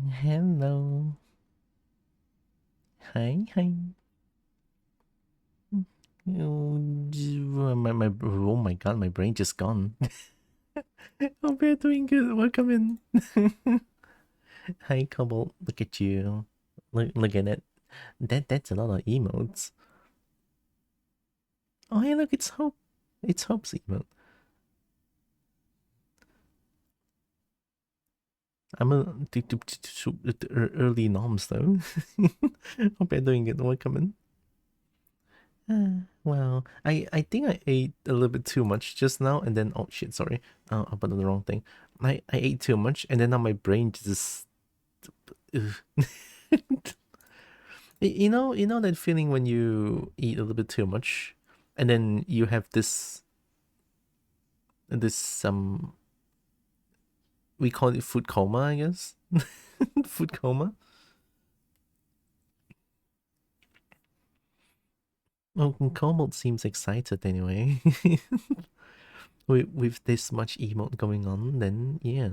Hello. Hi, hi. Oh my god, my brain just gone. Hope you're doing good. Welcome in. Hi, Kobo. Look at you. Look at it. That's a lot of emotes. Oh, hey, look, it's Hope. It's Hope's emote. I'm a early noms though. Hope you're doing good. Welcome in. Well, I think I ate a little bit too much just now, and then oh shit, sorry, I put on the wrong thing. I ate too much, and then now my brain just you know that feeling when you eat a little bit too much, and then you have this we call it food coma, I guess. Food coma. Well, Cobalt seems excited anyway. With this much emote going on, then yeah.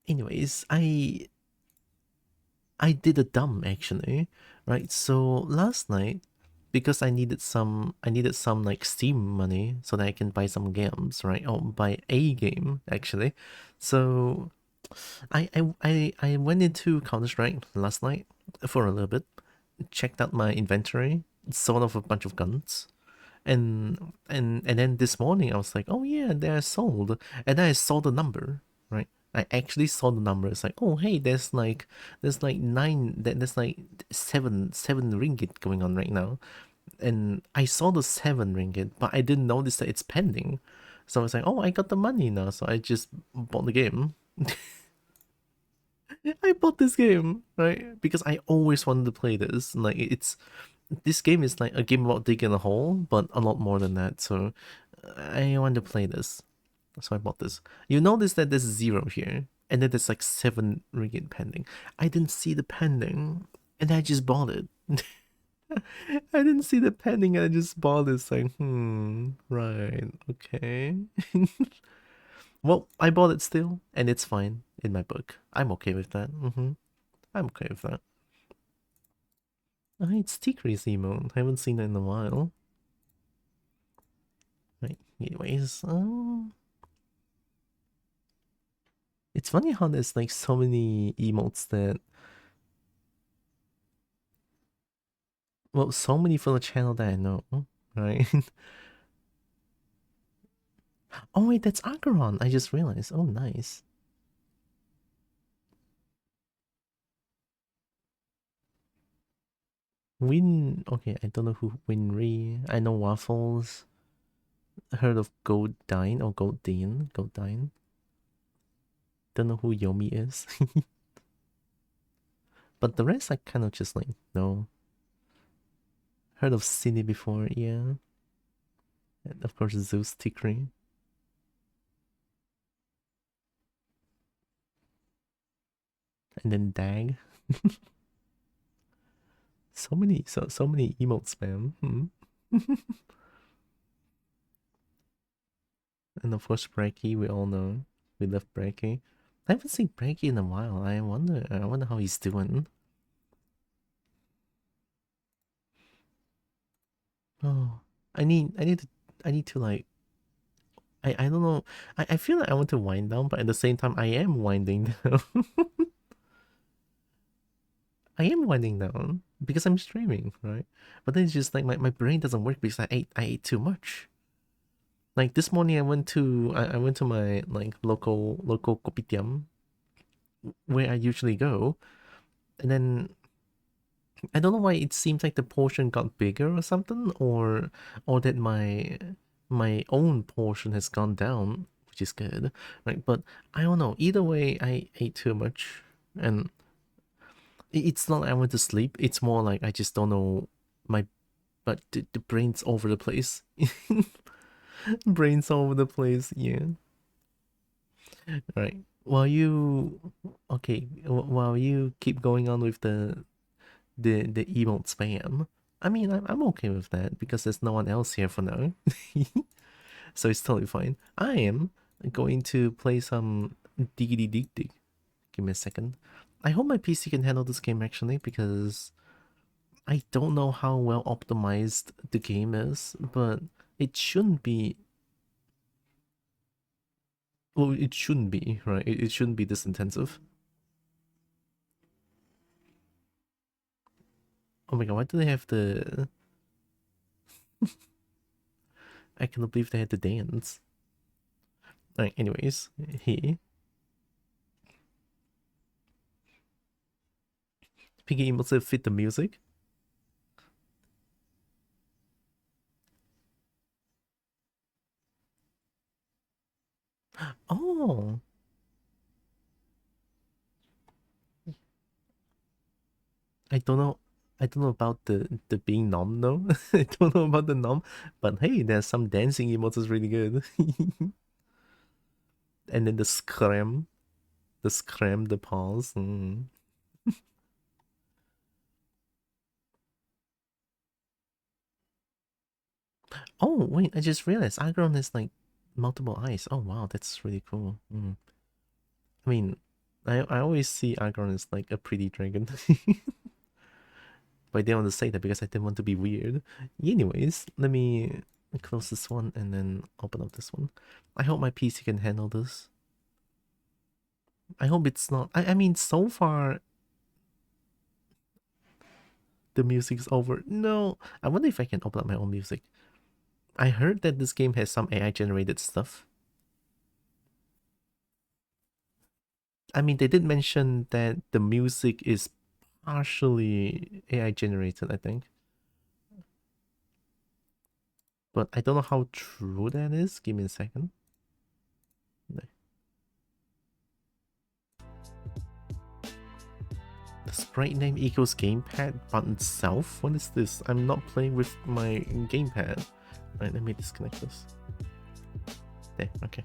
Anyways, I did a dumb actually, right? So last night, because I needed some like Steam money so that I can buy some games, right? Or buy a game actually. So I went into Counter-Strike last night for a little bit, checked out my inventory, sold off a bunch of guns, and then this morning I was like, oh yeah, they're sold, and then I saw the number, right? I actually saw the number. It's like, oh hey, there's like there's like seven ringgit going on right now, and I saw the 7 ringgit, but I didn't notice that it's pending. So I was like, oh, I got the money now, so I just bought the game. I bought this game, right? Because I always wanted to play this. Like this game is like a game about digging a hole, but a lot more than that. So I want to play this. So I bought this. You notice that there's 0 here, and then there's like 7 ringgit pending. I didn't see the pending, and I just bought it. I didn't see the pending, and I just bought it. It's like, right, okay. Well, I bought it still, and it's fine in my book. I'm okay with that. I'm okay with that. It's Tikri's emote. I haven't seen it in a while. Right. Anyways, it's funny how there's like so many emotes that, well, so many for the channel that I know, right? Oh wait, that's Acheron. I just realized. Oh, nice. Win. Okay, I don't know who Winry. I know Waffles. Heard of Goldine or Goldine. Goldine. Don't know who Yomi is. But the rest I kind of just like know. Heard of Cindy before, yeah. And of course Zeus Tikri. And then Dag. So many emotes, man. And of course Breaky, we all know. We love Breaky. I haven't seen Breaky in a while. I wonder how he's doing. Oh, I need to like I don't know. I feel like I want to wind down, but at the same time I am winding down. I am winding down because I'm streaming, right? But then it's just like my brain doesn't work because I ate too much. Like this morning I went to my like local kopitiam where I usually go, and then I don't know why it seems like the portion got bigger or something, or that my own portion has gone down, which is good, right? But I don't know. Either way, I ate too much, and it's not like I went to sleep. It's more like I just don't know my but the brain's over the place. Brain's all over the place. Yeah. Right. While you okay, while you keep going on with the emote spam. I mean, I'm okay with that because there's no one else here for now. So it's totally fine. I am going to play some Diggity dig dig. Give me a second. I hope my PC can handle this game actually, because I don't know how well optimized the game is, but it shouldn't be. Well, it shouldn't be, right? It shouldn't be this intensive. Oh my god, why do they have the... I cannot believe they had the dance. Alright, anyways, here. Piggy emotes fit the music. Oh! I don't know. I don't know about the being nom though. I don't know about the nom, but hey, there's some dancing emotes is really good. And then the scram, the pause. Oh wait, I just realized Agron is like multiple eyes. Oh wow, that's really cool. I mean, I always see Agron as like a pretty dragon. But I didn't want to say that because I didn't want to be weird. Anyways, let me close this one and then open up this one. I hope my PC can handle this. I hope it's not... I mean, so far... The music's over. No! I wonder if I can open up my own music. I heard that this game has some AI-generated stuff. I mean, they did mention that the music is partially AI-generated, I think. But I don't know how true that is. Give me a second. The sprite name equals gamepad button self? What is this? I'm not playing with my gamepad. Alright, let me disconnect this. There, okay.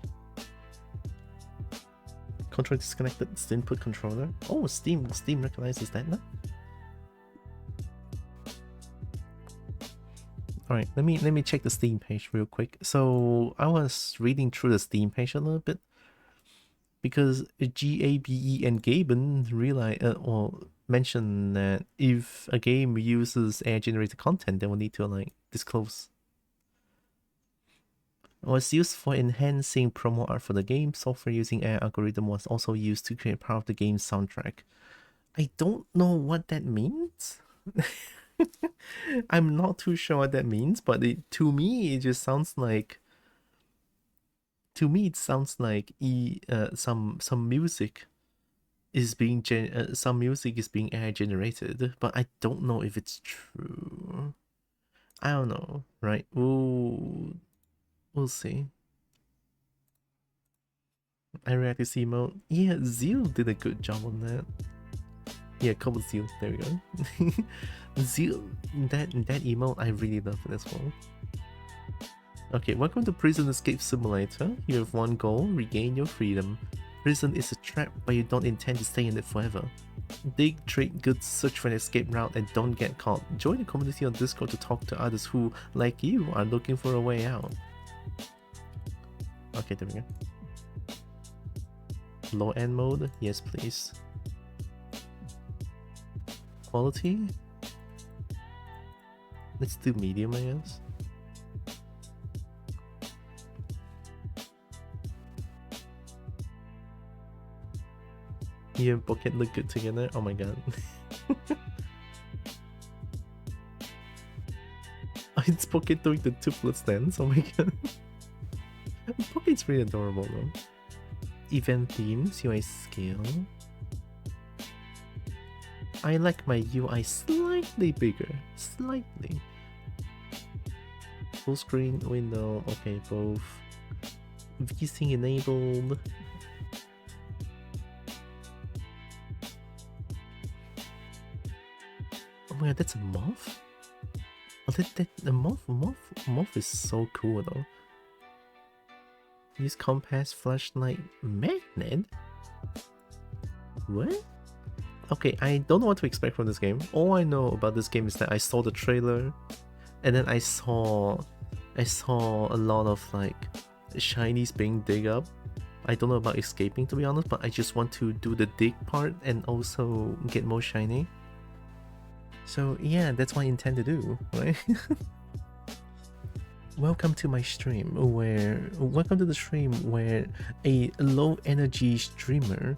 Controller disconnected. It's the input controller. Oh, Steam recognizes that now. Alright, let me check the Steam page real quick. So I was reading through the Steam page a little bit because GABE and Gaben realize or mention that if a game uses AI generated content, they will need to like disclose. It was used for enhancing promo art for the game. Software using AI algorithm was also used to create part of the game's soundtrack. I don't know what that means. I'm not too sure what that means, but to me it just sounds like... To me it sounds like some music is being some music is being AI generated, but I don't know if it's true. I don't know, right? We'll see. I react to C mode. Yeah, Zeal did a good job on that. Yeah, Kobo Zeal. There we go. Zeal, that emote I really love this one. Okay, welcome to Prison Escape Simulator. You have one goal: regain your freedom. Prison is a trap, but you don't intend to stay in it forever. Dig, trade goods, search for an escape route, and don't get caught. Join the community on Discord to talk to others who, like you, are looking for a way out. Okay, there we go. Low end mode? Yes, please. Quality? Let's do medium, I guess. You and Pocket look good together. Oh my god. It's Pocket doing the toothless dance. Oh my god. Pocket's really adorable though. Event themes, UI scale. I like my UI slightly bigger. Slightly. Full screen window. Okay, both. VSync enabled. Oh my god, that's a moth? Oh, the moth is so cool though. Use compass, flashlight, magnet? What? Okay, I don't know what to expect from this game. All I know about this game is that I saw the trailer, and then I saw a lot of like shinies being dig up. I don't know about escaping, to be honest, but I just want to do the dig part and also get more shiny. So yeah, that's what I intend to do, right? Welcome to my stream, welcome to the stream where a low energy streamer,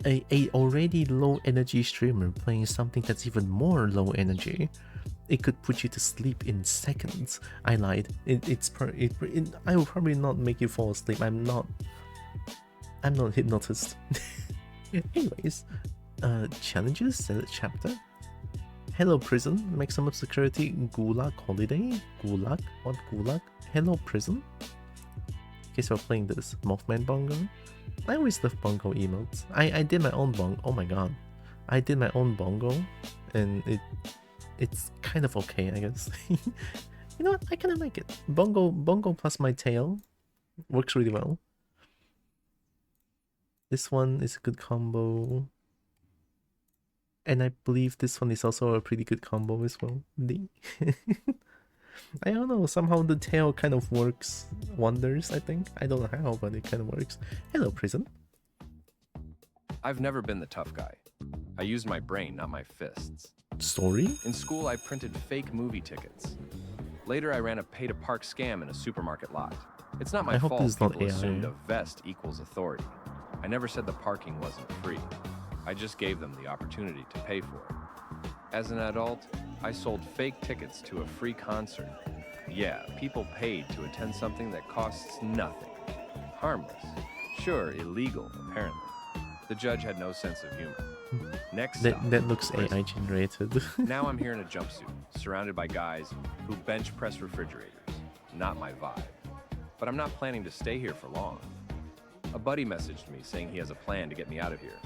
a already low energy streamer playing something that's even more low energy, it could put you to sleep in seconds. I lied. I will probably not make you fall asleep. I'm not hypnotist. Anyways, challenges, select chapter. Hello prison, maximum security, gulag holiday, gulag, what gulag? Hello prison. Okay, so we're playing this Mothman bongo. I always love bongo emotes. I did my own bongo. Oh my god, I did my own bongo, and it's kind of okay, I guess. You know what? I kind of like it. Bongo plus my tail works really well. This one is a good combo. And I believe this one is also a pretty good combo as well. I don't know, somehow the tail kind of works wonders, I think. I don't know how, but it kind of works. Hello, prison. I've never been the tough guy. I used my brain, not my fists. Story? In school, I printed fake movie tickets. Later, I ran a pay-to-park scam in a supermarket lot. It's not my fault people assumed a vest equals authority. I never said the parking wasn't free. I just gave them the opportunity to pay for it. As an adult, I sold fake tickets to a free concert. Yeah, people paid to attend something that costs nothing. Harmless. Sure, illegal, apparently. The judge had no sense of humor. Next stop, that looks AI generated. Now I'm here in a jumpsuit, surrounded by guys who bench press refrigerators. Not my vibe. But I'm not planning to stay here for long. A buddy messaged me saying he has a plan to get me out of here.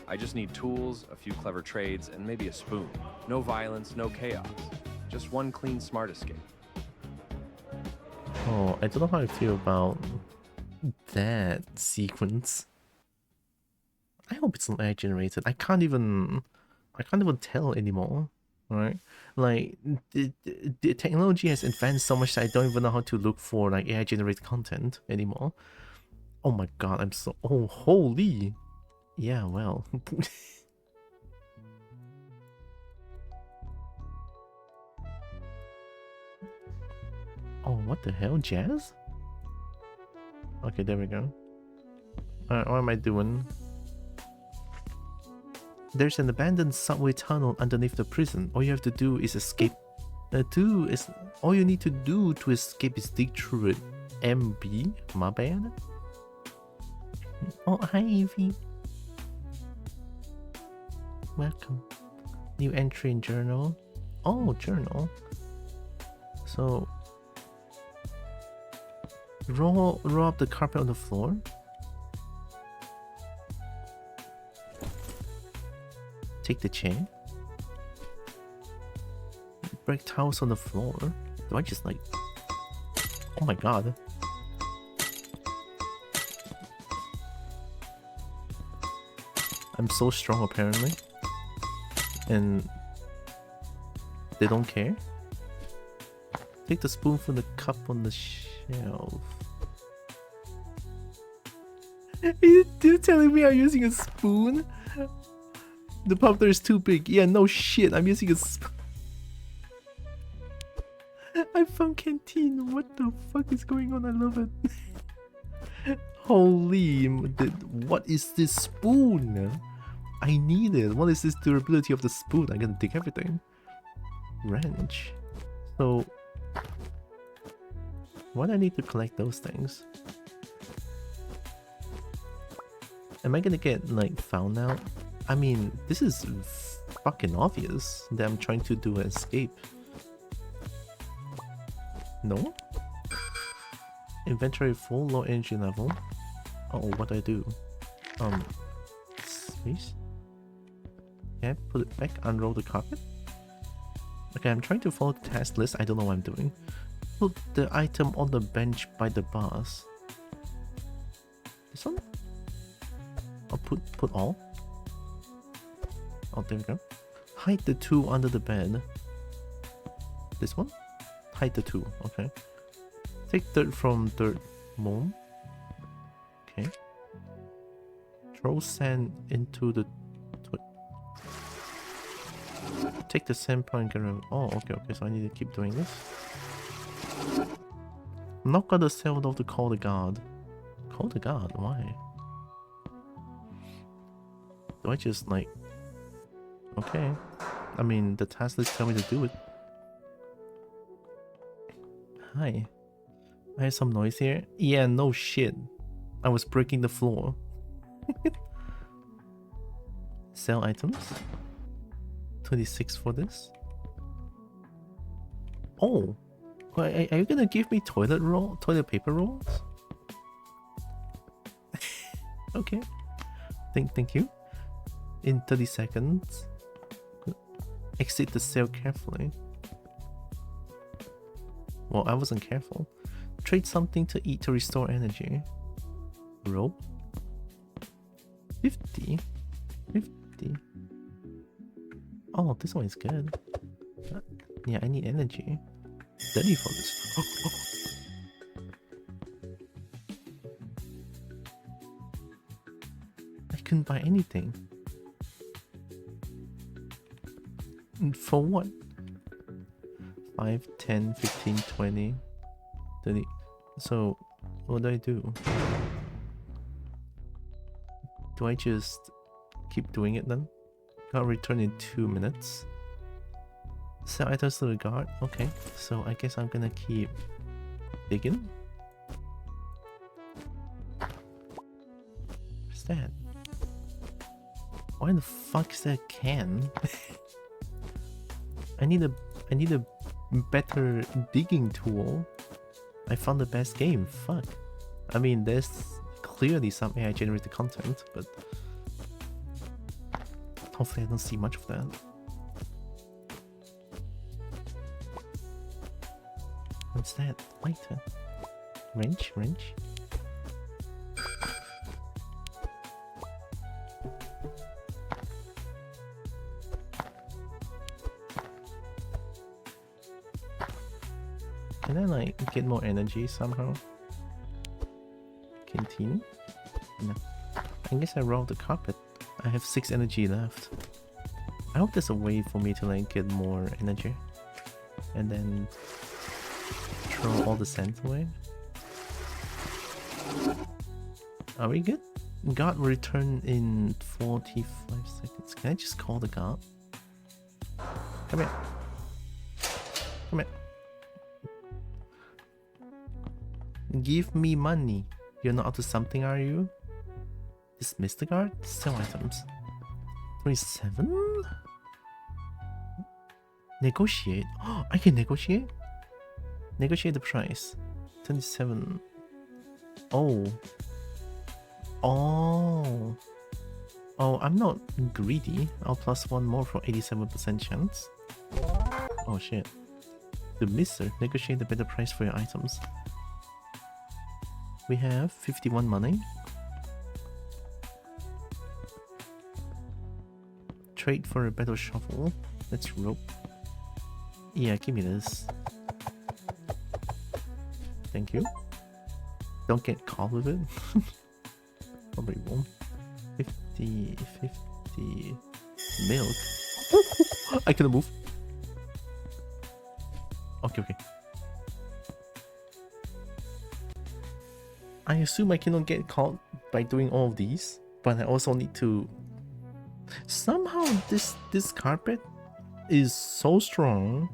I just need tools, a few clever trades, and maybe a spoon. No violence, no chaos. Just one clean, smart escape. Oh, I don't know how I feel about that sequence. I hope it's not AI generated. I can't even tell anymore, right? Like the technology has advanced so much that I don't even know how to look for like AI generated content anymore. Oh my god, I'm so holy. Yeah, well. Oh, what the hell, Jazz? Okay, there we go. Alright, what am I doing? There's an abandoned subway tunnel underneath the prison. All you have to do is escape. All you need to do to escape is dig through it. MB? My bad? Oh, hi, Evie. Welcome. New entry in journal. Oh, journal. So roll up the carpet on the floor. Take the chair. Break towels on the floor. Do I just like... Oh my god. I'm so strong apparently. And they don't care. Take the spoon from the cup on the shelf. Are you telling me I'm using a spoon? The pop there is too big. Yeah, no shit. I'm using a spoon. I found canteen. What the fuck is going on? I love it. Holy, what is this spoon? I need it. What is this durability of the spoon? I gotta dig everything. Wrench. So, why do I need to collect those things? Am I gonna get like found out? I mean, this is fucking obvious that I'm trying to do an escape. No? Inventory full, low energy level. Oh, what do I do? Space? Okay, put it back, unroll the carpet. Okay, I'm trying to follow the task list. I don't know what I'm doing. Put the item on the bench by the bars. This one? I'll put all. Oh, there we go. Hide the two under the bed. This one? Hide the two, okay. Take dirt from dirt moon. Okay. throw sand into the... Take the sand point and get rid of... Oh, okay, so I need to keep doing this. I'm not gonna sell it off to call the guard. Call the guard? Why? Do I just like... Okay. I mean, the task list tell me to do it. Hi. I heard some noise here. Yeah, no shit. I was breaking the floor. Sell items. 26 for this. Oh, are you gonna give me toilet paper rolls? Okay. Thank you. In 30 seconds. Exit the sale carefully. Well, I wasn't careful. Trade something to eat to restore energy. Rope. 50. Oh, this one is good. Yeah, I need energy. 30 for this. I couldn't buy anything. For what? 5, 10, 15, 20, 30. So, what do I do? Do I just keep doing it then? I'll return in 2 minutes. Sell items to the guard. Okay, so I guess I'm gonna keep digging. What's that? Why the fuck is that can? I need a better digging tool. I found the best game. Fuck. I mean, there's clearly some AI generated content, but hopefully I don't see much of that. What's that? Lighter. Wrench. Can I like get more energy somehow? Canteen? No. I guess I rolled the carpet. I have 6 energy left. I hope there's a way for me to like get more energy. And then throw all the sand away. Are we good? Guard will return in 45 seconds. Can I just call the guard? Come here. Come here. Give me money. You're not up to something, are you? Dismiss the guard? Sell items. 27? Negotiate. Oh, I can negotiate? Negotiate the price. 27. Oh. Oh, I'm not greedy. I'll plus 1 more for 87% chance. Oh shit. The mister. Negotiate a better price for your items. We have 51 money. Trade for a better shovel. Let's rope. Yeah, give me this. Thank you. Don't get caught with it. Probably won't. 50 milk. I couldn't move. Okay. I assume I cannot get caught by doing all of these, but I also need to... Somehow this carpet is so strong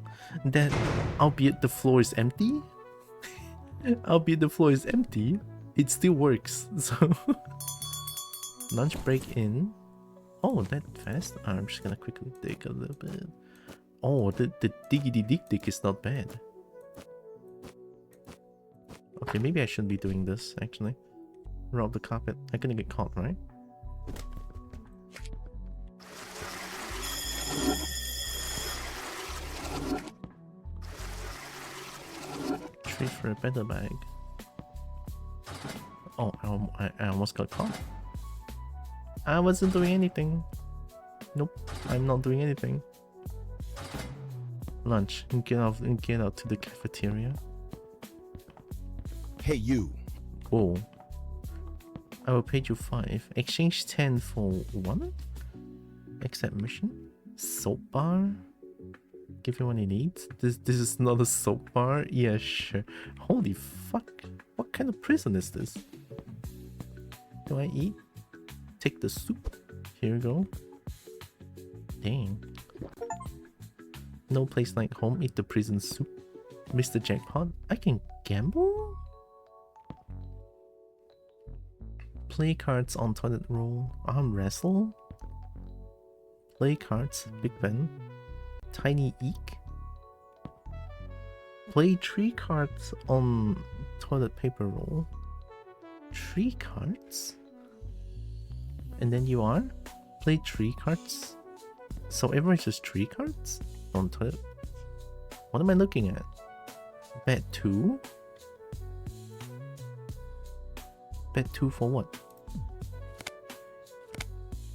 that albeit the floor is empty, it still works. So lunch break in. Oh, that fast? I'm just gonna quickly dig a little bit. Oh, the diggity dig is not bad. Okay, maybe I shouldn't be doing this actually. Rob the carpet. I'm gonna get caught, right? Trade for a better bag. Oh, I almost got caught. I wasn't doing anything. Nope, I'm not doing anything. Lunch and get out to the cafeteria. Hey you. Oh. I will pay you 5. Exchange 10 for 1? Accept mission. Soap bar? Give him what he needs. This is not a soap bar? Yeah, sure. Holy fuck. What kind of prison is this? Do I eat? Take the soup. Here we go. Dang. No place like home. Eat the prison soup. Mr. Jackpot. I can gamble? Play cards on toilet roll. Arm wrestle. Play cards. Big Ben. Tiny Eek. Play 3 cards on toilet paper roll. 3 cards? And then you are? Play 3 cards? So everyone just 3 cards? On toilet? What am I looking at? Bet 2? Bet 2 for what?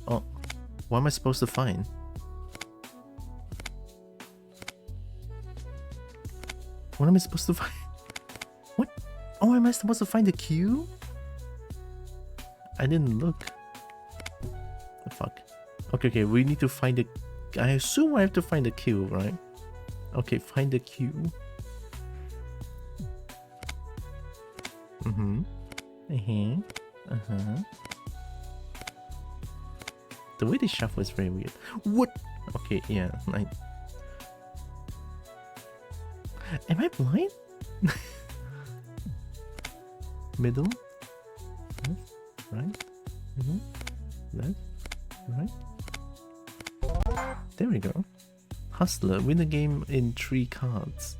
Oh, what am I supposed to find? What am I supposed to find? What? Oh, am I supposed to find the queue? I didn't look. The fuck? Okay, we need to find the... I assume I have to find the queue, right? Okay, find the queue. The way they shuffle is very weird. What? Okay, yeah, am I blind? Middle, left, right, middle, left, right. There we go. Hustler, win the game in 3 cards.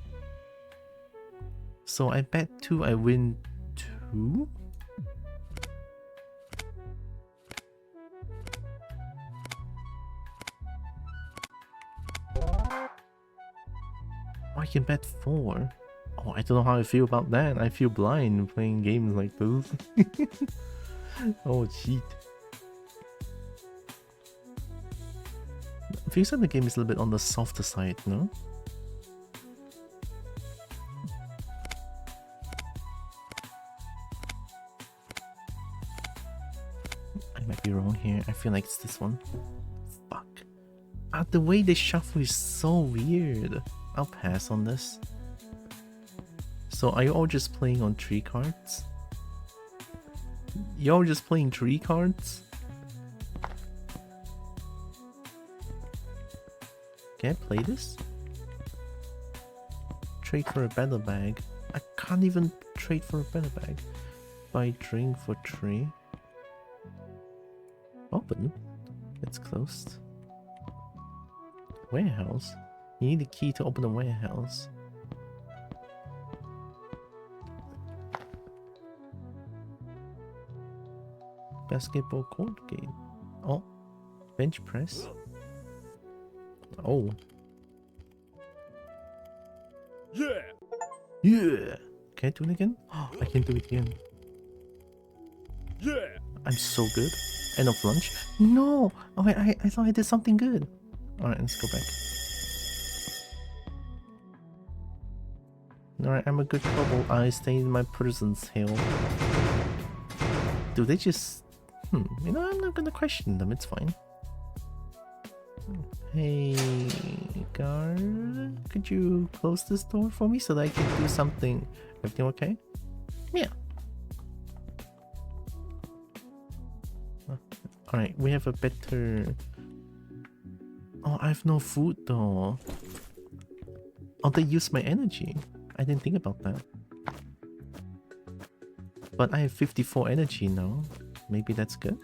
So I bet 2, I win 2? I can bet 4. Oh, I don't know how I feel about that. I feel blind playing games like those. Oh, cheat. Feels like the game is a little bit on the softer side, no? I might be wrong here. I feel like it's this one. Fuck. The way they shuffle is so weird. I'll pass on this. So are you all just playing on 3 cards? Y'all just playing 3 cards? Can I play this? Trade for a better bag. I can't even trade for a better bag. Buy drink for 3. Open. It's closed. Warehouse. You need a key to open the warehouse. Basketball court game. Oh. Bench press. Oh. Yeah! Yeah! Can I do it again? Oh, I can do it again. Yeah! I'm so good. End of lunch. No! Oh, wait, I thought I did something good. Alright, let's go back. Alright, I'm a good Kobo. I stay in my prison's hill. Do they just... you know, I'm not gonna question them, it's fine. Hey, guard, could you close this door for me so that I can do something? Everything okay? Yeah. Alright, we have a better... Oh, I have no food though. Oh, they use my energy. I didn't think about that. But I have 54 energy now. Maybe that's good.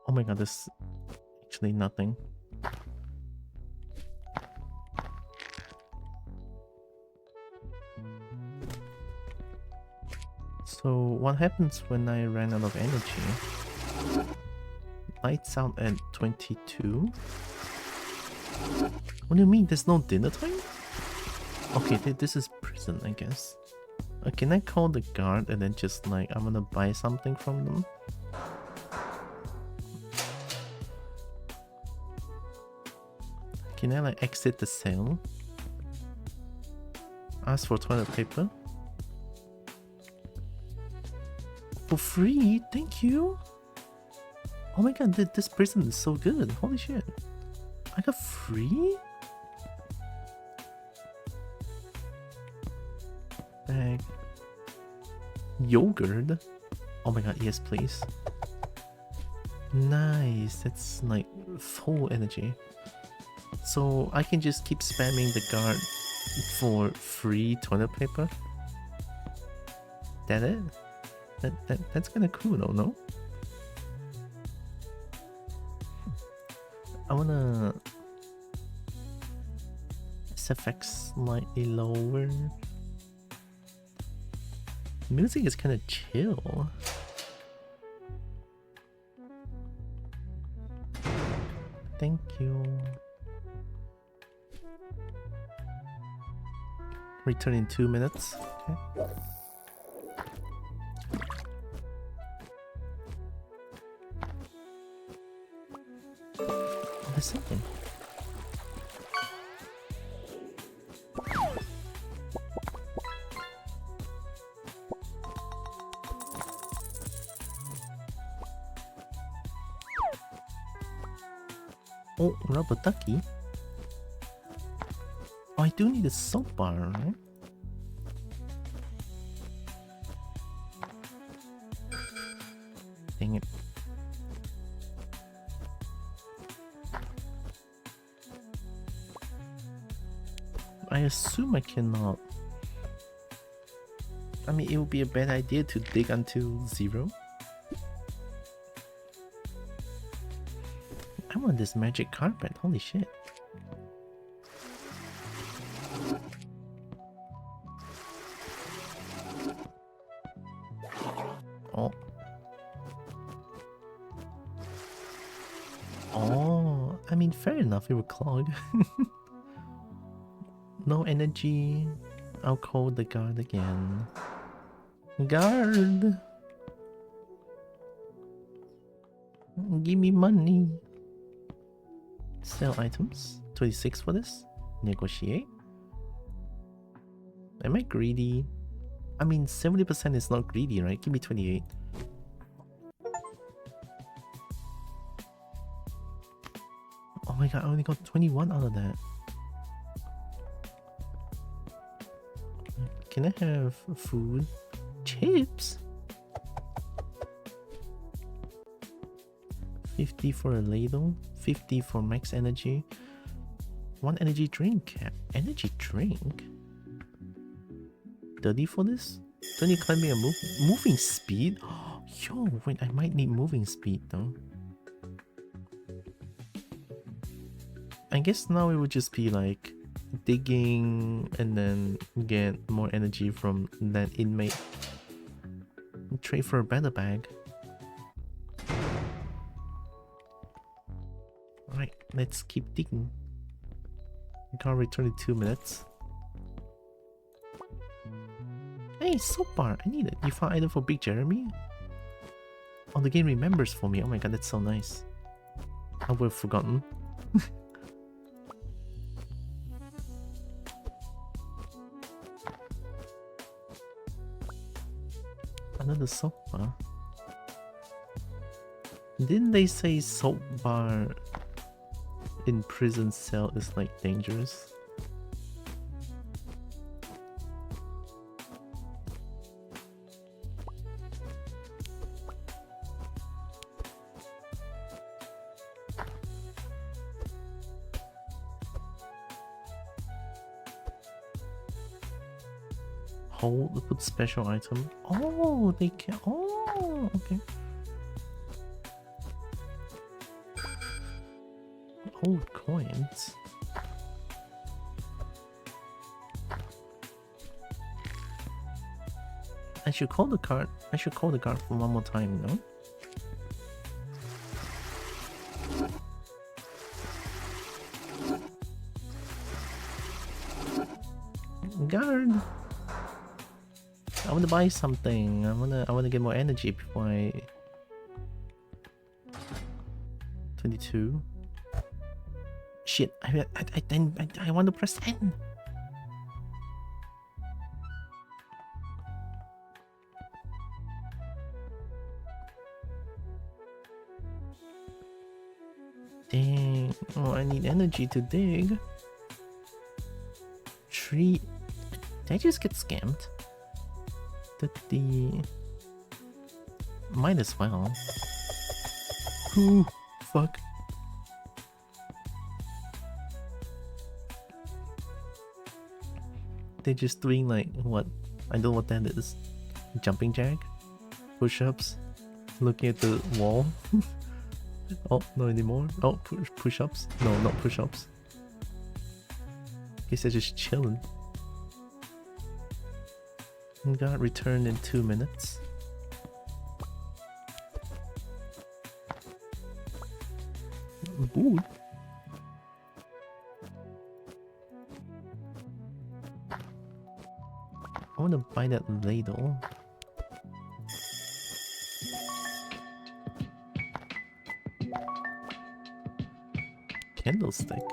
Oh my god, this is actually nothing. So what happens when I ran out of energy? Lights out at 22. What do you mean? There's no dinner time? Okay, this is prison, I guess. Can I call the guard and then just like, I'm gonna buy something from them? Can I like exit the sale? Ask for toilet paper? For free? Thank you! Oh my god, this prison is so good. Holy shit. I got free? Bag. Yogurt? Oh my god, yes please. Nice, that's like full energy. So I can just keep spamming the guard for free toilet paper? That it? That's kinda cool though, no? I wanna SFX slightly lower. Music is kinda chill. Thank you. Return in 2 minutes. Okay. There's something. Oh, rubber ducky. Oh, I do need a soap bar, right? Dang it. I assume I cannot. I mean, it would be a bad idea to dig until 0. I want this magic carpet, holy shit. Oh. Oh, I mean, fair enough, it will clog. No energy. I'll call the guard again. Guard! Give me money. Sell items. 26 for this. Negotiate. Am I greedy? I mean, 70% is not greedy, right? Give me 28. Oh my god, I only got 21 out of that. Can I have food? Chips? 50 for a ladle, 50 for max energy, 1 energy drink. Energy drink? 30 for this? 20 climbing and moving speed? Yo, wait, I might need moving speed though. I guess now it would just be like digging and then get more energy from that inmate. Trade for a better bag. Alright, let's keep digging. I can't return in 2 minutes. Hey, soap bar! I need it. You found item for Big Jeremy? Oh, the game remembers for me. Oh my god, that's so nice. I would have forgotten. Another soap bar. Didn't they say soap bar in prison cell is like dangerous? Hold, put special item. Oh, they can. Oh, okay. Hold coins. I should call the card. I should call the guard for one more time, no? Guard. I want to buy something. I wanna get more energy before I. 22. Shit, I want to press N. Dang. Oh, I need energy to dig. Tree. Did I just get scammed? The might as well. Ooh, fuck. They're just doing like what? I don't know what that is. Jumping jack? Push-ups? Looking at the wall? Oh, not anymore. Oh, push-ups? No, not push-ups. Guess they're just chilling. Got returned in 2 minutes. Ooh. I want to buy that ladle. Candlestick.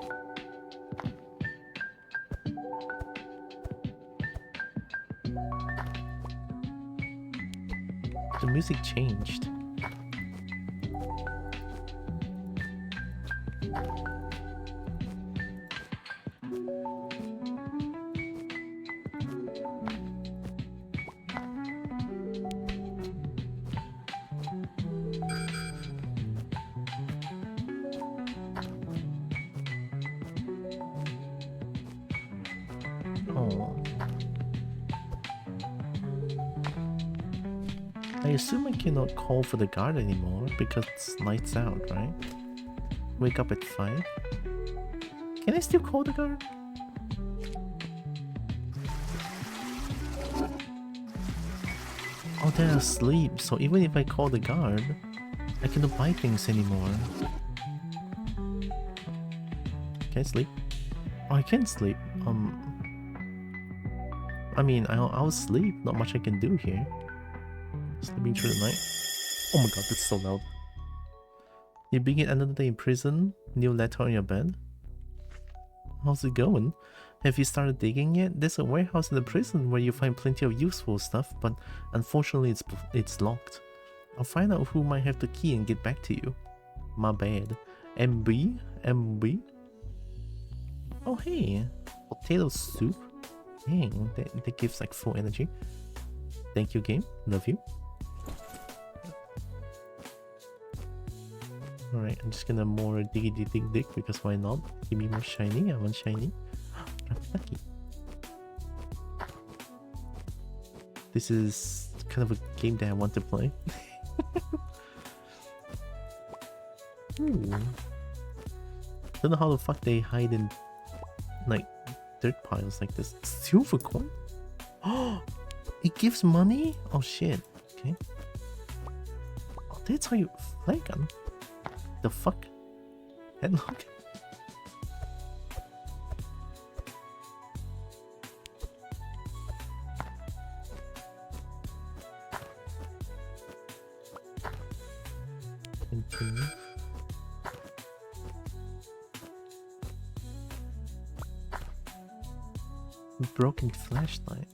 The music changed. I assume I cannot call for the guard anymore because it's lights out, right? Wake up at 5. Can I still call the guard? Oh, they're asleep, so even if I call the guard, I cannot buy things anymore. Can I sleep? Oh, I can sleep. I mean, I'll sleep. Not much I can do here. Sleeping through the night. Oh my god, that's so loud. You begin another day in prison. New letter on your bed. How's it going? Have you started digging yet? There's a warehouse in the prison where you find plenty of useful stuff, but unfortunately it's locked. I'll find out who might have the key and get back to you. My bad. MB? MB? Oh hey, potato soup. Dang, that gives like full energy. Thank you, game. Love you. Alright, I'm just gonna more diggy dig because why not? Give me more shiny. I want shiny. Lucky. This is kind of a game that I want to play. Ooh. Don't know how the fuck they hide in like dirt piles like this. Silver coin? Oh, it gives money? Oh shit. Okay. Oh, that's how you flag gun. The fuck? Headlock? Continue. Broken flashlight.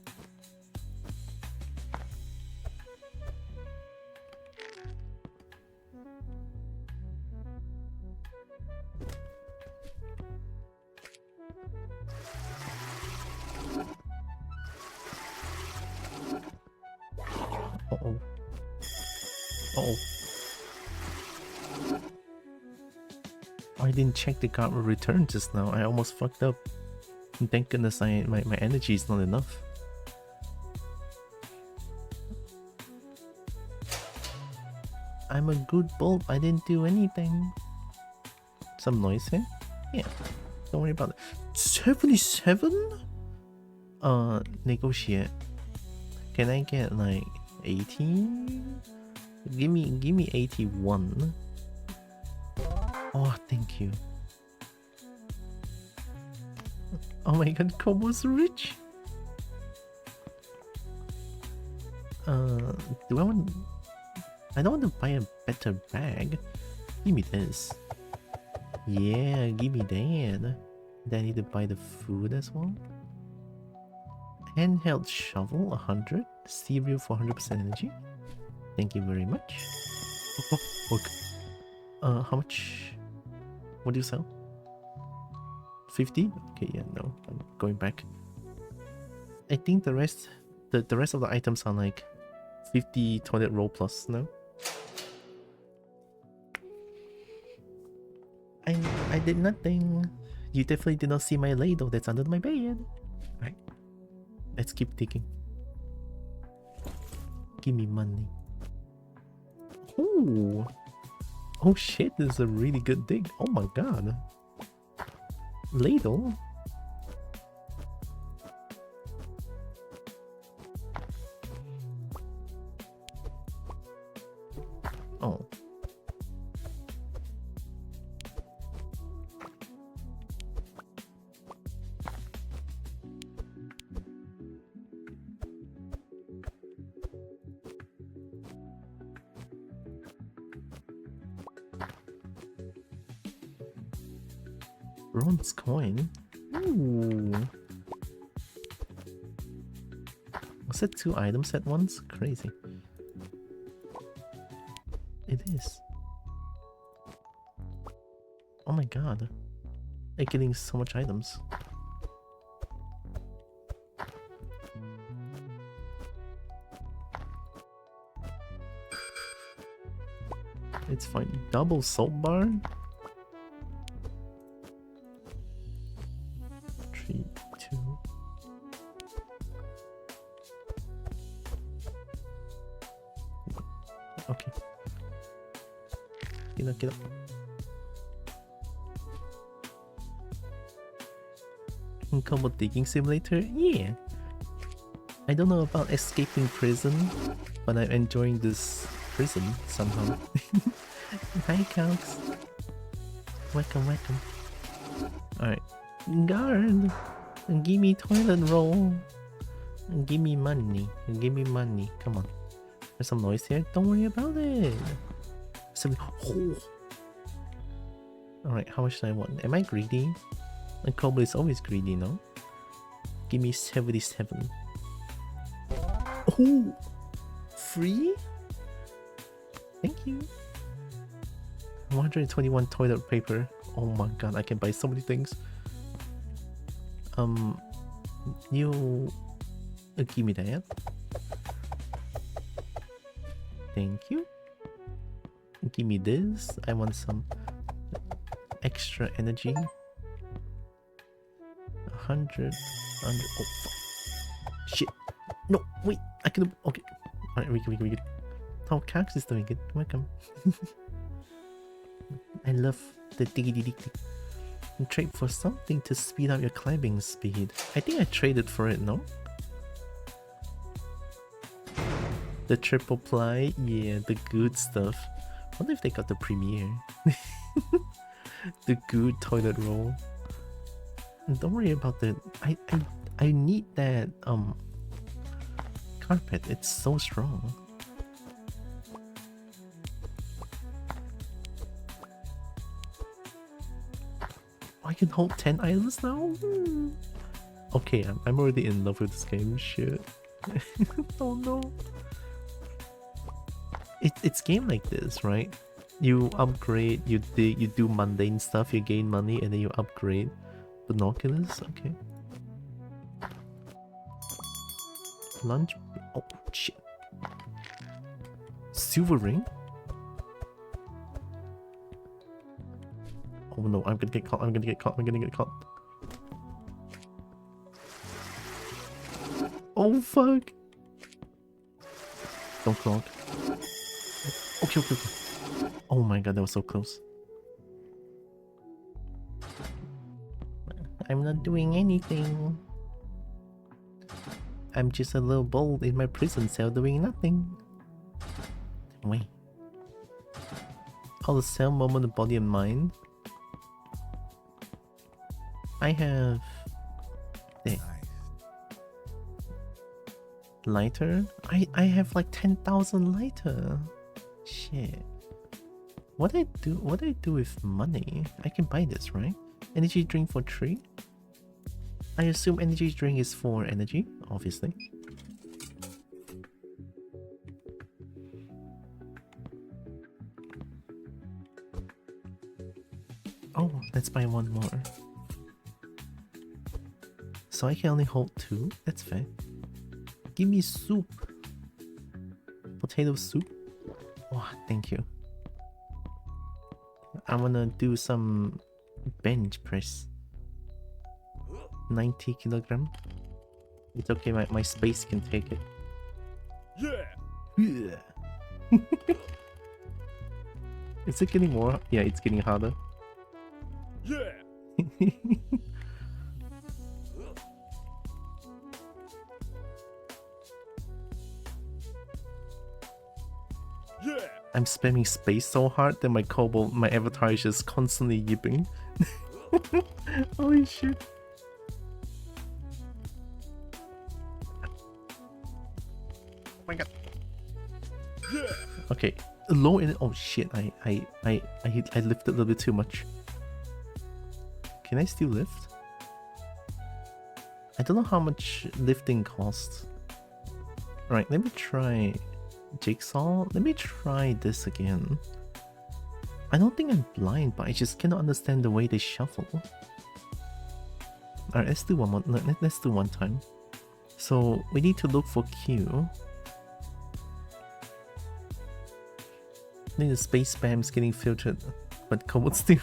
Uh-oh. Uh-oh. I didn't check the card will return just now. I almost fucked up. Thank goodness my energy is not enough. I'm a good bulb. I didn't do anything. Some noise here? Yeah. Don't worry about it. 77? Negotiate. Can I get like 80? Give me 81. Oh, thank you. Oh my god, Kobo's rich. Do I want? I don't want to buy a better bag. Give me this. Yeah, give me that. Then I need to buy the food as well. Handheld shovel, 100. Cereal for 100% energy. Thank you very much. Oh, okay. How much? What do you sell? 50? Okay, yeah, no. I'm going back. I think the rest of the items are like 50 toilet roll plus, no? I did nothing. You definitely did not see my ladle that's under my bed. Right. Let's keep digging. Give me money. Ooh. Oh shit, this is a really good dig. Oh my god. Ladle? Oh. Bronze coin? Ooh. Was it 2 items at once? Crazy. It is. Oh my god. I'm getting so much items. It's fine. Double salt bar? 3, 2. Okay. Get up. Kobo digging simulator? Yeah. I don't know about escaping prison, but I'm enjoying this prison somehow. Hi, Cox. Welcome. Alright. Guard! Give me toilet roll. Give me money. Come on. There's some noise here. Don't worry about it. Oh. Alright, how much do I want? Am I greedy? And Kobo is always greedy, no? Give me 77. Oh! Free? Thank you. 121 toilet paper. Oh my god, I can buy so many things. You give me that. Thank you. Give me this. I want some extra energy. 100. Oh fuck. Shit. No, wait. I can. Okay. Alright, we good. Oh, Cax is doing it. Welcome. I love the diggy. Trade for something to speed up your climbing speed. I think I traded for it, no? The triple ply? Yeah, the good stuff. Wonder if they got the premiere. The good toilet roll. And don't worry about the... I need that carpet. It's so strong. I can hold 10 items now? Okay, I'm already in love with this game. Shit. Oh no. It's game like this, right? You upgrade, you do mundane stuff, you gain money, and then you upgrade. Binoculars? Okay. Lunch? Oh, shit. Silver ring? Oh no, I'm gonna get caught. Oh fuck. Don't clog. Okay. Oh my god, that was so close. I'm not doing anything. I'm just a little bold in my prison cell doing nothing. Wait. Oh, the cell moment of body and mind. I have... There. Lighter? I have like 10,000 lighter. Shit. What do I do with money? I can buy this, right? Energy drink for 3? I assume energy drink is for energy, obviously. Oh, let's buy one more. So I can only hold 2? That's fair. Give me soup. Potato soup? Oh, thank you. I wanna do some bench press. 90 kilogram. It's okay, my space can take it. Yeah! Is it getting more? Yeah, it's getting harder. Yeah! I'm spamming space so hard that my Kobo, my avatar is just constantly yipping. Holy shit. Oh my god. Okay, low in it. Oh shit, I lifted a little bit too much. Can I still lift? I don't know how much lifting costs. Alright, let me try jigsaw. Let me try this again. I don't think I'm blind, but I just cannot understand the way they shuffle. Alright, let's do one more. Let's do one time. So we need to look for Q. I think the space spam's getting filtered, but Kobo still.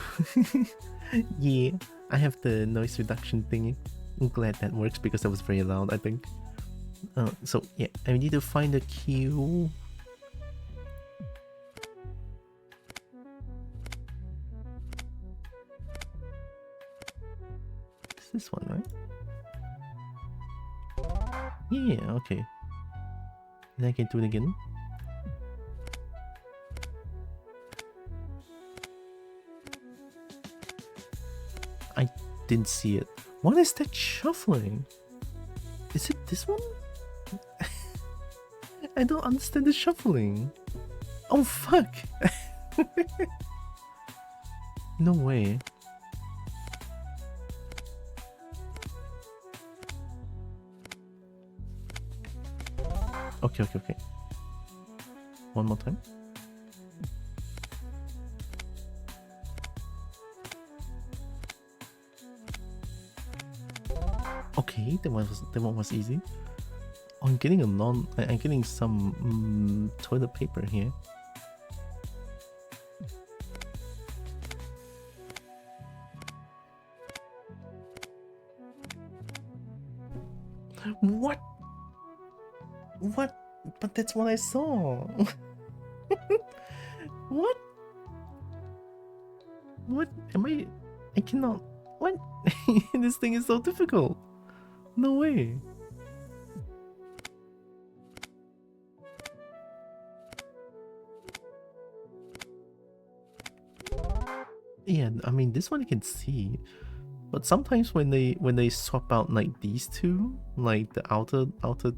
Yeah, I have the noise reduction thingy. I'm glad that works because that was very loud, I think. So yeah, I need to find the Q. It's this one, right? Yeah, okay. Then I can do it again. I didn't see it. What is that shuffling? Is it this one? I don't understand the shuffling. Oh fuck! No way. Okay. One more time. Okay, that one was easy. Oh, I'm getting I'm getting some toilet paper here. What? What? But that's what I saw. What? What? I cannot. What? This thing is so difficult. No way. Yeah, I mean this one I can see, but sometimes when they swap out like these two, like the outer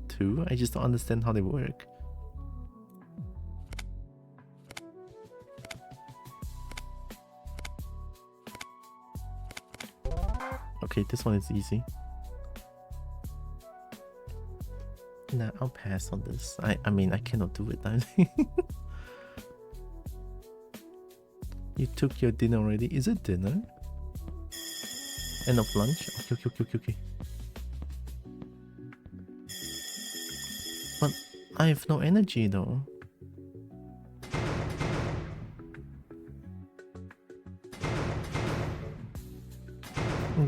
two, I just don't understand how they work. Okay, this one is easy. Nah, I'll pass on this. I mean I cannot do it. You took your dinner already? Is it dinner? End of lunch? Okay. But I have no energy though.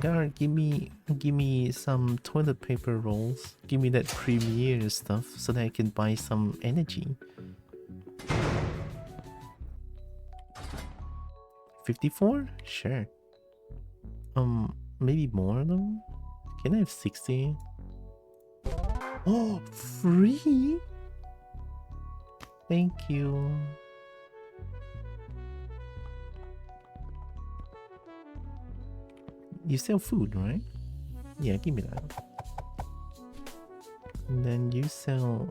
Guard, give me some toilet paper rolls. Give me that Premiere stuff so that I can buy some energy. 54? Sure. Maybe more though? Can I have 60? Oh, free? Thank you. You sell food, right? Yeah, give me that. And then you sell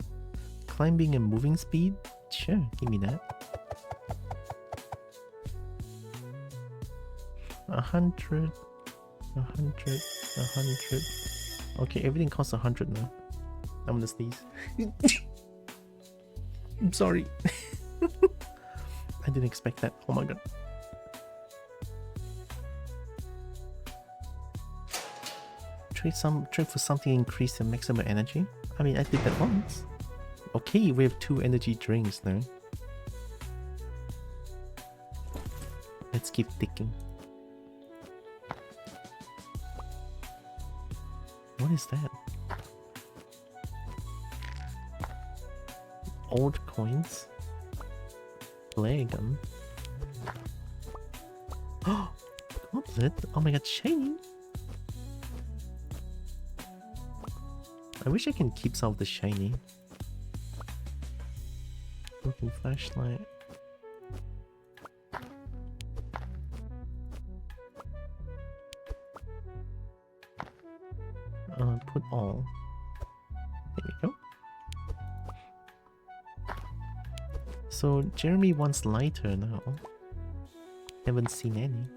climbing and moving speed? Sure, give me that. 100, 100, 100. Okay, everything costs 100 now. I'm gonna sneeze. I'm sorry. I didn't expect that. Oh my god. Trade for something increase the maximum energy. I mean, I did that once. Okay, we have 2 energy drinks now. Let's keep digging. What is that? Old coins. Flare gun. Oh, goblet. Oh my god, shiny. I wish I can keep some of the shiny. Broken flashlight. Put all. There we go. So Jeremy wants lighter now. Haven't seen any.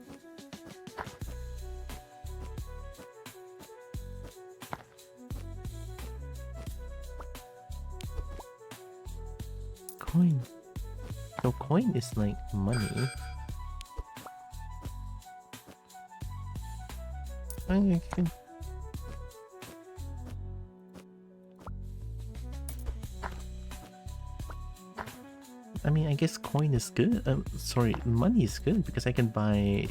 Coin. So coin is like money. Okay. I mean, I guess coin is good. Sorry, money is good because I can buy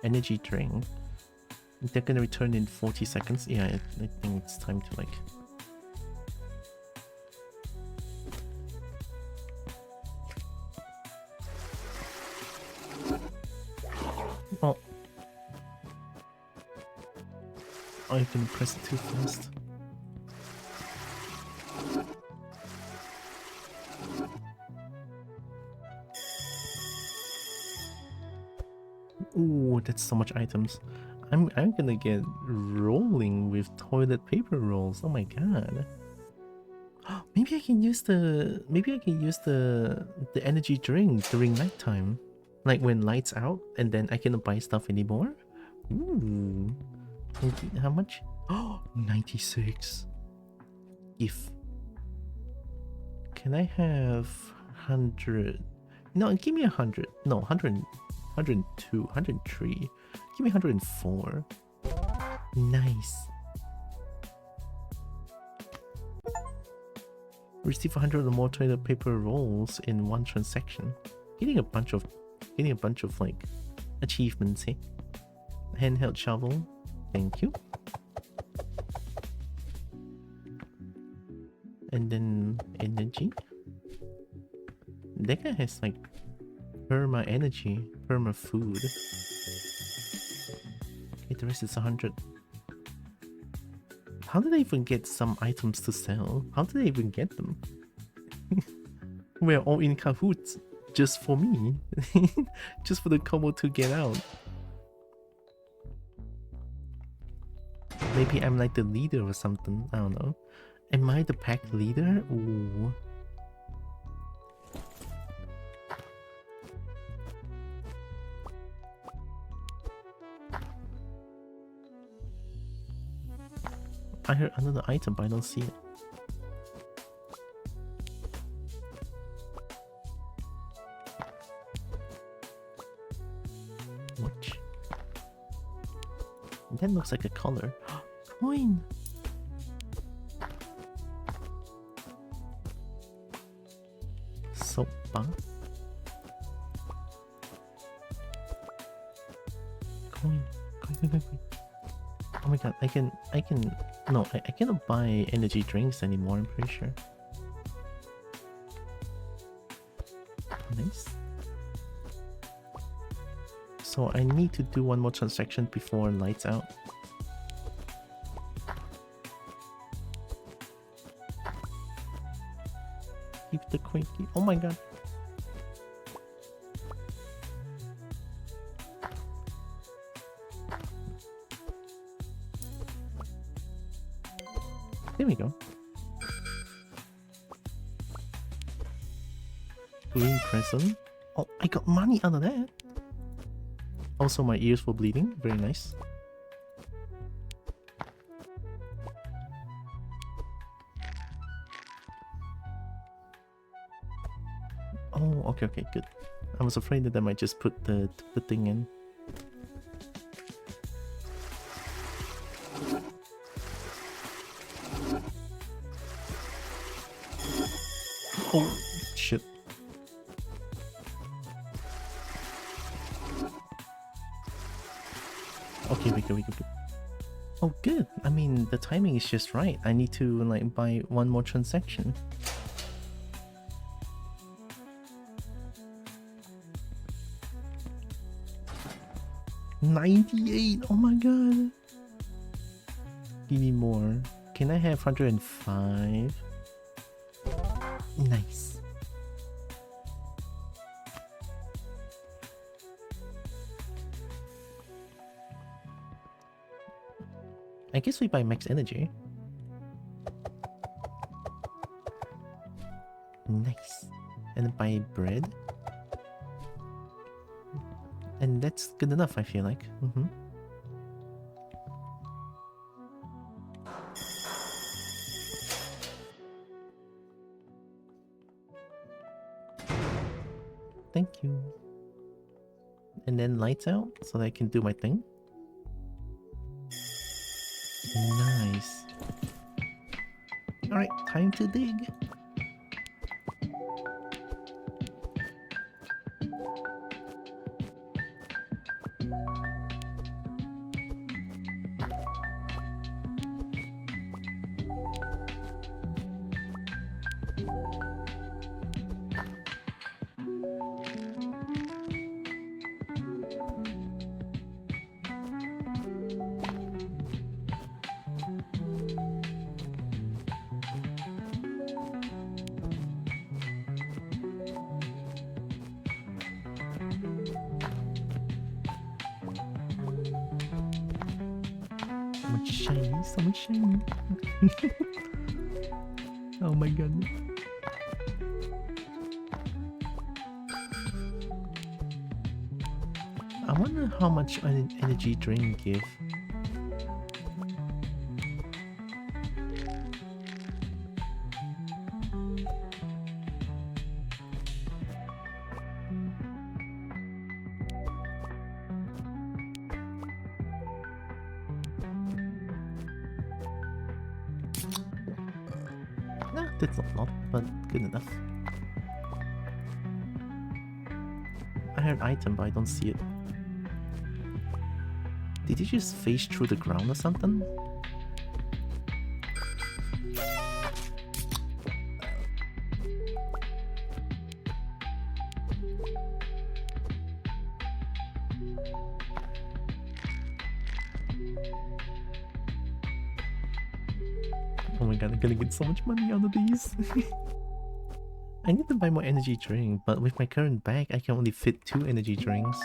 energy drink. They're gonna return in 40 seconds. Yeah, I think it's time to like... Oh. Oh, you can press it too fast. Ooh, that's so much items. I'm gonna get rolling with toilet paper rolls. Oh my god. Maybe I can use the energy drink during nighttime. Like when lights out and then I cannot buy stuff anymore. Ooh. How much? Oh, 96. If can I have 100? No, give me 100. No, 100. 102, 103. Give me 104. Nice. Receive 100 or more toilet paper rolls in one transaction. Getting a bunch of like achievements here. Handheld shovel. Thank you. And then energy. That guy has like perma energy, perma food. Okay, the rest is 100. How did I even get some items to sell? How did I even get them? We're all in cahoots. Just for me. Just for the Kobo to get out. Maybe I'm like the leader or something. I don't know. Am I the pack leader? Ooh. I heard another item, but I don't see it. Watch. That looks like a color. Coin! Soap bar. Coin. Coin. Oh my god, I can no, I cannot buy energy drinks anymore, I'm pretty sure. Nice. So I need to do one more transaction before lights out. Keep the coin key. Oh my god. There we go. Green present. Oh, I got money out of that. Also, my ears were bleeding. Very nice. Oh, okay, okay, good. I was afraid that I might just put the thing in. Oh, shit. Okay, we go. Oh, good. I mean, the timing is just right. I need to, like, buy one more transaction. $98! Oh my god! Give me more. Can I have 105? Nice. I guess we buy max energy. Nice. And buy bread. And that's good enough, I feel like. Thank you. And then lights out so that I can do my thing. Nice. Alright, time to dig. So much shiny. Oh my god. I wonder how much energy drink give. That's not a lot, but good enough. I heard item, but I don't see it. Did he just phase through the ground or something? Oh my god, I'm gonna get so much money out of these. I need to buy more energy drink, but with my current bag, I can only fit 2 energy drinks.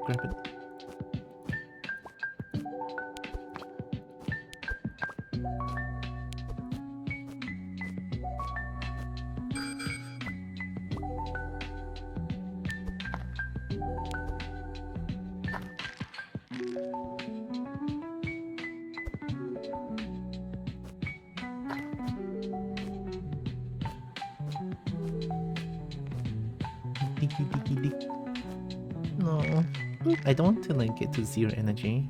Grab it. No, I don't want to like get to 0 energy.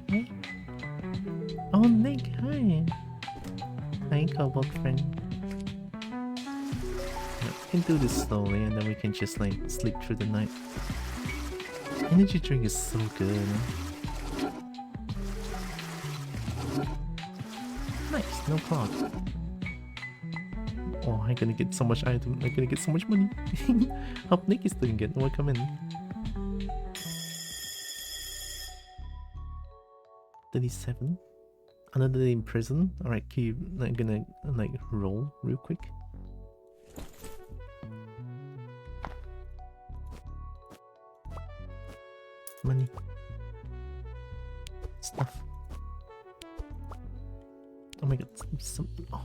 Oh, Nick, hi. Hi, Kobo friend. We can do this slowly and then we can just like sleep through the night. Energy drink is so good. Nice, no clock. Oh, I'm gonna get so much item. I'm gonna get so much money. Hope Nick is doing it. Welcome in. 37. Another day in prison. Alright, I'm gonna like roll real quick. Money. Stuff. Oh my god, some oh.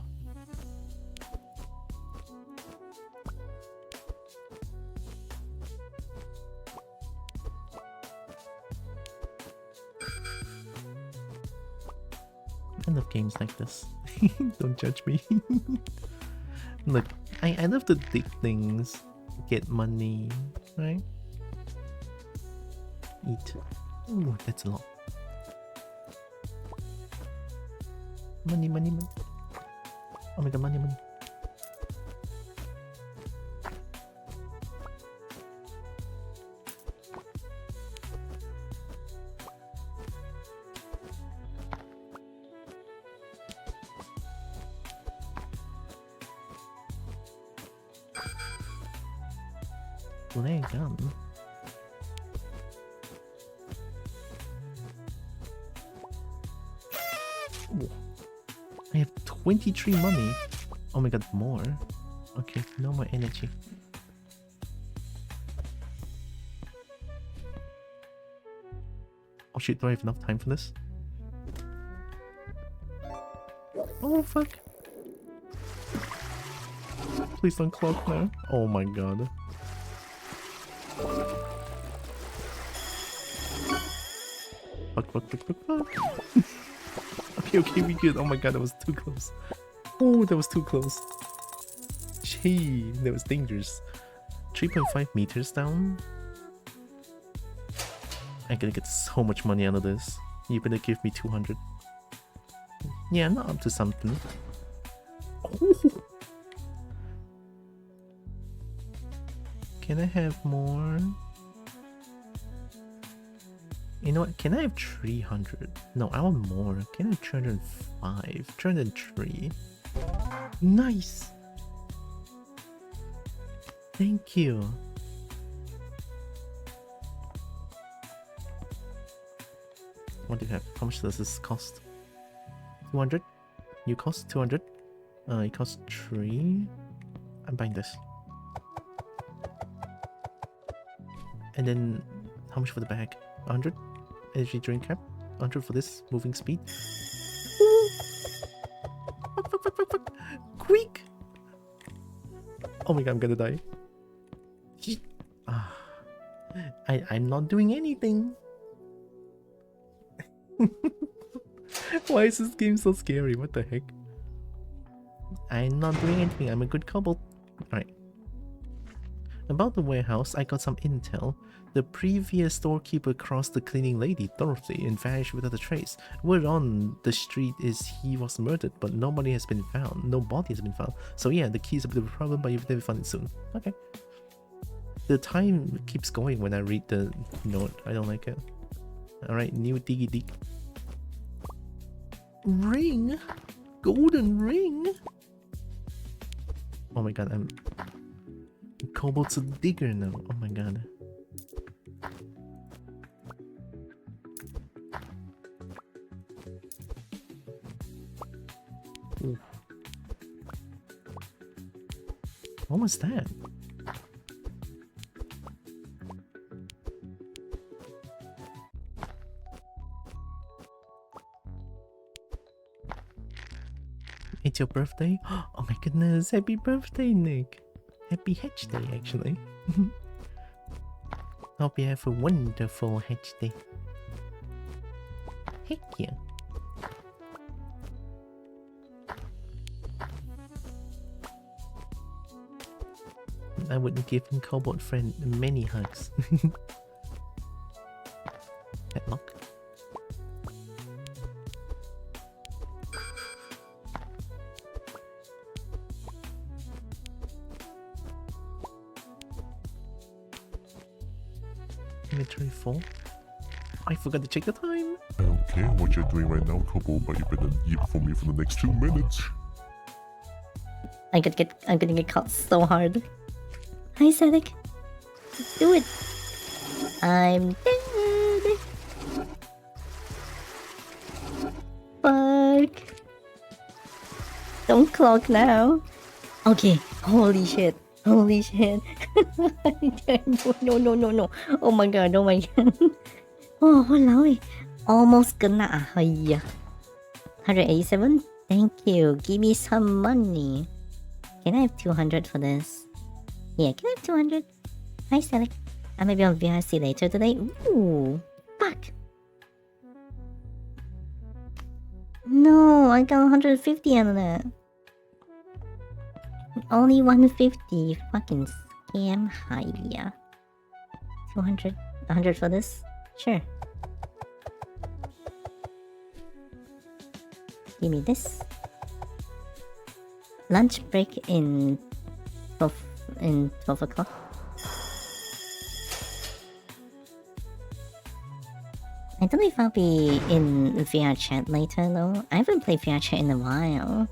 I love games like this. Don't judge me. Look, I love to dig things, get money, right? Eat. Ooh, that's a lot. Money, money, money. Oh my god, money, money. Play gun. Ooh. I have 23 money. Oh my god, more. Okay, no more energy. Oh shit, do I have enough time for this? Oh fuck. Please don't clock now. Oh my god. Fuck, fuck, fuck, fuck, fuck. Okay, okay, we good. Oh my god, that was too close. Oh, that was too close. Gee, that was dangerous. 3.5 meters down. I'm gonna get so much money out of this. You better give me 200. Yeah, I'm not up to something. Oh. Can I have more? You know what? Can I have 300? No, I want more. Can I have 305? 303. Nice! Thank you. What do you have? How much does this cost? 200? You cost 200? It costs 3. I'm buying this. And then, how much for the bag? 100? Energy drink cap? 100 for this moving speed? Fuck, fuck, fuck, fuck, fuck. Quick! Oh my god, I'm gonna die. I'm not doing anything. Why is this game so scary? What the heck? I'm not doing anything. I'm a good kobold. Alright. About the warehouse, I got some intel. The previous storekeeper crossed the cleaning lady, Dorothy, and vanished without a trace. Word on the street is he was murdered, but nobody has been found. No body has been found. So yeah, the key is a bit of a problem, but you'll never find it soon. Okay. The time keeps going when I read the note. I don't like it. Alright, new diggy dig. Ring! Golden ring! Oh my god, I'm... Kobold's a digger now. Oh my god. Ooh. What was that? It's your birthday? Oh my goodness, happy birthday, Nick! Happy Hatch Day, actually. Hope you have a wonderful Hatch Day. Heck yeah. I wouldn't give a kobold friend many hugs. Headlock. Inventory full. I forgot to check the time. I don't care what you're doing right now, Kobo, but you better eat for me for the next 2 minutes. I'm gonna get caught so hard. Hi, Cedric. Let's do it. I'm dead. Fuck. Don't clock now. Okay. Holy shit. Holy shit. No. Oh my god. Oh my god. Oh, walao. Almost kena. Hiya. 187. Thank you. Give me some money. Can I have 200 for this? Yeah, can I have 200? Hi, Cedric. I may be on VRC later today. Ooh. Fuck. No, I got 150 on that. Only 150. Fucking scam. Hiya. 200. 100 for this? Sure. Give me this. Lunch break in 12 o'clock. I don't know if I'll be in VR chat later though. I haven't played VR chat in a while.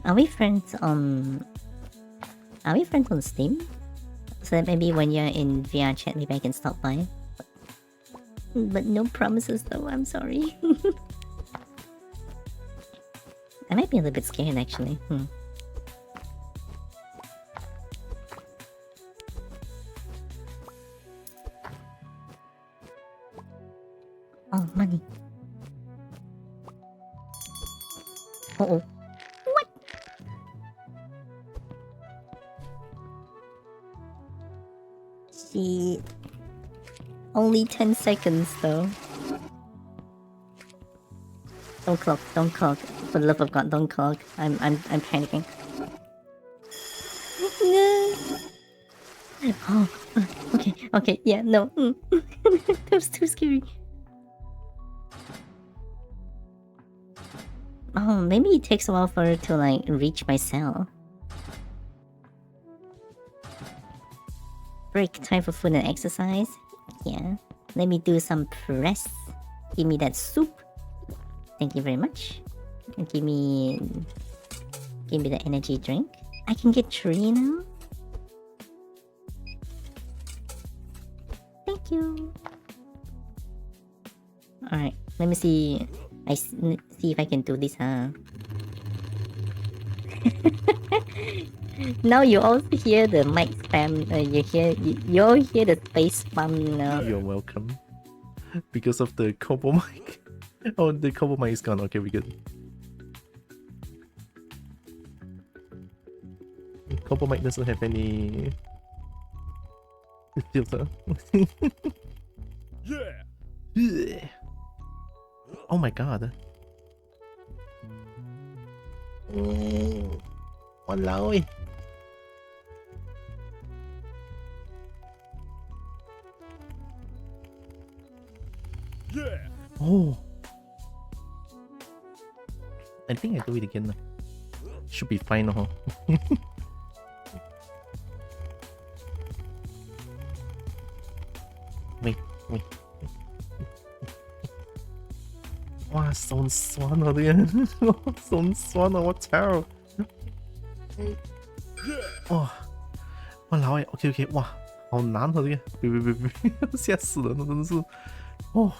Are we friends on Steam? So that maybe when you're in VR chat, maybe I can stop by. But no promises though, I'm sorry. I might be a little bit scared actually. Oh, money. Uh-oh. What? Shit. Only 10 seconds though. Don't clock, don't clock. For the love of God, don't clock. I'm panicking. No. Oh, okay, yeah, no. That was too scary. Oh, maybe it takes a while for it to like reach my cell. Break time for food and exercise. Yeah. Let me do some press. Give me that soup. Thank you very much. And give me the energy drink. I can get 3 now. Thank you. Alright, let me see. See if I can do this, huh? Now you all hear the mic spam. You all hear the space spam now. You're welcome. Because of the Kobo mic. Oh, the Kobo mic is gone. Okay, we good. Kobo mic doesn't have any filter. Yeah. Oh my god. Walao eh. Oh. I think I do it again. Should be fine, huh? Wait. 哇，手酸啊啲人，手酸啊！我操！哇，哇老诶 ，OK， 哇，好难啊啲，别，吓死人了，真的是，哦。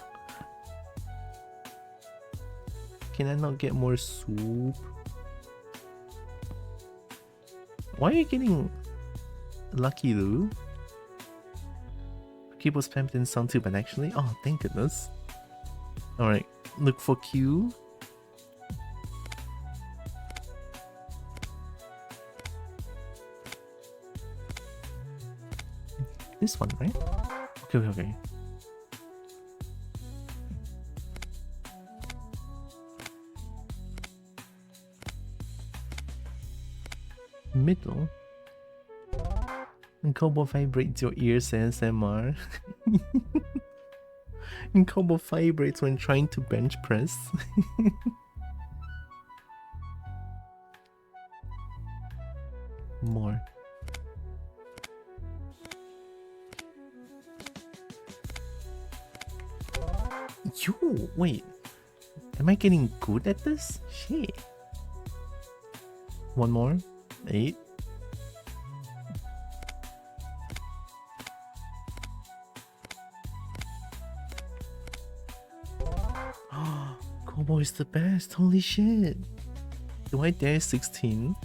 Can I not get more soup? Why are you getting lucky though? Keyboard spam didn't sound too bad actually. Oh, thank goodness. Alright, look for Q. This one, right? Okay. Middle. And Kobo vibrates your ears ASMR. And Kobo vibrates when trying to bench press. More. Yo, wait. Am I getting good at this? Shit. One more. 8. Kobo is the best. Holy shit. Do I dare 16?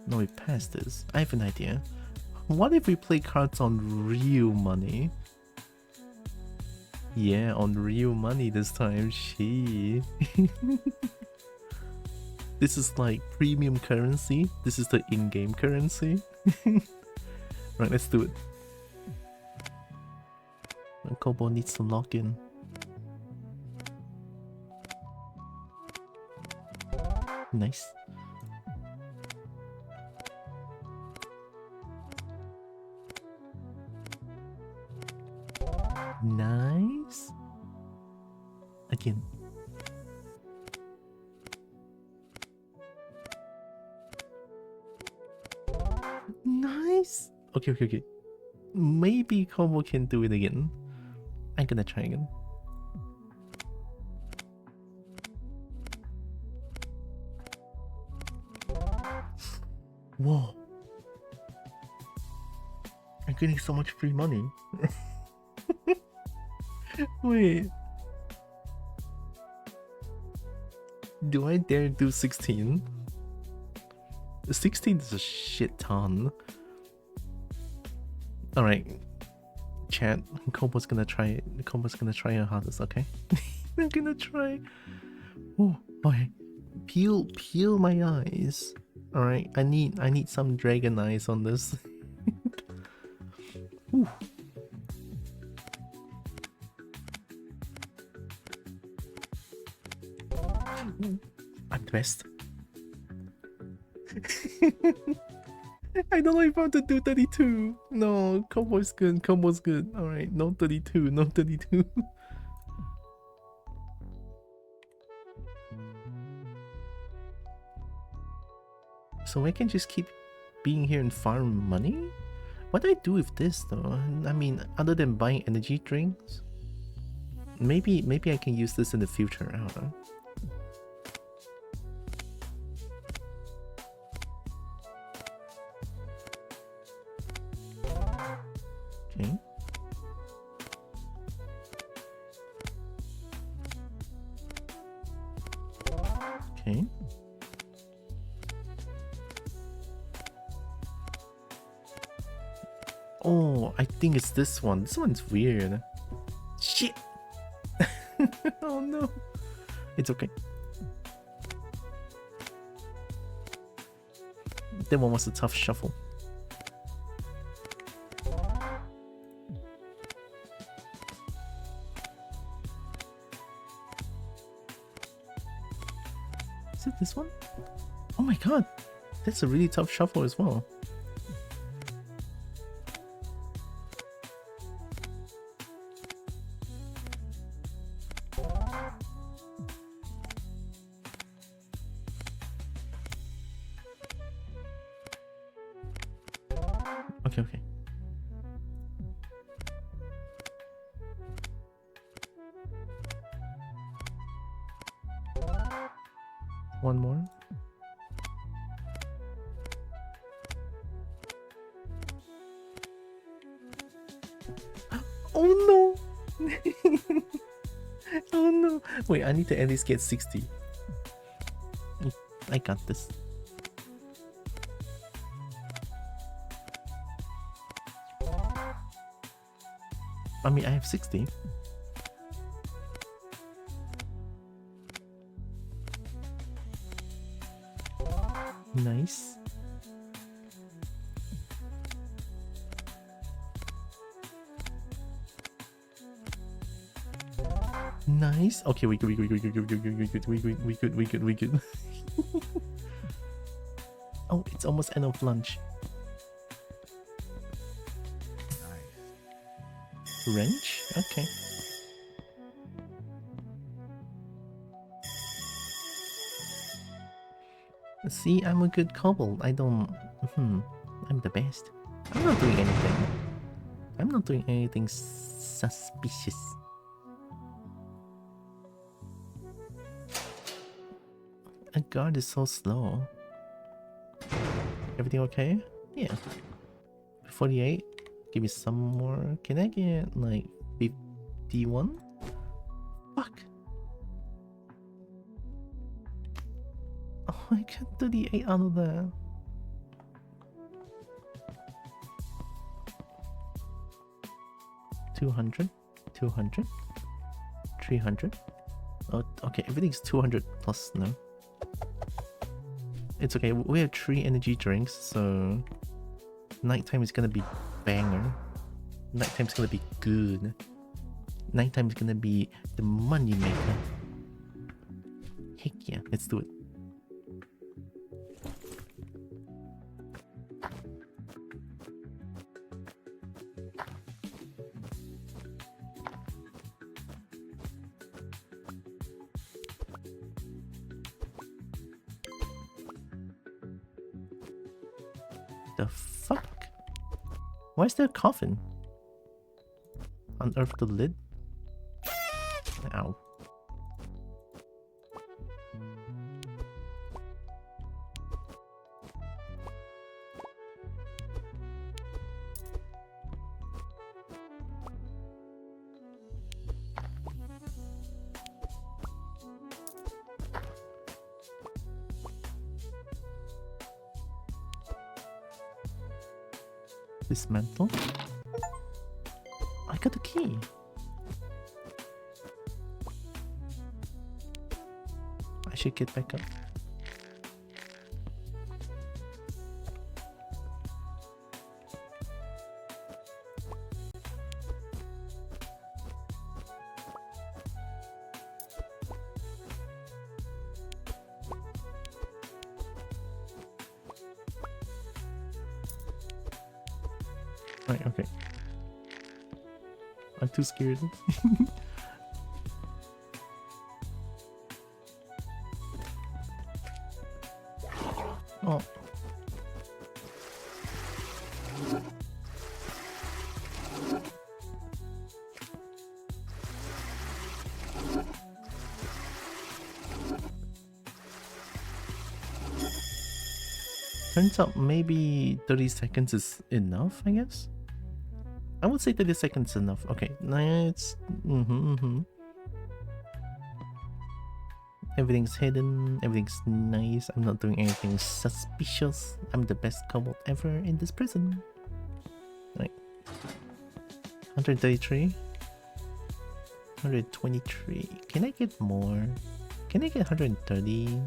No, we passed this. I have an idea. What if we play cards on real money? Yeah, on real money this time. Shit. This is like premium currency. This is the in-game currency. Right, let's do it. Kobo needs to lock in. Nice. Nice. Again. Nice. Okay. Maybe Kobo can do it again. I'm gonna try again. Whoa. I'm getting so much free money. Wait. Do I dare do 16? 16 is a shit ton. Alright. Chat, Kobo's gonna try it. Kobo's gonna try her hardest, okay? I'm gonna try. Oh, okay. Peel my eyes. Alright, I need some dragon eyes on this. Ooh. I'm the best. I don't know if I want to do 32. No, Kobo's good. Kobo's good. Alright, no 32. No 32. So I can just keep being here and farm money? What do I do with this though? I mean, other than buying energy drinks? Maybe I can use this in the future. I don't know. Okay. Okay. Oh, I think it's this one. This one's weird. Shit! Oh no. It's okay. That one was a tough shuffle. Is it this one? Oh my god! That's a really tough shuffle as well. Okay. One more. Oh no! Oh no! Wait, I need to at least get 60. I got this. I mean, I have 60. Nice. Nice. Okay, we good. Oh, it's almost end of lunch. Wrench? Okay. See, I'm a good kobold. I don't... I'm the best. I'm not doing anything. I'm not doing anything suspicious. A guard is so slow. Everything okay? Yeah. 48? Give me some more. Can I get like 51? Fuck. Oh, I got 38 out of that. $200, 200, 300. Oh, okay, everything's 200 plus now. It's okay, we have 3 energy drinks, so nighttime is gonna be banger. Nighttime's gonna be good. Nighttime is gonna be the money maker. Heck yeah, let's do it. The fuck? Why is there a coffin? Unearth the lid? Ow. Dismantle. I got the key. I should get back up. Right, okay. I'm too scared. Oh. Turns out maybe 30 seconds is enough, I guess? I would say 30 seconds is enough. Okay, nice. Everything's hidden, everything's nice. I'm not doing anything suspicious. I'm the best kobold ever in this prison. Right. 133. 123. Can I get more? Can I get 130?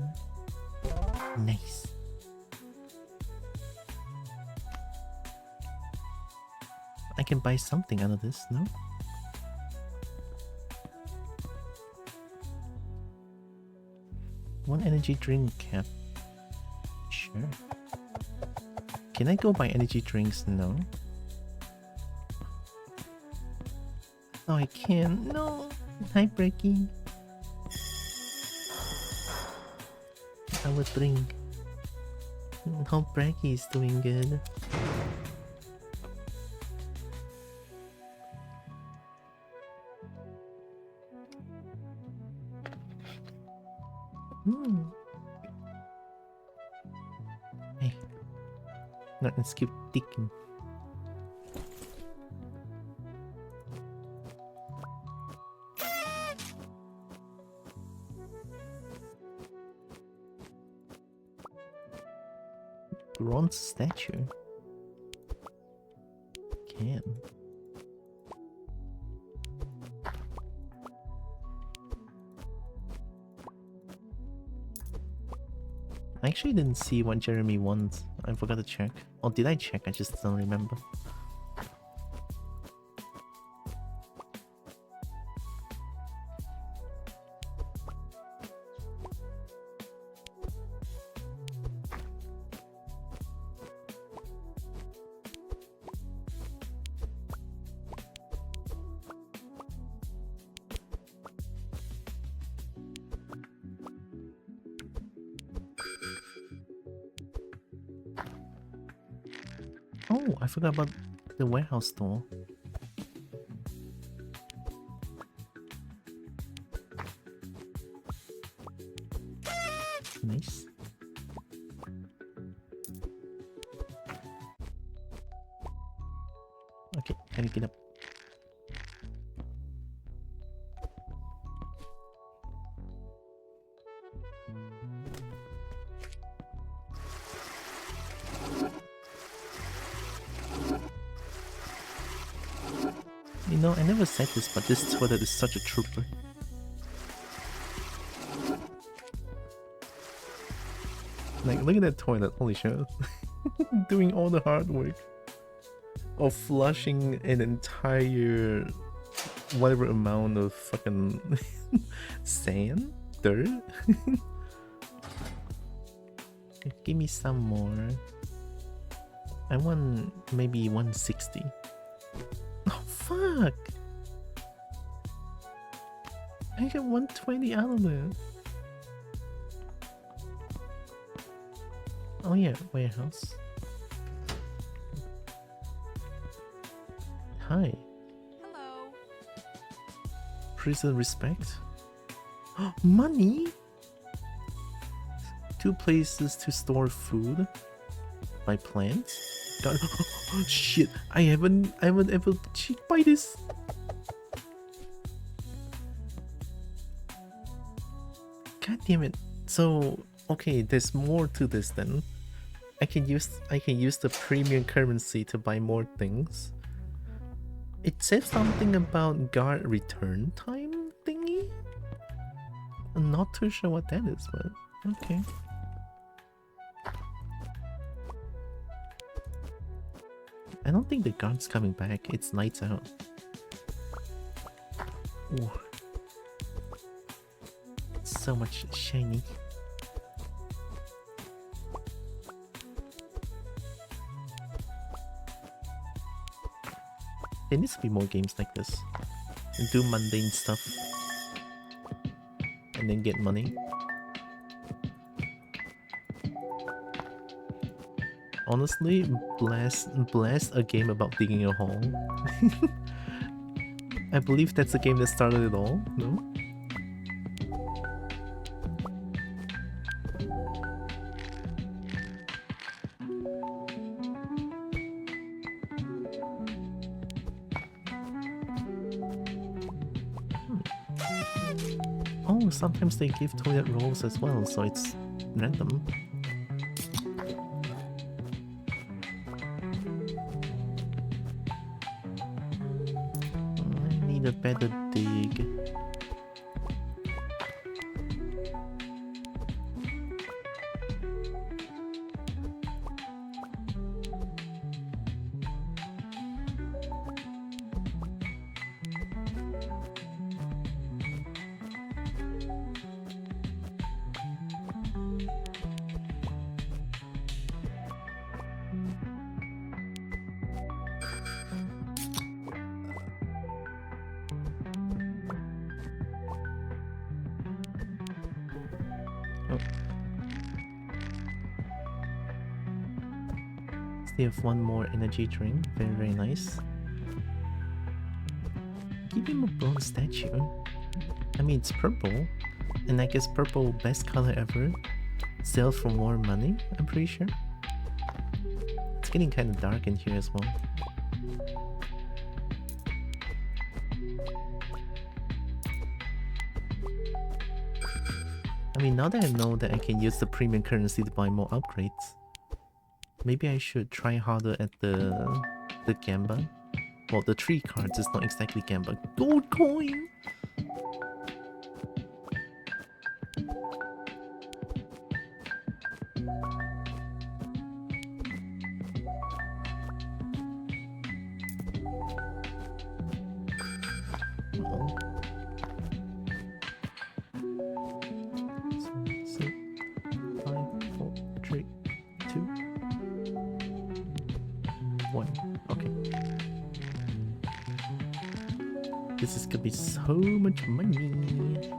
Nice. I can buy something out of this, no? One energy drink cap. Sure. Can I go buy energy drinks? No. Oh, I can. No. Hi, Breaky. I would drink. Hope Breaky is doing good. Hey. No, let's keep ticking. Bronze statue. Can. I actually didn't see what Jeremy wants. I forgot to check. Or did I check? I just don't remember. Oh, I forgot about the warehouse store. Nice. Okay, let me get up. You know, I never said this, but this toilet is such a trooper. Like, look at that toilet, holy shit. Doing all the hard work of flushing an entire whatever amount of fucking sand, dirt. Give me some more. I want maybe 160. Oh fuck! I get 120 out of it. Oh yeah, warehouse. Hi. Hello. Prison respect. Money? 2 places to store food. By plants. God, shit! I haven't ever checked by this. God damn it! So okay, there's more to this then. I can use the premium currency to buy more things. It said something about guard return time thingy. I'm not too sure what that is, but okay. I don't think the guard's coming back. It's lights out. Ooh. So much shiny. There needs to be more games like this. And do mundane stuff. And then get money. Honestly, blast a game about digging a hole. I believe that's the game that started it all, no? Oh, sometimes they give toilet rolls as well, so it's random. I need a better dig. They have one more energy drink. Very, very nice. Give him a bronze statue. I mean, it's purple. And I guess purple, best color ever. Sells for more money, I'm pretty sure. It's getting kind of dark in here as well. I mean, now that I know that I can use the premium currency to buy more upgrades, maybe I should try harder at the gamba. Well, the 3 cards is not exactly gamba. Gold coin! This is gonna be so much money.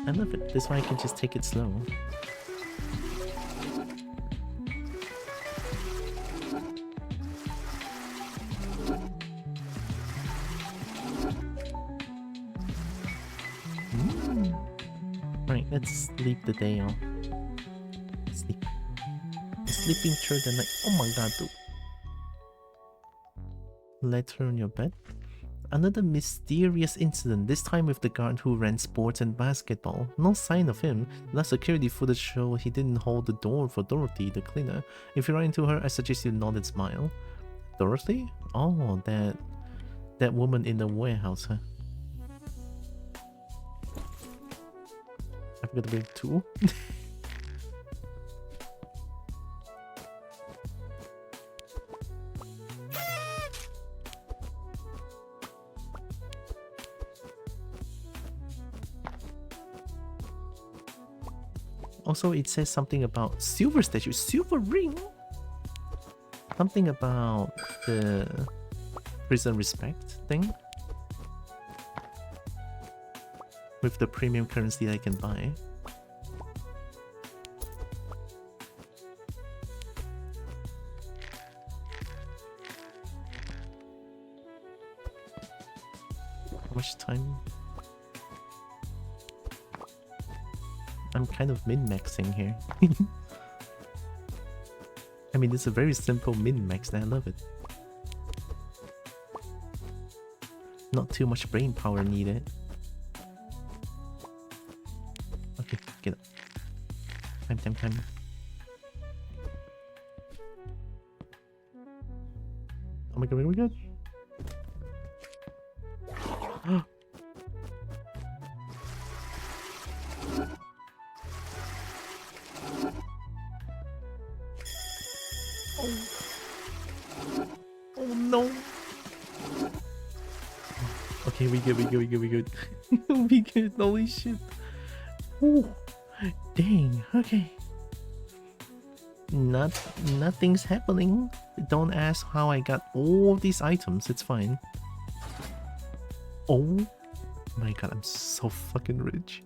I love it. This way I can just take it slow. Right, let's sleep the day off. Sleep. Sleeping through the night. Oh my god, dude. Letter on your bed. Another mysterious incident, this time with the guard who ran sports and basketball. No sign of him. Last security footage showed he didn't hold the door for Dorothy, the cleaner. If you run into her, I suggest you nod and smile. Dorothy? Oh, that woman in the warehouse, huh? I've got to bring 2. Also, it says something about silver statue, silver ring. Something about the prison respect thing. With the premium currency I can buy. How much time? I'm kind of min-maxing here. I mean, it's a very simple min-max and I love it. Not too much brain power needed. Okay, get up. Time. Oh my god. Oh no. Okay, we good. we good. Holy shit. Ooh. Dang, okay. Nothing's happening. Don't ask how I got all these items, it's fine. Oh my god, I'm so fucking rich.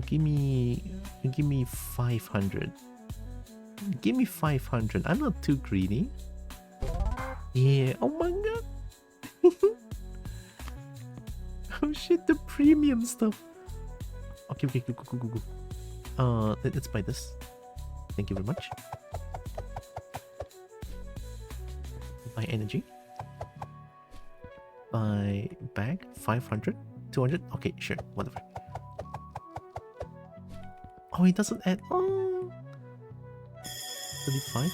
Give me 500. Give me 500. I'm not too greedy. Yeah, oh my god. Oh shit, the premium stuff. Okay, go. Let's buy this. Thank you very much. Buy energy. Buy bag. 500. 200. Okay, sure. Whatever. Oh, it doesn't add. Oh. 35.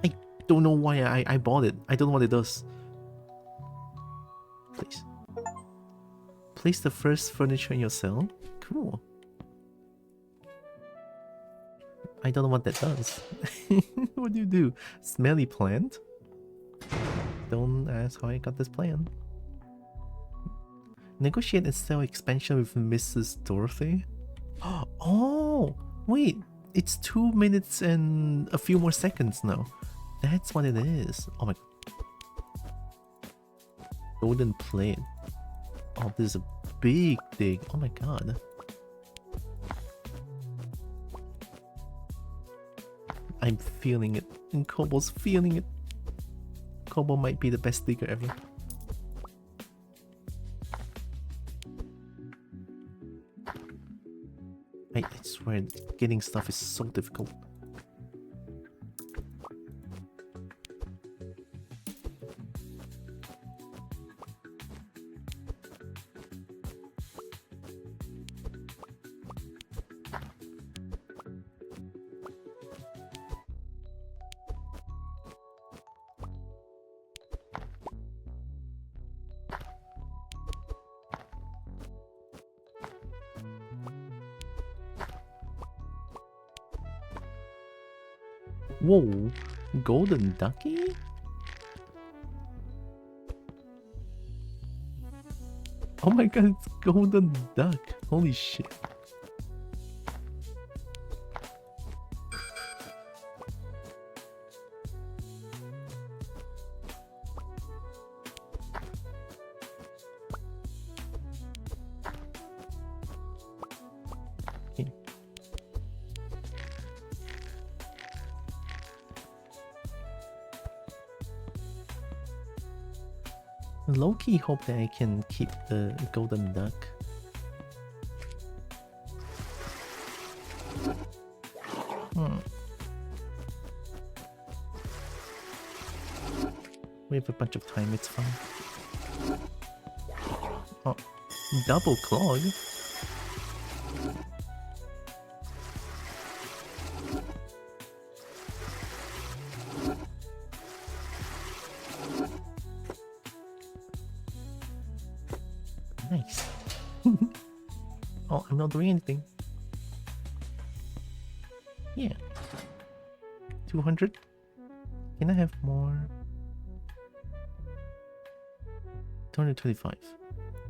I don't know why I bought it. I don't know what it does. Please. Place the first furniture in your cell. Cool. I don't know what that does. What do you do? Smelly plant? Don't ask how I got this plan. Negotiate and sell expansion with Mrs. Dorothy? Oh! Wait! It's 2 minutes and a few more seconds now. That's what it is. Oh my... Golden plate. Oh, this is a big dig. Oh my god. I'm feeling it. And Kobo's feeling it. Kobo might be the best digger ever. I swear, getting stuff is so difficult. Whoa, golden ducky? Oh my god, it's golden duck. Holy shit. Low-key hope that I can keep the golden duck. We have a bunch of time, it's fine. Oh, double clog? Nice. Oh, I'm not doing anything. Yeah. 200? Can I have more? 225.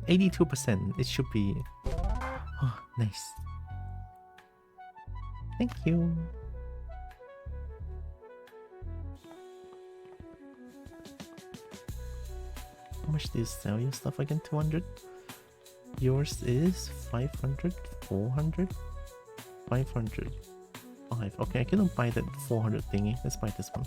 82%. It should be... Oh, nice. Thank you. How much do you sell your stuff again? 200? Yours is 500, 400, 500, 5. Okay, I cannot buy that 400 thingy. Let's buy this one.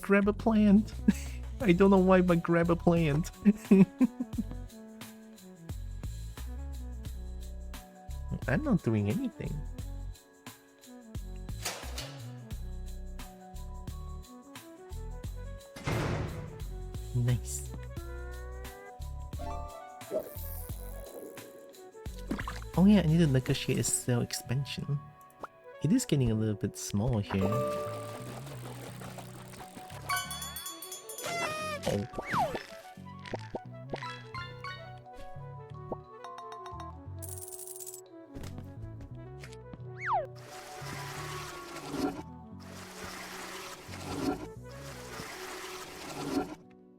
Grab a plant. I don't know why, but grab a plant. I'm not doing anything. Nice. Oh yeah, I need to negotiate a cell expansion. It is getting a little bit small here. Oh.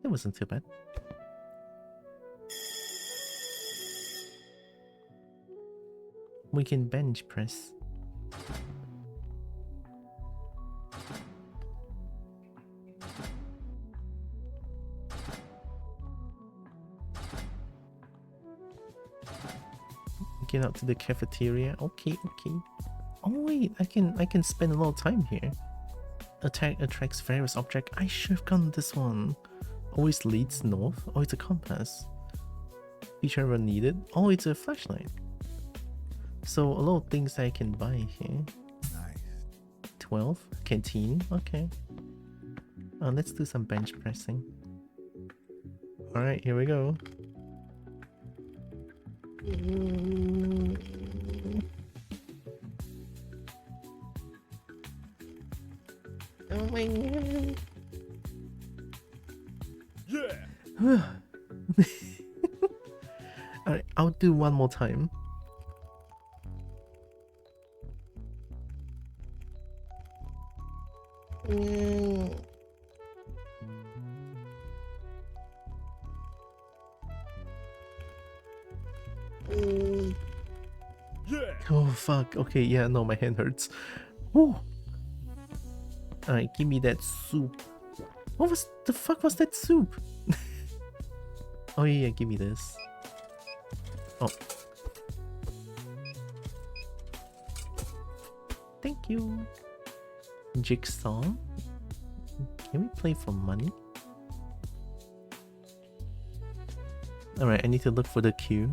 It wasn't too bad. We can bench press. Get out to the cafeteria. Okay, okay. Oh wait, I can spend a lot of time here. Attack attracts various objects. I should have gotten this one. Always leads north. Oh, it's a compass. Feature ever needed. Oh, it's a flashlight. So a lot of things I can buy here. Nice. 12 canteen. Okay. Let's do some bench pressing. All right, here we go. Oh my god. Yeah. Alright, I'll do one more time. Oh fuck. Okay, yeah, no, my hand hurts. Oh. Alright, give me that soup. What was the fuck was that soup? Oh yeah, give me this. Oh. Thank you. Jigsaw. Can we play for money? Alright, I need to look for the queue.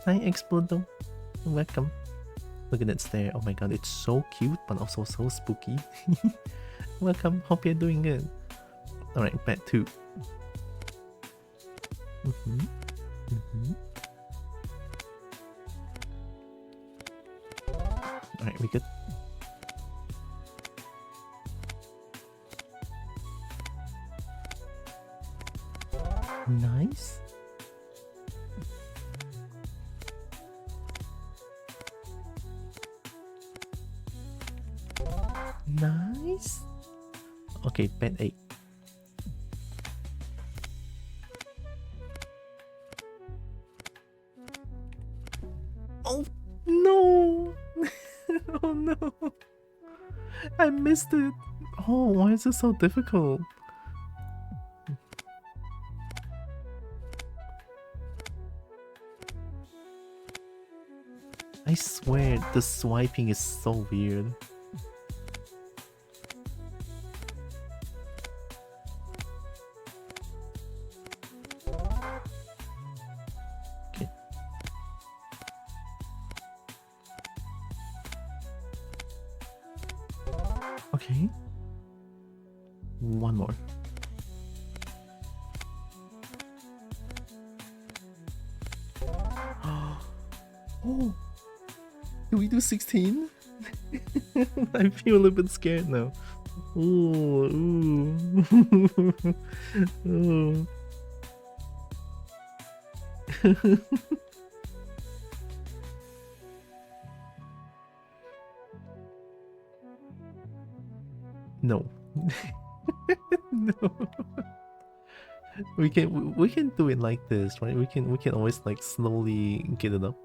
Hi, Explodo. Welcome. Look at that stare. Oh my god, it's so cute, but also so spooky. Welcome. Hope you're doing good. Alright, bet 2. Alright, we good. Nice. Nice. Okay, bet 8. Oh no! Oh no! I missed it. Oh, why is it so difficult? I swear, the swiping is so weird. Okay. Okay. One more. Oh! Can we do 16? I feel a little bit scared now. Ooh, ooh. Ooh. No. No. We can do it like this, right? We can always like slowly get it up.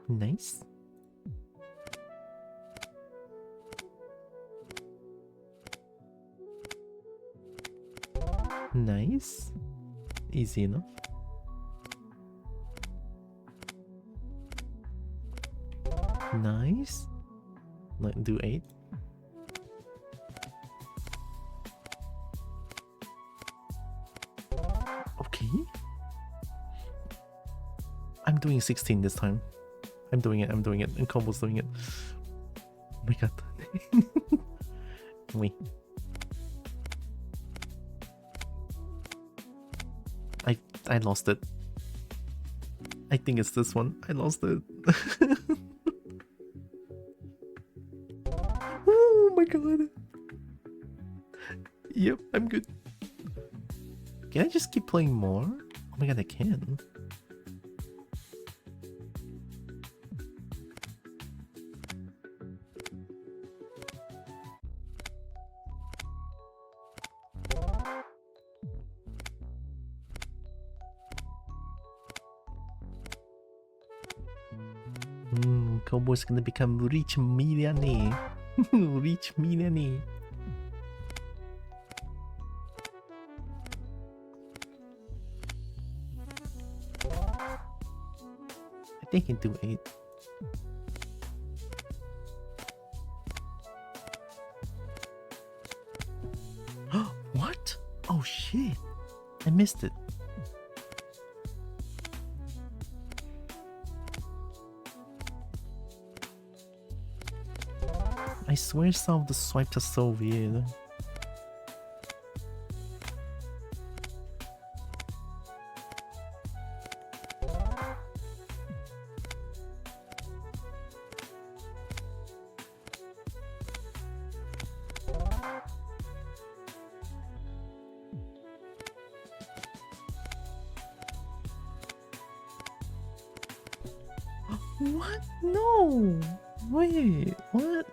Nice. Nice. Easy enough. Nice. Like do 8. Okay. I'm doing 16 this time. I'm doing it, and Kobo's doing it. Oh my god. Wait. I lost it. I think it's this one. I lost it. Oh my god. Yep, I'm good. Can I just keep playing more? Oh my god, I can. Kobo's gonna become rich millionaire. Rich millionaire. I think I can do 8. What? Oh shit! I missed it. I swear some of the swipes are so weird. What? No! Wait, what?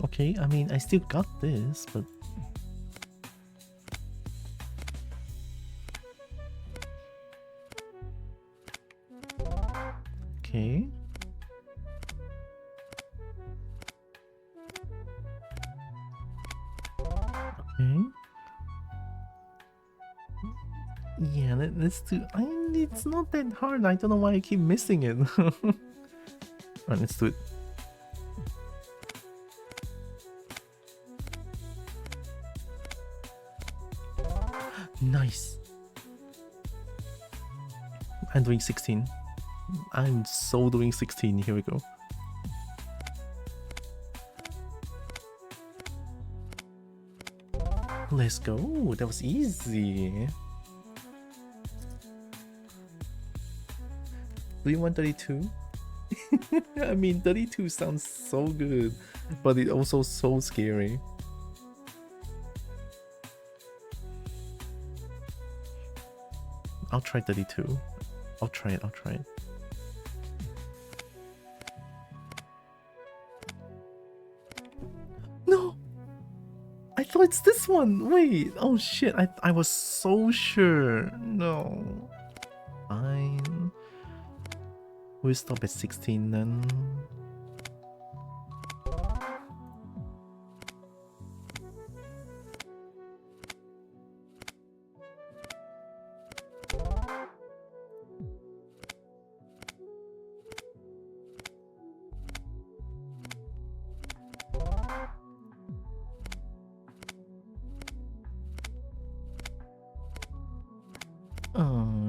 Okay, I mean, I still got this, but... Okay. Okay. Yeah, let's do... it's not that hard, I don't know why I keep missing it. Alright, let's do it. Nice. I'm doing 16. I'm so doing 16. Here we go. Let's go. That was easy. Do you want 32? I mean, 32 sounds so good, but it's also so scary. I'll try 32. I'll try it. No! I thought it's this one! Wait! Oh shit, I was so sure. No. Fine. We'll stop at 16 then.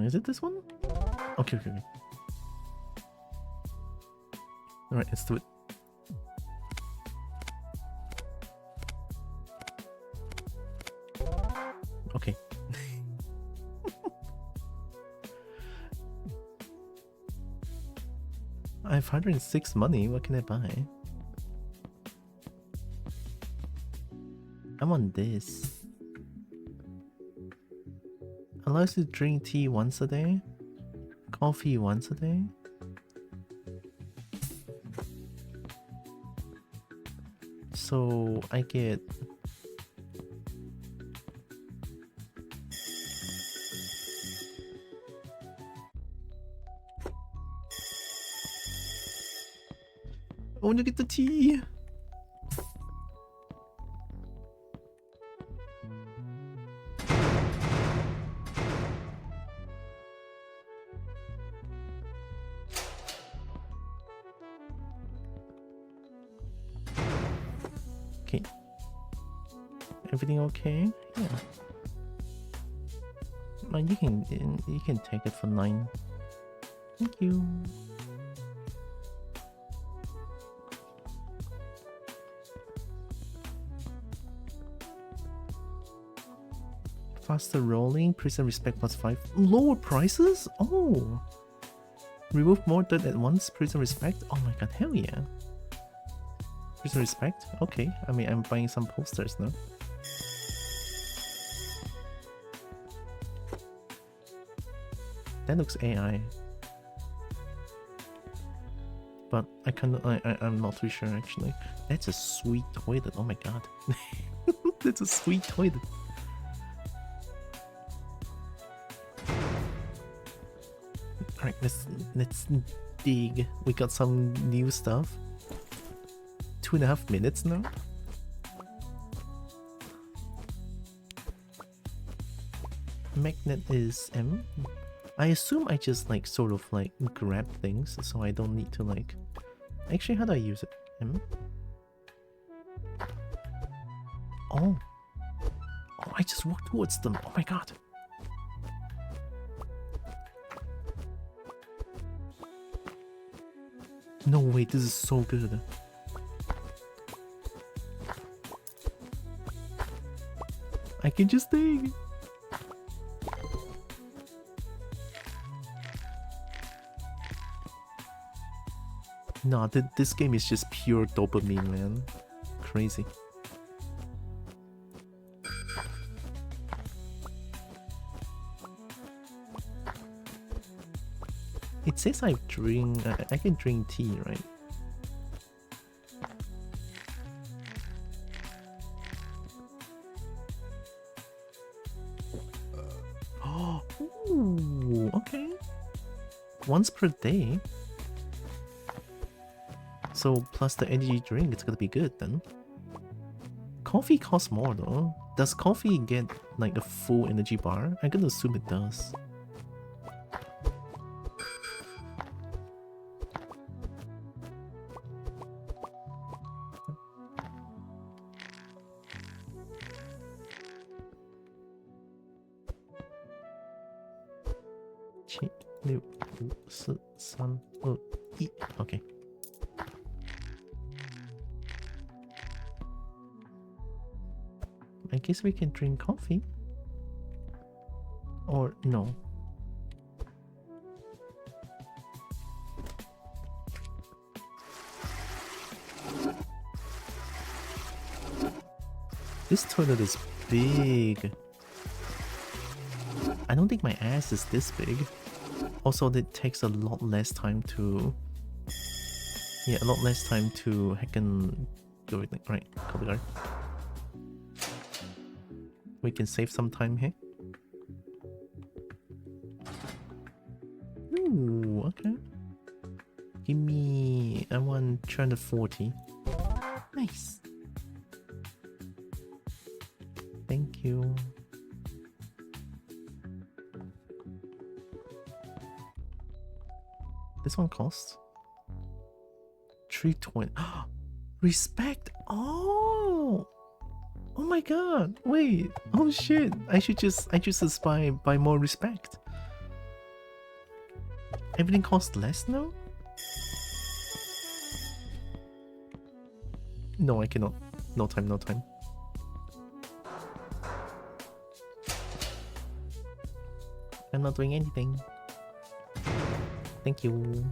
Is it this one? Okay. Alright, let's do it. Okay. I have 106 money, what can I buy? I'm on this. allows you to drink tea once a day, coffee once a day. So I get I want to get the tea. Okay. Everything okay? Yeah. Well, you can take it for 9. Thank you. Faster rolling, prison respect +5. Lower prices? Oh! Remove more dirt at once, prison respect? Oh my god, hell yeah. Prison respect? Okay, I mean, I'm buying some posters now. That looks AI. But I'm not too sure actually. That's a sweet toilet, oh my god. That's a sweet toilet. Alright, let's dig. We got some new stuff. 2.5 minutes now. Magnet is M. I assume I just like sort of like grab things, so I don't need to like. Actually, how do I use it? M. Oh. Oh, I just walked towards them. Oh my god. No way, this is so good. I can just dig. Nah, this game is just pure dopamine, man. Crazy. It says I can drink tea, right? Oh, ooh, okay. Once per day. So plus the energy drink, it's gonna be good then. Coffee costs more though. Does coffee get like a full energy bar? I'm gonna assume it does. Okay. I guess we can drink coffee. Or no. This toilet is big. I don't think my ass is this big. Also, it takes a lot less time to... Yeah, a lot less time to hecckin do everything. Right, call the guard. We can save some time here. Ooh, okay. Give me... I want 240. Nice. Thank you. This one costs 320. Respect. Oh my god. Wait. Oh shit. I just aspire by more respect. Everything costs less now? No, I cannot. No time, no time. I'm not doing anything. Thank you.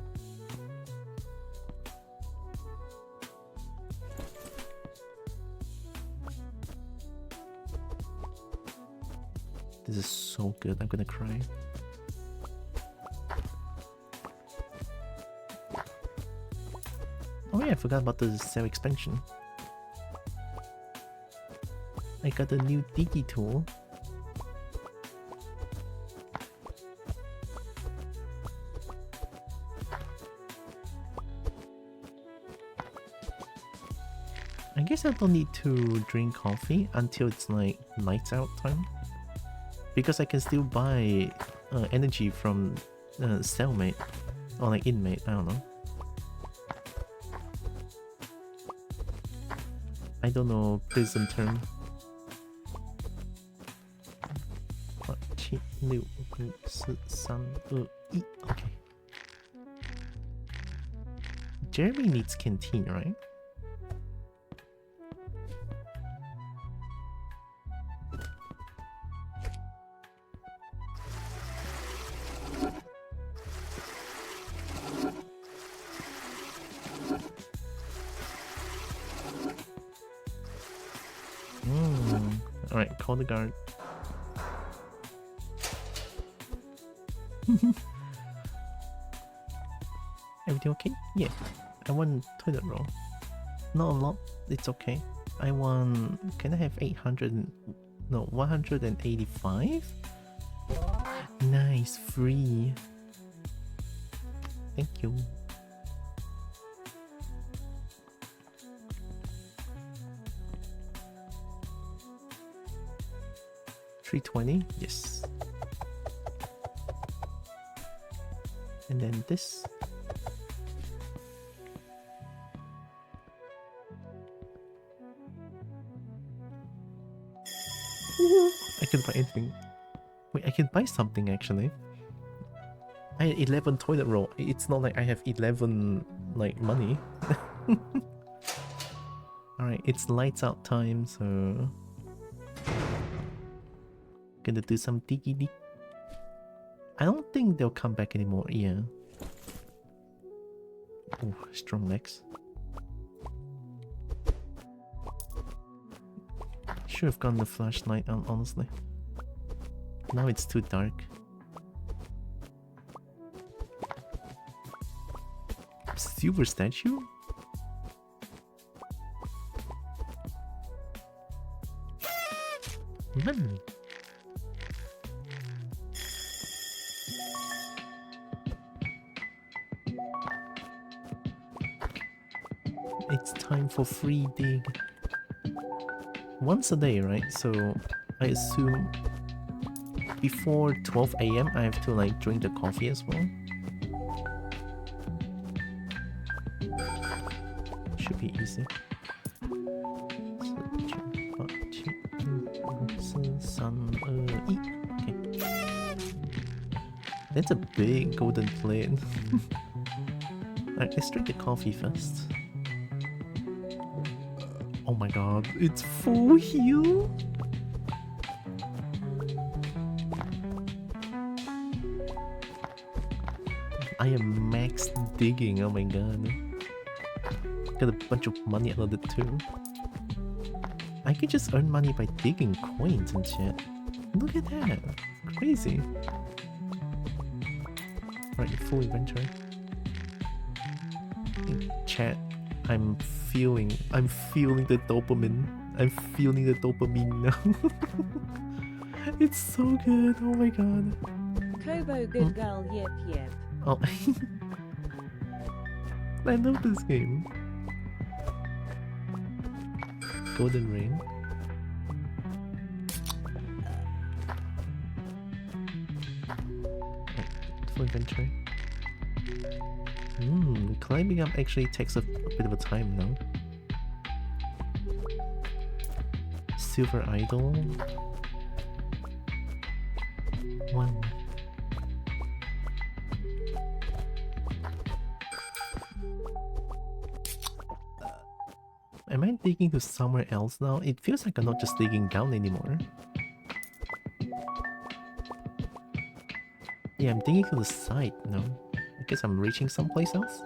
This is so good, I'm gonna cry. Oh yeah, I forgot about the cell expansion. I got a new Digi tool. I guess I don't need to drink coffee until it's like lights out time, because I can still buy energy from cellmate or like inmate, I don't know. I don't know prison term. Okay. Jeremy needs canteen, right? Alright, call the guard. Everything okay? Yeah. I want toilet roll. Not a lot, it's okay. I want... Can I have 800... No, 185? Nice, free. Thank you. $320? Yes. And then this. I can buy anything. Wait, I can buy something actually. I had 11 toilet roll. It's not like I have 11 like money. Alright, it's lights out time, so gonna do some diggy dig. I don't think they'll come back anymore, yeah. Oh, strong legs. Should have gotten the flashlight on, honestly. Now it's too dark. Silver statue? Man. It's time for free dig. Once a day, right? So I assume before 12 AM I have to like drink the coffee as well. Should be easy. Okay. That's a big golden plate. Alright, let's drink the coffee first. Oh my god, it's full heal? I am max digging, oh my god. Got a bunch of money out of it too. I can just earn money by digging coins and shit. Look at that, crazy. Right, full inventory. Chat, I'm feeling the dopamine. I'm feeling the dopamine now. It's so good, oh my god. Kobo good girl, yep yep. Oh, I love this game. Golden Rain. Full inventory. Climbing up actually takes a bit of a time now. Silver Idol. One. Am I digging to somewhere else now? It feels like I'm not just digging down anymore. Yeah, I'm digging to the side now. I guess I'm reaching someplace else?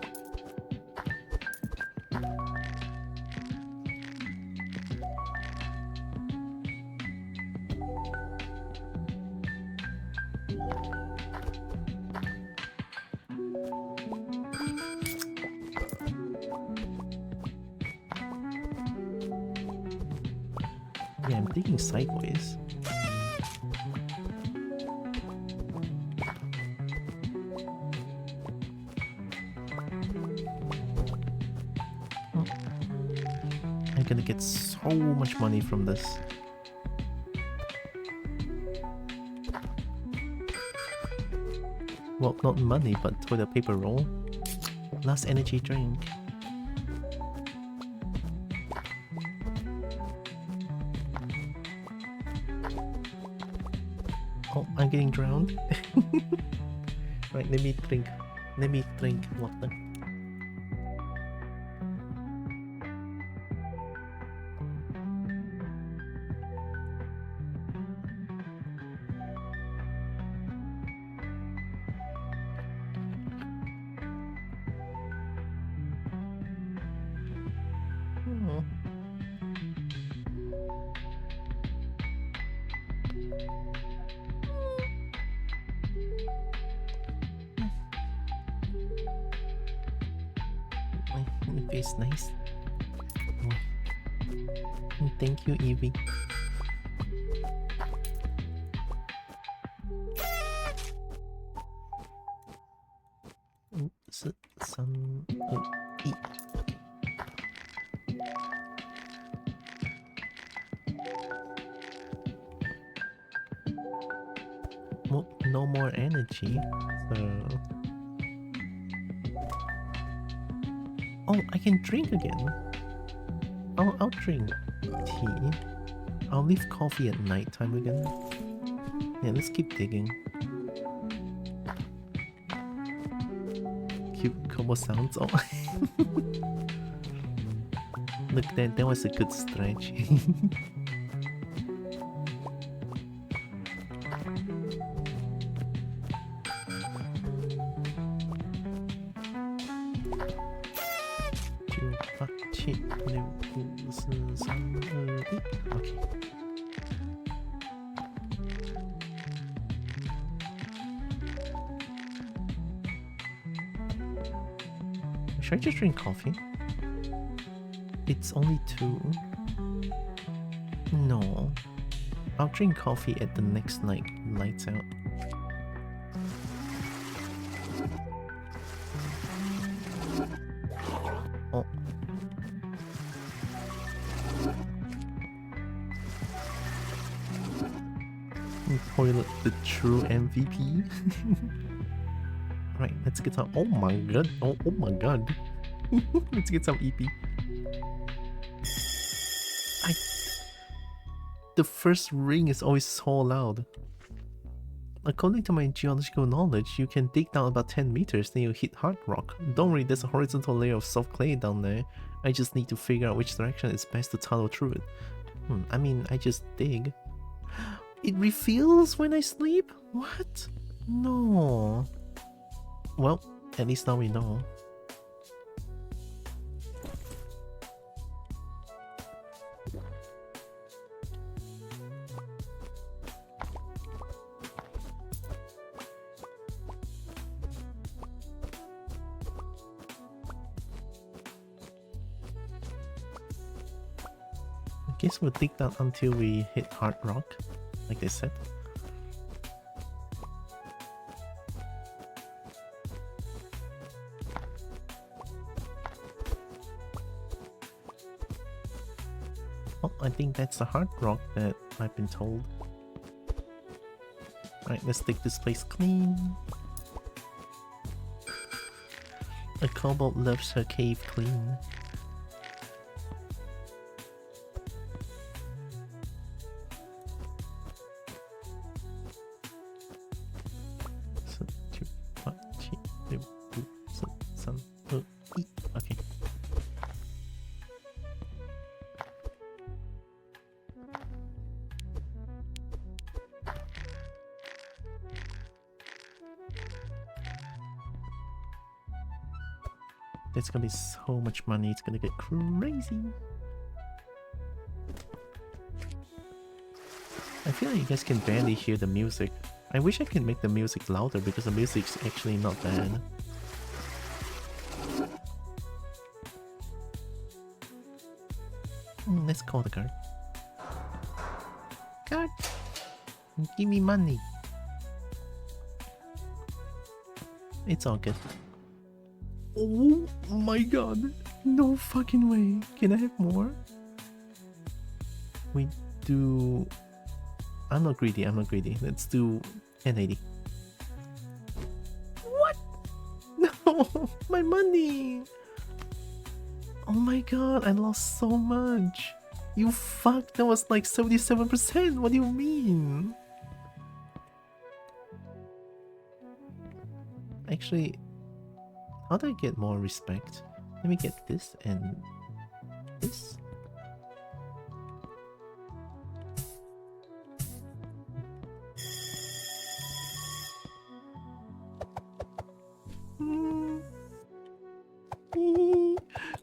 Yeah, I'm thinking sideways. I'm gonna get so much money from this. Well, not money, but toilet paper roll. Last energy drink. Oh, I'm getting drowned. Right, let me drink. Let me drink water. Face nice. Oh. Thank you, Evie. Some eat. Well, no more energy, so. Oh, I can drink again. I'll drink tea. I'll leave coffee at night time again. Yeah, let's keep digging. Cute Kobo sounds. Oh, look, that was a good stretch. Okay. Should I just drink coffee? It's only 2. No. I'll drink coffee at the next night, lights out. Oh. Toilet, the true MVP. Right, let's get some. Oh my god! Oh my god! Let's get some EP. The first ring is always so loud. According to my geological knowledge, you can dig down about 10 meters, then you hit hard rock. Don't worry, there's a horizontal layer of soft clay down there. I just need to figure out which direction is best to tunnel through it. I mean, I just dig. It refills when I sleep? What? No. Well, at least now we know. I guess we'll dig down until we hit hard rock, like they said. Oh, I think that's the hard rock that I've been told. Right, let's dig this place clean. A kobold loves her cave clean. Okay. That's gonna be so much money, it's gonna get crazy. I feel like you guys can barely hear the music. I wish I could make the music louder because the music's actually not bad. Let's call the guard. God. Give me money. It's all good. Oh my god. No fucking way. Can I have more? We do... I'm not greedy, I'm not greedy. Let's do 1080. What? No! My money! Oh my god, I lost so much. You fuck, that was like 77%. What do you mean? Actually, how do I get more respect? Let me get this and this.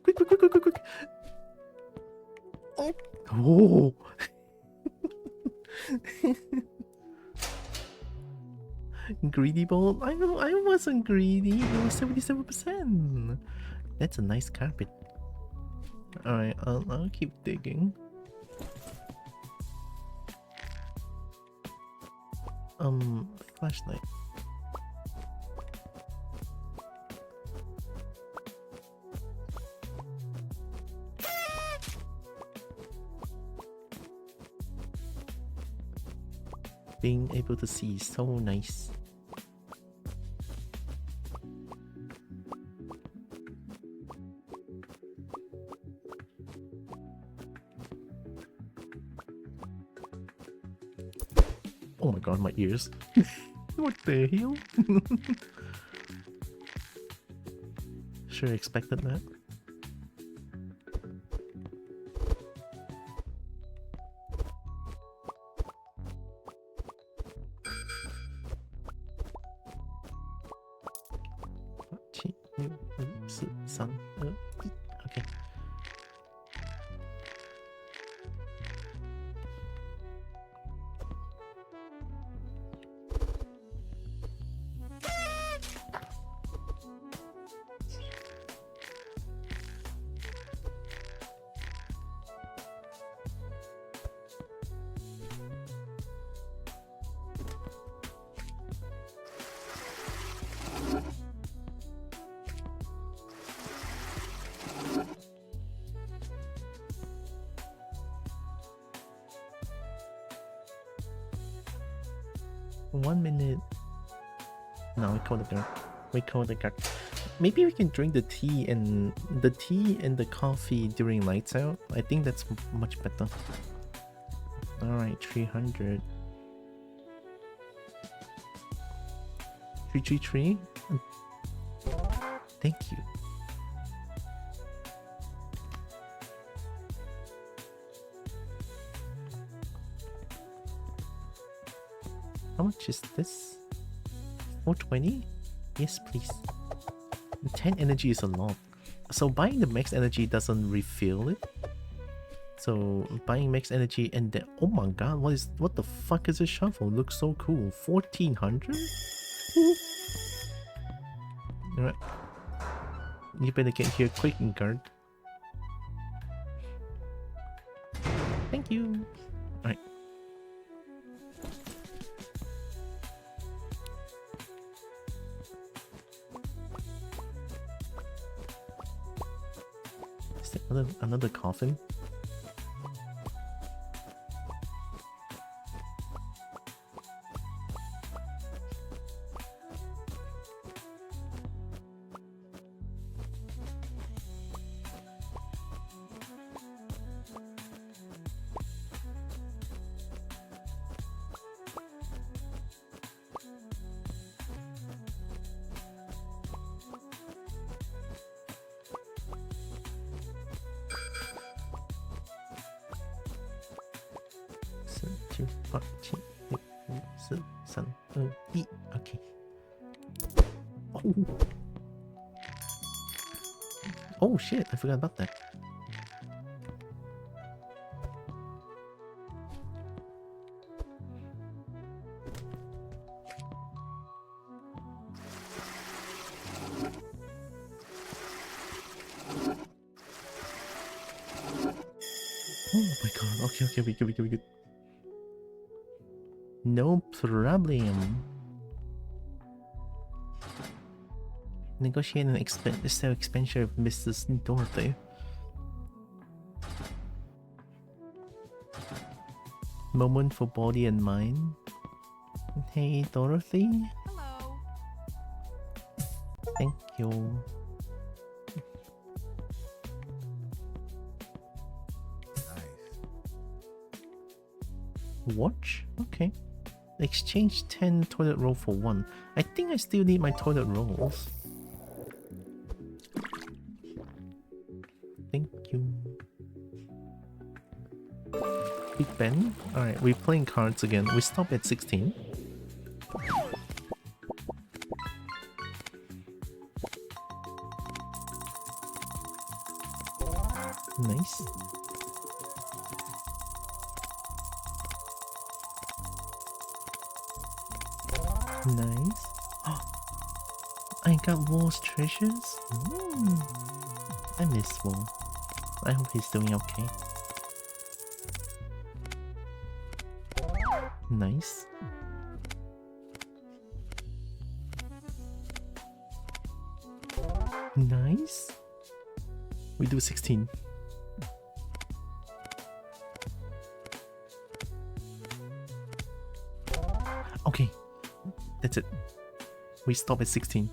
Quick, quick, quick, quick, quick, quick. Oh. Greedy ball? I wasn't greedy. It was 77%. That's a nice carpet. Alright, I'll keep digging. Flashlight. Being able to see is so nice. Oh my god, my ears. What the hell? Sure expected that. Okay. 1 minute. No, we call the guard. We call the guard. Maybe we can drink the tea and the coffee during lights out. I think that's much better. Alright, 300. 333. Thank you. How much is this? 420? Yes, please. 10 energy is a lot. So buying the max energy doesn't refill it. So buying max energy and then, oh my god, what the fuck is this shuffle? Looks so cool. 1400? Alright. You better get here quick, guard. Thank you. Alright. Is there another coffin? Okay. Oh shit, I forgot about that. Oh my god, okay, we good. No problem. Negotiate an expenditure of Mrs. Dorothy. Moment for body and mind. Hey, Dorothy. Hello. Thank you. Watch? Okay. Exchange 10 toilet roll for 1. I think I still need my toilet rolls. Thank you. Big Ben? Alright, we're playing cards again. We stop at 16. Nice. Nice. Oh, I got War's treasures? I miss War. I hope he's doing okay. Nice. Nice. We do 16. Okay. That's it. We stop at 16.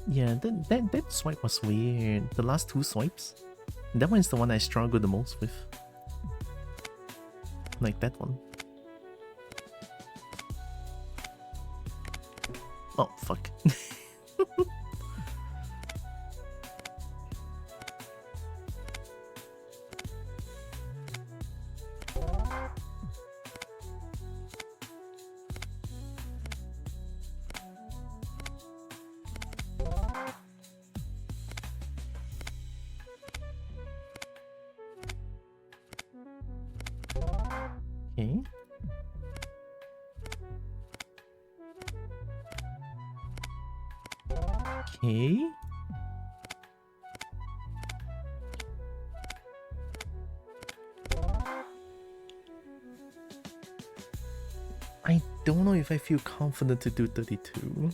Yeah, that swipe was weird. The last 2 swipes. That one is the one I struggle the most with. Like that one. Oh, fuck. Okay. Okay. I don't know if I feel confident to do 32.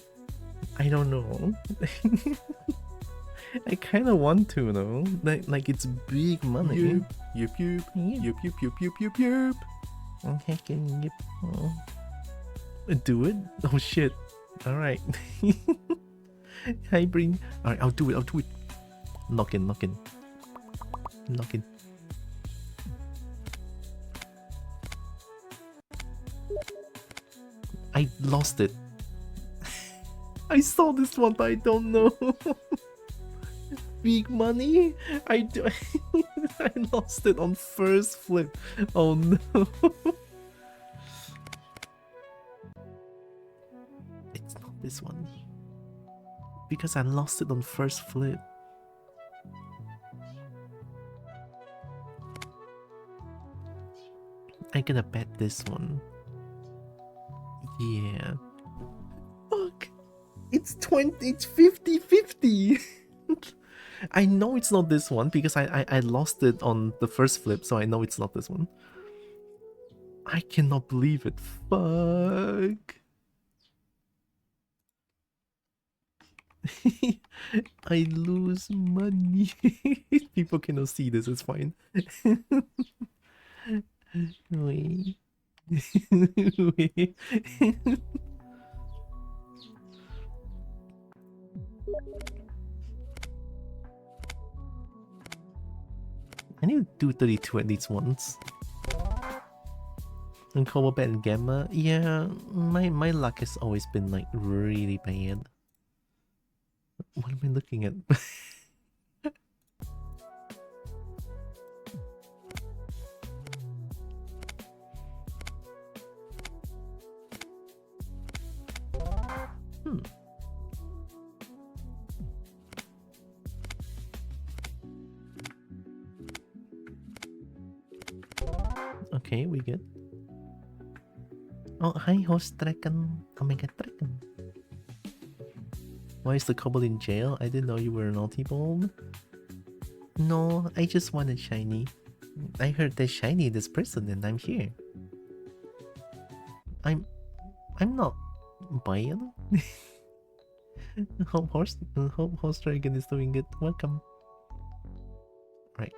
I don't know. I kind of want to though. Like it's big money. Yep, yep, yep, yep, yep, yep, yep, yep. Hecckin, yep. Oh. Do it? Oh shit. Alright. Hi, Bring. Alright, I'll do it. Lock in. I lost it. I saw this one, but I don't know. Big money? I lost it on first flip. Oh no. It's not this one. Because I lost it on first flip. I'm gonna bet this one. Yeah. Fuck. It's 50-50. I know it's not this one because I lost it on the first flip, so I know it's not this one. I cannot believe it. Fuck. I lose money. People cannot see this, it's fine. Wait. Wait. I need to do 32 at least once. And Kobo Bet and Gamma, yeah, my luck has always been like really bad. What am I looking at? Okay, we good. Oh, hi, host Dragon. Oh my god, Dragon. Why is the Kobo in jail? I didn't know you were naughty bulb. No, I just wanted shiny. I heard there's shiny in this prison and I'm here. I'm not buying. Hope host Dragon is doing good. Welcome. Right.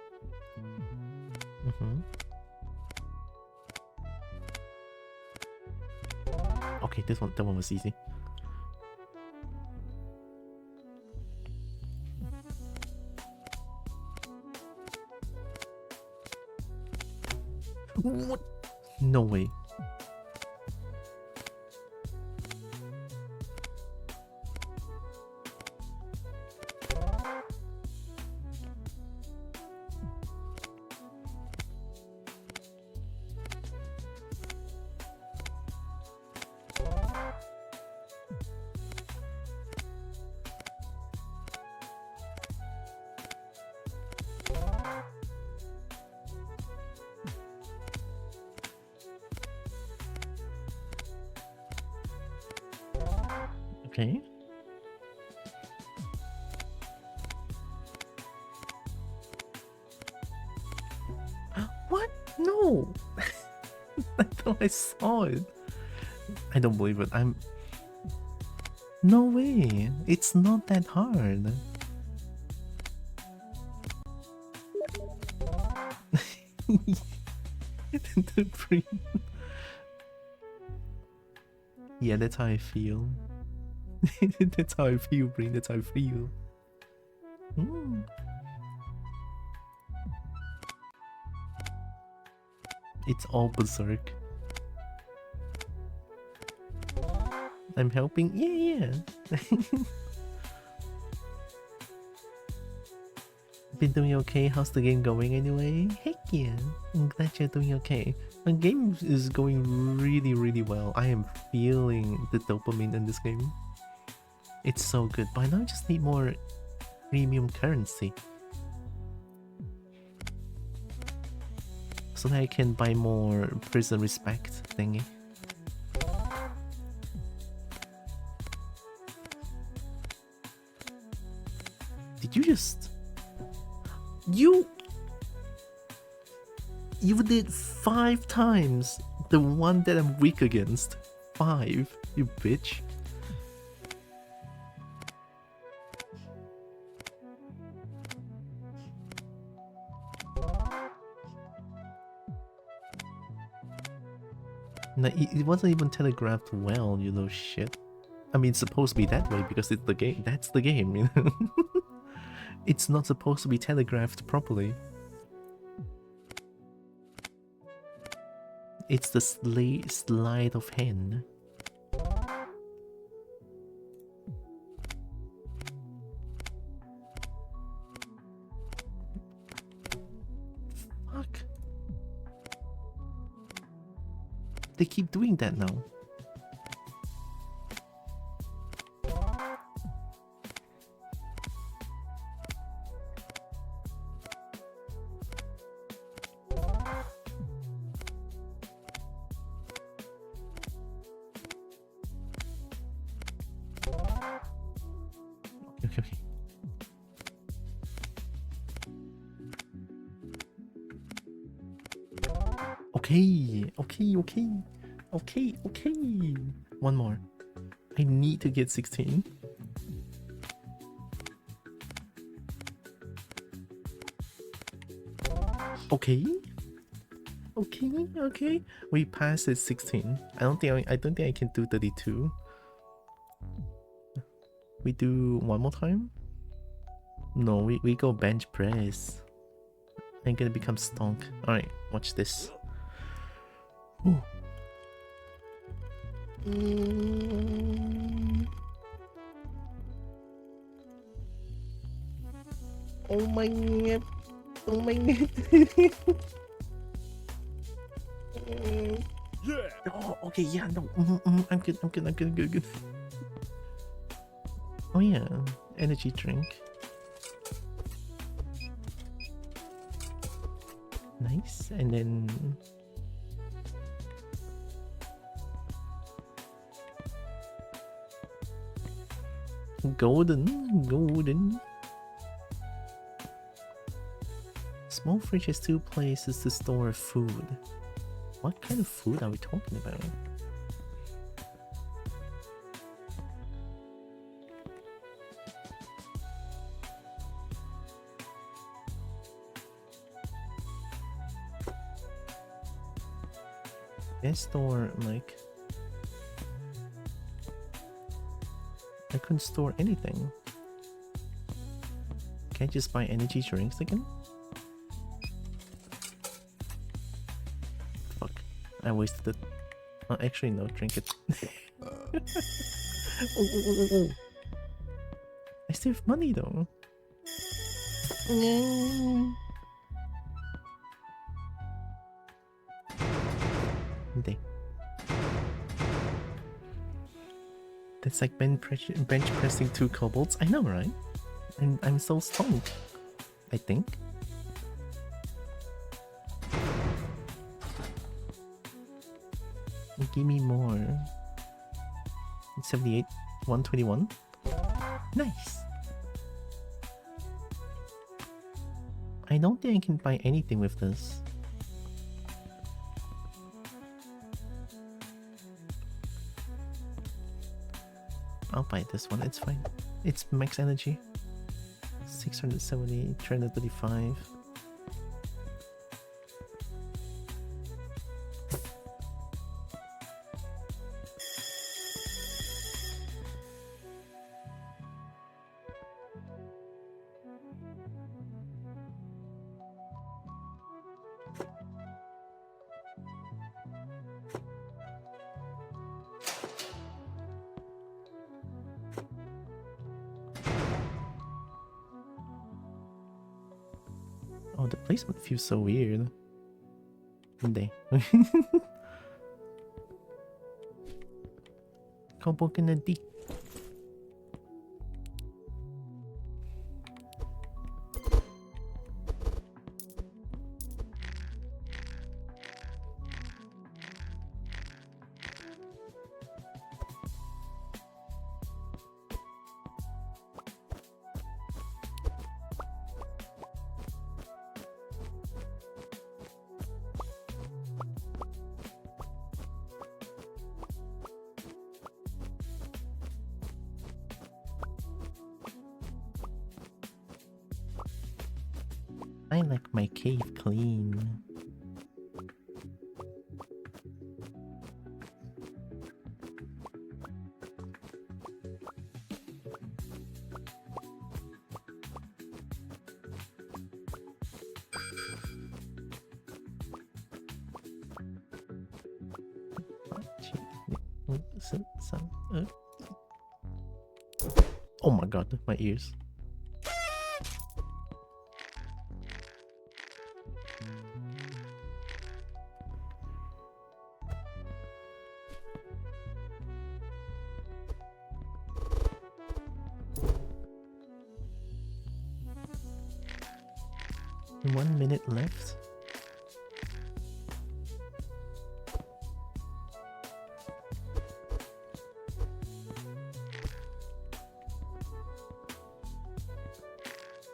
Okay, that one was easy. What? No way. Okay. What? No! I thought I saw it. I don't believe it. No way! It's not that hard. Yeah, that's how I feel. That's how I feel, Brain. That's how I feel. It's all berserk. I'm helping. Yeah. Been doing okay? How's the game going anyway? Heck yeah. I'm glad you're doing okay. The game is going really, really well. I am feeling the dopamine in this game. It's so good, but I now just need more premium currency. So that I can buy more prison respect thingy. Did you just... You did 5 times the one that I'm weak against. 5, you bitch. No, it wasn't even telegraphed well, you little shit. I mean, it's supposed to be that way because it's the game. That's the game, you know? It's not supposed to be telegraphed properly. It's the sleight of hand. Fuck. They keep doing that now. Okay. One more. I need to get 16. Okay. We passed at 16. I don't think I can do 32. We do one more time? No, we go bench press. I'm gonna become stonk. Alright, watch this. Ooh. Oh my god. Yeah. Oh, okay, yeah, no. I'm good. Oh yeah, energy drink. Nice, and then Golden. Small fridge has 2 places to store food. What kind of food are we talking about? Can I store, like... I couldn't store anything. Can I just buy energy drinks again? Fuck. I wasted it. Oh, actually, no, drink it. Oh. I still have money though. Okay. That's like bench pressing 2 kobolds. I know, right? And I'm so strong. I think. Give me more. 78, 121. Nice. I don't think I can buy anything with this. I'll buy this one, it's fine. It's max energy. 670, 335. Oh, the placement feels so weird. Hindi. Kobo ka na di. I like my cave clean. Oh my god, my ears. One minute left.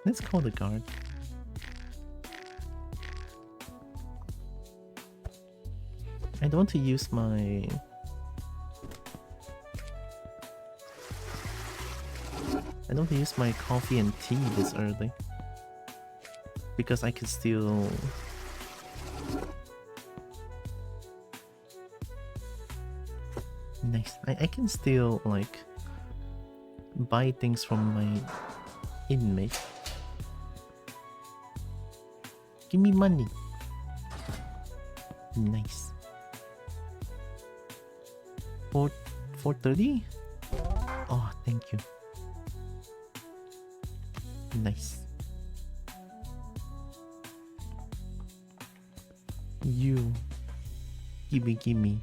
Let's call the guard. I don't want to use my... I don't want to use my coffee and tea this early. Because I can still... Nice. I can still, like, buy things from my inmate. Give me money. Nice. 430? Oh, thank you. Nice. You. Gimme.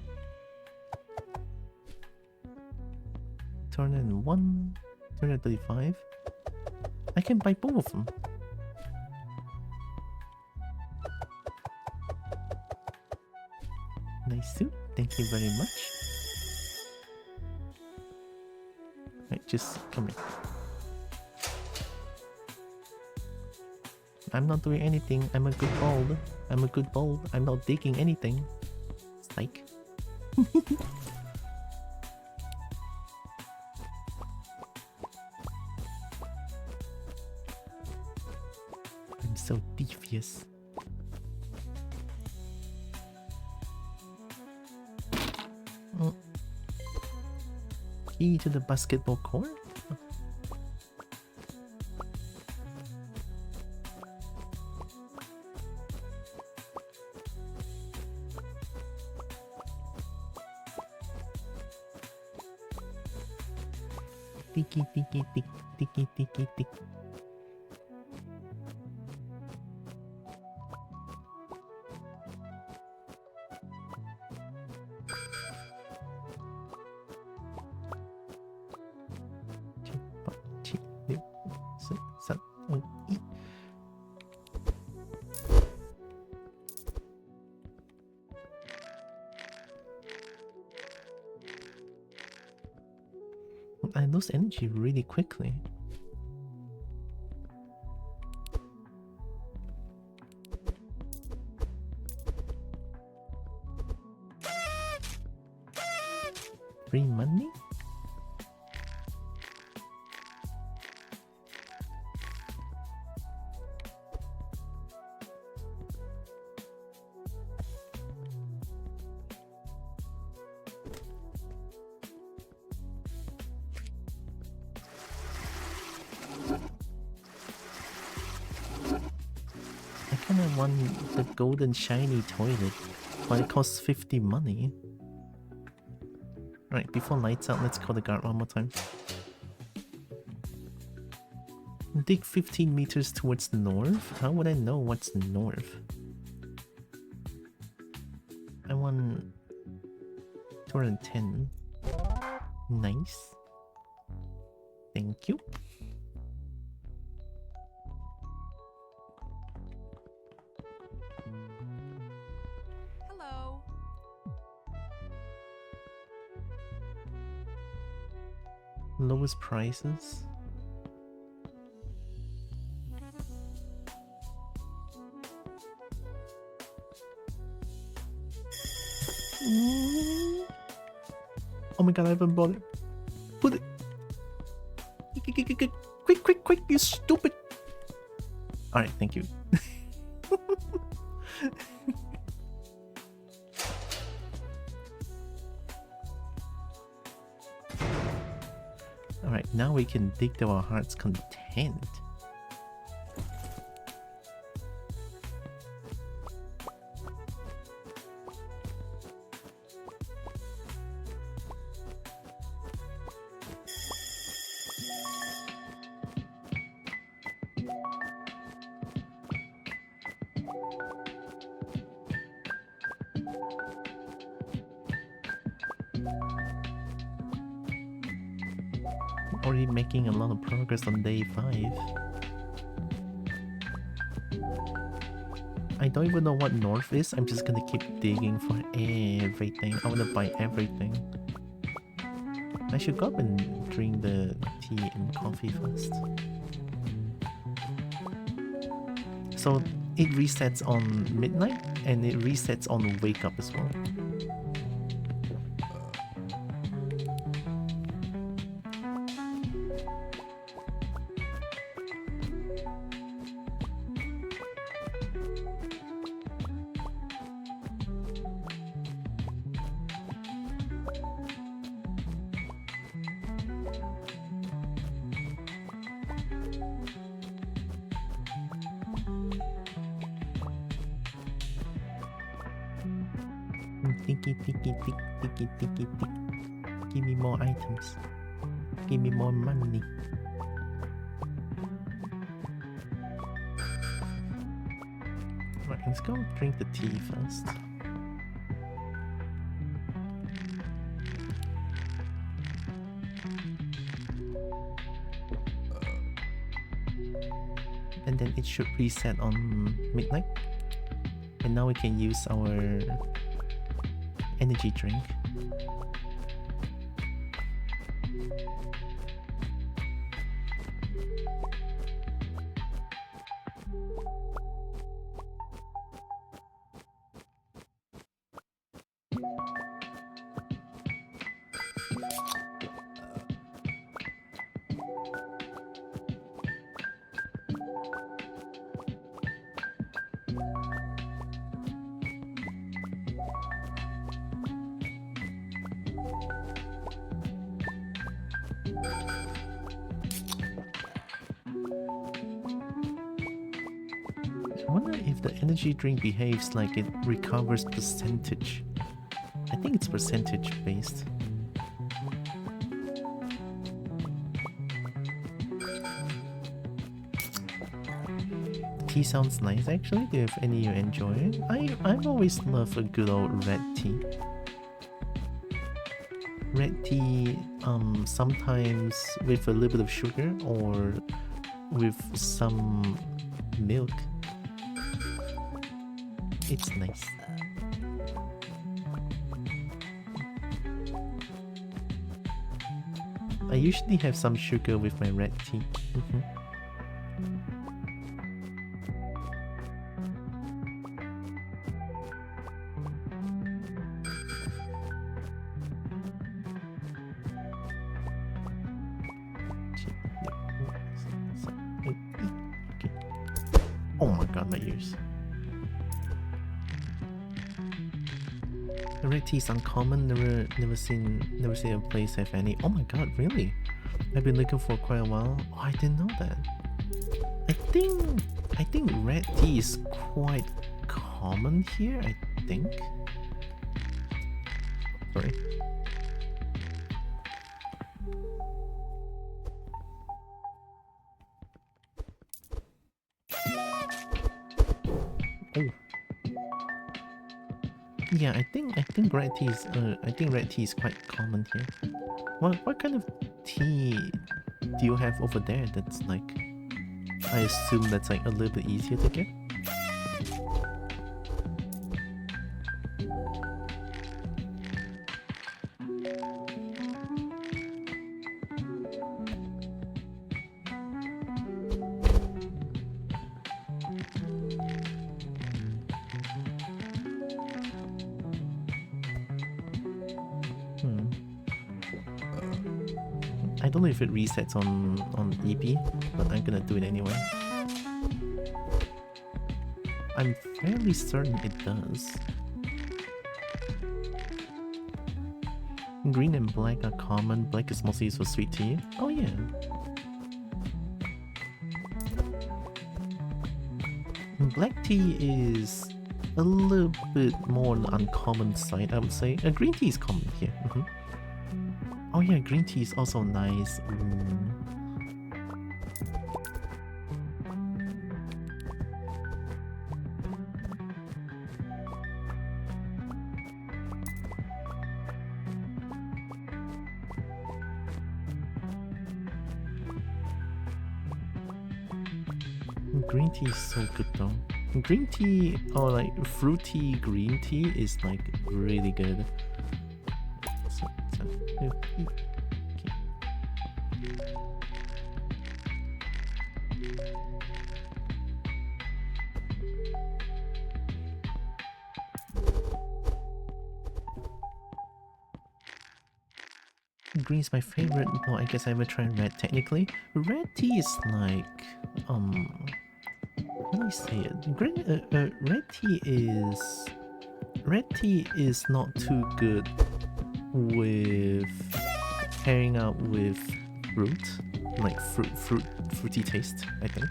Turn in 1. 235. I can buy both of them. Nice suit. Thank you very much. Right, just come here. I'm not doing anything. I'm a good bulb. I'm a good bulb. I'm not digging anything. Like. I'm so devious. Key to the basketball court? Tiki tiki tick tiki tiki tick. I lose energy really quickly. Free money? I want the golden shiny toilet, but it costs 50 money. Right, before lights out, let's call the guard one more time. Dig 15 meters towards the north? How would I know what's north? I want 210. Nice. Thank you. Lowest prices. Oh my god, I haven't bought it. Put it. Quick, quick, quick, you stupid. Alright, thank you. Alright, now we can dig to our heart's content. Already making a lot of progress on day 5. I don't even know what north is. I'm just gonna keep digging for everything. I wanna buy everything. I should go up and drink the tea and coffee first. So it resets on midnight and it resets on wake up as well. Ticky ticky tick ticky ticky tick. Give me more items. Give me more money. Right, let's go drink the tea first. And then it should reset on midnight. And now we can use our energy drink. I wonder if the energy drink behaves like it recovers percentage. I think it's percentage based. Tea sounds nice actually, if any of you enjoy it. I've always loved a good old red tea. Red tea, sometimes with a little bit of sugar or with some milk. It's nice. I usually have some sugar with my red tea. Oh my god, my ears. The red tea is uncommon, never seen a place have any. Oh my god, really? I've been looking for quite a while. Oh, I didn't know that. I think red tea is quite common here, I think. Sorry. Oh. Yeah, I think red tea is quite common here. What kind of tea do you have over there that's like, I assume that's like a little bit easier to get? I don't know if it resets on EP, but I'm gonna do it anyway. I'm fairly certain it does. Green and black are common. Black is mostly used for sweet tea. Oh yeah. Black tea is a little bit more on the uncommon side, I would say. Green tea is common here. Oh yeah, green tea is also nice. Green tea is so good though. Green tea or like fruity green tea is like really good. Okay. Green is my favorite, though I guess I would try red technically. Red tea is like, how do I say it? Red tea is not too good with pairing out with fruit, like fruity taste, I think.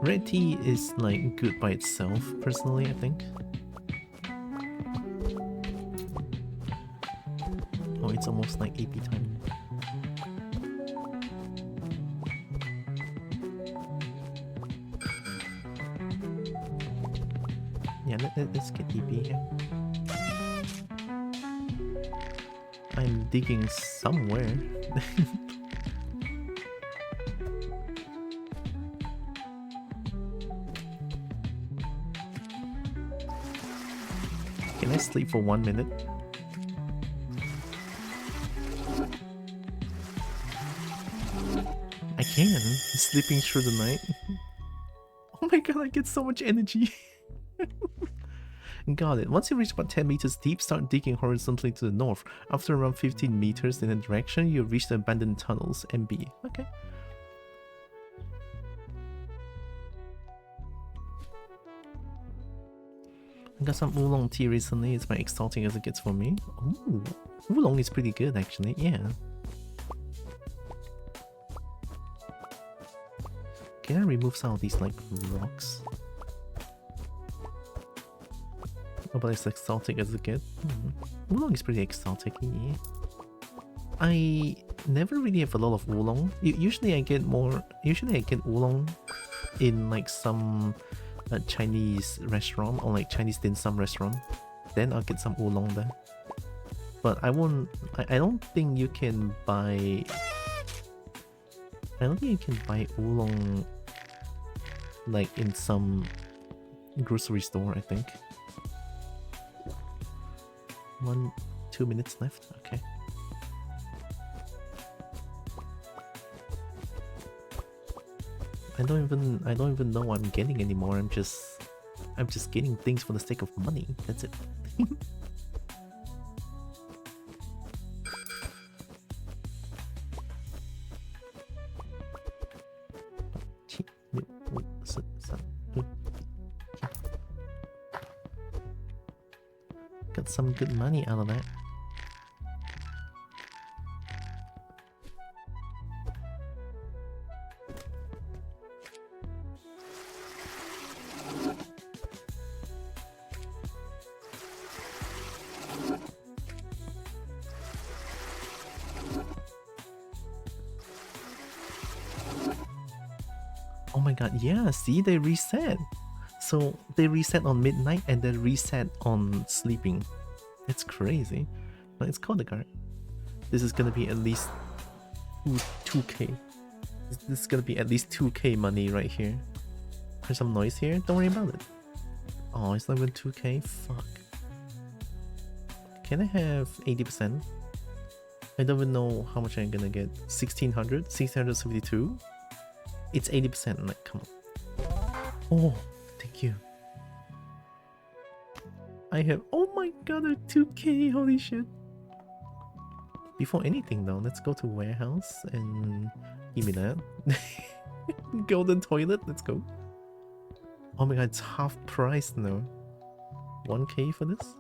Red tea is like good by itself, personally, I think. Oh, it's almost like AP time. Yeah, let's get EP here. I'm digging somewhere. Can I sleep for 1 minute? I can. Sleeping through the night. Oh my god, I get so much energy. Got it. Once you reach about 10 meters deep, start digging horizontally to the north. After around 15 meters in a direction, you reach the abandoned tunnels. MB. Okay. I got some oolong tea recently. It's my exotic as it gets for me. Ooh, oolong is pretty good actually. Yeah. Can I remove some of these like rocks? About as exotic as it gets. Oolong is pretty exotic. Yeah. I never really have a lot of oolong. Usually I get oolong in like some Chinese restaurant or like Chinese dim sum restaurant. Then I'll get some oolong there. But I won't. I don't think you can buy. I don't think you can buy oolong like in some grocery store. I think. 2 minutes left. Okay. I don't even know what I'm getting anymore. I'm just getting things for the sake of money. That's it. Got some good money out of that. Oh my god, yeah, see, they reset. So they reset on midnight and then reset on sleeping. That's crazy. But it's called the guard. This is gonna be at least 2k. This is gonna be at least 2k money right here. There's some noise here, don't worry about it. Oh, it's not even 2k? Fuck. Can I have 80%? I don't even know how much I'm gonna get. 1600? 1672? It's 80%, like, come on. Oh, thank you. I have, oh my god, a 2k, holy shit. Before anything though, let's go to warehouse and give me that. Golden toilet, let's go. Oh my god, it's half price now. 1k for this?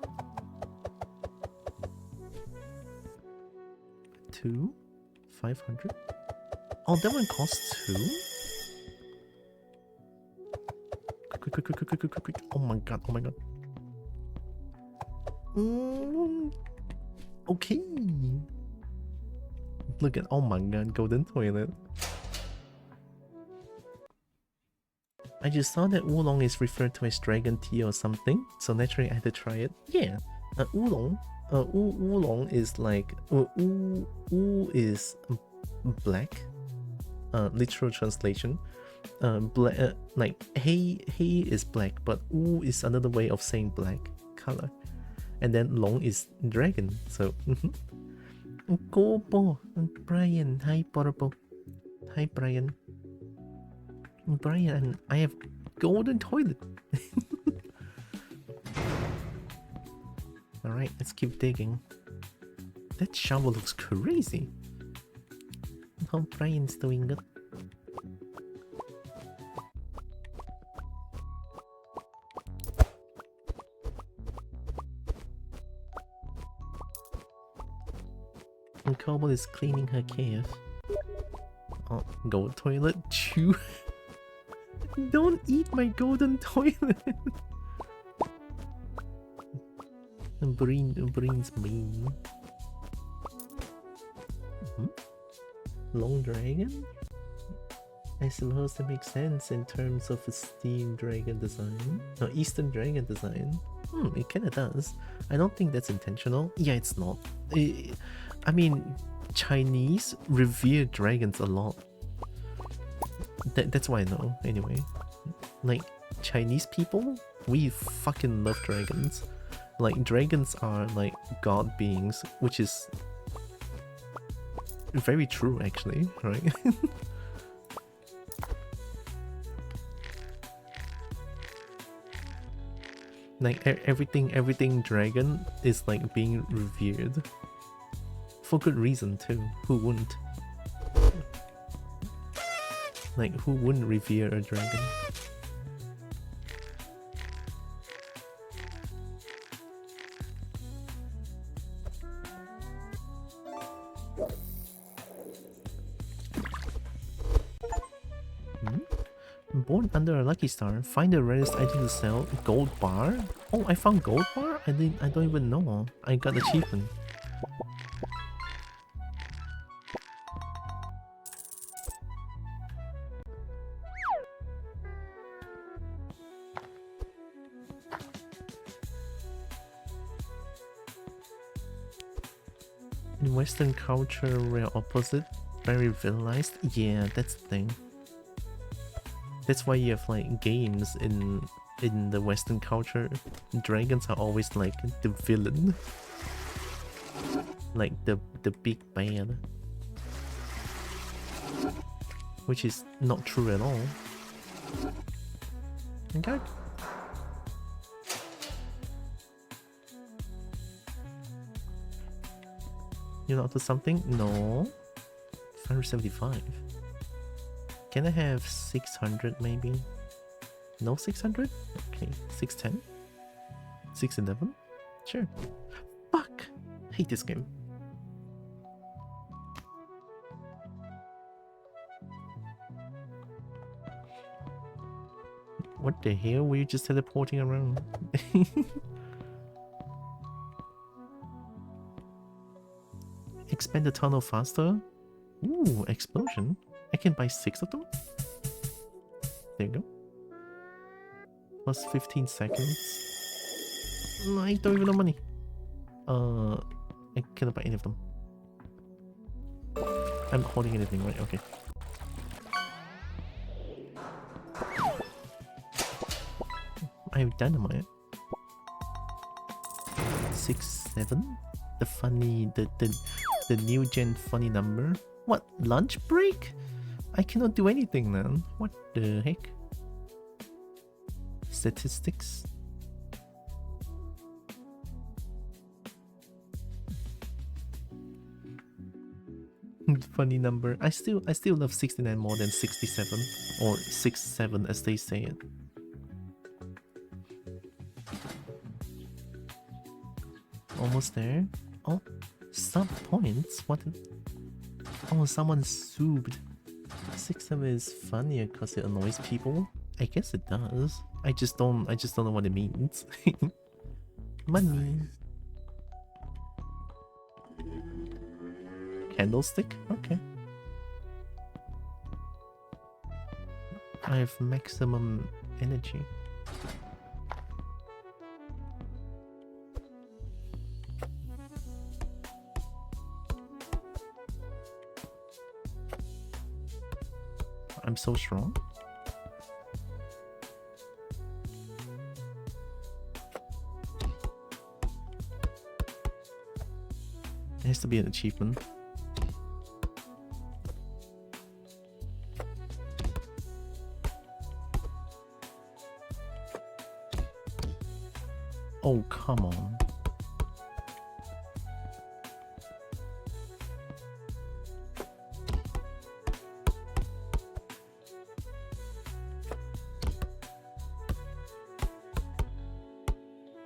2? 500? Oh, that one costs 2? Quick. Oh my god, oh my god. Okay. Look at, oh my god, golden toilet. I just saw that oolong is referred to as dragon tea or something, so naturally I had to try it. Yeah, oolong. Oolong is like, oo is black. Literal translation. Like hay is black, but oo is another way of saying black color. And then long is dragon, so Kobo, Brian, hi Porbo. Hi Brian. Brian, I have golden toilet. Alright, let's keep digging. That shovel looks crazy. Hope Brian's doing good. And Kobo is cleaning her cave. Oh, gold toilet. Chew. Don't eat my golden toilet. Breen's mean. Long dragon? I suppose that makes sense in terms of a steam dragon design. No, Eastern dragon design. It kinda does. I don't think that's intentional. Yeah, it's not. I mean, Chinese revere dragons a lot. That's why I know, anyway. Like, Chinese people, we fucking love dragons. Like, dragons are like god beings, which is very true actually, right? Like everything dragon is like being revered. For good reason too. Who wouldn't? Like, who wouldn't revere a dragon? Born under a lucky star. Find the rarest item to sell. Gold bar? Oh, I found gold bar? I don't even know. I got achievement. In Western culture, we're opposite. Very villainized. Yeah, that's the thing. That's why you have like games in the Western culture. Dragons are always like the villain, like the big bad, which is not true at all. Okay. You're not to something? No. 575. Can I have 600 maybe? No 600? Okay, 610? 611? Sure. Fuck! Hate this game. What the hell? Were you just teleporting around? Expand the tunnel faster? Ooh, explosion. I can buy 6 of them? There you go. Plus 15 seconds. I don't even know money. I cannot buy any of them. I'm not holding anything, right? Okay. I have dynamite. 6, 7? The funny, the new gen funny number. What, lunch break? I cannot do anything then. What the heck? Statistics. Funny number. I still love 69 more than 67 or 67 as they say it. Almost there. Oh, sub points. What? Oh, someone subbed. 67 is funnier because it annoys people. I guess it does. I just don't know what it means. Money. Candlestick? Okay. I have maximum energy. I'm so strong. It has to be an achievement. Oh, come on.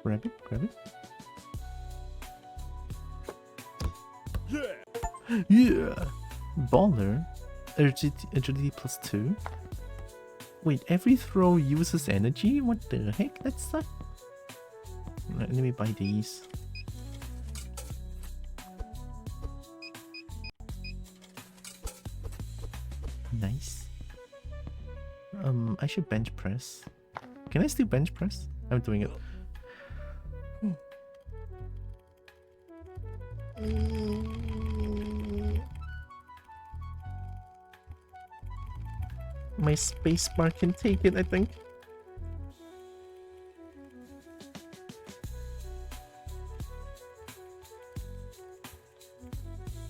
Grab it, grab it. Yeah! Yeah! Baller. Agility plus 2. Wait, every throw uses energy? What the heck? That sucks. Right, let me buy these. Nice. I should bench press. Can I still bench press? I'm doing it. My spacebar can take it, I think.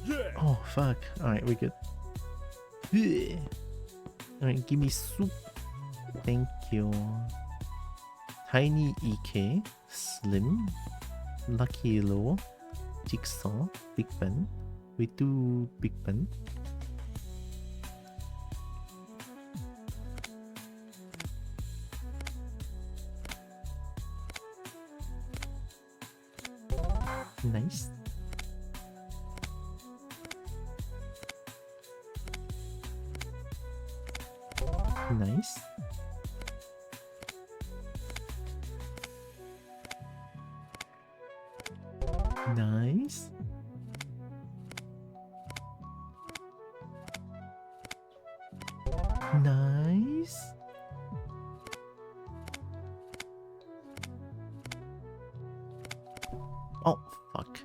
Yeah. Oh, fuck. Alright, we're good. Alright, give me soup. Thank you. Tiny EK, Slim, Lucky Low, Jigsaw, Big Ben. We do Big Ben. Nice. Nice. Nice. Nice. Oh, fuck.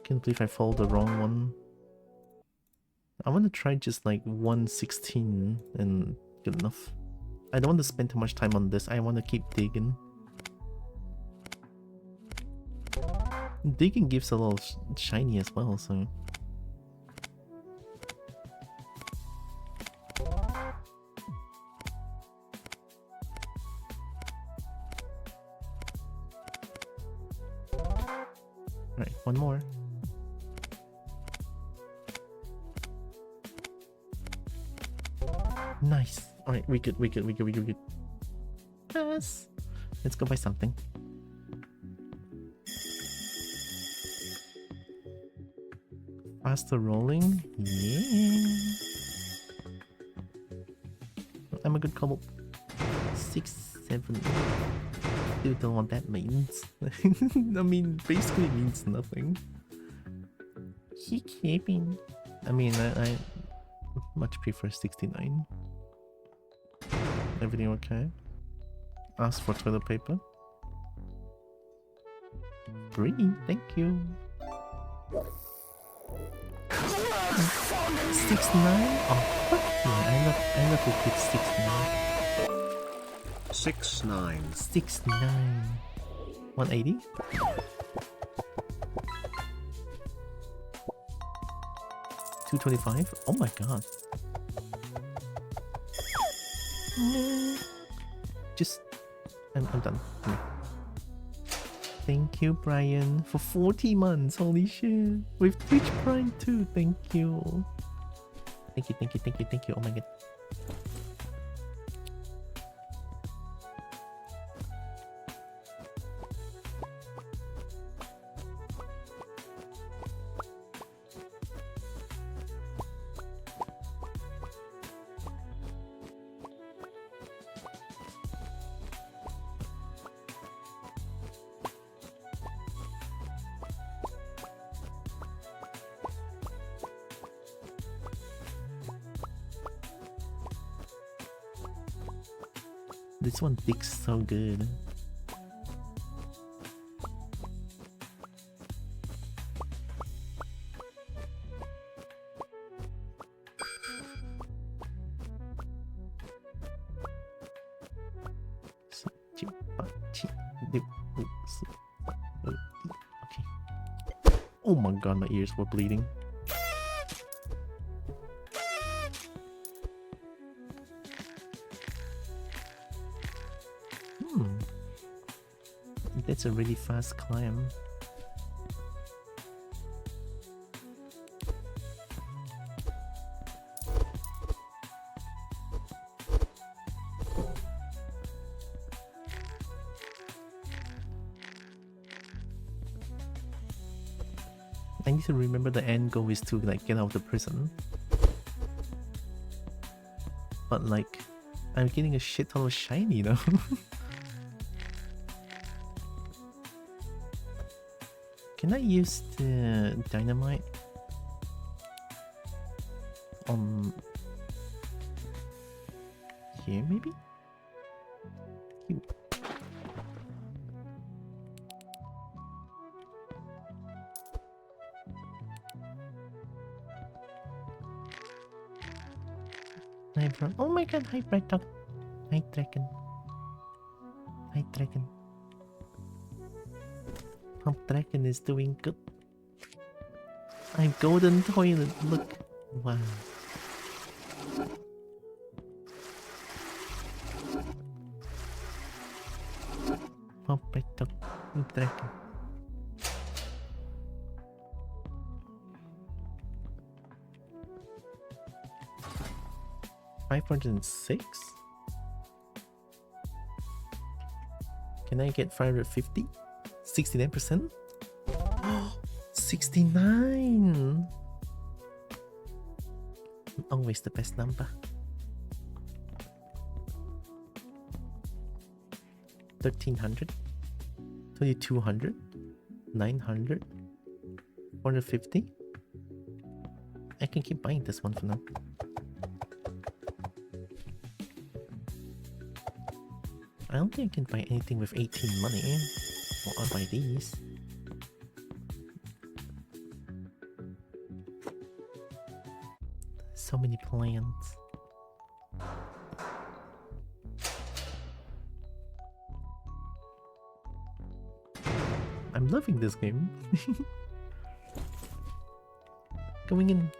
Can't believe I followed the wrong one. I want to try just like 116 and good enough. I don't want to spend too much time on this. I want to keep digging. Digging gives a little shiny as well, so... Right, one more. Nice. Alright, we good. Yes. Let's go buy something. Faster rolling. Yeah. I'm a good Kobo. 6, 7. Still don't know what that means. I mean, basically it means nothing. He keeping. I mean, I much prefer 69. Everything okay? Ask for toilet paper. Free, thank you. 69? Oh, fuck yeah, I love a good 69. 69. 69. 180? $225? Oh my god. Just... I'm done. Thank you, Brian, for 40 months. Holy shit. With Twitch Prime too. Thank you. Thank you. Oh my god. This one digs so good. Okay. Oh my god, my ears were bleeding. That's a really fast climb. I need to remember the end goal is to like get out of the prison. But like, I'm getting a shit ton of shiny though. Can I use the dynamite on here maybe? Cute. Hi bro. Oh my god, hi Bright Dog. Hi Dragon. Hi Dragon. Pump Dragon is doing good. I'm golden toilet, look. Wow. Perfecto. Interesting. 506? Can I get 550? 69%? 69! Always the best number. 1300, 2200, 900, 450. I can keep buying this one for now. I don't think I can buy anything with 18 money. Or I'll buy these. So many plans. I'm loving this game. Going in.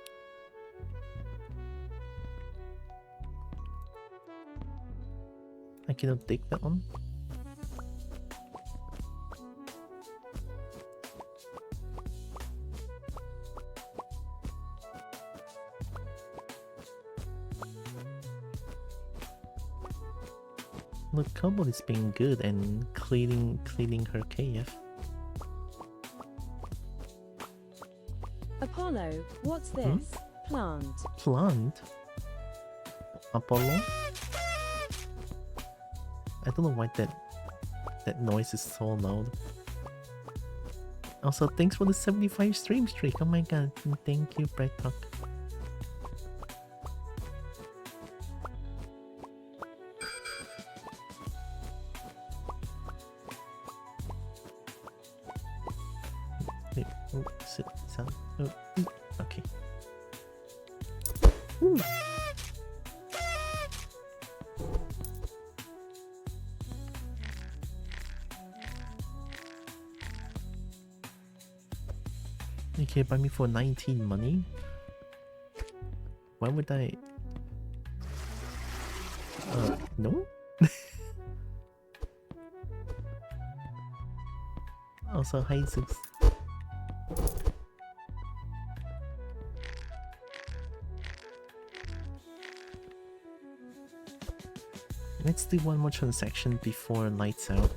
I cannot take that one. Look, Kobo is being good and cleaning her KF. Apollo, what's this? Plant. Plant? Apollo? I don't know why that noise is so loud. Also, thanks for the 75 stream streak. Oh my god, thank you, Bright Talk. Wait, oh, sit, sound. Oh, okay. Ooh. You can buy me for 19 money? Why would I? No? Also, hi Zeus. Let's do one more transaction before lights out.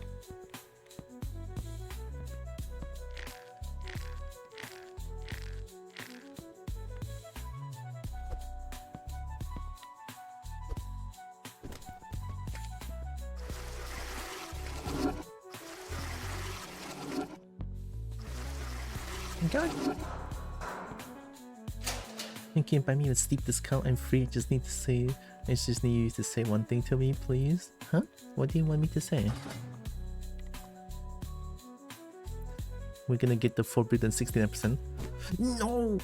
You can buy me a steep discount. I'm free. I just need you to say one thing to me, please. Huh? What do you want me to say? We're gonna get the forbidden 69%. No!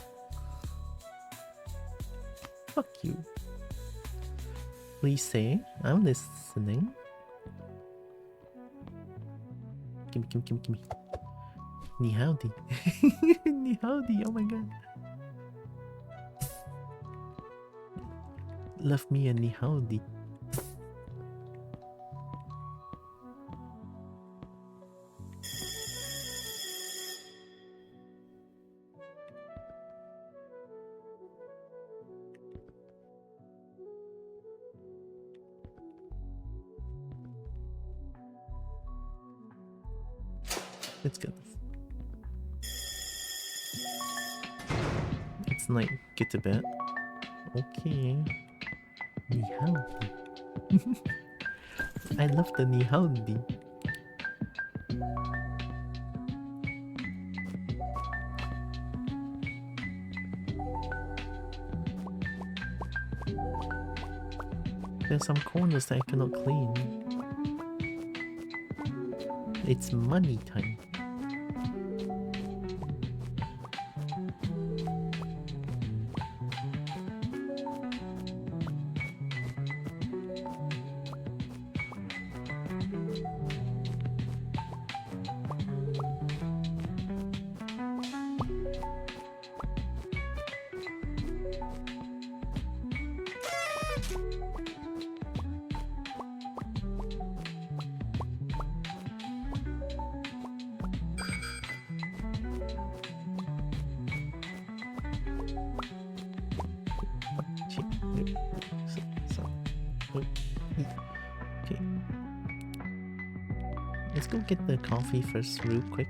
Fuck you. Please say. I'm listening. Gimme. Ni howdy. Ni howdy, oh my god. Love me a ni howdy. Let's get this. It's night. Get to bed. Okay. Ni howdy. I love the ni howdy. There's some corners that I cannot clean. It's money time. go get the coffee first real quick.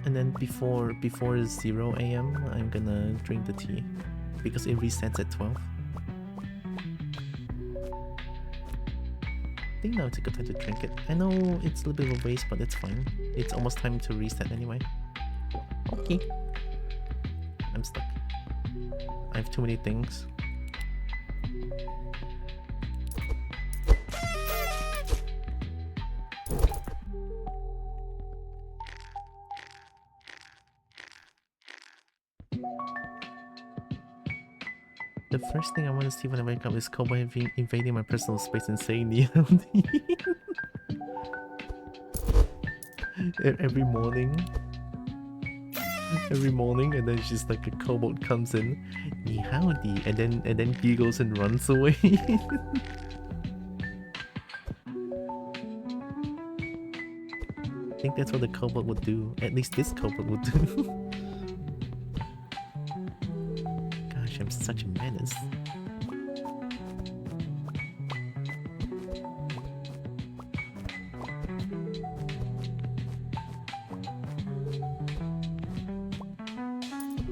And then before 0 AM, I'm gonna drink the tea because it resets at 12. I think now it's a good time to drink it. I know it's a little bit of a waste, but it's fine. It's almost time to reset anyway. Okay. I'm stuck. I have too many things. The first thing I want to see when I wake up is Kobo invading my personal space and saying every morning, and then she's like a kobold comes in, "Ni howdy," and then giggles and runs away. I think that's what the kobold would do. At least this kobold would do. Gosh, I'm such a menace.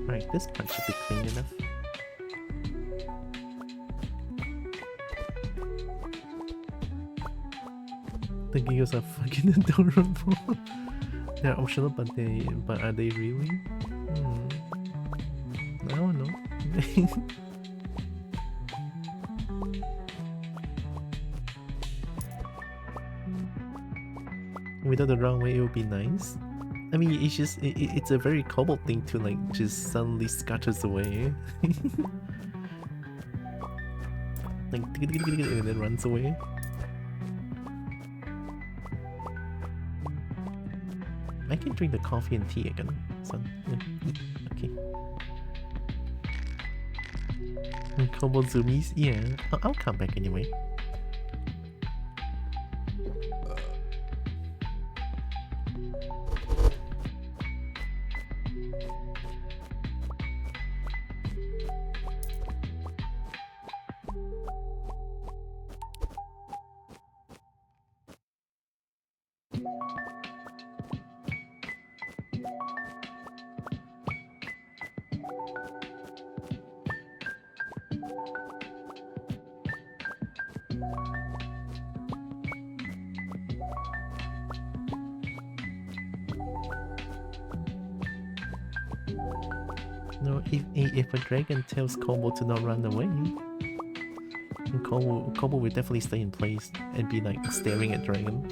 Right, this part should be clean enough. The giggles are fucking adorable. They're optional, but are they really? I don't know. Without the wrong way, it would be nice. I mean, it's just it's a very kobold thing to like just suddenly scatters away, like and then runs away. I can drink the coffee and tea again. So okay. And kobold zoomies, yeah. I'll come back anyway. No, if a dragon tells Kobo to not run away, and Kobo will definitely stay in place and be like staring at dragon.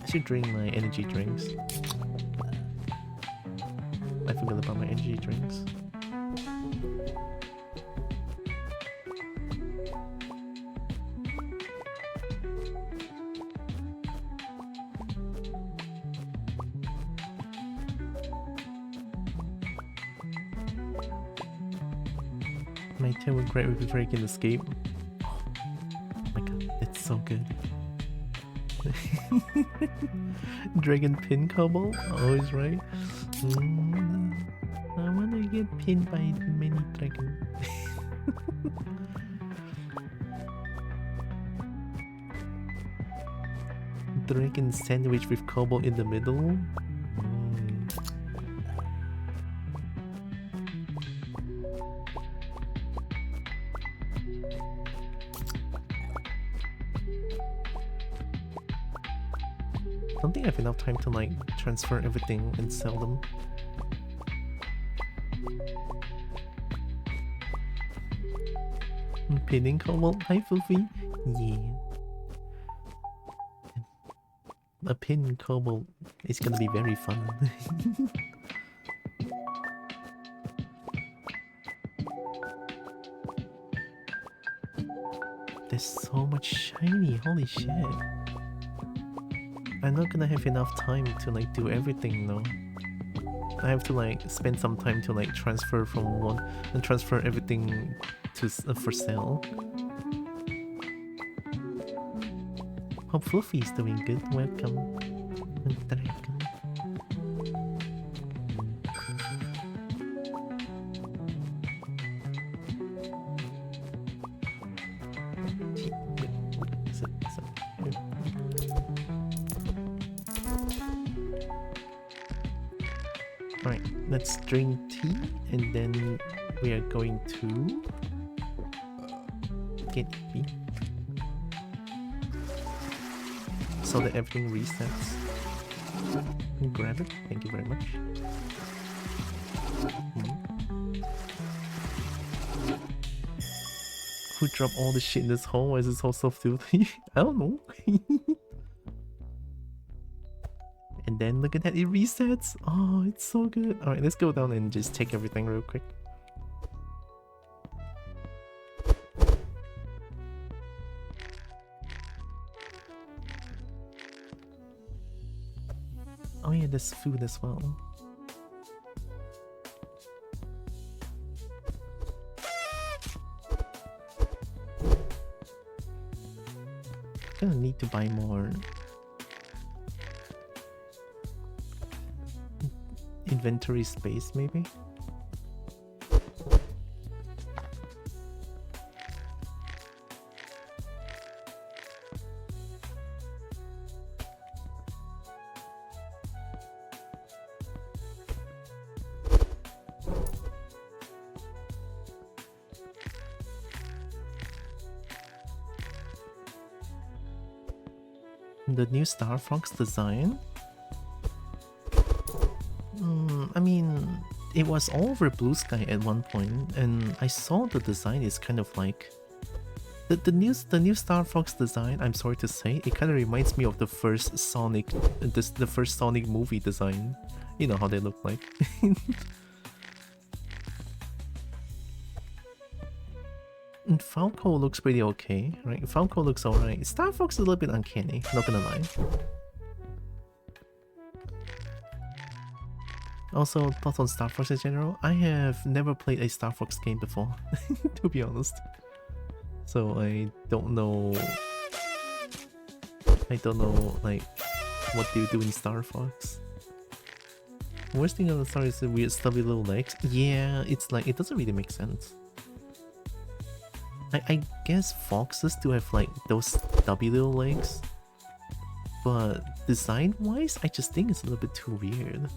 I should drink my energy drinks. I forgot about my energy drinks. My tail would great if I can escape. Oh my god, that's so good. Dragon pin Kobo? Always right. I wanna get pinned by many dragons. Dragon sandwich with Kobo in the middle. I don't think I have enough time to like transfer everything and sell them. Pinning Kobo, hi Fufi. Yeah. A pin Kobo is gonna be very fun. There's so much shiny, holy shit. I'm not gonna have enough time to like do everything though. I have to like spend some time to like transfer from one and transfer everything to for sale. Hope Fluffy's doing good. Welcome. Alright, let's drink tea and then we are going to get tea so that everything resets. Grab it, thank you very much. Who dropped all the shit in this hole? Why is this hole so filthy? I don't know. And then look at that, it resets. Oh, it's so good. Alright, let's go down and just take everything real quick. Oh yeah, there's food as well. Gonna need to buy more inventory space, maybe. The new Star Fox design? I mean, it was all over Blue Sky at one point, and I saw the design is kind of like the new Star Fox design. I'm sorry to say, it kind of reminds me of the first Sonic, the first Sonic movie design. You know how they look like. And Falco looks pretty okay, right? Falco looks alright. Star Fox is a little bit uncanny, not gonna lie. Also, thoughts on Star Fox in general? I have never played a Star Fox game before, to be honest. So I don't know... like, what do you do in Star Fox? Worst thing on the Star is the weird stubby little legs. Yeah, it's like, it doesn't really make sense. I guess foxes do have like those stubby little legs, but design-wise, I just think it's a little bit too weird.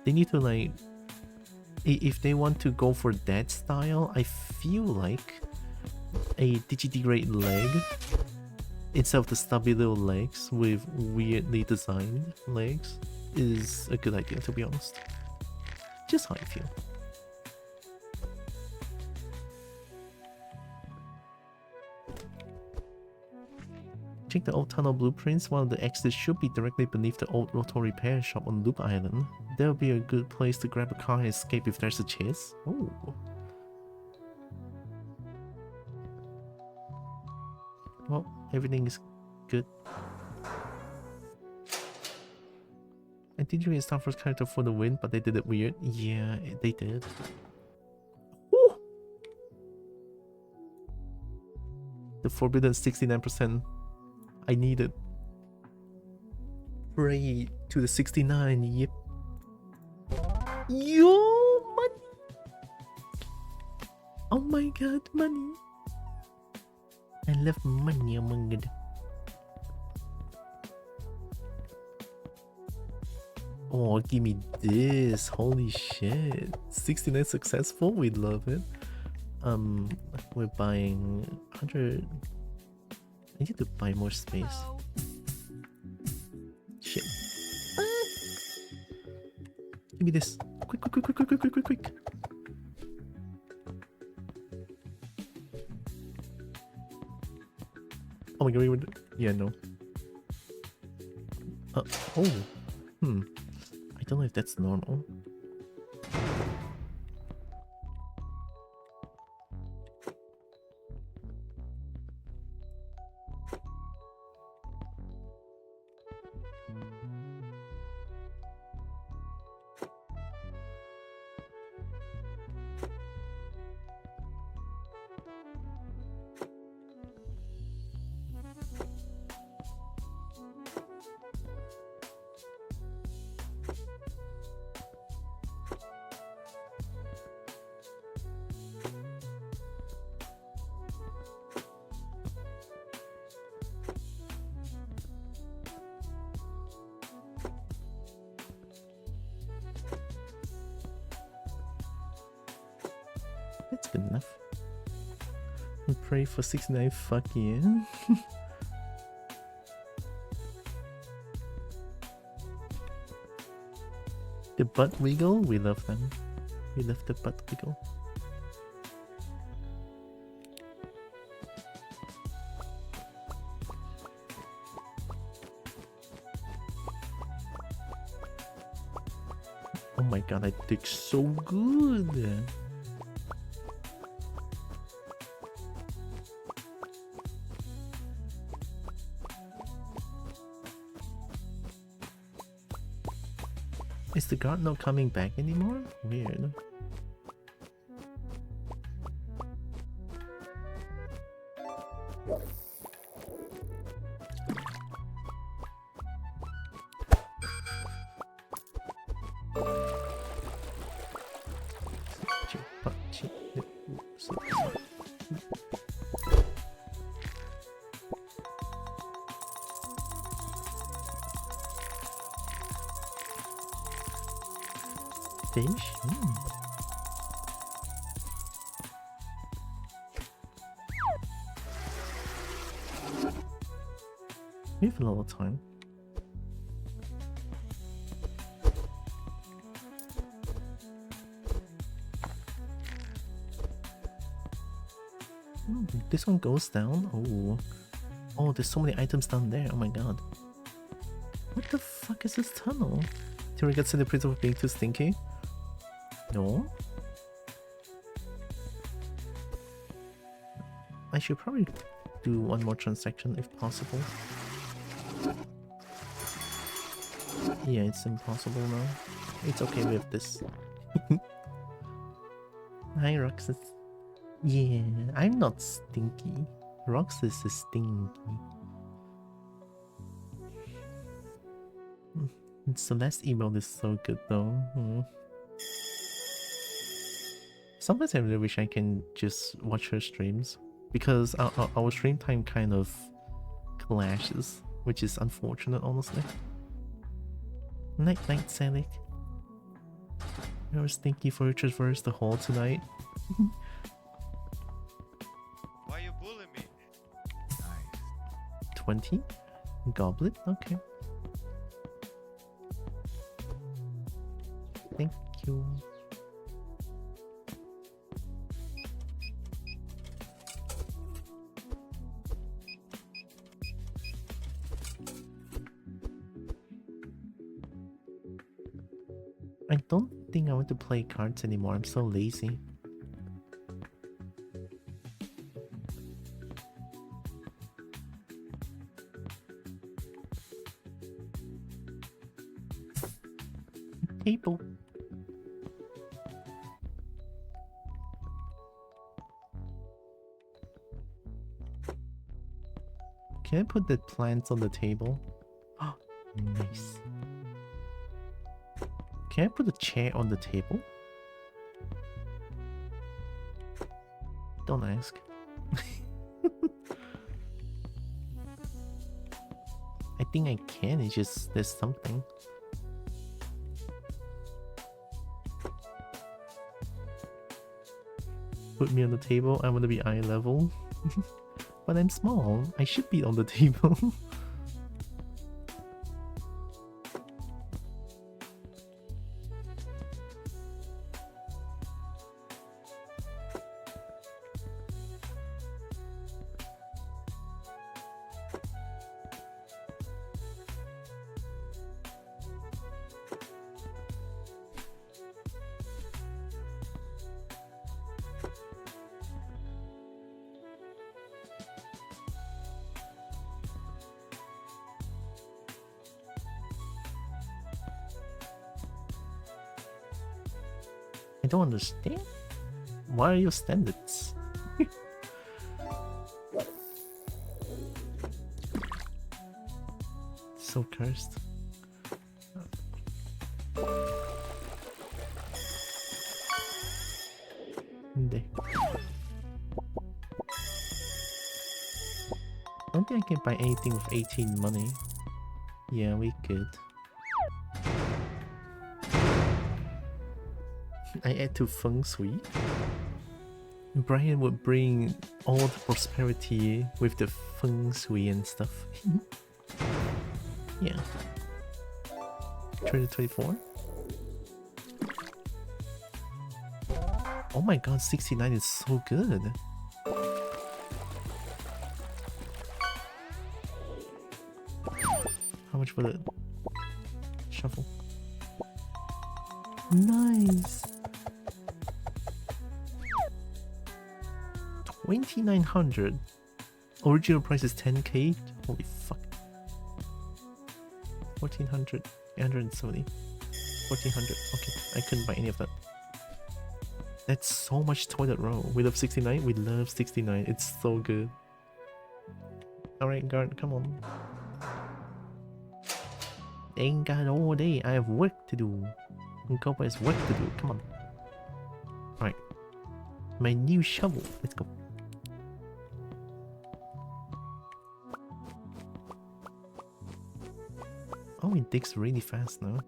They need to like, if they want to go for that style, I feel like a digidegrade leg instead of the stubby little legs with weirdly designed legs is a good idea, to be honest. Just how I feel. Check the old tunnel blueprints. One of the exits should be directly beneath the old auto repair shop on Loop Island. That would be a good place to grab a car and escape if there's a chance. Oh. Well, everything is good. And did you get Star Fox character for the win, but they did it weird? Yeah, they did. Woo! The forbidden 69%. I need it. Pray to the 69, yep. Yo, money! Oh my god, money! I love money, oh my god. Oh, give me this. Holy shit. 69 successful. We love it. We're buying 100. I need to buy more space. Shit. Give me this. Quick, quick, quick, quick, quick, quick, quick, quick. Oh my god, yeah, no. Oh. I don't know if that's normal. good enough. And pray for 69, fuck yeah. The butt wiggle, we love them. We love the butt wiggle. Oh my god, I dig so good. Is the guard not coming back anymore? Weird. Fish? We have a lot of time. This one goes down? Oh. Oh, there's so many items down there. Oh my god. What the fuck is this tunnel? Terry gets in the prison for being too stinky? No? I should probably do one more transaction if possible. Yeah, it's impossible now. It's okay with this. Hi, Roxas. Yeah, I'm not stinky. Roxas is stinky. Celeste email is so good though. Sometimes I really wish I can just watch her streams, because our stream time kind of clashes, which is unfortunate, honestly. Night, Selic. You're stinky for traverse the hall tonight. Why you bullying me? 20? Goblet? Okay. Thank you. I don't think I want to play cards anymore. I'm so lazy. Table. Can I put the plants on the table? Oh, nice. Can I put a chair on the table? Don't ask. I think I can, it's just there's something. Put me on the table, I want to be eye level. But I'm small, I should be on the table. I don't understand. Why are your standards? So cursed. There. I don't think I can buy anything with 18 money. Yeah, we could. I add to feng shui. Brian would bring all the prosperity with the feng shui and stuff. Yeah. 2024? Oh my god, 69 is so good. How much for the shuffle? Nice! 2,900. Original price is 10k. Holy fuck. 1,400. 870. 1,400. Okay, I couldn't buy any of that. That's so much toilet roll. We love 69. We love 69. It's so good. Alright, guard, come on. Ain't got all day. I have work to do. And Kobo has work to do. Come on. Alright. My new shovel. Let's go. Oh, it digs really fast now.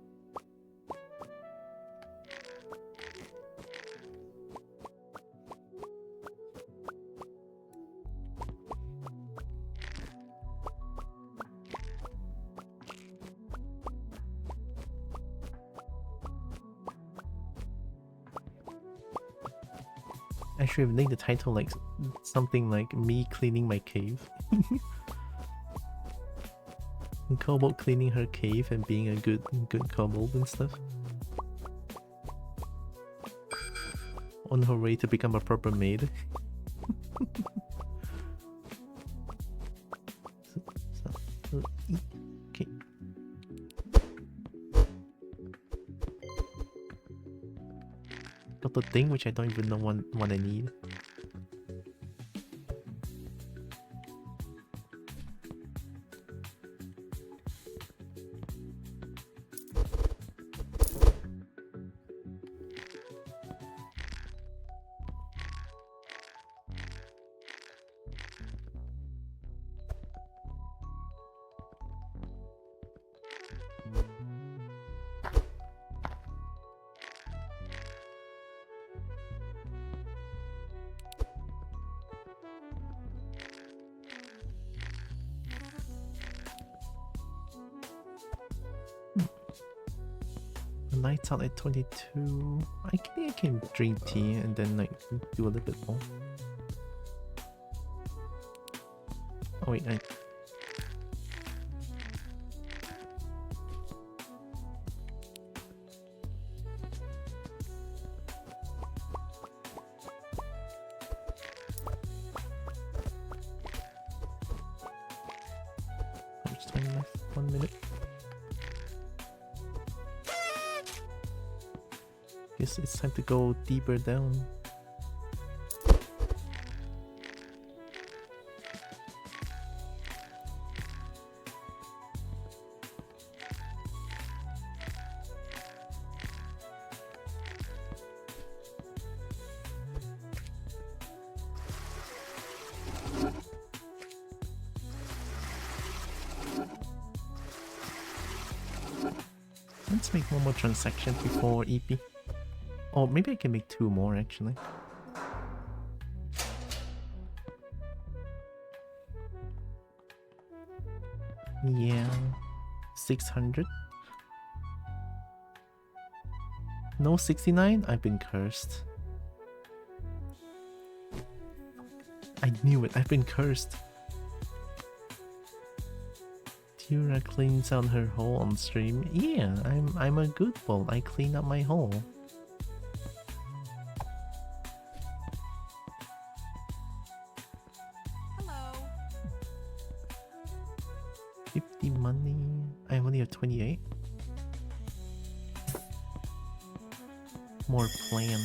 I should have named the title like something like me cleaning my cave. And Kobold cleaning her cave and being a good kobold and stuff. On her way to become a proper maid. Okay. Got the thing which I don't even know what I need. Lights out at 22. I think I can drink tea and then like do a little bit more. Oh wait, how much time left? 1 minute. Guess it's time to go deeper down. Let's make one more transaction before EP. Oh, maybe I can make 2 more actually. Yeah, 600. No 69? I've been cursed. I knew it, I've been cursed. Tira cleans out her hole on stream. Yeah, I'm a good bolt. I clean up my hole. Hello. 50 money. I only have 28. More plan.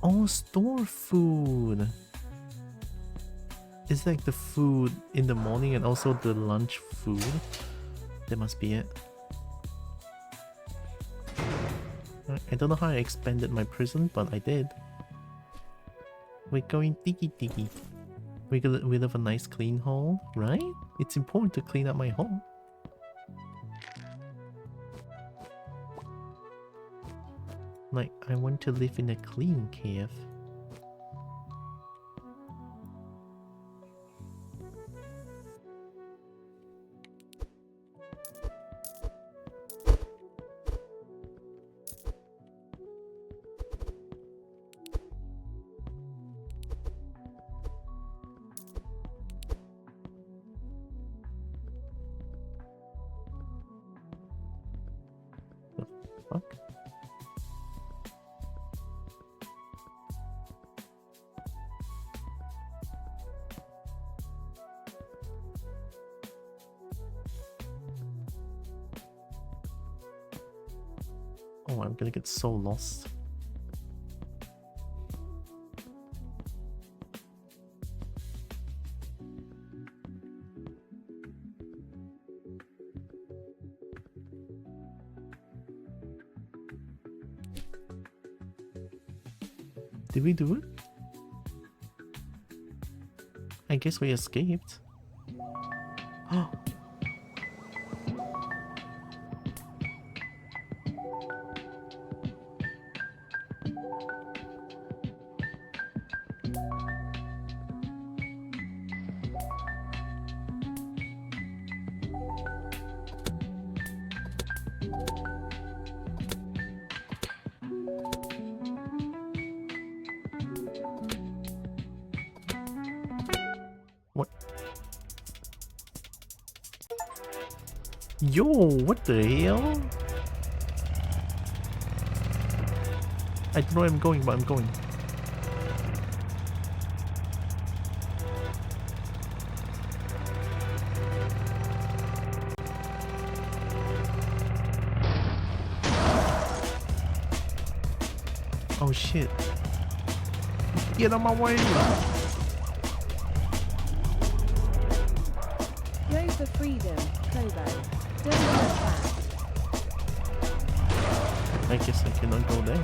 Oh, store food. It's like the food in the morning and also the lunch food. That must be it. I don't know how I expanded my prison, but I did. We're going tiki tiki. We live a nice clean hole, right? It's important to clean up my home. Like, I want to live in a clean cave. Fuck. Oh, I'm gonna get so lost. Did we do it? I guess we escaped. Oh. What? Yo, what the hell? I don't know where I'm going, but I'm going. Oh shit. Get on my way! Go for freedom, Kobo. Don't look back. I guess I cannot go there.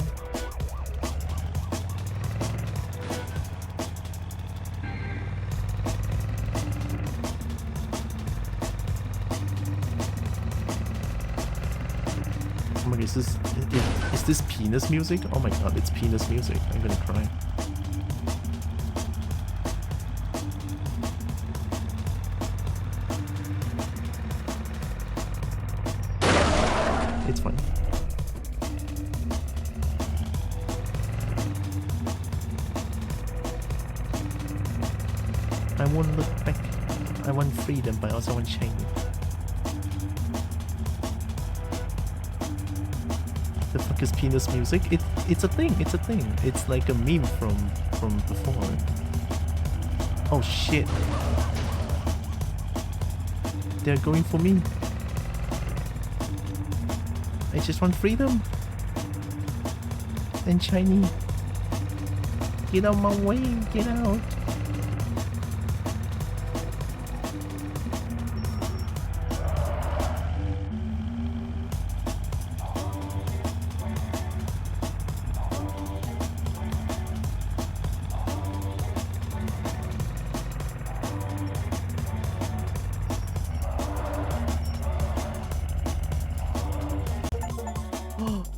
Oh my god, is this penis music? Oh my god, it's penis music. I'm gonna cry. It's fine. I won't look back. I want freedom, but I also want shiny. The fuck is penis music? It's a thing. It's a thing. It's like a meme from before. Oh shit! They're going for me. I just want freedom and shiny. Get out my way! Get out!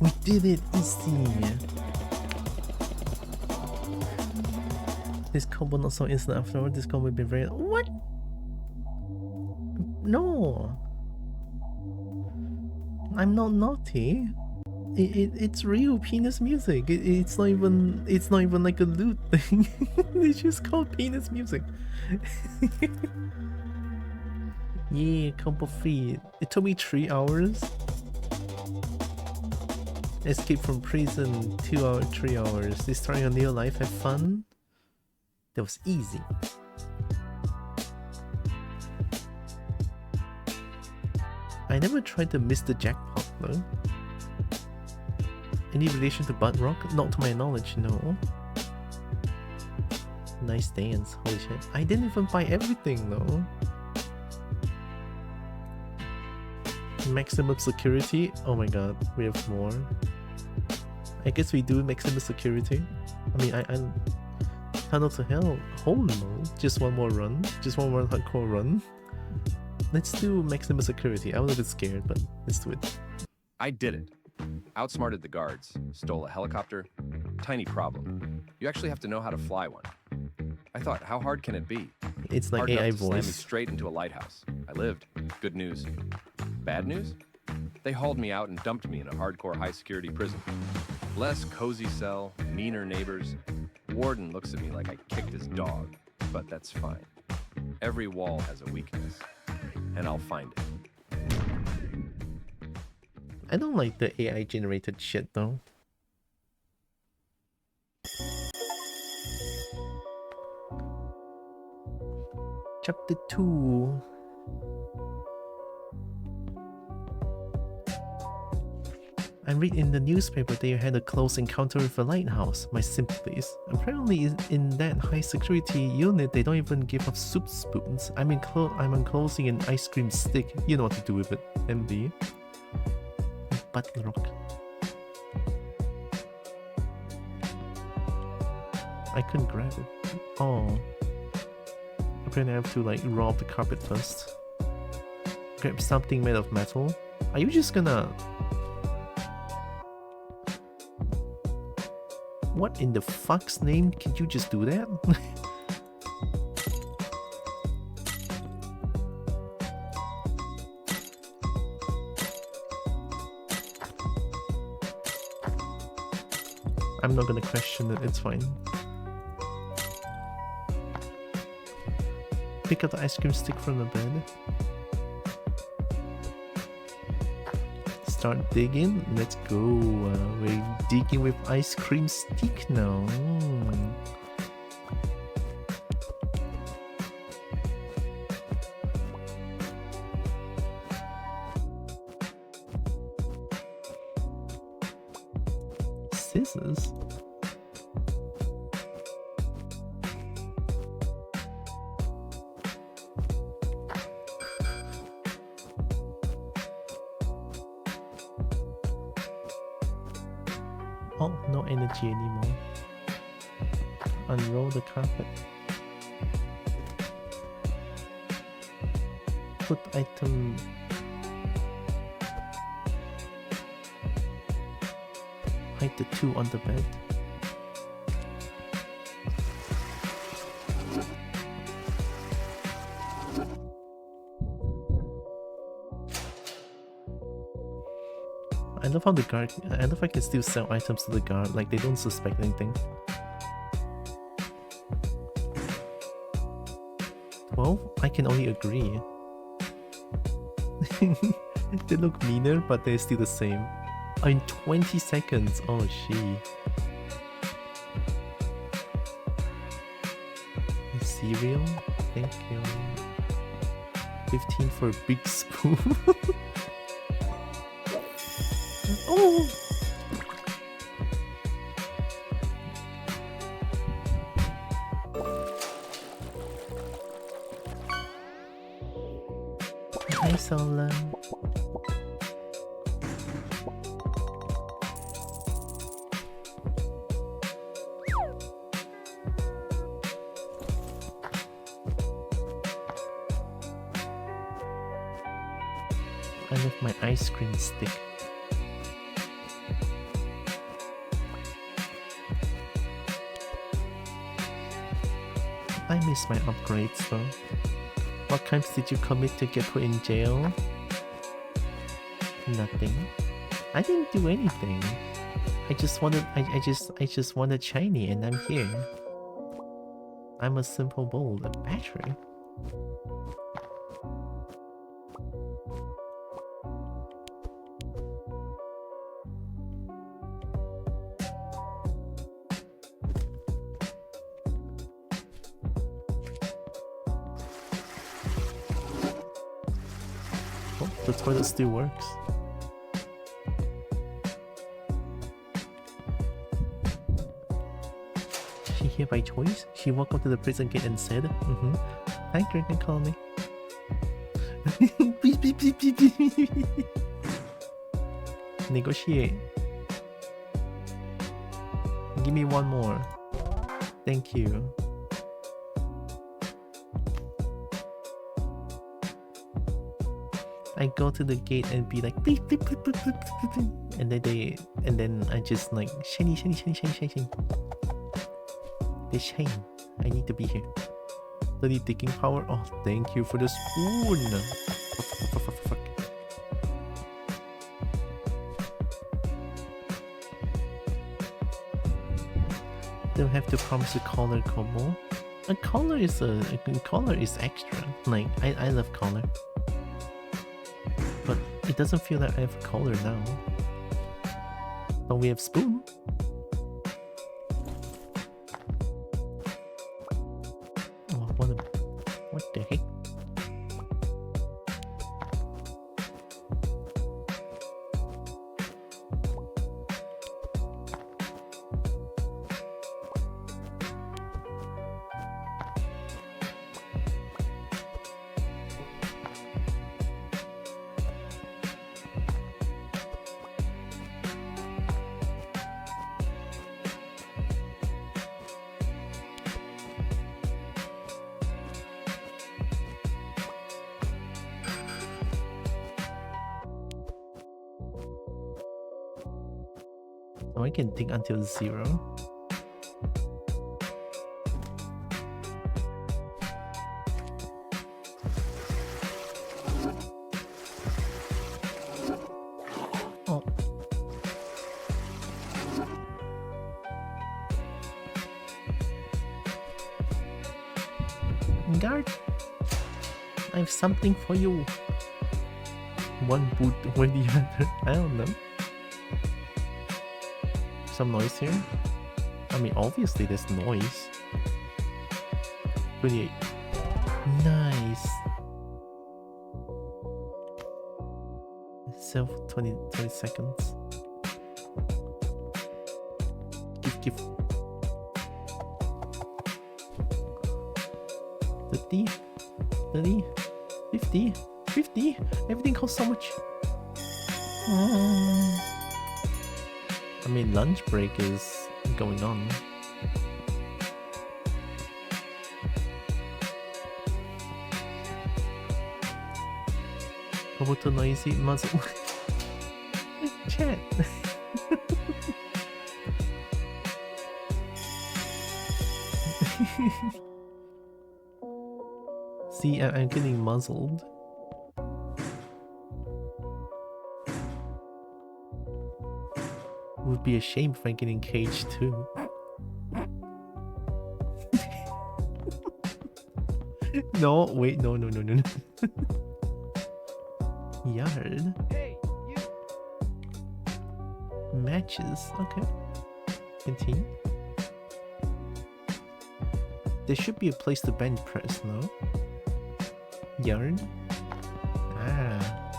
We did it, easy. This combo not so instant afterward. This combo will be very. What? No, I'm not naughty. It's real penis music. It's not even like a loot thing. It's just called penis music. Yeah, combo feed. It took me 3 hours. Escape from prison 2 hours, 3 hours. This starting a new life, have fun. That was easy. I never tried to miss the jackpot though. Any relation to Butt Rock? Not to my knowledge, no. Nice dance, holy shit. I didn't even buy everything though. Maximum security? Oh my god, we have more. I guess we do maximum security. I mean, I Tunnel to Hell. Oh no, just one more run. Just one more hardcore run. Let's do maximum security. I was a bit scared, but let's do it. I did it. Outsmarted the guards, stole a helicopter. Tiny problem. You actually have to know how to fly one. I thought, how hard can it be? It's like Hard AI enough to slam me voice. straight into a lighthouse. I lived. Good news. Bad news? They hauled me out and dumped me in a hardcore high-security prison. Less cozy cell, meaner neighbors. Warden looks at me like I kicked his dog, but that's fine. Every wall has a weakness, and I'll find it. I don't like the AI generated shit though. Chapter 2. I read in the newspaper that you had a close encounter with a lighthouse. My sympathies. Apparently in that high security unit they don't even give up soup spoons. I'm enclosing an ice cream stick. You know what to do with it, MB. Butt rock. I couldn't grab it. Oh. Apparently I have to like rob the carpet first. Grab something made of metal. Are you just gonna... What in the fuck's name? Can you just do that? I'm not gonna question it, it's fine. Pick up the ice cream stick from the bed. Start digging. Let's go. We're digging with ice cream stick now. Scissors. Oh, no energy anymore. Unroll the carpet. Put item... Hide the 2 on the bed. I love how the guard... I love I can still sell items to the guard, like they don't suspect anything. 12? I can only agree. They look meaner, but they're still the same. Oh, in 20 seconds! Oh, she. Cereal? Thank you. 15 for a big spoon. Oh! Hi, Sola. I left my ice cream stick. I miss my upgrades though. What crimes did you commit to get put in jail? Nothing. I didn't do anything. I just wanted shiny and I'm here. I'm a simple bull, a battery. Oh, the toilet still works. She here by choice? She walked up to the prison gate and said, Hi, Greg and call me. Beep, beep, beep, beep, beep. Negotiate. Give me one more. Thank you. I I go to the gate and be like beep, beep, beep, beep, beep, beep, beep, and then I just like shiny. They shine. I need to be here. 30 digging power. Oh, thank you for the spoon. Fuck. Don't have to promise a collar, Kobo. A collar is extra. Like I love collar, but it doesn't feel like I have a collar now. But we have spoon. Oh, what the heck? So I can dig until 0. Oh. Guard, I have something for you. One boot or the other. I don't know. Some noise here. I mean, obviously there's noise. 28. Nice. Self 20 seconds. Give. 30, 50. Everything costs so much. I mean, lunch break is going on. Kobo noisy muzzle. Chat. See, I'm getting muzzled. Would be a shame if I'm getting caged too. No, wait, no. Yard. Hey, you. Matches, okay. Continue. There should be a place to bench press, no? Yard? Ah.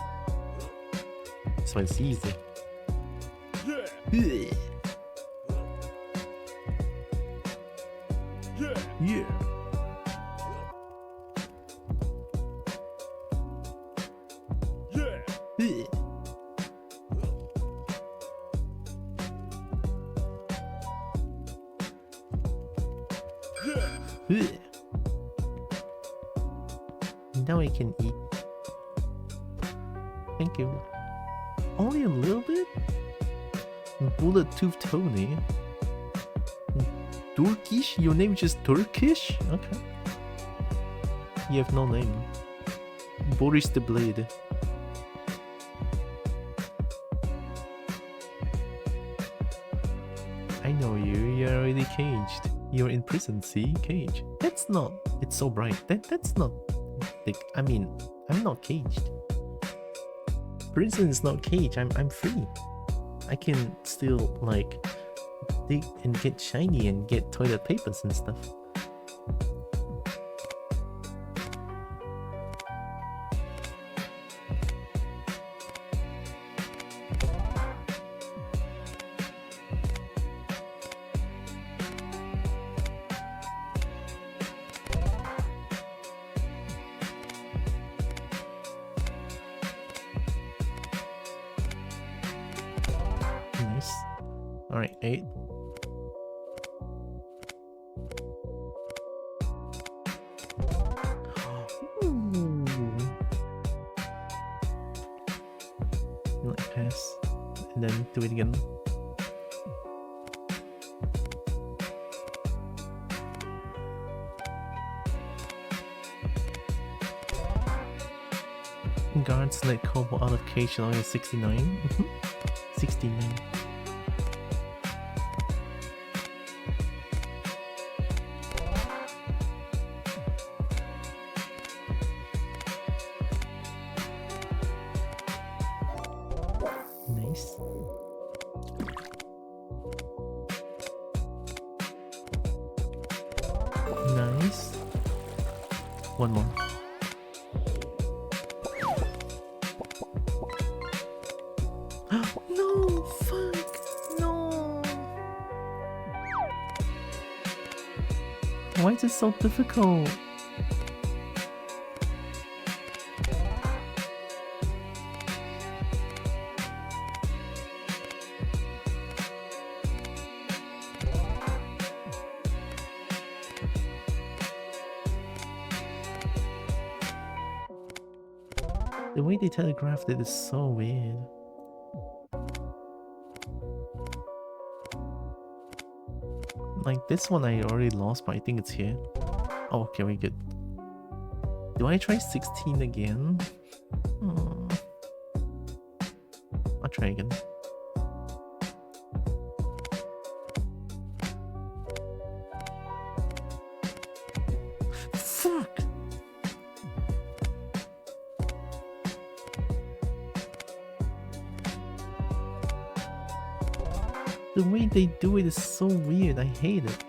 So it's easy. Yeah. Now I can eat. Thank you. Only a little bit? Bullet Tooth Tony. Turkish? Your name is just Turkish? Okay. You have no name. Boris the Blade. I know you. You're already caged. You're in prison, see? Cage. That's not... It's so bright. That's not... I mean, I'm not caged. Prison is not cage. I'm free. I can still, like, dig and get shiny and get toilet papers and stuff. Nice. Alright, 8. Like pass, and then do it again. Guards let Kobo out of cage only 69. 69. Nice. Nice. One more. No, fuck, no. Why is it so difficult? The way they telegraphed it is so weird. Like this one I already lost, but I think it's here. Oh, okay, we good. Do I try 16 again? I'll try again. Fuck! The way they do it is so weird, I hate it.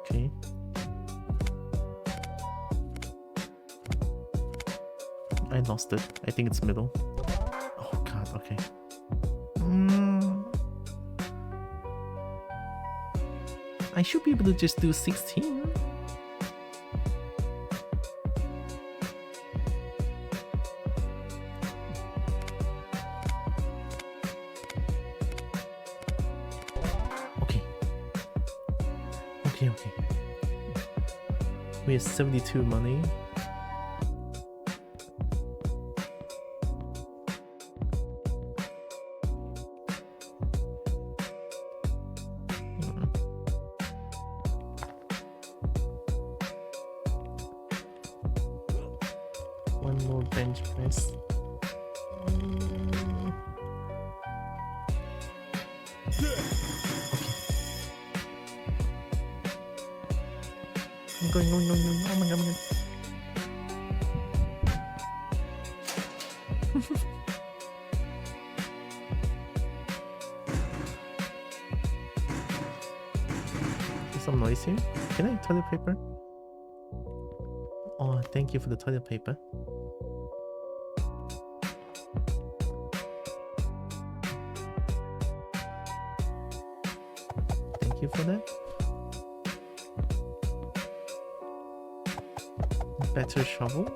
Okay. I lost it. I think it's middle. Oh god, okay. I should be able to just do 16. Okay. Okay. We have 72 money. One more bench press. I'm going, no, oh my god, There's some noise here. Can I have toilet paper? Oh, thank you for the toilet paper. Thank you for that. Better shovel.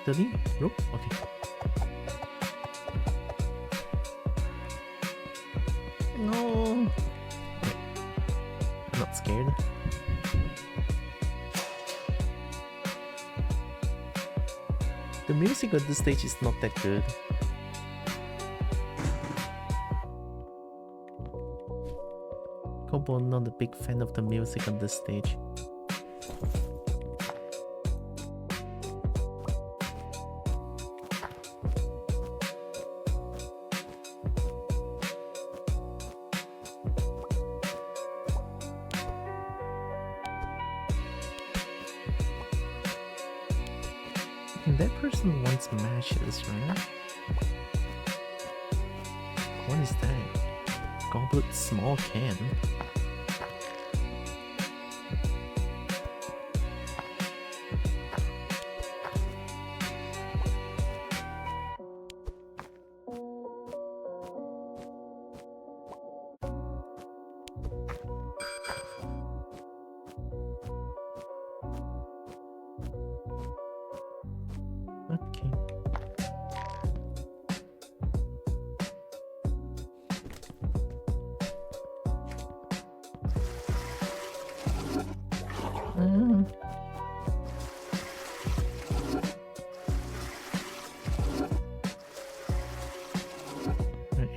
30? Rope? Okay. No! Wait. I'm not scared. The music on this stage is not that good. Kobo, not a big fan of the music on this stage. That person wants matches, right? What is that? Goblet small can? Okay.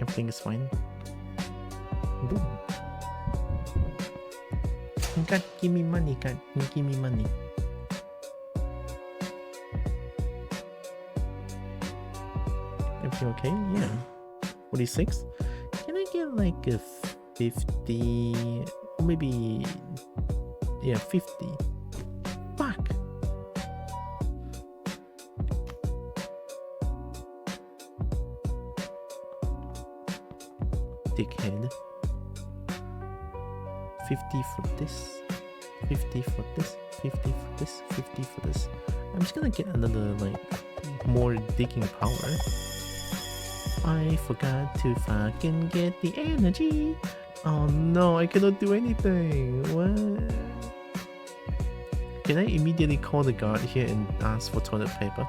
Everything is fine. Boom. God, give me money, God, give me money. Everything okay? Yeah. 46? Can I get like a 50? Maybe... yeah, 50. Fuck! Dickhead. 50 for this, 50 for this, 50 for this, 50 for this. I'm just gonna get another, like, more digging power. I forgot to fucking get the energy. Oh no, I cannot do anything. What? Can I immediately call the guard here and ask for toilet paper?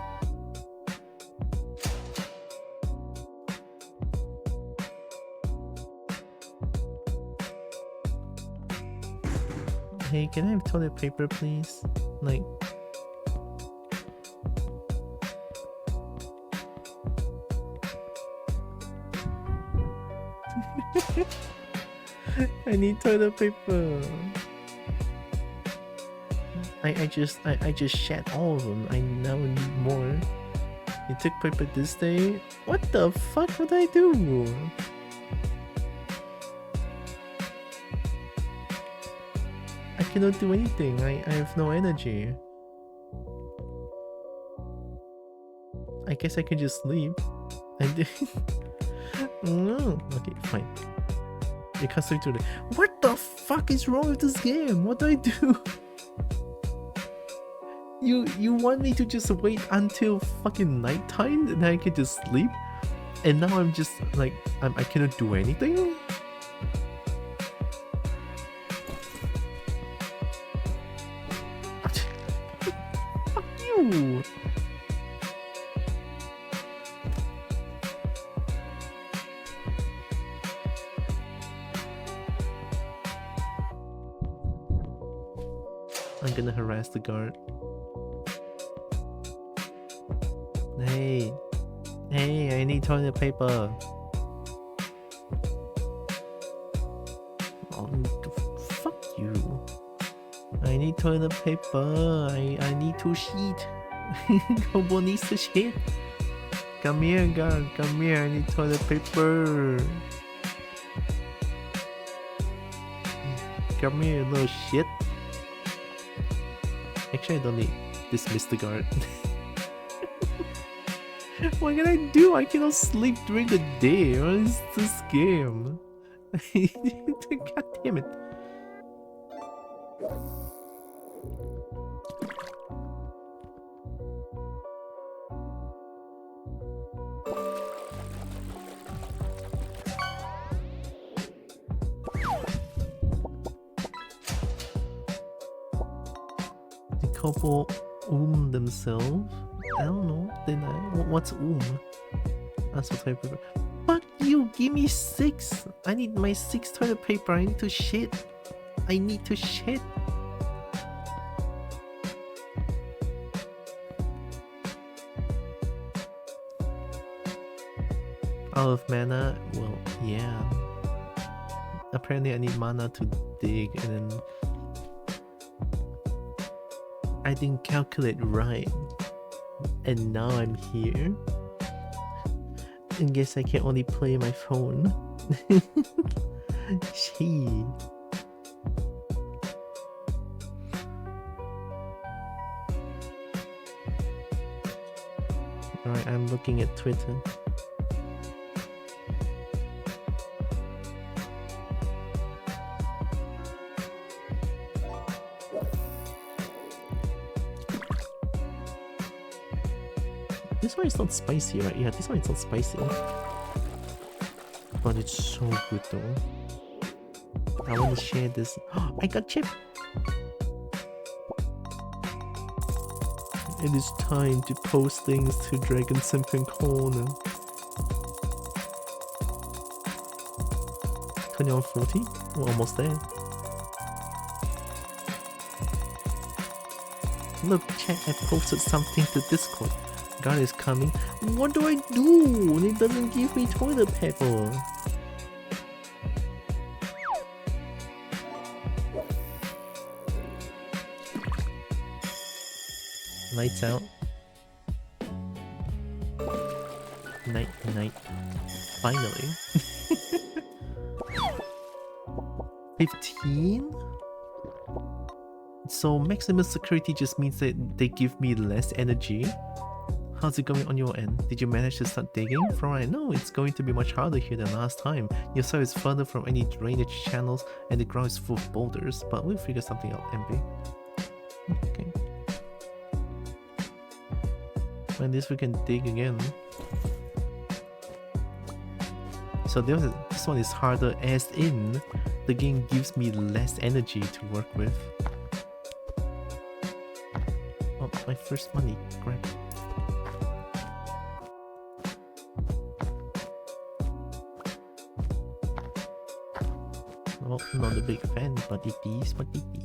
Hey, can I have toilet paper, please? Like... I need toilet paper. I just shat all of them. I now need more. You took paper this day? What the fuck would I do? I cannot do anything. I have no energy. I guess I can just sleep. I did. No. Okay, fine. You can't sleep today. What the fuck is wrong with this game? What do I do? You want me to just wait until fucking nighttime and then I can just sleep? And now I'm just like I cannot do anything? Fuck you! I'm gonna harass the guard. Hey, I need toilet paper. Oh, fuck you. I need toilet paper. I need to shit. Kobo needs to shit. Come here, guard. Come here. I need toilet paper. Come here, little shit. Actually, I don't need dismiss the guard. What can I do? I cannot sleep during the day. What is this game? God damn it. The couple themselves? I don't know. Did I? What's That's what toilet paper. Fuck you! Give me 6! I need my 6 toilet paper. I need to shit. I need to shit. Out of mana? Well, yeah. Apparently I need mana to dig and then... I didn't calculate right. And now I'm here. I guess I can only play my phone. Gee. Alright, I'm looking at Twitter. This one is not spicy, right? Yeah, this one is not spicy. But it's so good though. I want to share this. I got chip! It is time to post things to Dragon Simping Corner. 2140? We're almost there. Look, chat, I posted something to Discord. God is coming. What do I do? It doesn't give me toilet paper. Lights out. Night, night. Finally. 15? So maximum security just means that they give me less energy. How's it going on your end? Did you manage to start digging? From what I know, it's going to be much harder here than last time. Your side is further from any drainage channels and the ground is full of boulders, but we'll figure something out, MB. Okay. At least we can dig again. So this one is harder, as in the game gives me less energy to work with. Oh, my first money, crap. Well, not a big fan, but it is what it is.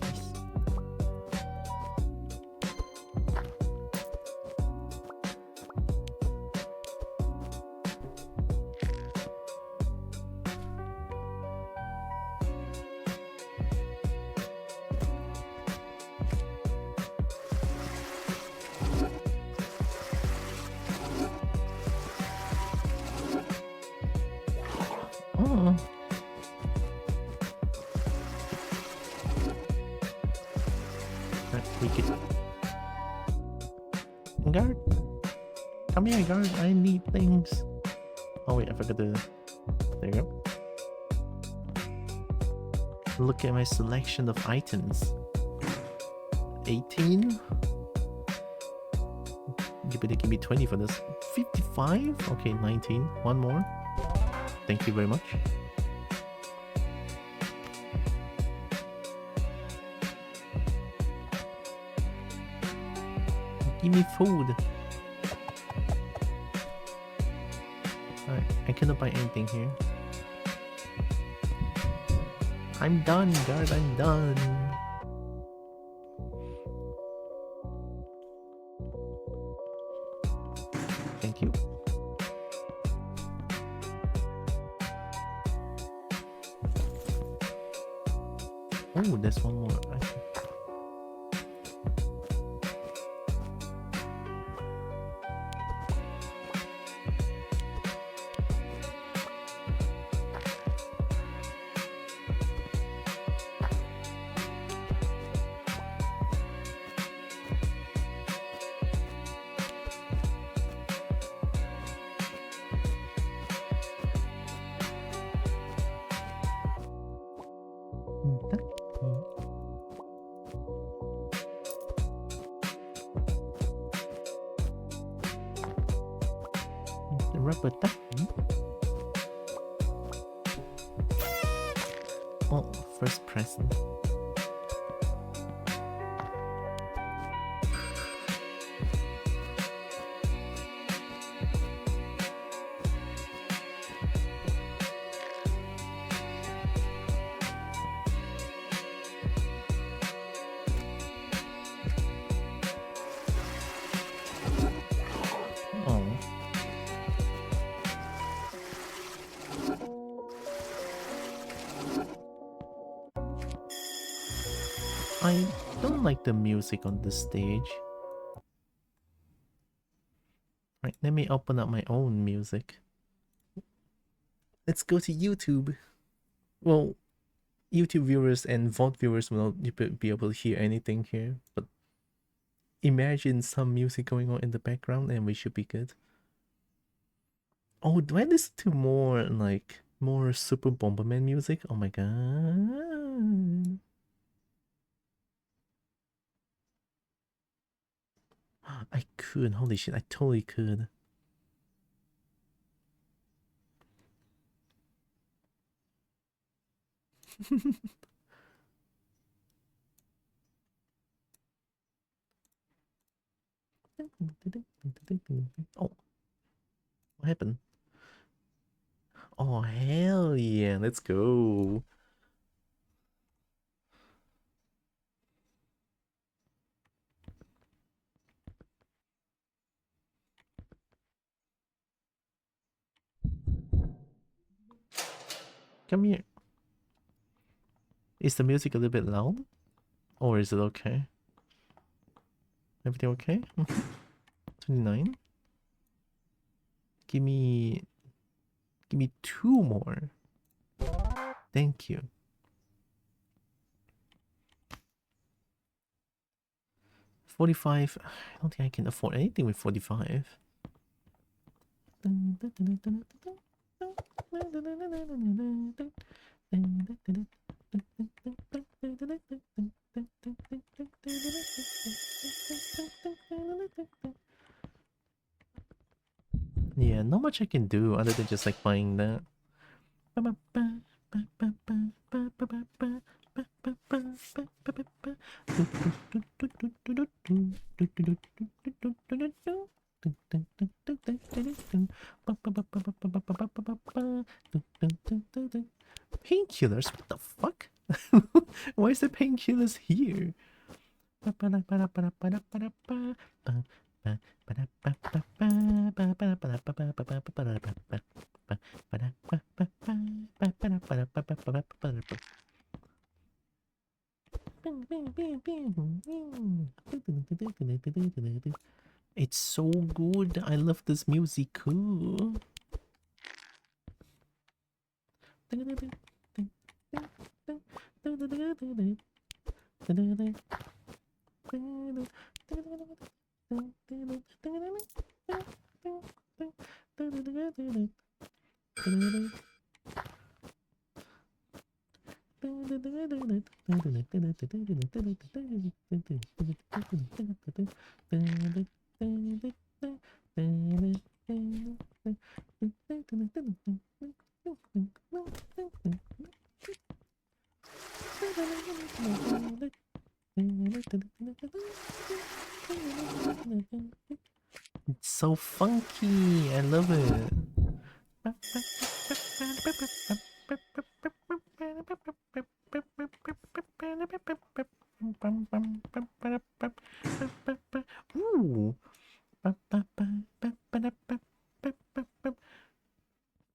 Guard, come here, guard. I need things. Oh wait, I forgot to. There you go. Look at my selection of items. 18. You better give me 20 for this. 55. Okay, 19. One more. Thank you very much. Give me food. Alright, I cannot buy anything here. I'm done, guard, I'm done. Thank you. Oh, there's one more. Oh, first present. I don't like the music on this stage. Right, let me open up my own music. Let's go to YouTube. Well, YouTube viewers and VOD viewers will not be able to hear anything here, but imagine some music going on in the background and we should be good. Oh, do I listen to more Super Bomberman music? Oh my god. I could, holy shit, I totally could. Oh, what happened? Oh, hell yeah, let's go. Come here. Is the music a little bit loud? Or is it okay? Everything okay? 29. Give me 2 more. Thank you. 45. I don't think I can afford anything with 45. Yeah, not much I can do other than just like buying that. Painkillers? What the fuck? Why is there painkillers here? It's so good. I love this music. It's so funky. I love it. Ooh.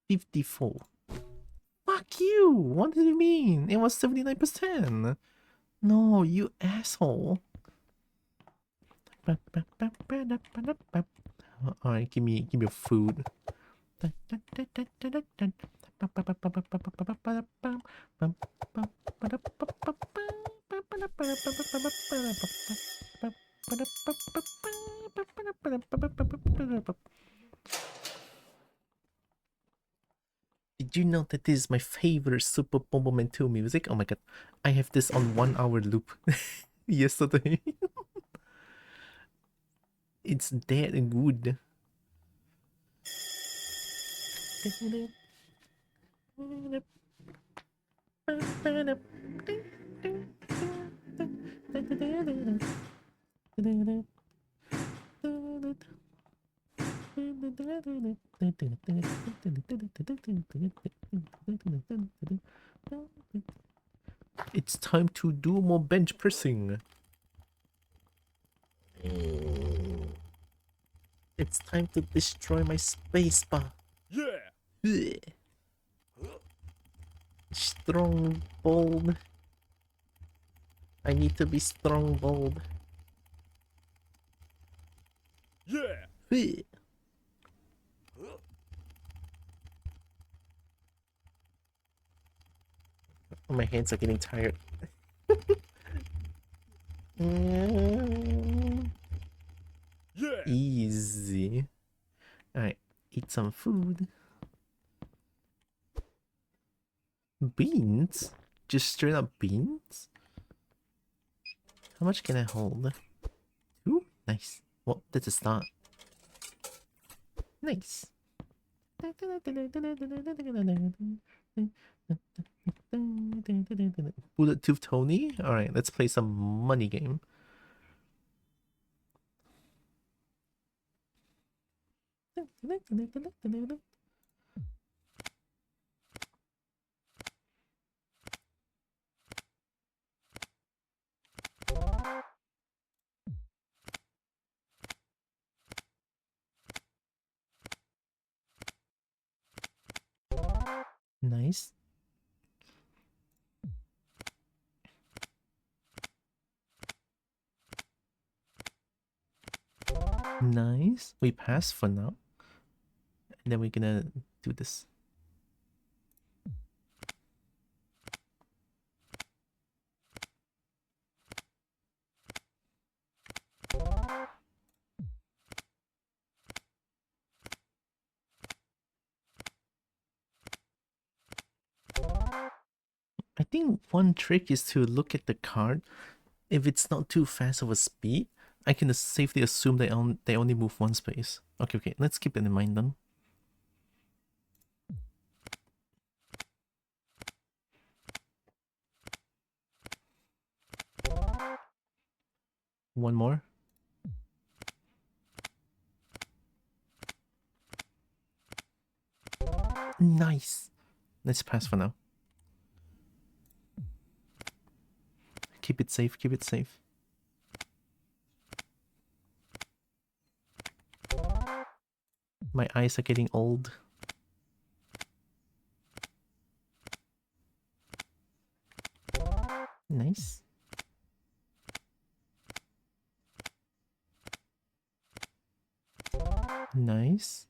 54. Fuck you! What do you mean? It was 79%. No, you asshole. Alright, give me a food. Did you know that this is my favorite Super Bomberman 2 music? Oh my god, I have this on 1 hour loop yesterday. It's that good. It's time to do more bench pressing. It's time to destroy my spacebar. Yeah! Strong, bold. I need to be strong, bold. Yeah! Oh, my hands are getting tired. Yeah! Easy. Alright, eat some food. Beans? Just straight up beans? How much can I hold? 2? Nice. Well, that's a start. Nice. Bullet Tooth Tony? Alright, let's play some money game. Nice. Nice. We pass for now. And then we're gonna do this. I think one trick is to look at the card. If it's not too fast of a speed, I can safely assume they only move one space. Okay, let's keep that in mind then. One more. Nice. Let's pass for now. Keep it safe, keep it safe. My eyes are getting old. Nice. Nice.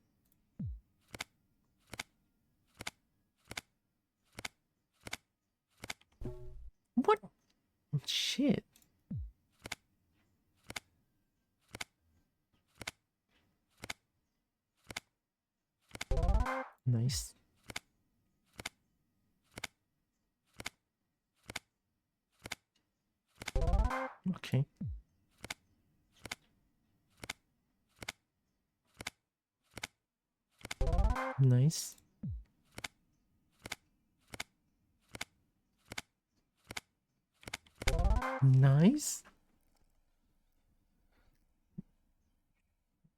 What? Shit. Nice. Okay. Nice. Nice.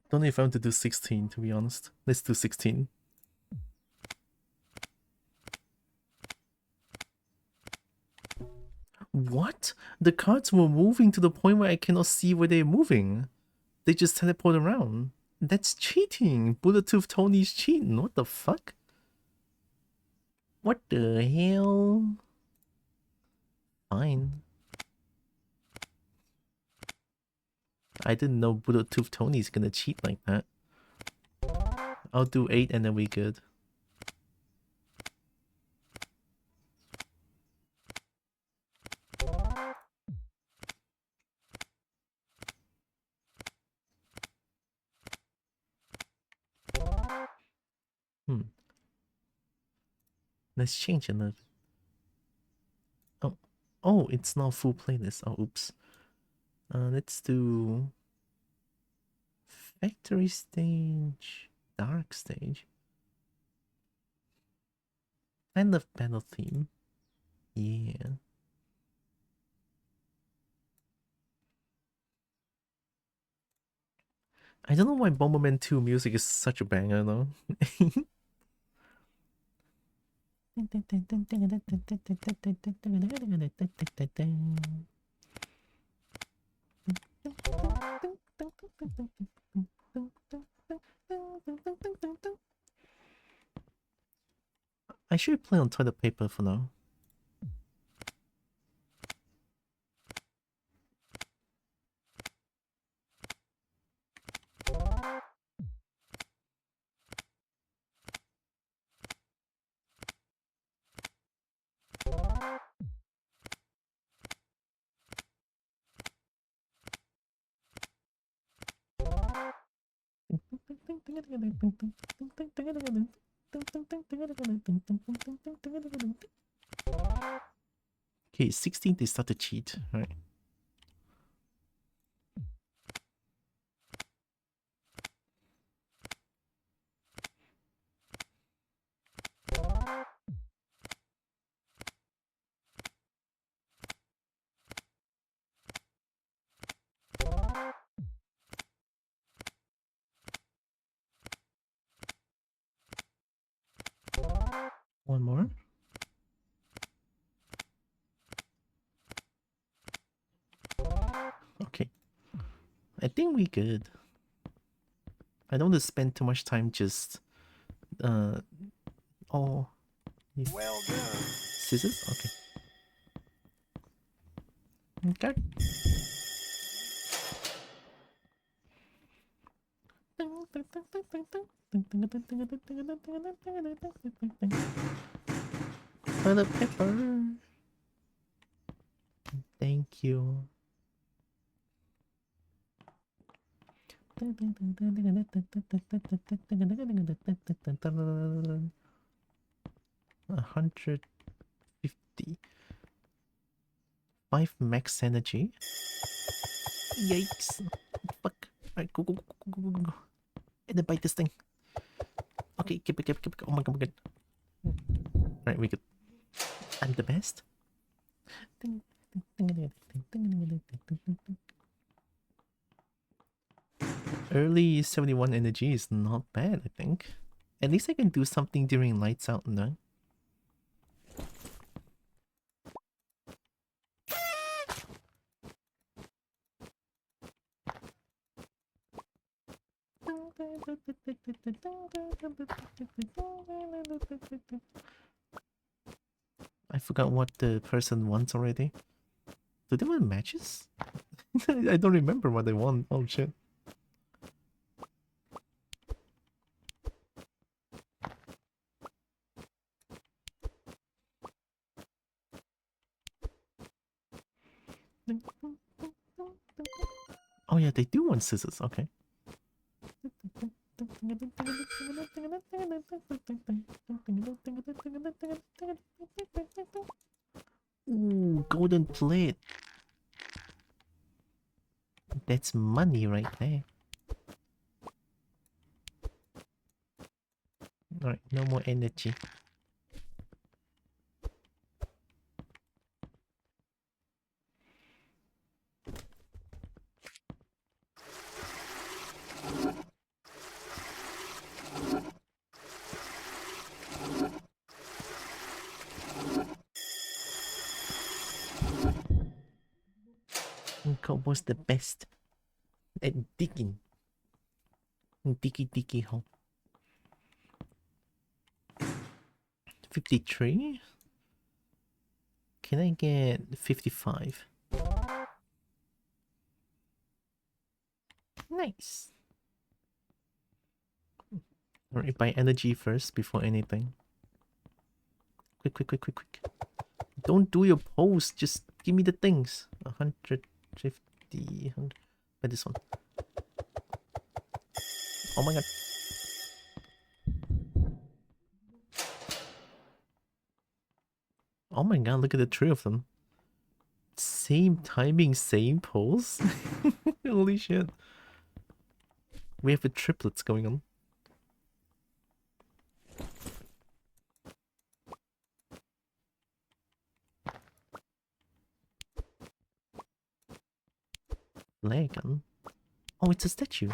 Don't know if I want to do 16, to be honest. Let's do 16. What? The cards were moving to the point where I cannot see where they're moving. They just teleport around. That's cheating. Bulletooth Tony's cheating. What the fuck? What the hell? Fine. I didn't know Bulletooth Tony's gonna cheat like that. I'll do 8 and then we good. Let's change a little. Oh, it's not full playlist. Oh, oops. Let's do factory stage, dark stage. I love battle theme. Yeah. I don't know why Bomberman 2 music is such a banger though. I should play on toilet paper for now. Okay, 16 they start to cheat, right? One more. Okay. I think we good. I don't want to spend too much time just oh Well done. scissors? Okay. Okay. For the pepper. Thank you. 150. 5 max energy. Yikes. Fuck. Alright, go. And then bite this thing. Okay, keep it. Oh my god. Alright, we good. I'm the best. Early 71 energy is not bad, I think. At least I can do something during lights out, no? I forgot what the person wants already. Do they want matches? I don't remember what they want. Oh shit. Oh yeah, they do want scissors. Okay. Ooh, golden plate. That's money right there. Alright, no more energy. Kobo's the best at digging. Diggy hole. 53? Can I get 55? Nice. Alright, buy energy first before anything. Quick. Don't do your pose, just give me the things. 150. Buy this one. Oh my god. Oh my god, look at the three of them. Same timing, same pose? Holy shit. We have the triplets going on. Flare gun? Oh, it's a statue.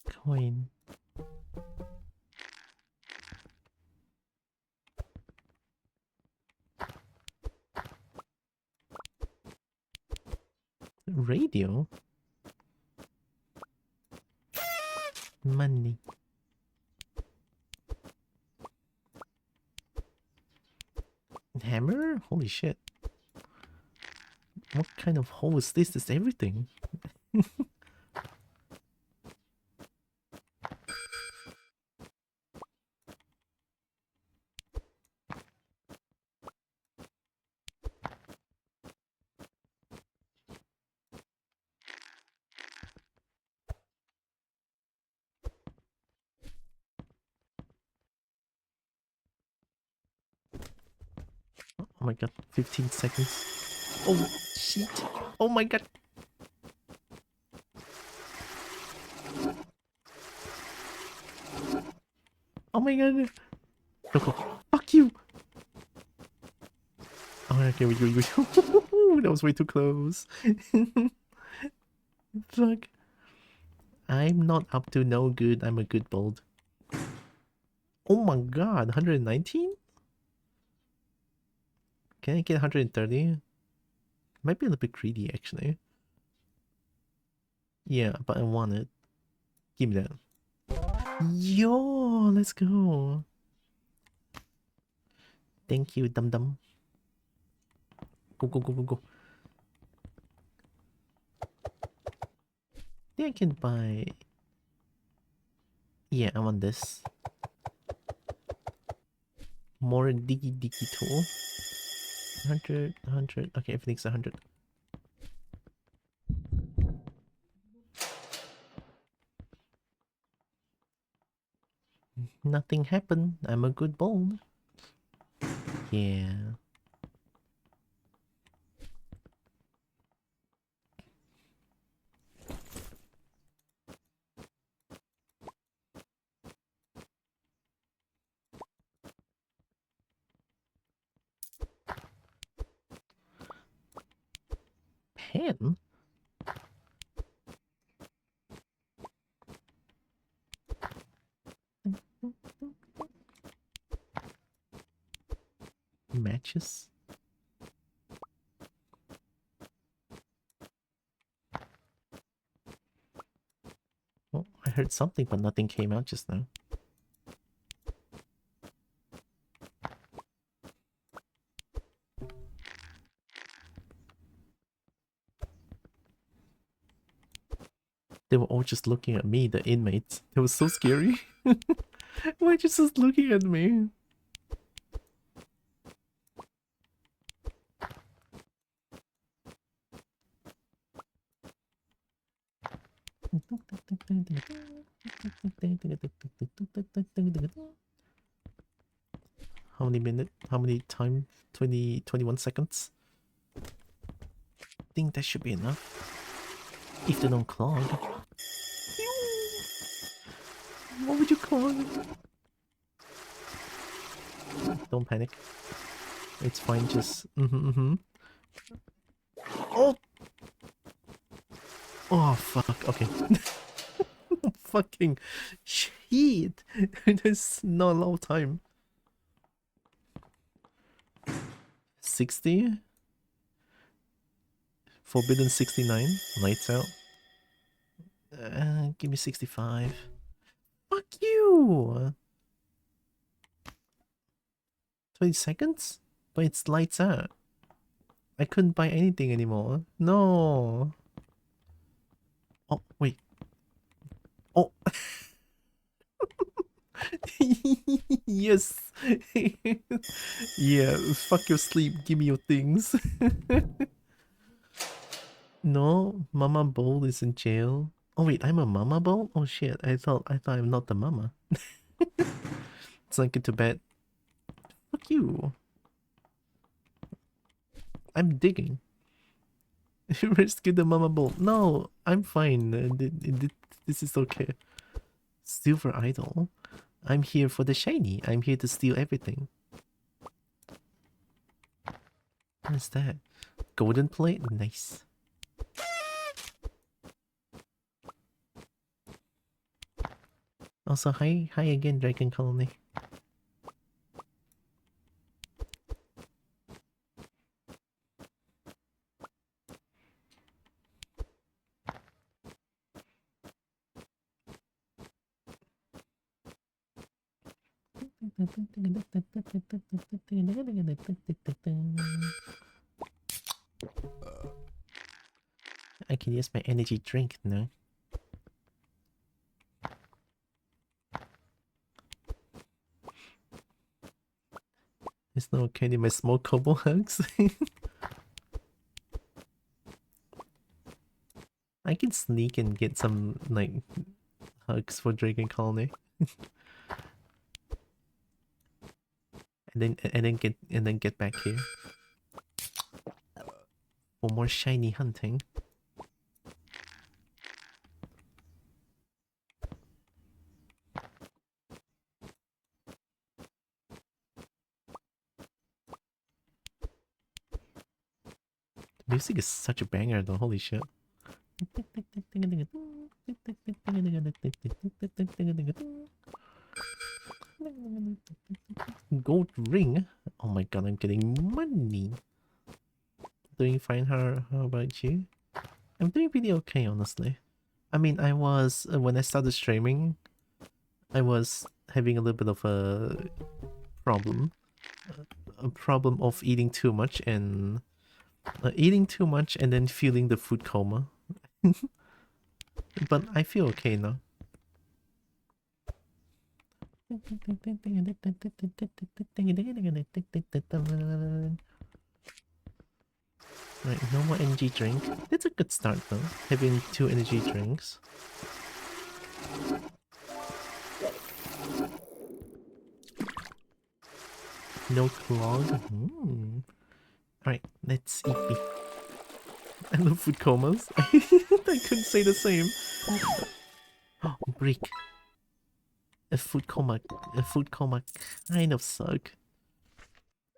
Coin. Radio? Money. Hammer? Holy shit. What kind of hole is this? It's everything. Oh my god, 15 seconds. Oh shit. Oh my god. Oh my god. Go. Fuck you. Oh, okay, we. That was way too close. Fuck. I'm not up to no good. I'm a good bold. Oh my god, 119? Can I get 130? Might be a little bit greedy actually. Yeah, but I want it. Give me that. Yo, let's go. Thank you, dum dum. Go, go, go, go, go. I think I can buy... Yeah, I want this. More diggy tool. 100, 100. Okay, everything's 100. Nothing happened. I'm a good bone. Yeah. Pen? Matches? Oh, I heard something, but nothing came out just now. They were all just looking at me, the inmates. It was so scary. Why are you just looking at me? How many minutes? How many time? 21 seconds? I think that should be enough. If they don't clog. What would you clog? Don't panic. It's fine, just... Oh! Oh, fuck. Okay. Fucking shit. There's not a lot of time. 60? Forbidden 69. Lights out. Give me 65. Fuck you! 20 seconds? But it's lights out. I couldn't buy anything anymore. No. Oh, wait. Oh. Yes. Yeah, fuck your sleep. Give me your things. No, Mama Bowl is in jail. Oh wait, I'm a Mama Bowl? Oh shit, I thought I'm not the mama. It's like into bed. Fuck you. I'm digging. Rescue the Mama Bowl. No, I'm fine. This is okay. Silver Idol. I'm here for the shiny. I'm here to steal everything. What is that? Golden plate? Nice. Also, hi again, Dragon Colony. I can use my energy drink now. It's not okay in my small Kobo hugs. I can sneak and get some like hugs for Dragon Colony. and then get back here. For more shiny hunting. The music is such a banger though, holy shit. Gold ring? Oh my god, I'm getting money. Doing fine, how about you? I'm doing pretty okay, honestly. I mean, I was, when I started streaming, I was having a little bit of a problem. a problem of eating too much and then feeling the food coma. But I feel okay now. Right, no more energy drink. That's a good start though, having 2 energy drinks. No clog. Alright, let's eat beef. I love food comas. I couldn't say the same. Oh, break. A food coma kind of suck.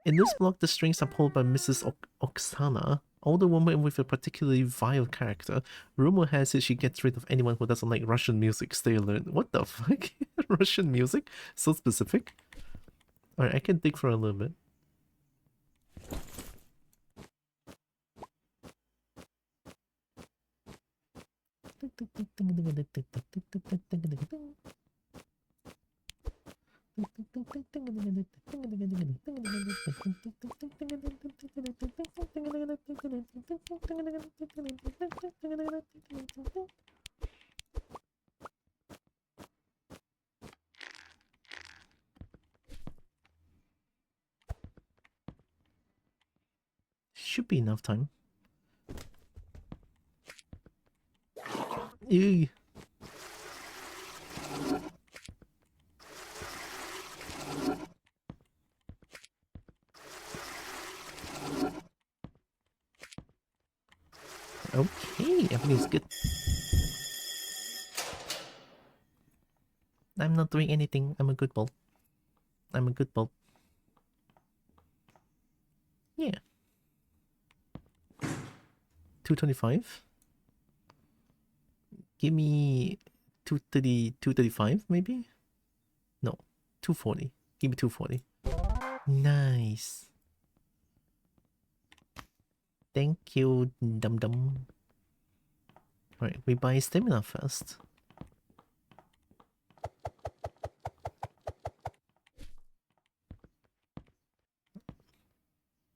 In this block, the strings are pulled by Mrs. Oksana, older woman with a particularly vile character. Rumor has it she gets rid of anyone who doesn't like Russian music. Stay alert. What the fuck? Russian music? So specific? Alright, I can dig for a little bit. Should be enough time. Ew. Okay, everything's good. I'm not doing anything. I'm a good bulb. I'm a good bulb. Yeah. 225. Give me 230, 235 maybe? No, 240. Give me 240. Nice. Thank you, dum dum. Right, we buy stamina first.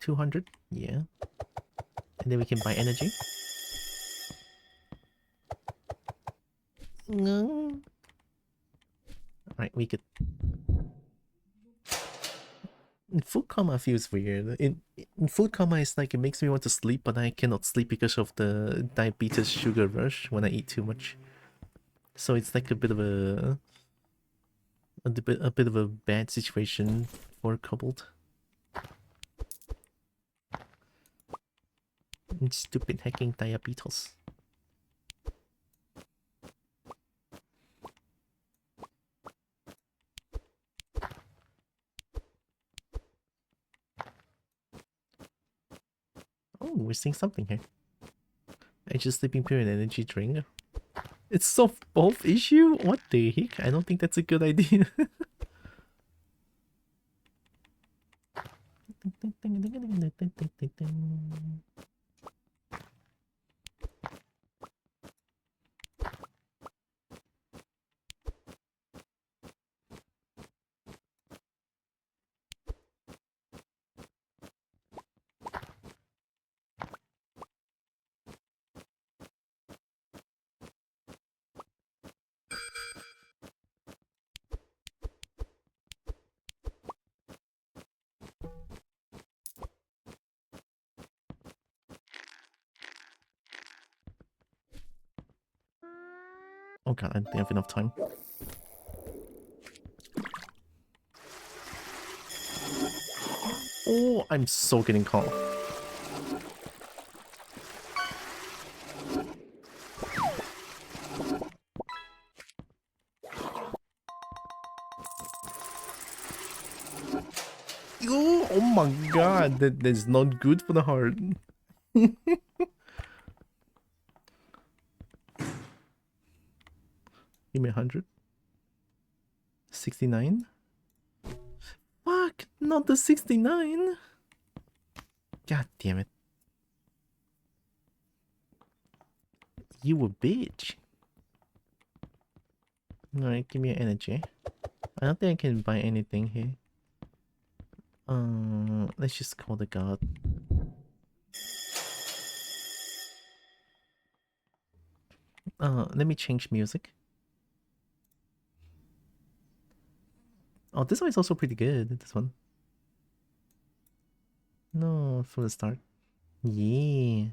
$200, yeah. And then we can buy energy. No. Alright, we could. Food coma feels weird. In food coma, it's like it makes me want to sleep, but I cannot sleep because of the diabetes sugar rush when I eat too much. So it's like a bit of a bit of a bad situation for Kobold. Stupid hacking diabetes. Oh, we're seeing something here. Extra sleeping pill and energy drink. It's soft both issue? What the heck? I don't think that's a good idea. Oh god, I don't have enough time. Oh, I'm so getting caught. Oh my god, that's not good for the heart. Give me 100. 69. Fuck, not the 69. God damn it. You a bitch. Alright, give me your energy. I don't think I can buy anything here. Let's just call the god. Let me change music. Oh, this one is also pretty good, this one. No, from the start. Yeah.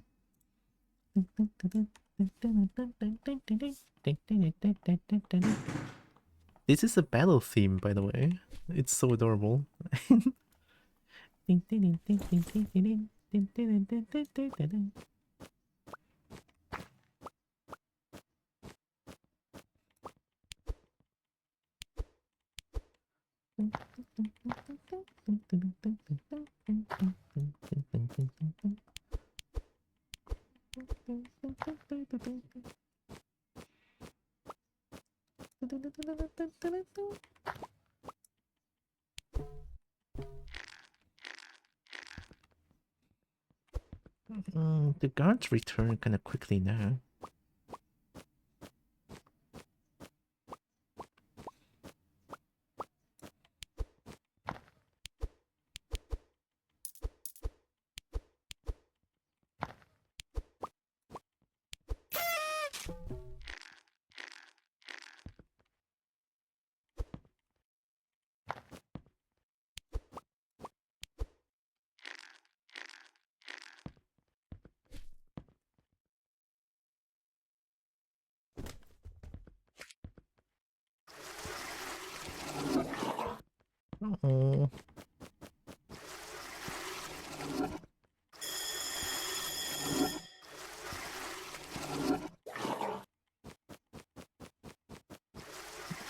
This is a battle theme, by the way. It's so adorable. The guards return kind of quickly now. Oh.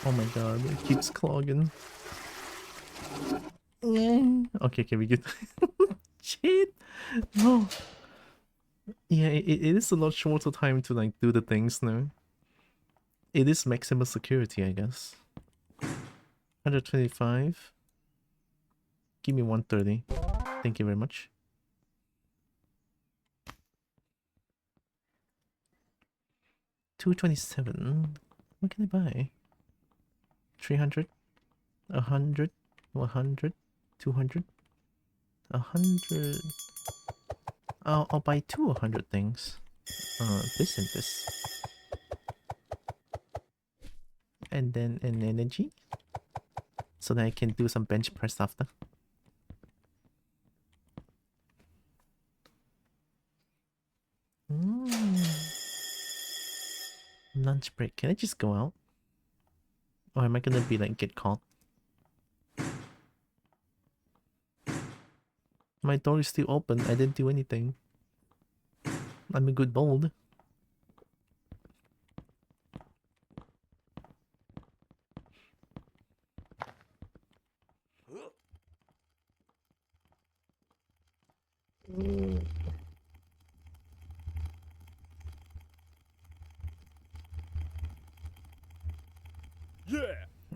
Oh my god, it keeps clogging. Okay, we good. Shit! No. Yeah, it is a lot shorter time to like do the things now. It is maximum security, I guess. 125. Give me 130. Thank you very much. 227. What can I buy? 300, 100, 100, 200, 100. I'll buy 200 things. This and this. And then an energy. So that I can do some bench press after. Lunch break. Can I just go out? Or am I gonna be like get caught? My door is still open. I didn't do anything. I'm a good bold.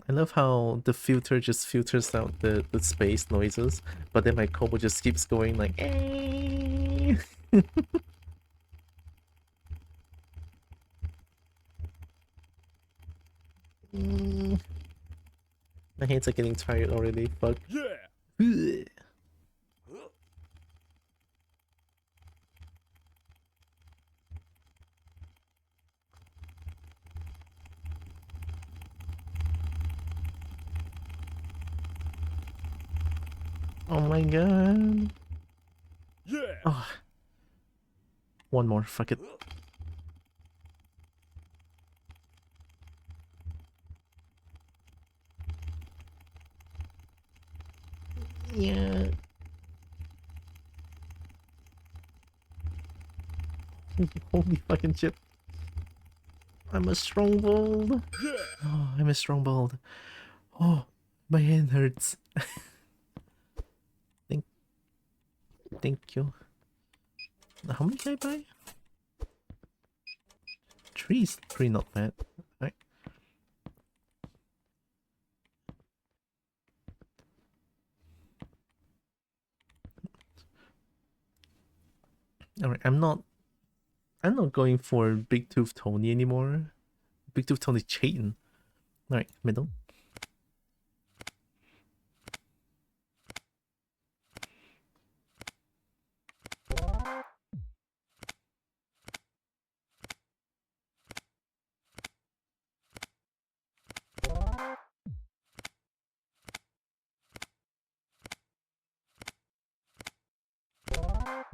I love how the filter just filters out the space noises, but then my Kobo just keeps going like eh. My hands are getting tired already, fuck. Yeah. Oh my god. Yeah. Oh. One more, fuck it. Yeah. Holy fucking shit. I'm a strongbold. Yeah. Oh, I'm a strongbold. Oh, my hand hurts. Thank you. How many can I buy? Trees, pretty not bad. Alright. Alright, I'm not going for Big Tooth Tony anymore. Big Tooth Tony's cheating. Alright, middle.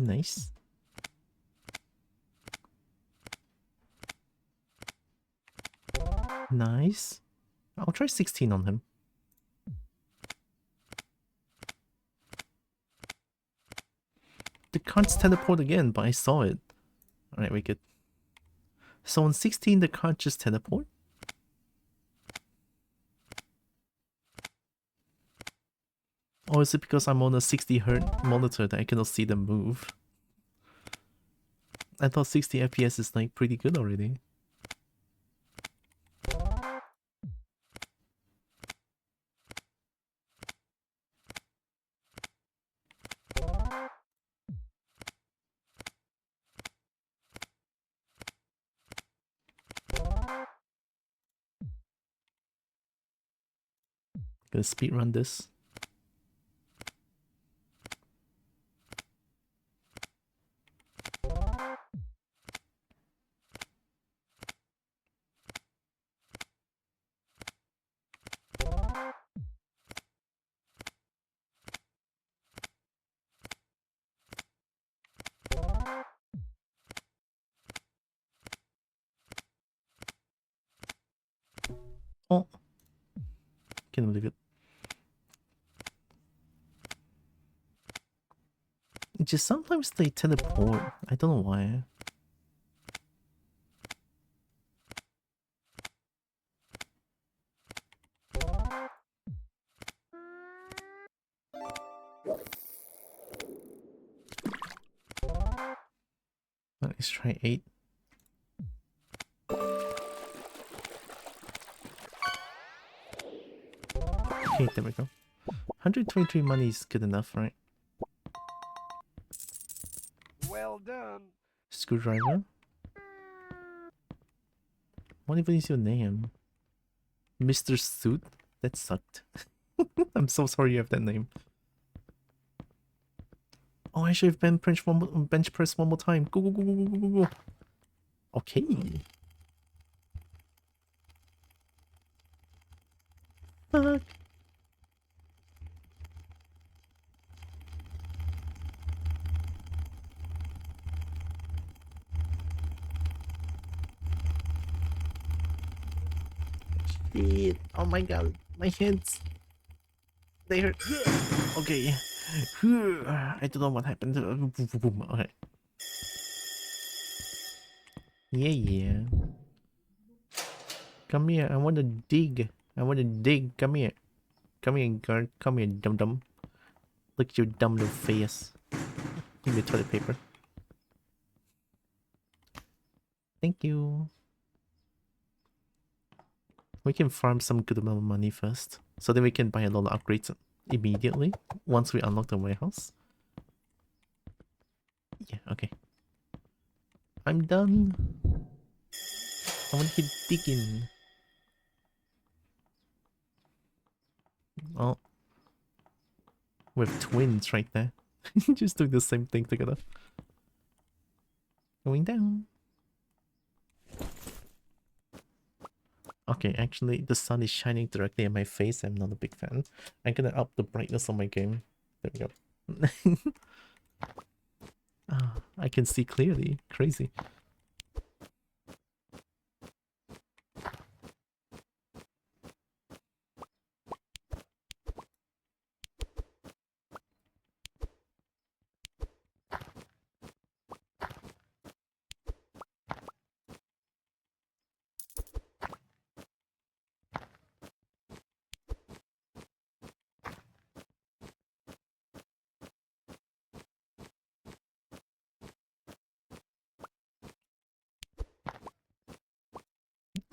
Nice. Nice. I'll try 16 on him. The cards teleport again, but I saw it. Alright, we good. So on 16, the card just teleport? Or is it because I'm on a 60Hz monitor that I cannot see them move? I thought 60 FPS is like pretty good already. Gonna speedrun this. Oh, can't believe it. Just sometimes they teleport. I don't know why. Let's try 8. Okay, there we go. 123 money is good enough, right? Well done. Screwdriver? What even is your name? Mr. Suit? That sucked. I'm so sorry you have that name. Oh, I should have bench press one more time. Go, go, go, go, go, go, go. Okay. Fuck. Shit. Oh my god. My hands. They hurt. Okay. I don't know what happened. Okay. Yeah. Come here. I want to dig. Come here. Come here, girl. Come here, dum-dum. Look at your dumb little face. Give me toilet paper. Thank you. We can farm some good amount of money first, so then we can buy a lot of upgrades immediately once we unlock the warehouse. Yeah, okay. I'm done. I want to keep digging. Oh. We have twins right there. Just doing the same thing together. Going down. Okay, actually, the sun is shining directly at my face. I'm not a big fan. I'm gonna up the brightness on my game. There we go. I can see clearly. Crazy.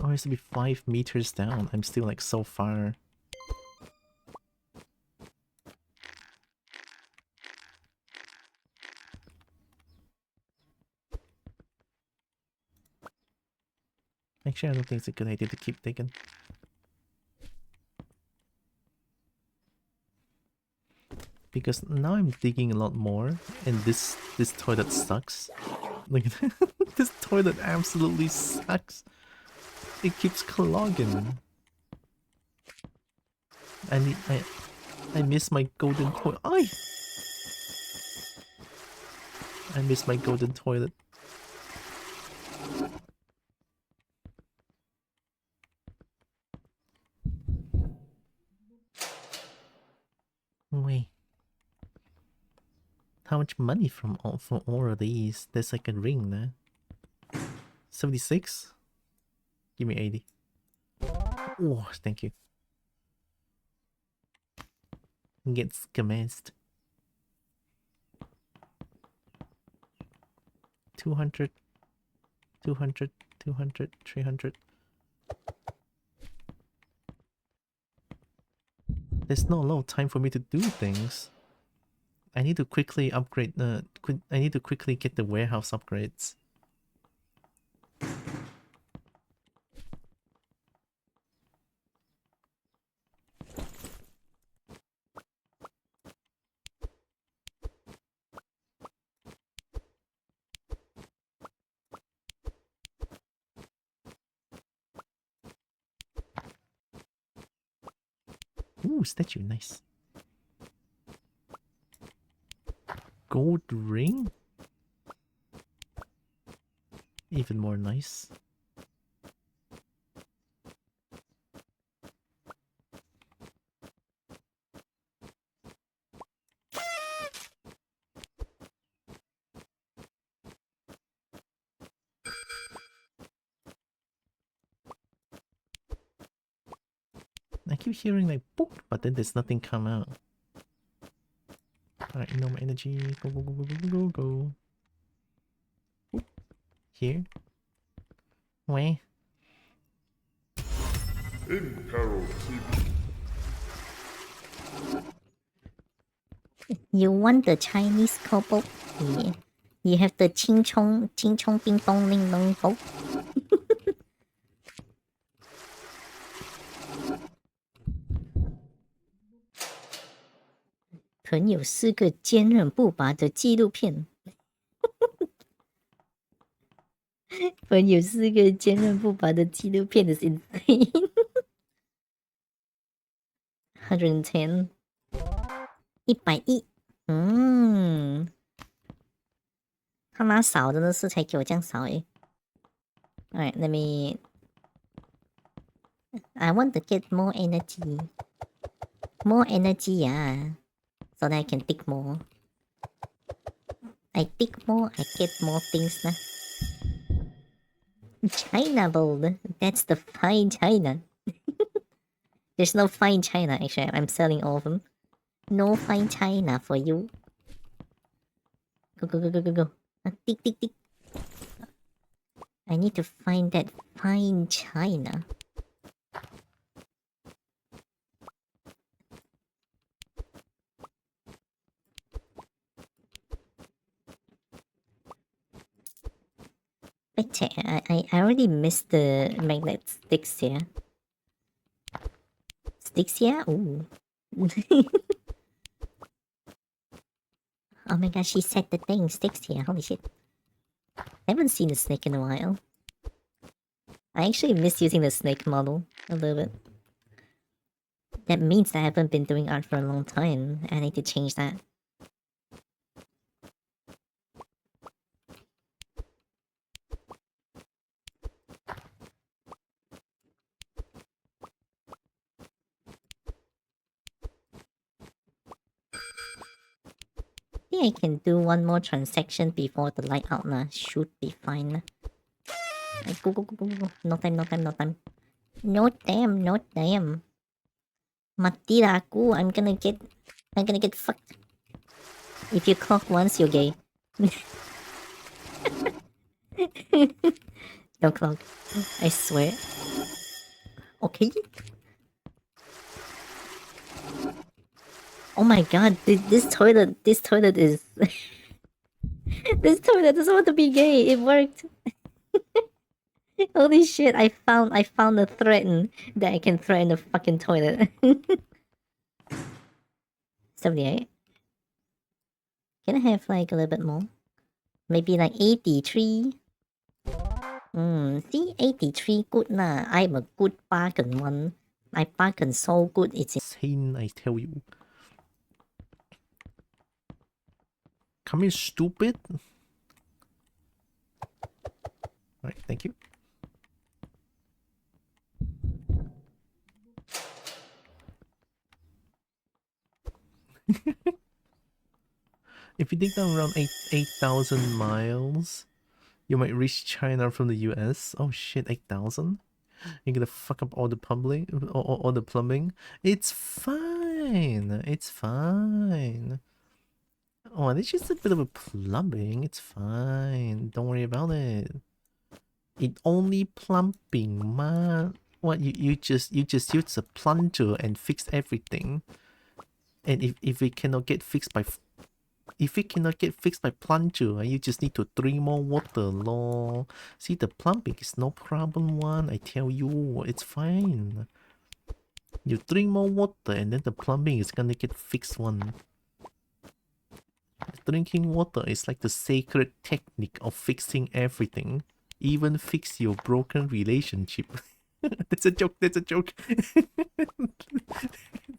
Oh, it has to be 5 meters down. I'm still like so far. Actually, I don't think it's a good idea to keep digging. Because now I'm digging a lot more, and this toilet sucks. Like, this toilet absolutely sucks. It keeps clogging. I miss my golden toilet. Ay! I miss my golden toilet. Wait. How much money for all of these? There's like a ring there. 76? Give me 80. Oh, thank you. Gets commenced. 200, 200, 200, 300. There's not a lot of time for me to do things. I need to quickly upgrade the... I need to quickly get the warehouse upgrades. Ooh, statue, nice. Gold ring? Even more nice. I keep hearing like boop, but then there's nothing come out. Alright, no more energy. Go, go, go, go, go, go, go. Boop. Here. Wait. In Carol TV. You want the Chinese Kobo? Yeah. You have the ching chong ping pong ling long boat. 朋友是个坚韧不拔的纪录片。朋友是个坚韧不拔的纪录片 is insane. 110 110他妈少真的是才给我这样少诶。Alright, let me... I want to get more energy. More energy, yeah. So that I can dig more. I dig more, I get more things now. China bold. That's the fine China. There's no fine China, actually. I'm selling all of them. No fine China for you. Go, go, go, go, go, go. Dig, dig, dig. I need to find that fine China. Wait, I already missed the magnet sticks here. Sticks here? Ooh. Oh my gosh, she said the thing. Sticks here. Holy shit. I haven't seen a snake in a while. I actually miss using the snake model a little bit. That means I haven't been doing art for a long time. I need to change that. I think I can do one more transaction before the light out na. Should be fine. Go, go, go, go, go. No time, no time, no time. No time, no time. Matira aku, I'm gonna get fucked. If you clock once, you're gay. Don't clock. I swear. Okay. Oh my god, this toilet is... This toilet doesn't want to be gay. It worked. Holy shit, I found a threaten that I can threaten the fucking toilet. 78. Can I have like a little bit more? Maybe like 83. See, 83 good nah. I'm a good bargain one. I bargain so good, it's insane, I tell you. Come here, stupid. Alright, thank you. If you dig down around 8,000 miles, you might reach China from the US. Oh shit, 8,000? You're gonna fuck up all the plumbing? All the plumbing? It's fine. It's fine. Oh, it's just a bit of a plumbing. It's fine. Don't worry about it. It only plumbing, man. What you just use a plunger and fix everything. And if it cannot get fixed by plunger, you just need to drink more water, lol. See, the plumbing is no problem one. I tell you, it's fine. You drink more water and then the plumbing is gonna get fixed one. Drinking water is like the sacred technique of fixing everything. Even fix your broken relationship. That's a joke, that's a joke.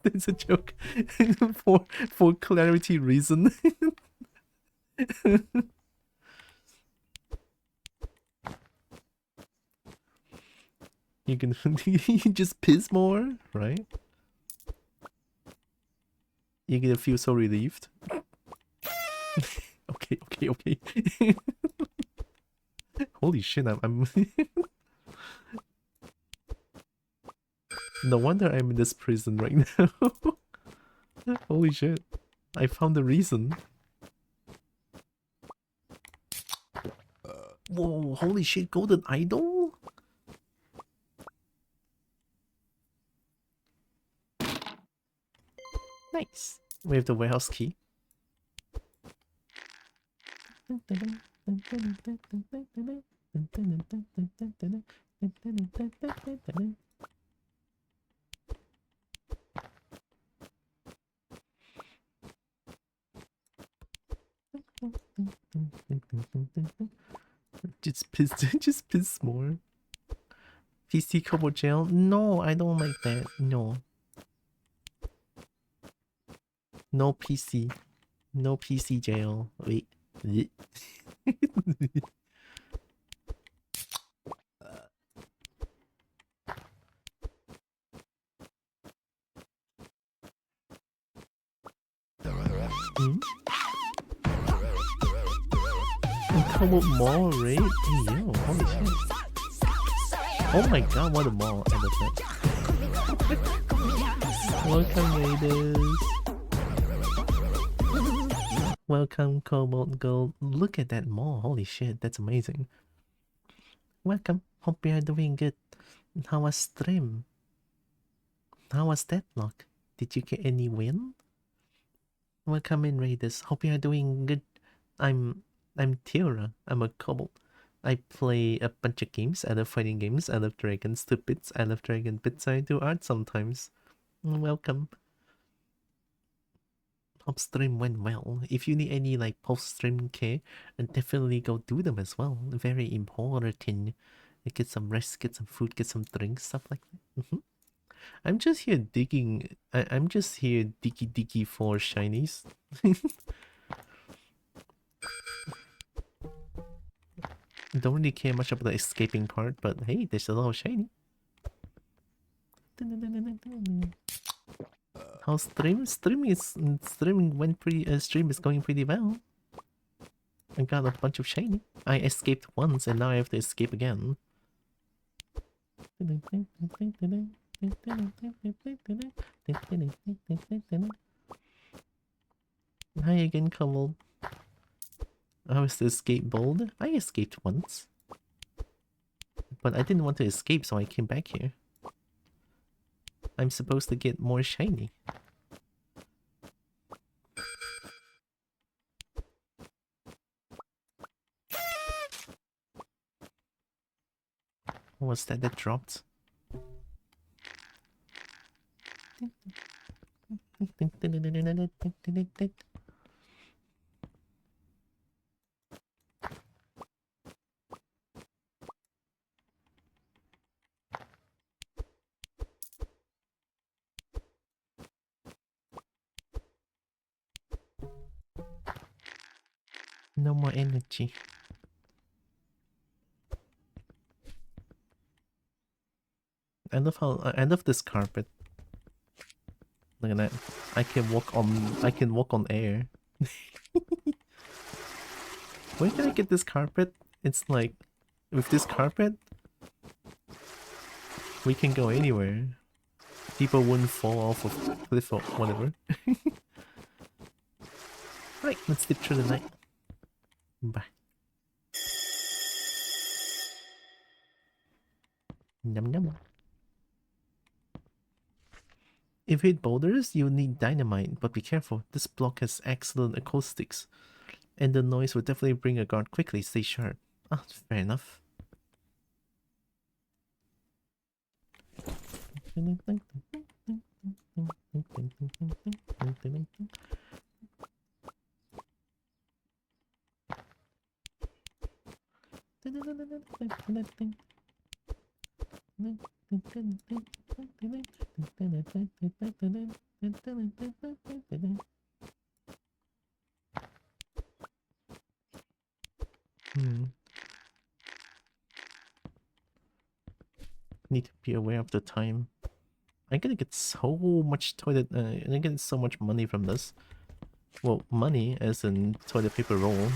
That's a joke. for clarity reason. You can you just piss more, right? You're gonna feel so relieved. Okay. Holy shit, I'm no wonder I'm in this prison right now. Holy shit. I found the reason. Whoa, holy shit, golden idol? Nice. We have the warehouse key. Just piss more. PC Kobo gel? No, I don't like that. No. No PC. No PC jail. Wait. Kobo mall raid? Hey yo, holy shit. Oh my god, what a mall. I love that. Welcome raiders. Welcome Cobalt Gold. Look at that mall. Holy shit, that's amazing. Welcome. Hope you are doing good. How was stream? How was Deadlock? Did you get any win? Welcome in raiders. Hope you are doing good. I'm Tiora. I'm a Cobalt. I play a bunch of games. I love fighting games. I love dragons to bits. I love dragon bits. I do art sometimes. Welcome. Hope stream went well. If you need any like post-stream care, definitely go do them as well. Very important. Get some rest, get some food, get some drinks, stuff like that. I'm just here digging. I'm just here diggy for shinies. Don't really care much about the escaping part, but hey, there's a lot of shiny. How's stream? Stream is going pretty well. I got a bunch of shiny. I escaped once and now I have to escape again. Hi again, Kobold. How is the escape bold? I escaped once. But I didn't want to escape, so I came back here. I'm supposed to get more shiny. What was that dropped? No more energy. I love this carpet. Look at that. I can walk on air. Where can I get this carpet? It's like, with this carpet, we can go anywhere. People wouldn't fall off of cliff or whatever. Right, let's sleep through the night. Bye. Num num. If you hit boulders, you'll need dynamite, but be careful. This block has excellent acoustics, and the noise will definitely bring a guard quickly. Stay sharp. Ah, fair enough. Need to be aware of the time. I'm gonna get so much toilet. I'm gonna get so much money from this. Well, money as in toilet paper roll.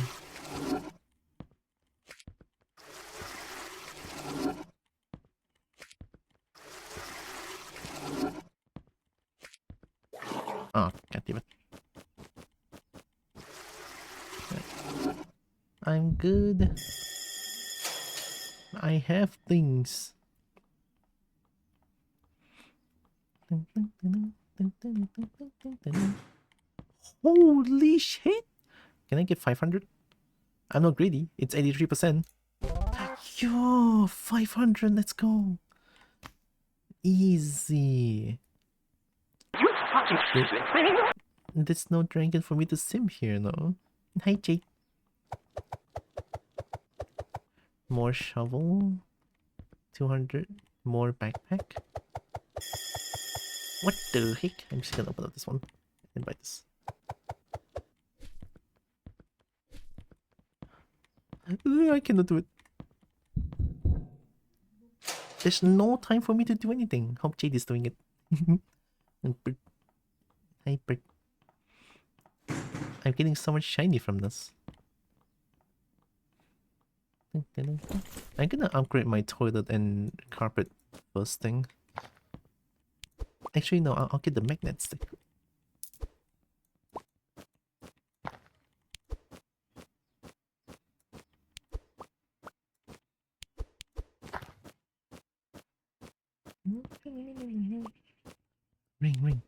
Oh, god damn it. Right. I'm good. I have things. Holy shit! Can I get 500? I'm not greedy. It's 83%. Yo, 500. Let's go. Easy. There's no dragon for me to sim here, no? Hi, Jake. More shovel. 200. More backpack. What the heck? I'm just gonna open up this one and buy this. I cannot do it. There's no time for me to do anything. Hope Jade is doing it. Hi, Bert. I'm getting so much shiny from this. I'm gonna upgrade my toilet and carpet first thing. Actually, no, I'll get the magnet stick. Ring, ring.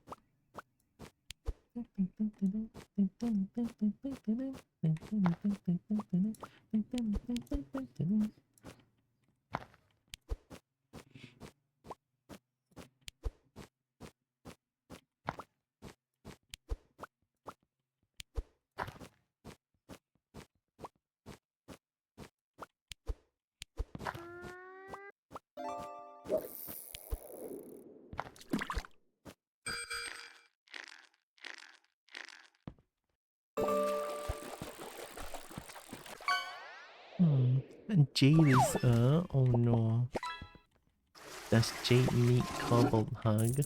And Jade is oh no. Does Jade need cobbled hug?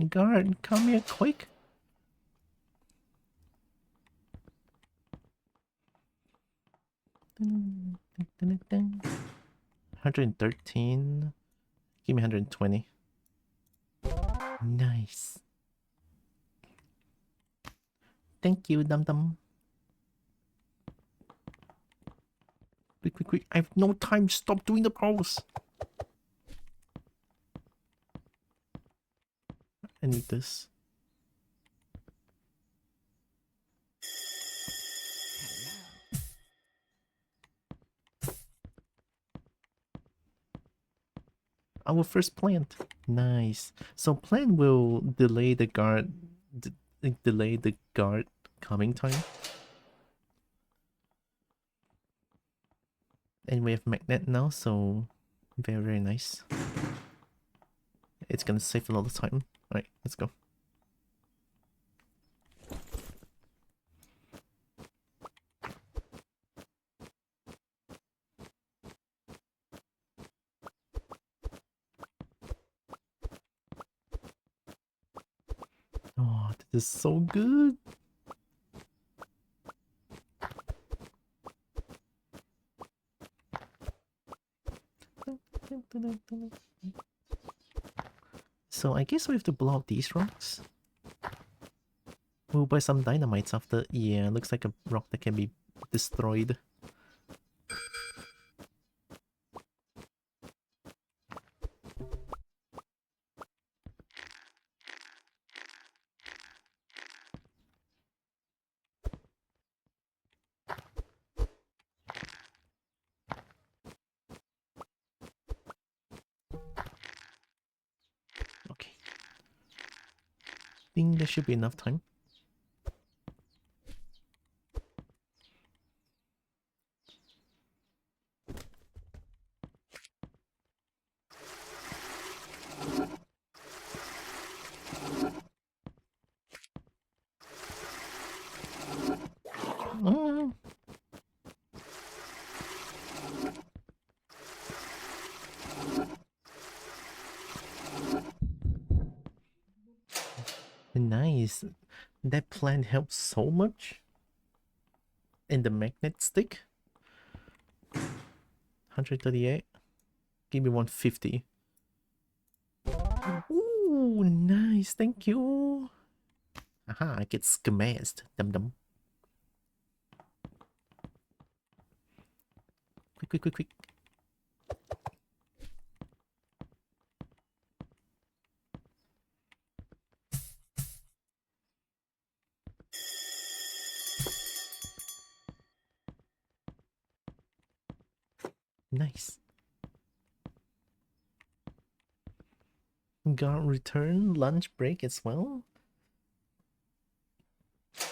Guard, come here quick. $113. Give me 120. Nice. Thank you, Dum Dum. Quick, quick, quick. I have no time. Stop doing the pros. I need this. Our first plant. Nice. So plant will delay the guard coming time. And we have magnet now, so very, very nice. It's gonna save a lot of time. Alright, let's go. Oh, this is so good. So I guess we have to blow up these rocks. We'll buy some dynamites after. Yeah, looks like a rock that can be destroyed. Okay. Think there should be enough time. Oh. Nice. That plant helps so much. And the magnet stick. 138. Give me 150. Ooh, nice. Thank you. Aha, I get smashed. Dum dum. Quick, quick, quick, quick. Nice. Got return lunch break as well. Do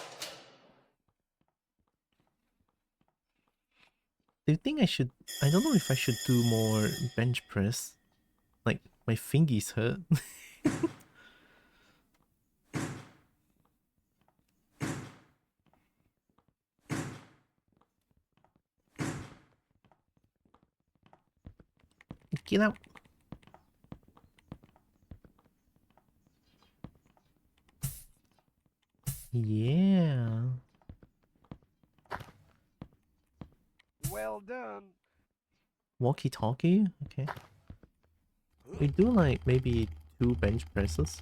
you think I should... I don't know if I should do more bench press. Like, my fingies hurt. Get out. Yeah. Well done. Walkie-talkie? Okay. We do like maybe 2 bench presses.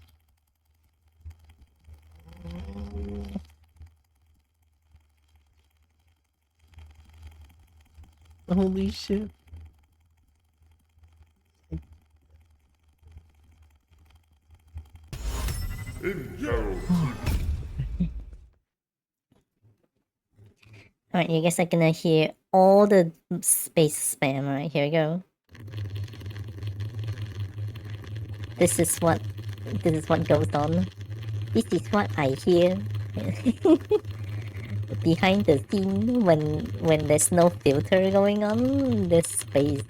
Holy shit. Alright, you guys are gonna hear all the space spam. Alright, here we go. This is what goes on. This is what I hear behind the scene when there's no filter going on. There's space.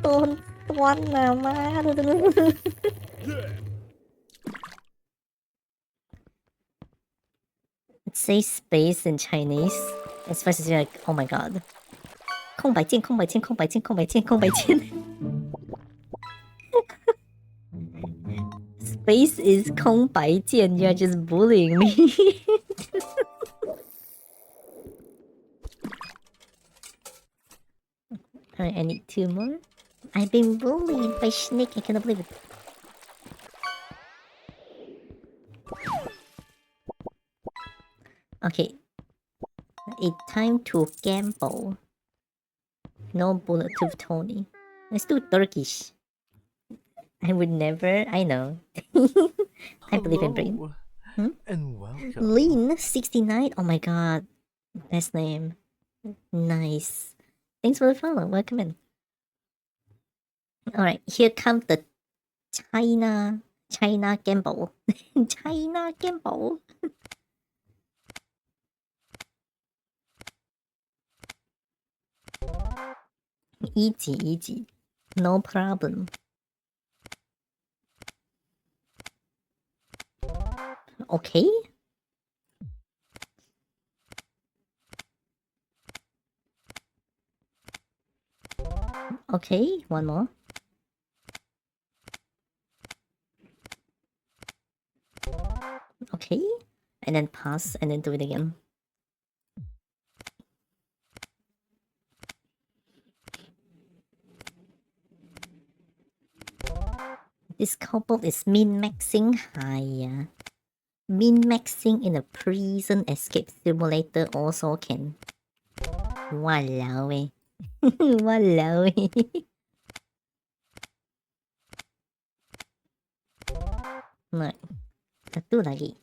Don't wanna man. It says space in Chinese. Especially like, oh my god. 空白键空白键空白键空白键空白键 Space is 空白键. You're just bullying me. Alright, I need 2 more. I've been bullied by Snake. I cannot believe it. Okay. It's time to gamble. No bulletproof Tony. Let's do Turkish. I would never. I know. I believe in brain. And welcome. Lean 69. Oh my god. Best name. Nice. Thanks for the follow. Welcome in. Alright, here comes the China gamble. China gamble. Easy. No problem. Okay. Okay, one more. Okay, and then pass, and then do it again. This Kobo is min-maxing higher. Min-maxing in a prison escape simulator also can. Walao eh. Walao eh. No. Satu lagi.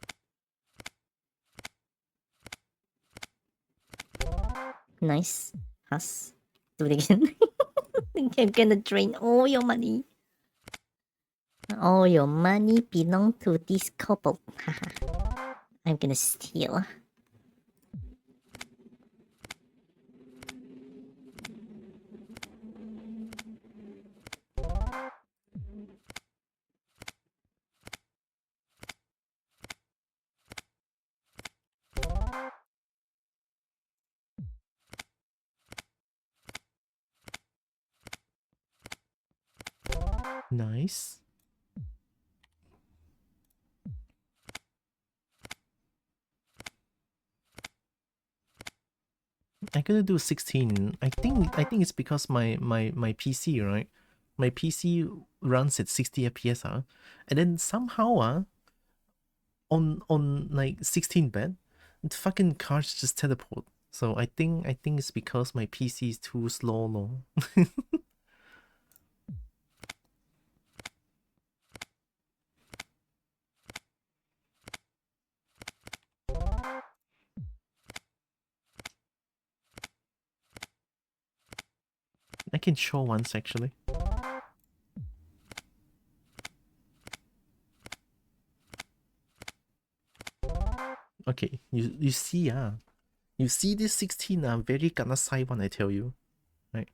Nice. Pass. Do it again. I'm gonna drain all your money. All your money belong to this couple. I'm gonna steal. Nice. I'm gonna do 16. I think it's because my PC, right? My PC runs at 60 FPS, and then somehow on like 16-bit, the fucking cards just teleport. So I think it's because my PC is too slow, no. I can show once actually. Okay, you see you see this 16 very gonna side one, I tell you, right?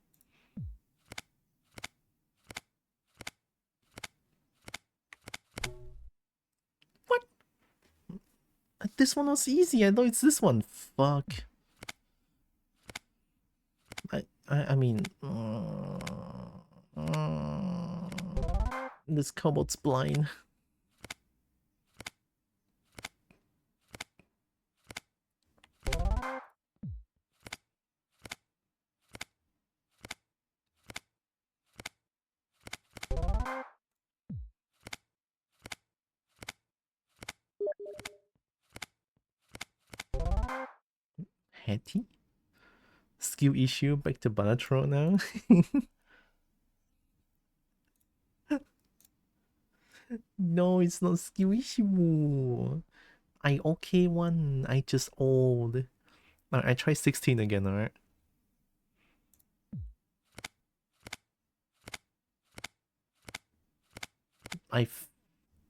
What? This one was easy. I know it's this one. Fuck. I mean, this Kobo's blind. Hetty? Skill issue, back to Banatro now. No, it's not skill issue. I okay one. I just old. I try 16 again, alright?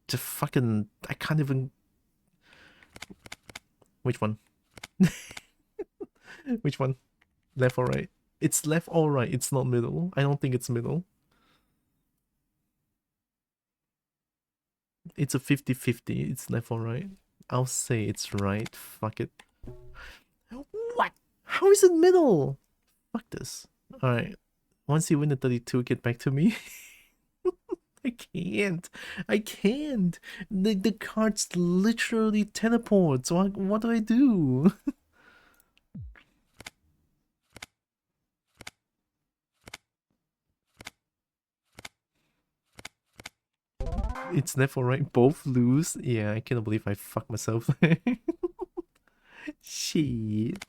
Just fucking. I can't even. Which one? Which one? Left or right? It's left or right. It's not middle. I don't think it's middle. It's a 50-50. It's left or right. I'll say it's right. Fuck it. What? How is it middle? Fuck this. Alright. Once you win the 32, get back to me. I can't. I can't. The cards literally teleport. So what do I do? It's left or right. Both lose. Yeah, I cannot believe I fucked myself. Shit.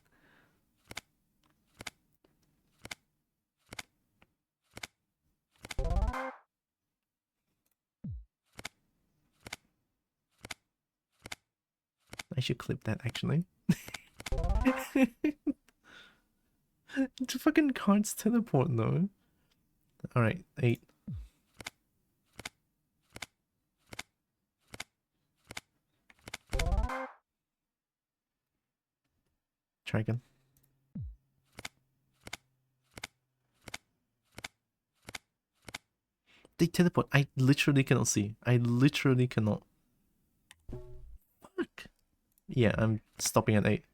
I should clip that actually. The fucking cards teleport though. Alright, 8. Try again. They teleport. I literally cannot see. I literally cannot. Fuck. Yeah, I'm stopping at 8.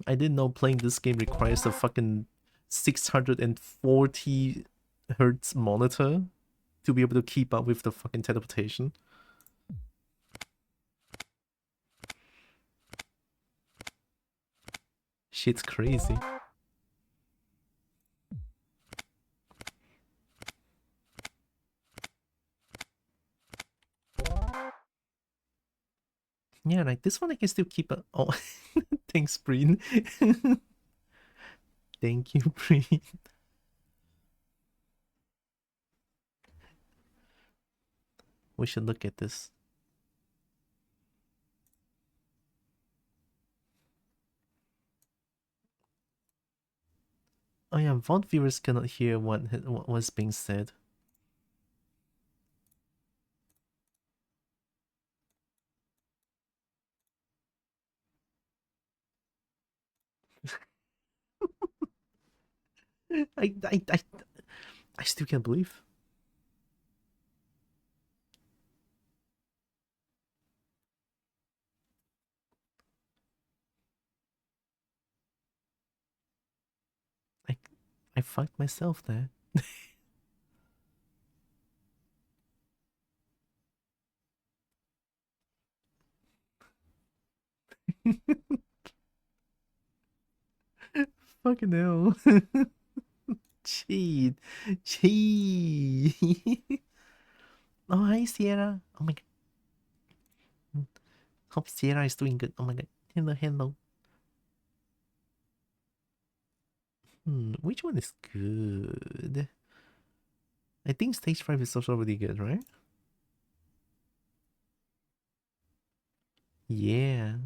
I didn't know playing this game requires a fucking 640 hertz monitor to be able to keep up with the fucking teleportation. Shit's crazy. Yeah, like this one I can still keep up. Oh, thanks, Breen. Thank you, Breen. We should look at this. Oh yeah, VOD viewers cannot hear what was being said. I still can't believe. I fucked myself there. Fucking hell. Cheat. Cheat. Oh, hi, Sierra. Oh my god. Hope Sierra is doing good. Oh my god. Hello, hello. Which one is good? I think stage 5 is also really good, right? Yeah.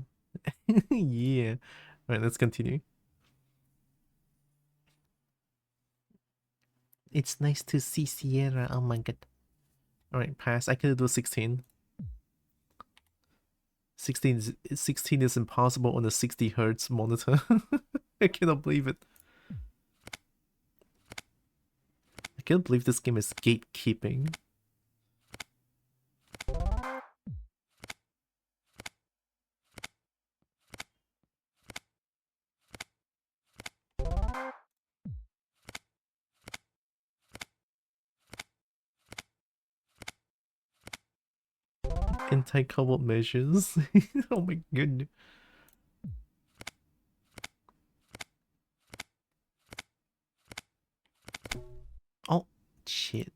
Yeah. Alright, let's continue. It's nice to see Sierra. Oh my god. Alright, pass. I can do 16. 16 is impossible on a 60 hertz monitor. I cannot believe it. I can't believe this game is gatekeeping. Anti-Kobo measures. Oh my goodness. Oh, shit.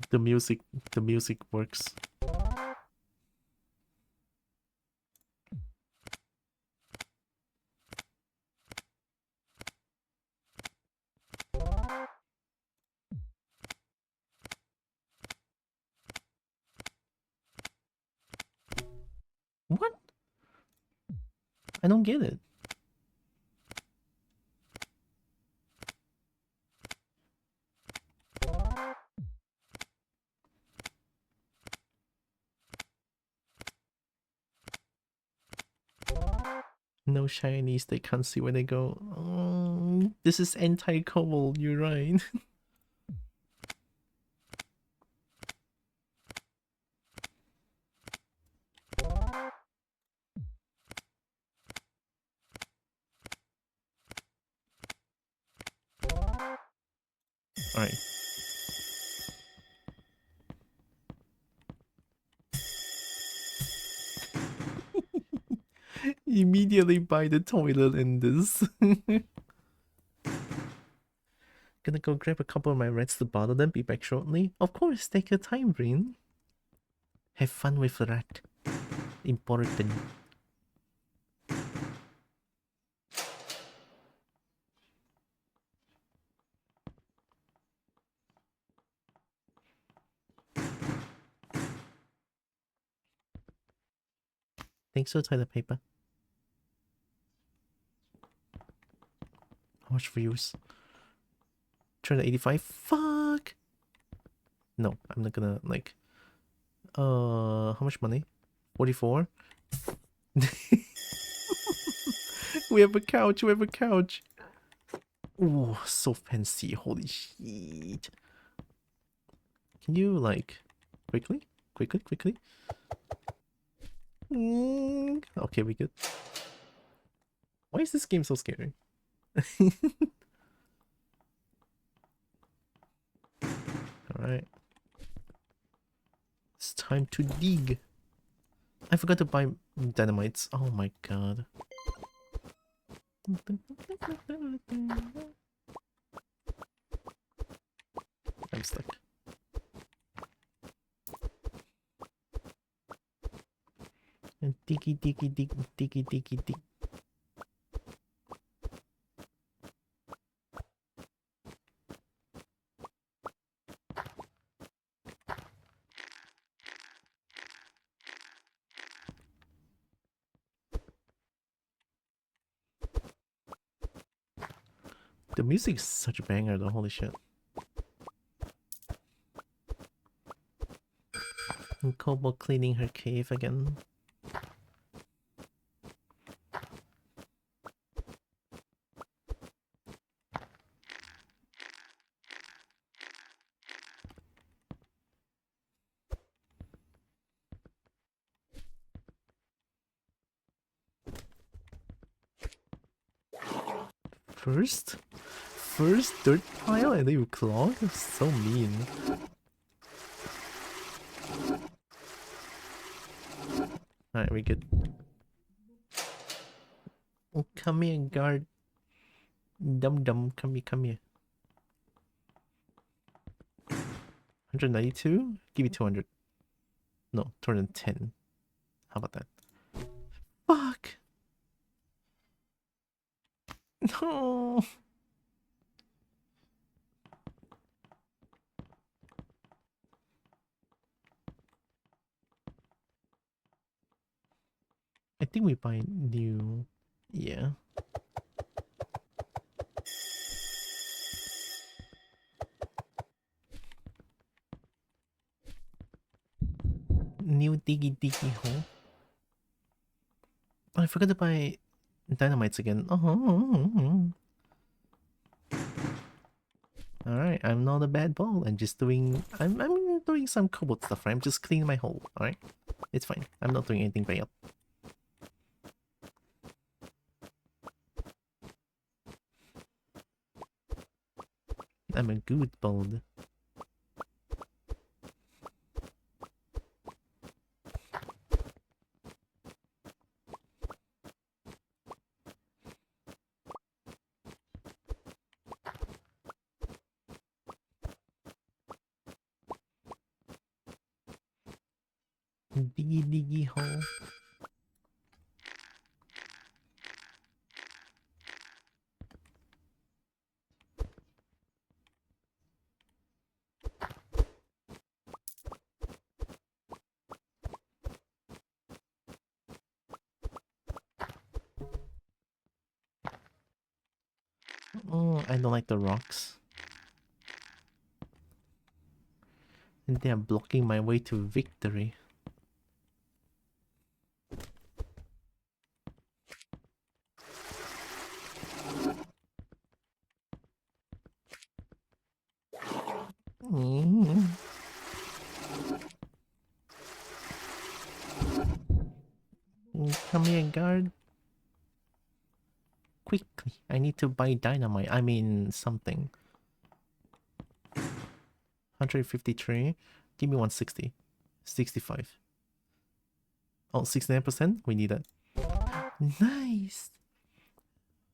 The music works. What? I don't get it. No shinies, they can't see when they go. Oh, this is anti-Kobo, you're right. Alright. Immediately buy the toilet in this. Gonna go grab a couple of my reds to bottle them, be back shortly. Of course, take your time, Breen. Have fun with that. Important. Thanks for toilet paper. much views. 385. Fuck. No, I'm not gonna like. How much money? 44. We have a couch. We have a couch. Oh, so fancy. Holy shit. Can you like quickly? Okay, we good. Why is this game so scary? Alright. It's time to dig. I forgot to buy dynamites. Oh my god. I'm stuck. And diggy. The music is such a banger though, holy shit. And Kobo cleaning her cave again. First dirt pile and then you clog? So mean. Alright, we good. Oh, come here, guard. Dum, come here. 192? Give me 200. No, 210. How about that? Fuck! No! I think we buy new... Yeah. New diggy hole. Oh, I forgot to buy dynamites again. Oh. Alright, I'm not a bad ball. I'm just doing... I'm doing some cobalt stuff, right? I'm just cleaning my hole, alright? It's fine. I'm not doing anything bad. I'm a good bald. Diggy hole. Oh, I don't like the rocks. And they are blocking my way to victory. Come here, guard. Quickly, I need to buy dynamite. I mean, something. 153. Give me 160. 65. Oh, 69%? We need that. Nice!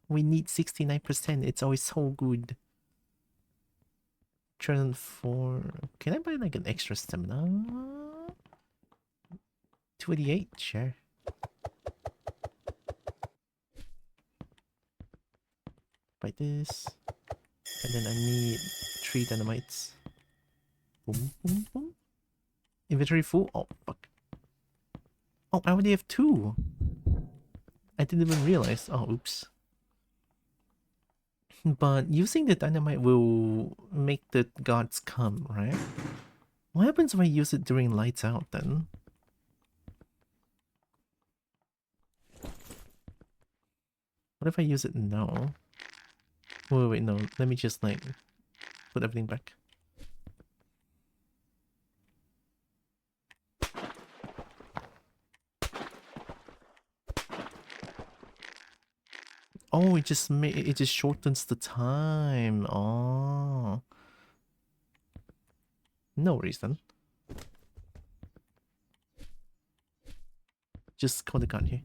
We need 69%. It's always so good. Turn 4. Can I buy like an extra stamina? 288? Sure. Buy this. And then I need 3 dynamites. Boom. Inventory full? Oh, fuck. Oh, I already have 2. I didn't even realize. Oh, oops. But using the dynamite will make the guards come, right? What happens if I use it during lights out then? What if I use it now? Wait, no. Let me just like put everything back. Oh, it just shortens the time. Oh. No reason. Just call the guard here.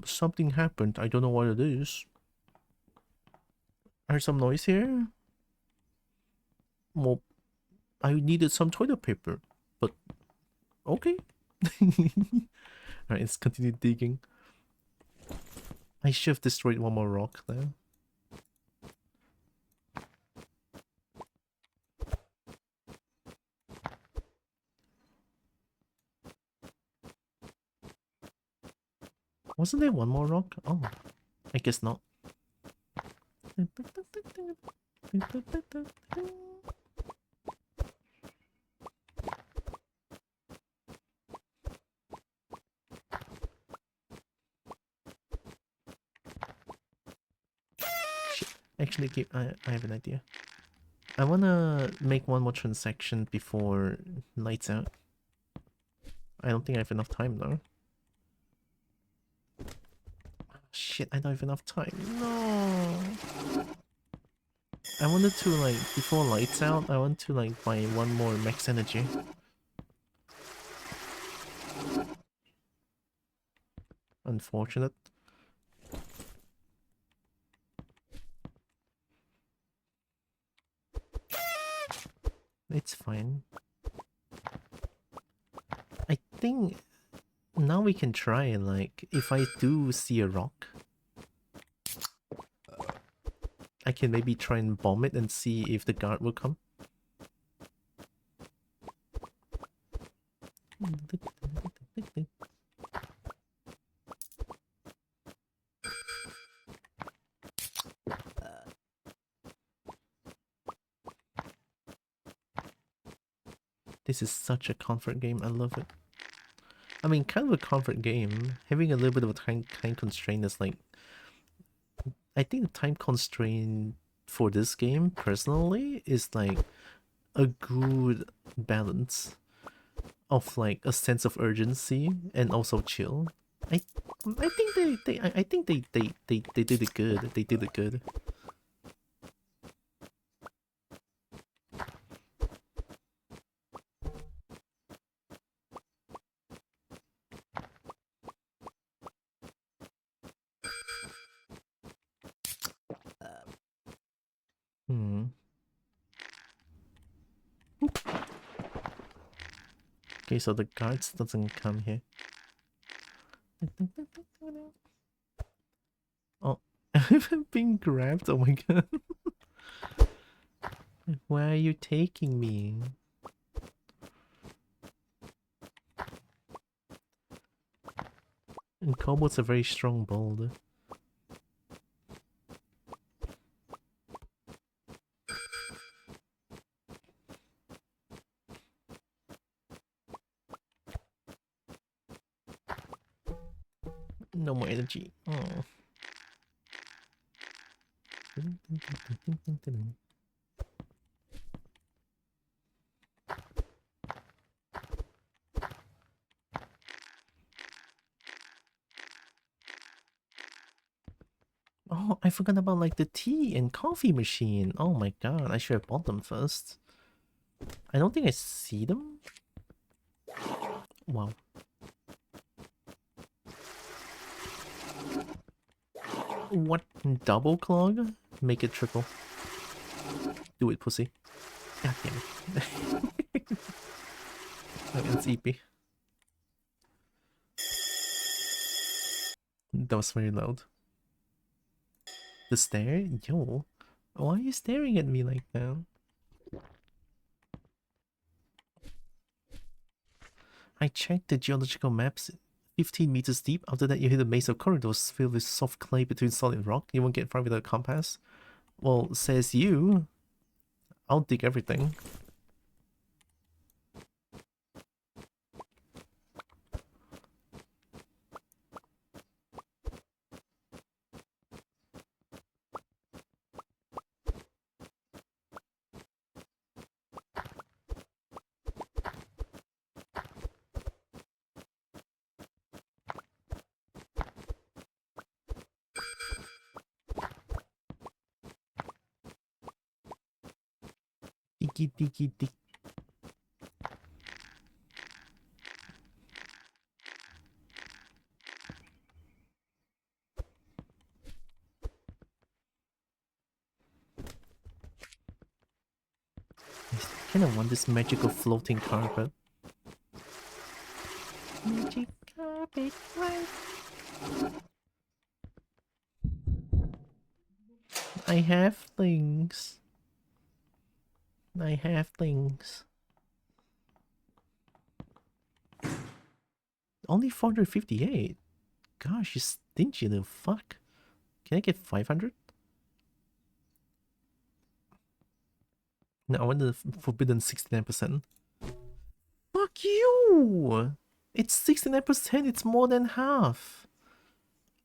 Something happened. I don't know what it is. I heard some noise here. Well, I needed some toilet paper, but okay. Alright, let's continue digging. I should have destroyed one more rock there. Wasn't there one more rock? Oh, I guess not. Shit. Actually, I have an idea. I wanna make one more transaction before lights out. I don't think I have enough time though. Shit, I don't have enough time. No. I wanted to like before lights out. I want to like buy one more max energy. Unfortunate. It's fine. I think now we can try, like, if I do see a rock, I can maybe try and bomb it and see if the guard will come. This is such a comfort game, I love it. I mean, kind of a comfort game. Having a little bit of a time constraint is like... I think the time constraint for this game, personally, is like a good balance of like a sense of urgency and also chill. I think they did it good. They did it good. Okay, so the guards doesn't come here. Oh, I'm being grabbed. Oh my god. Where are you taking me? And Kobo's a very strong boulder. No more energy. Oh. Oh, I forgot about like the tea and coffee machine. Oh my god, I should have bought them first. I don't think I see them. Wow. What? Double clog? Make it triple. Do it, pussy. God damn it. Okay, let's EP. That was very loud. The stare? Yo. Why are you staring at me like that? I checked the geological maps 15 meters deep. After that, you hit a maze of corridors filled with soft clay between solid rock. You won't get far without a compass. Well, says you. I'll dig everything. Diggy diggy dig. I kind of want this magical floating carpet. Magic carpet, right? I have things. I have things. Only 458. Gosh, you stingy little fuck. Can I get 500? No, I want the forbidden 69%. Fuck you! It's 69%, it's more than half.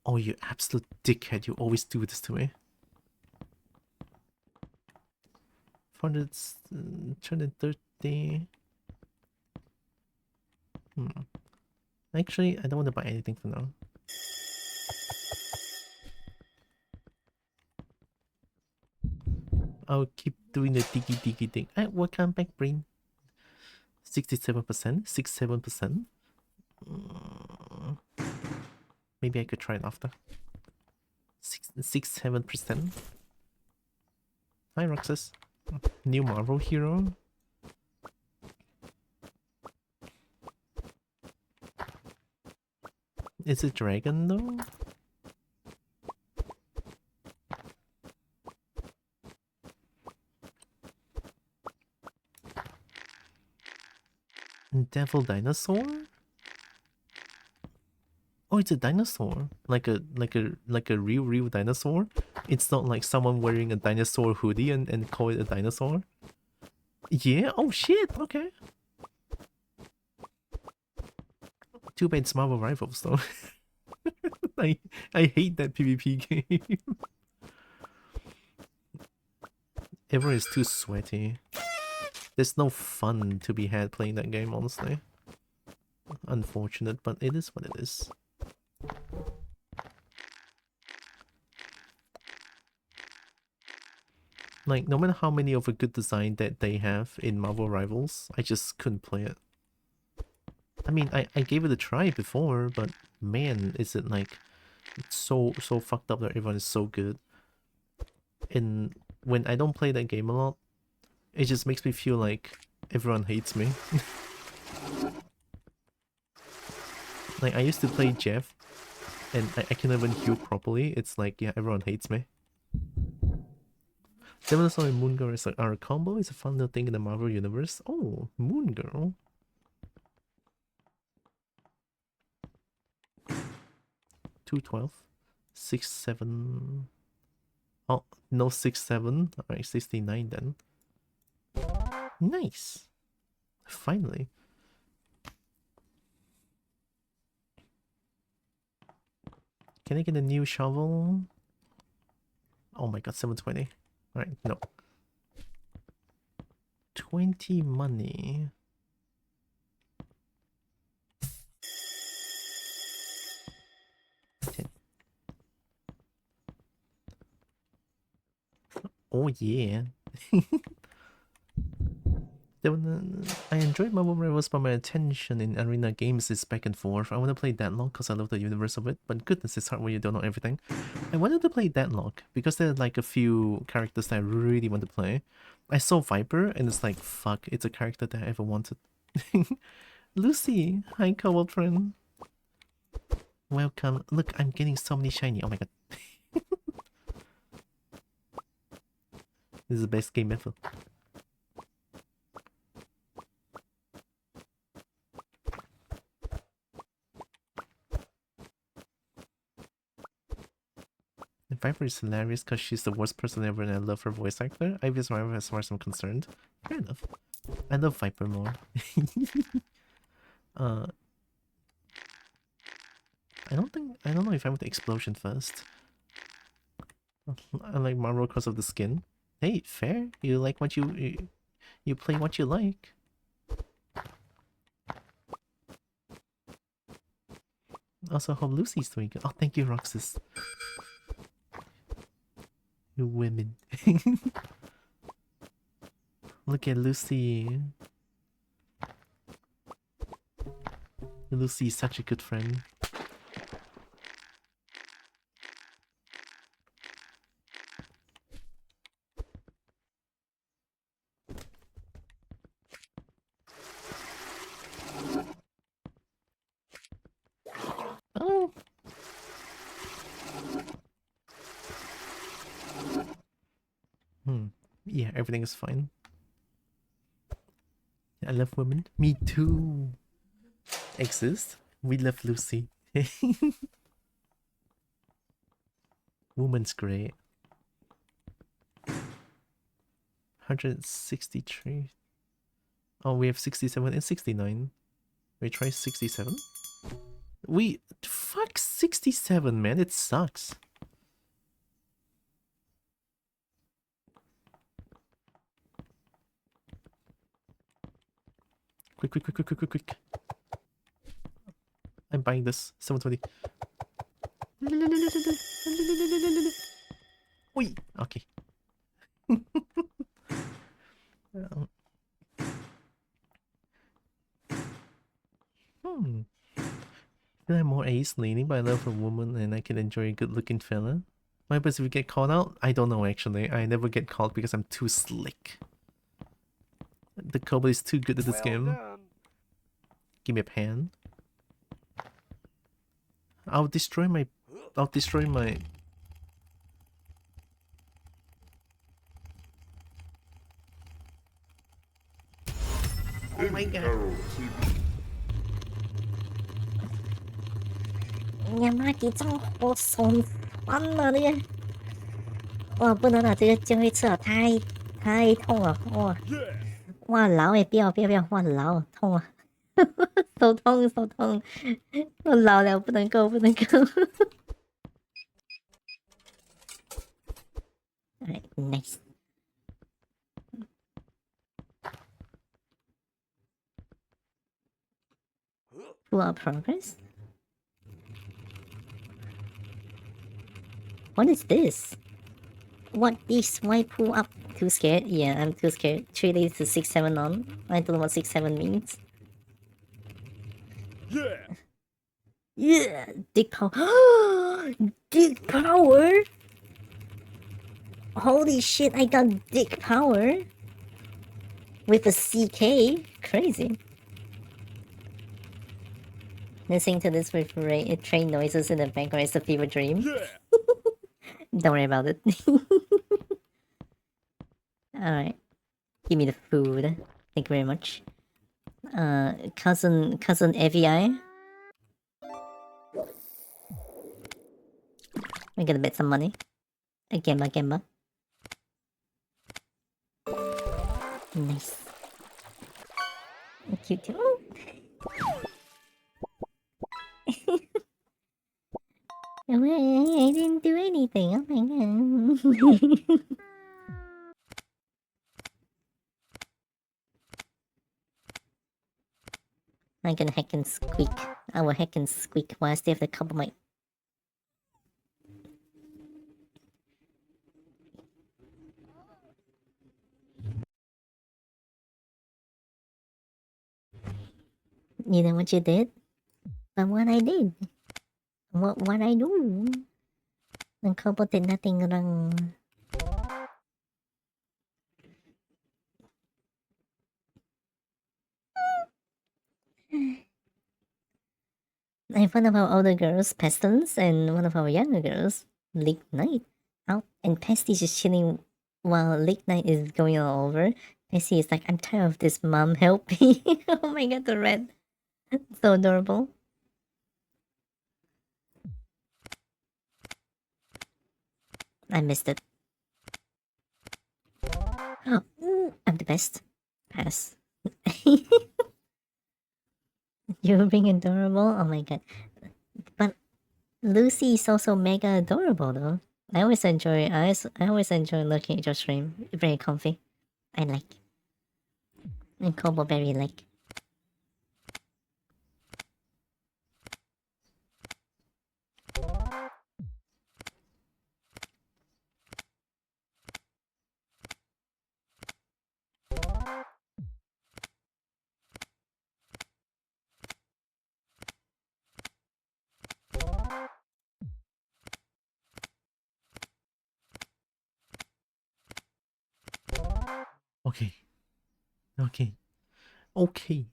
Oh, you absolute dickhead, you always do this to me. 230. Actually, I don't want to buy anything for now. I'll keep doing the diggy diggy thing. Welcome back, brain. 67%, 67%. Maybe I could try it after. 7%. Hi, Roxas. New Marvel hero. Is it dragon though? Devil dinosaur? Oh, it's a dinosaur. Like a real dinosaur. It's not like someone wearing a dinosaur hoodie and call it a dinosaur. Yeah, oh shit, okay. Too bad it's Marvel Rivals though. I hate that PvP game. Everyone is too sweaty. There's no fun to be had playing that game, honestly. Unfortunate, but it is what it is. Like, no matter how many of a good design that they have in Marvel Rivals, I just couldn't play it. I mean, I gave it a try before, but man, is it like so fucked up that everyone is so good. And when I don't play that game a lot, it just makes me feel like everyone hates me. Like, I used to play Jeff, and I can't even heal properly. It's like, yeah, everyone hates me. Devil Soul and Moon Girl is like our combo is a fun little thing in the Marvel universe. Oh, Moon Girl. 212. 67. Oh, no 67. Alright, 69 then. Nice. Finally. Can I get a new shovel? Oh my god, 720. Alright, no. 20 money. Oh yeah. I enjoyed Marvel Rivals, but my attention in arena games is back and forth. I want to play Deadlock because I love the universe of it, but goodness, it's hard when you don't know everything. I wanted to play Deadlock because there are like a few characters that I really want to play. I saw Viper and it's like, fuck, it's a character that I ever wanted. Lucy, hi Kobo friend. Welcome. Look, I'm getting so many shiny. Oh my god. This is the best game ever. Viper is hilarious because she's the worst person ever and I love her voice actor. Ivy is Viper as far as I'm concerned. Fair enough. I love Viper more. I don't know if I want the explosion first. I like Marvel because of the skin. Hey, fair. You like what you play what you like. Also, hope Lucy's doing good. Oh, thank you, Roxas. You women. Look at Lucy. Lucy is such a good friend. Oh. Yeah, everything is fine. I love women. Me too. Exist. We love Lucy. Woman's great. 163. Oh, we have 67 and 69. We try 67. Fuck 67, man. It sucks. Quick. I'm buying this. 720. Oi! Okay. Feel I'm more ace leaning, but I love a woman and I can enjoy a good looking fella. What happens if we get called out? I don't know actually. I never get called because I'm too slick. The Kobo is too good at this game. Done. Give me a pan. I'll destroy my... Oh my god. 你妈几张好爽翻了那个！哇，不能了，这个最后一次了，太痛了！哇老诶，不要！哇老痛啊！手痛！我老了，不能够。Alright, nice. Full out progress? What is this? What is why pull up? Too scared? Yeah, I'm too scared. 3 days to 6-7 on. I don't know what 6-7 means. Yeah! Dick power. Dick power! Holy shit, I got dick power! With a CK? Crazy. Listening to this with train noises in the background is a fever dream. Don't worry about it. Alright. Give me the food. Thank you very much. Cousin Evi. We're gonna bet some money. A Gemma. Nice. Cute too. I didn't do anything. Oh my god. I'm gonna hecckin squeak. I will hecckin squeak while I still have the Kobo mic. You know what you did? But what I did? What I do? The Kobo did nothing wrong. And one of our older girls, Pestilence, and one of our younger girls, Late Night, out, and Pesty just chilling while Late Night is going all over. Pesty is like, I'm tired of this, mom, help me. Oh my god, the red. So adorable. I missed it. Oh, I'm the best. Pass. You're being adorable? Oh my god. But Lucy is also mega adorable though. I always enjoy looking at your stream. Very comfy. I like. And Kobo very like. Okay. Okay. Okay.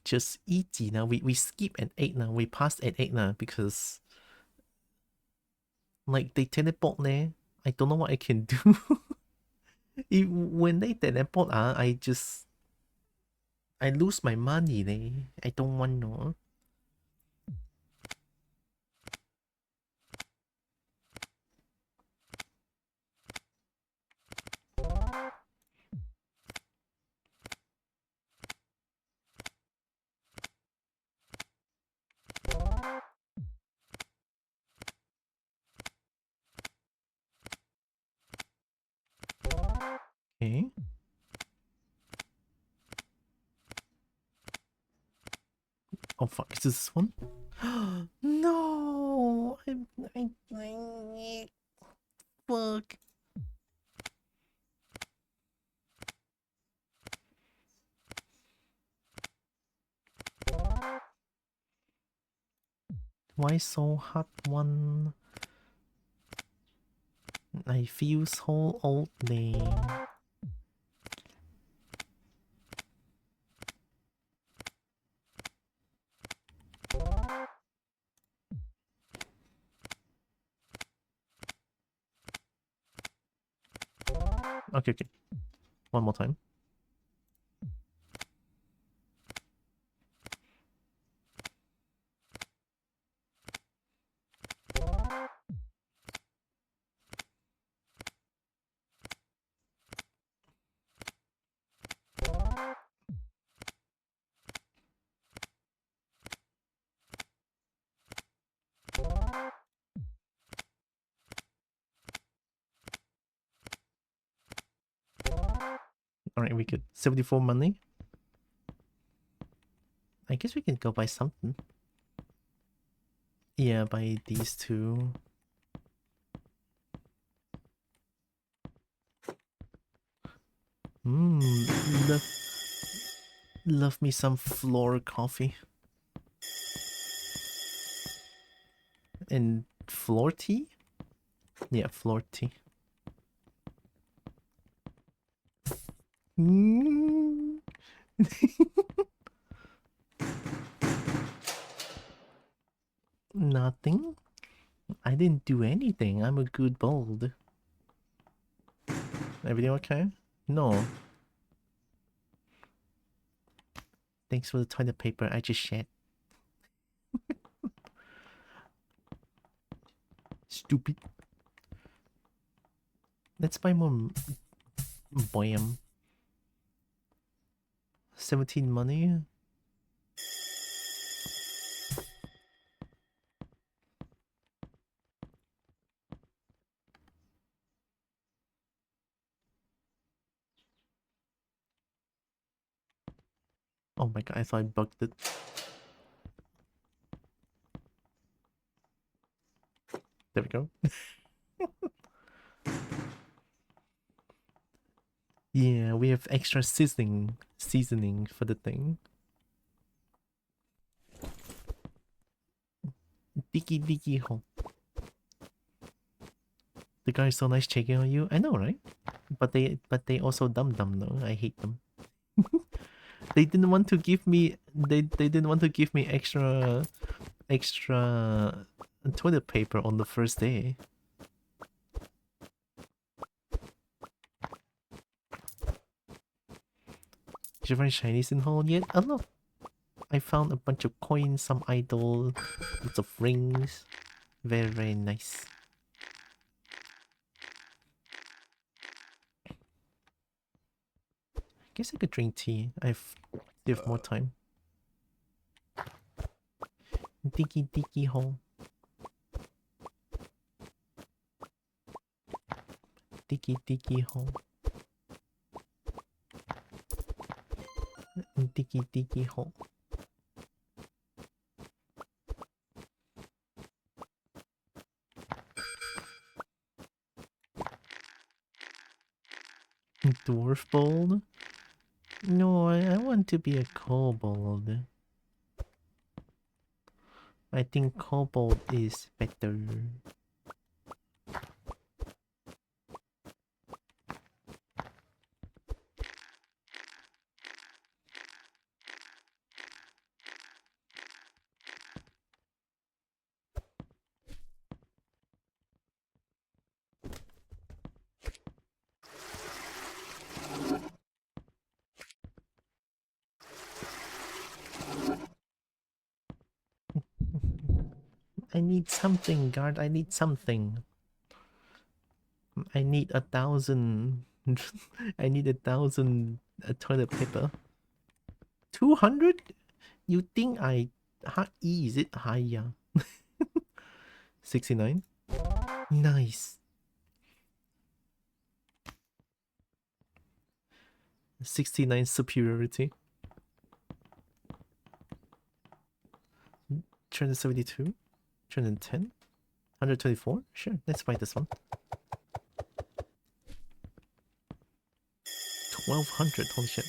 Just easy now. We skip at 8 now. We passed at 8 now because like they teleport there. I don't know what I can do. When they teleport, I lose my money there. I don't want no. Okay. Oh fuck, is this one? No! I fuck. Why so hard one? I feel so old there. Okay, okay. One more time. Alright, we get 74 money. I guess we can go buy something. Yeah, buy these two. Love me some floor coffee. And floor tea? Yeah, floor tea. Nothing. I didn't do anything. I'm a good bold. Everything okay? No. Thanks for the toilet paper I just shed. Stupid. Let's buy more Boyam. 17 money. Oh my god, I thought I bugged it. There we go. Yeah, we have extra seasoning for the thing. Diggy hole. The guy is so nice checking on you. I know, right? But they also dumb though. I hate them. They didn't want to give me they didn't want to give me extra toilet paper on the first day. Did you find shinies in hole yet? A lot. I found a bunch of coins, some idol, lots of rings. Very, very nice. Guess I could drink tea. I have more time. Diggy hole. Diggy hole. Diggy hole. Dwarf bold? No, I want to be a kobold. I think kobold is better. I need something, guard. I need something. I need 1,000. I need 1,000 toilet paper. 200? You think I... How is it higher? 69? Nice. 69 superiority. 372? 310? 124? Sure, let's buy this one. 1,200, holy shit.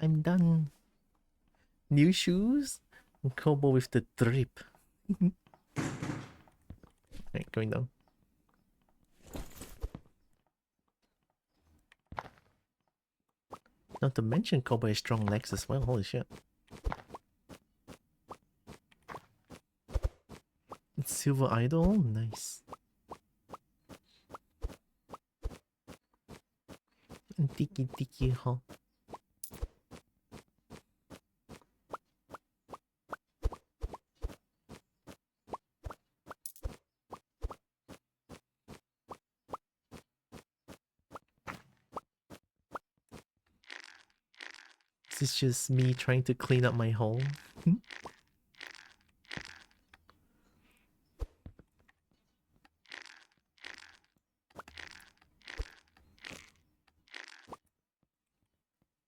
I'm done. New shoes? Kobo with the drip. Right, going down. Not to mention Kobo has strong legs as well, holy shit. Silver idol, nice. Tiki huh? This is just me trying to clean up my hole.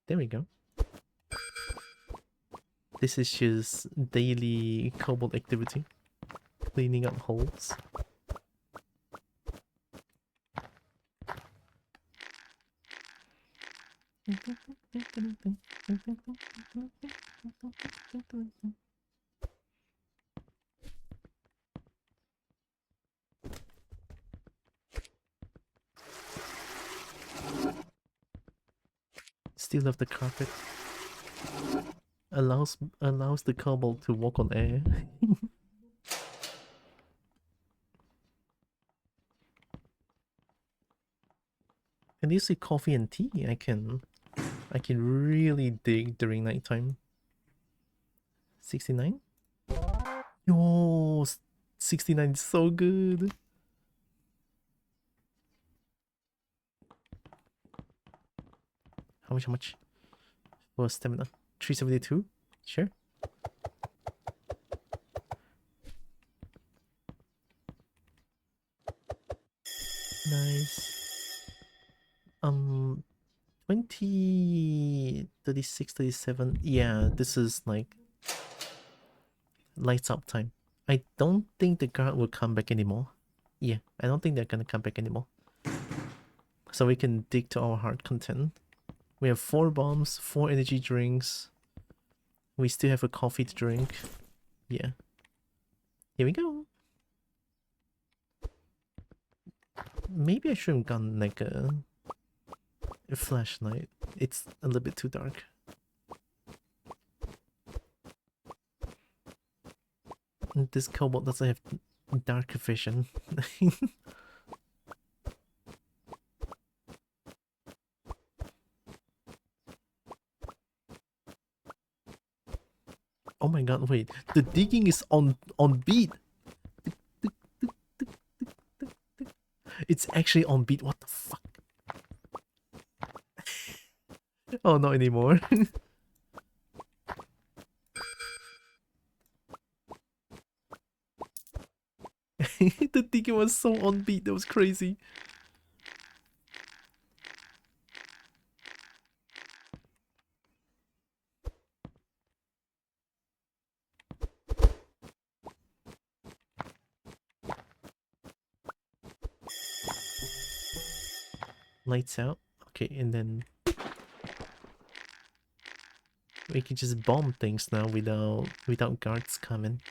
There we go. This is just daily kobold activity. Cleaning up holes. Still love the carpet. Allows the kobold to walk on air. At least with coffee and tea, I can really dig during nighttime. 69? Yo, 69 is so good. How much? For stamina? 372? Sure. Nice. 20, 36, 37. Yeah, this is like lights up time. I don't think the guard will come back anymore. Yeah, I don't think they're gonna come back anymore. So we can dig to our heart content. We have 4 bombs, 4 energy drinks. We still have a coffee to drink. Yeah. Here we go. Maybe I should have gotten like a flashlight. It's a little bit too dark. And this kobold doesn't have dark vision. Oh my god, wait. The digging is on beat. It's actually on beat. What the fuck? Oh, not anymore. The ticket was so on beat. That was crazy. Lights out. Okay, and then we can just bomb things now without guards coming.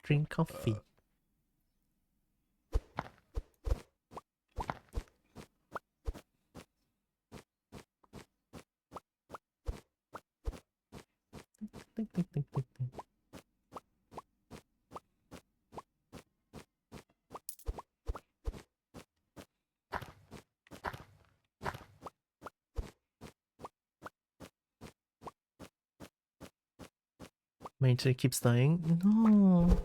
Drink coffee. Ding, ding, ding, ding, ding. My internet keeps dying. No.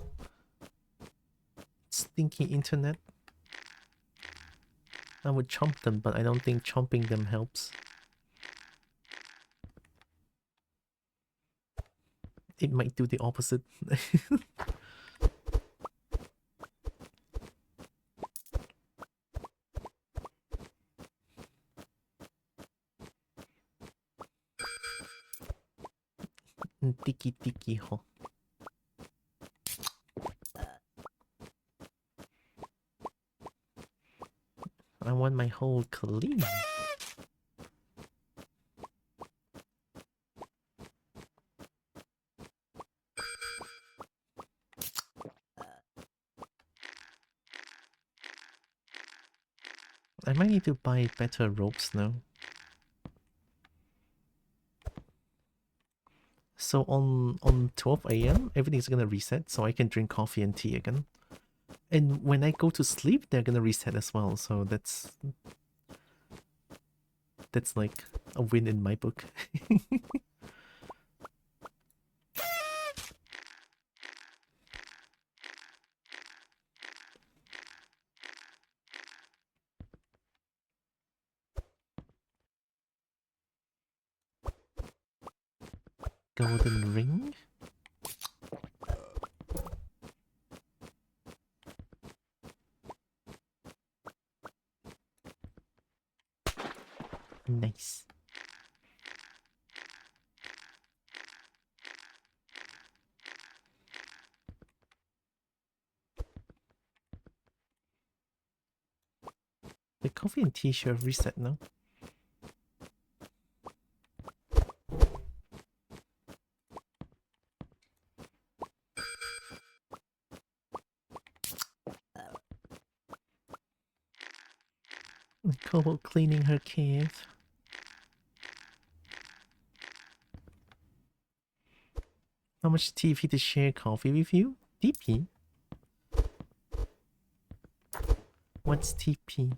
Stinky internet. I would chomp them, but I don't think chomping them helps. It might do the opposite. Tiki tiki ho. I want my hole clean. I might need to buy better ropes now. So on 12 a.m. everything's gonna reset, so I can drink coffee and tea again. And when I go to sleep, they're gonna reset as well. So that's like a win in my book. Golden ring. Nice. The coffee and tea should have reset now. Kobo cleaning her cave. How much TP to share coffee with you? TP? What's TP?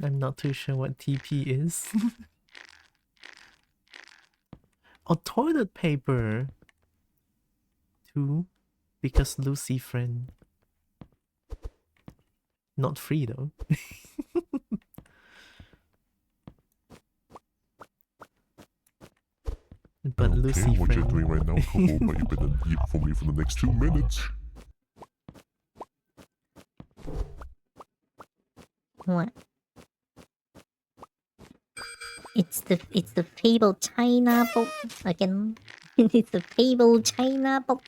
I'm not too sure what TP is. Oh, toilet paper! 2. Because Lucy friend. Not free though. But I don't Lucy care what friend. you're doing right now, Kobo, but you better eat for me for the next 2 minutes. What? It's the fabled China book again. It's the fabled China book.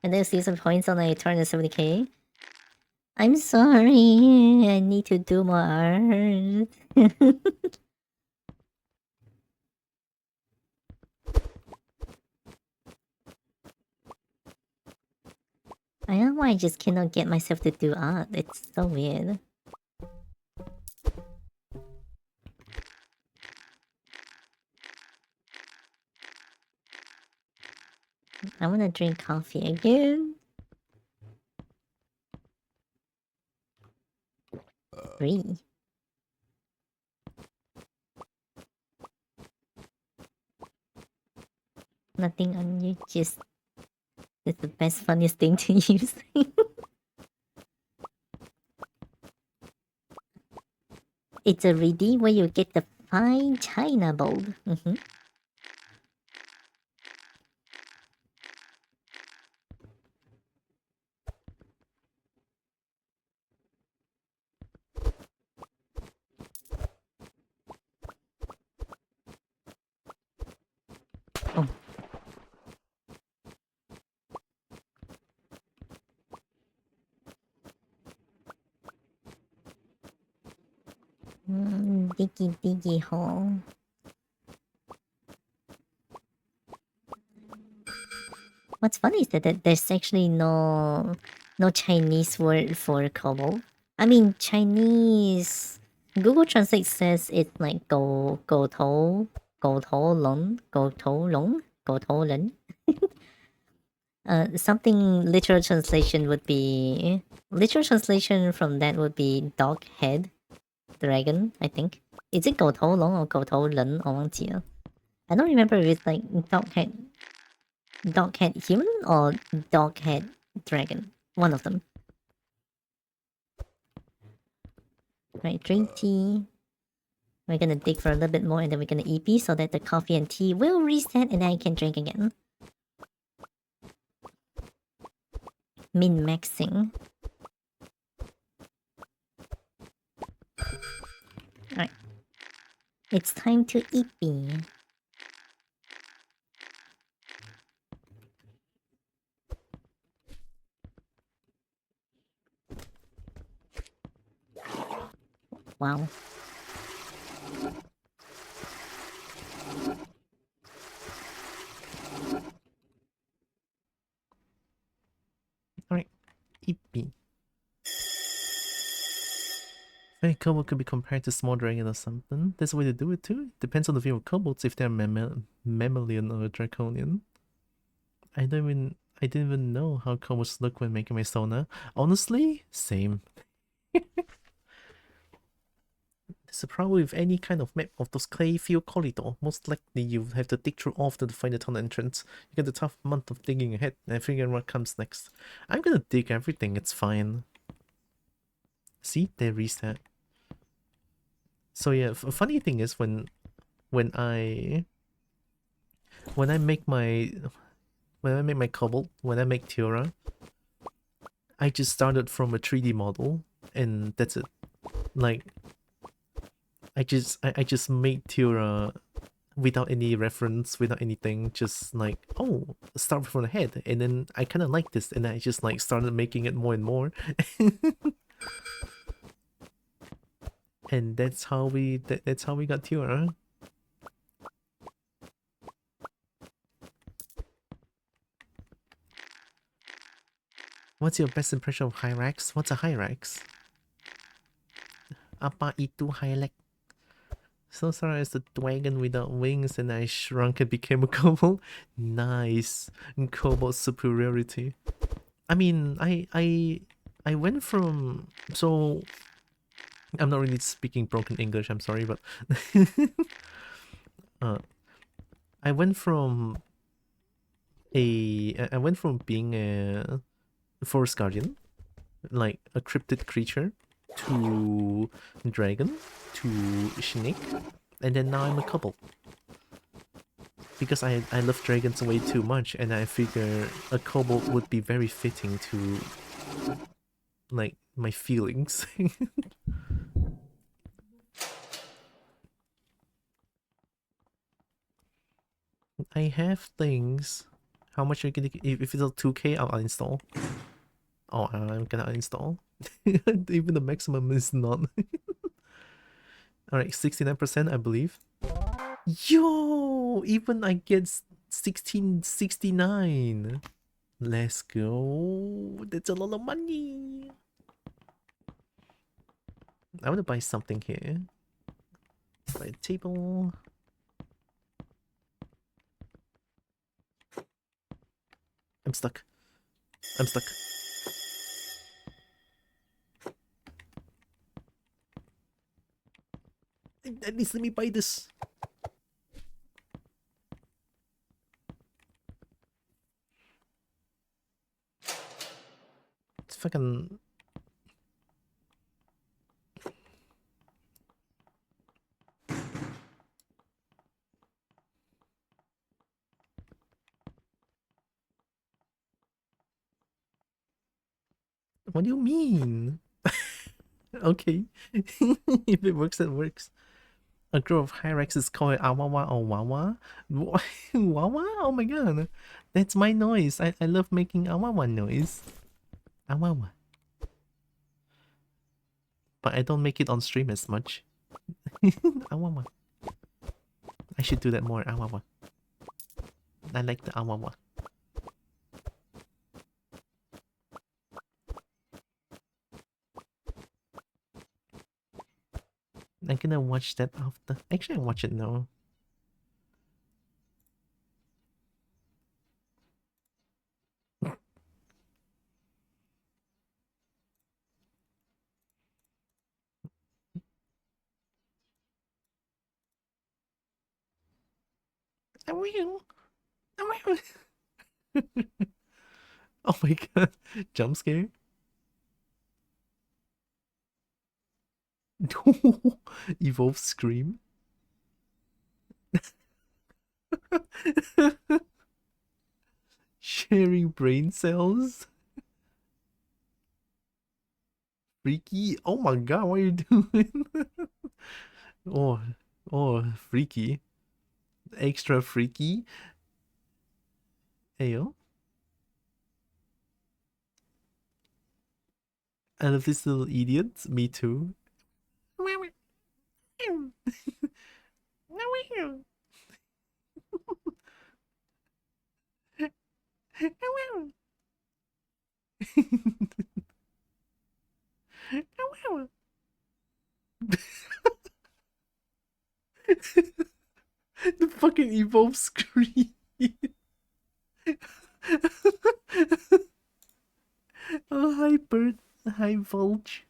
And there's some points on a turn to 70k. I'm sorry, I need to do more art. I don't know why I just cannot get myself to do art. It's so weird. I wanna drink coffee again. 3. Nothing on you, just It's the best, funniest thing to use. It's a ready where you get the fine china bowl. Oh. Diggy hole. What's funny is that there's actually no Chinese word for Kobo. I mean, Chinese Google Translate says it's like go tou long, go tou long, go tou ren. Something literal translation from that would be dog head dragon, I think. Is it 狗头龙 or 狗头人? 我忘记了. I don't remember if it's like dog head human or dog head dragon. One of them. Right, drink tea. We're gonna dig for a little bit more and then we're gonna EP so that the coffee and tea will reset and then I can drink again. Min-maxing. Alright. It's time to EP. Wow. Alright, EP. Hey, Kobo could be compared to small dragon or something. There's a way to do it too. Depends on the view of kobolds if they're mammalian or draconian. I didn't even know how kobolds look when making my sauna. Honestly, same. There's a problem with any kind of map of those clay field corridor. Most likely you have to dig through often to find the tunnel entrance. You get a tough month of digging ahead and figuring what comes next. I'm gonna dig everything, it's fine. See, they reset. So yeah, a funny thing is when I make my kobold, when I make Tiora, I just started from a 3D model and that's it. Like I just made Tiora without any reference, without anything, just like, oh, start from the head, and then I kind of like this, and I just like started making it more and more. And that's how we got Tiora. What's your best impression of Hyrax? What's a Hyrax? Apa itu Hyrax? So sorry, as the dragon without wings, and I shrunk and became a kobold. Nice, kobold superiority. I mean, I went from, so I'm not really speaking broken English. I'm sorry, but I went from being a forest guardian, like a cryptid creature, to dragon, to snake, and then now I'm a kobold. Because I love dragons way too much, and I figure a kobold would be very fitting to like my feelings. I have things. How much are you gonna? If it's a 2K, I'll uninstall. Oh, I'm gonna uninstall. Even the maximum is not. Alright, 69%, I believe. Yo! Even I get 1669. Let's go. That's a lot of money. I want to buy something here. Buy a table. I'm stuck. I'm stuck. At least let me buy this. fucking... What do you mean? Okay. If it works, it works. A group of Hyrax is called Awawa or Wawa. Wawa? Oh my god. That's my noise. I love making Awawa noise. Awawa. But I don't make it on stream as much. Awawa. I should do that more. Awawa. I like the Awawa. I'm gonna watch that after. Actually, I watch it now. I will. I will. Oh my god. Jump scare? Evolve scream? Sharing brain cells? Freaky? Oh my god, what are you doing? oh, freaky. Extra freaky? Ayo. I love this little idiot. Me too. The fucking evolve scream. Oh, hi bird. Hi vulge.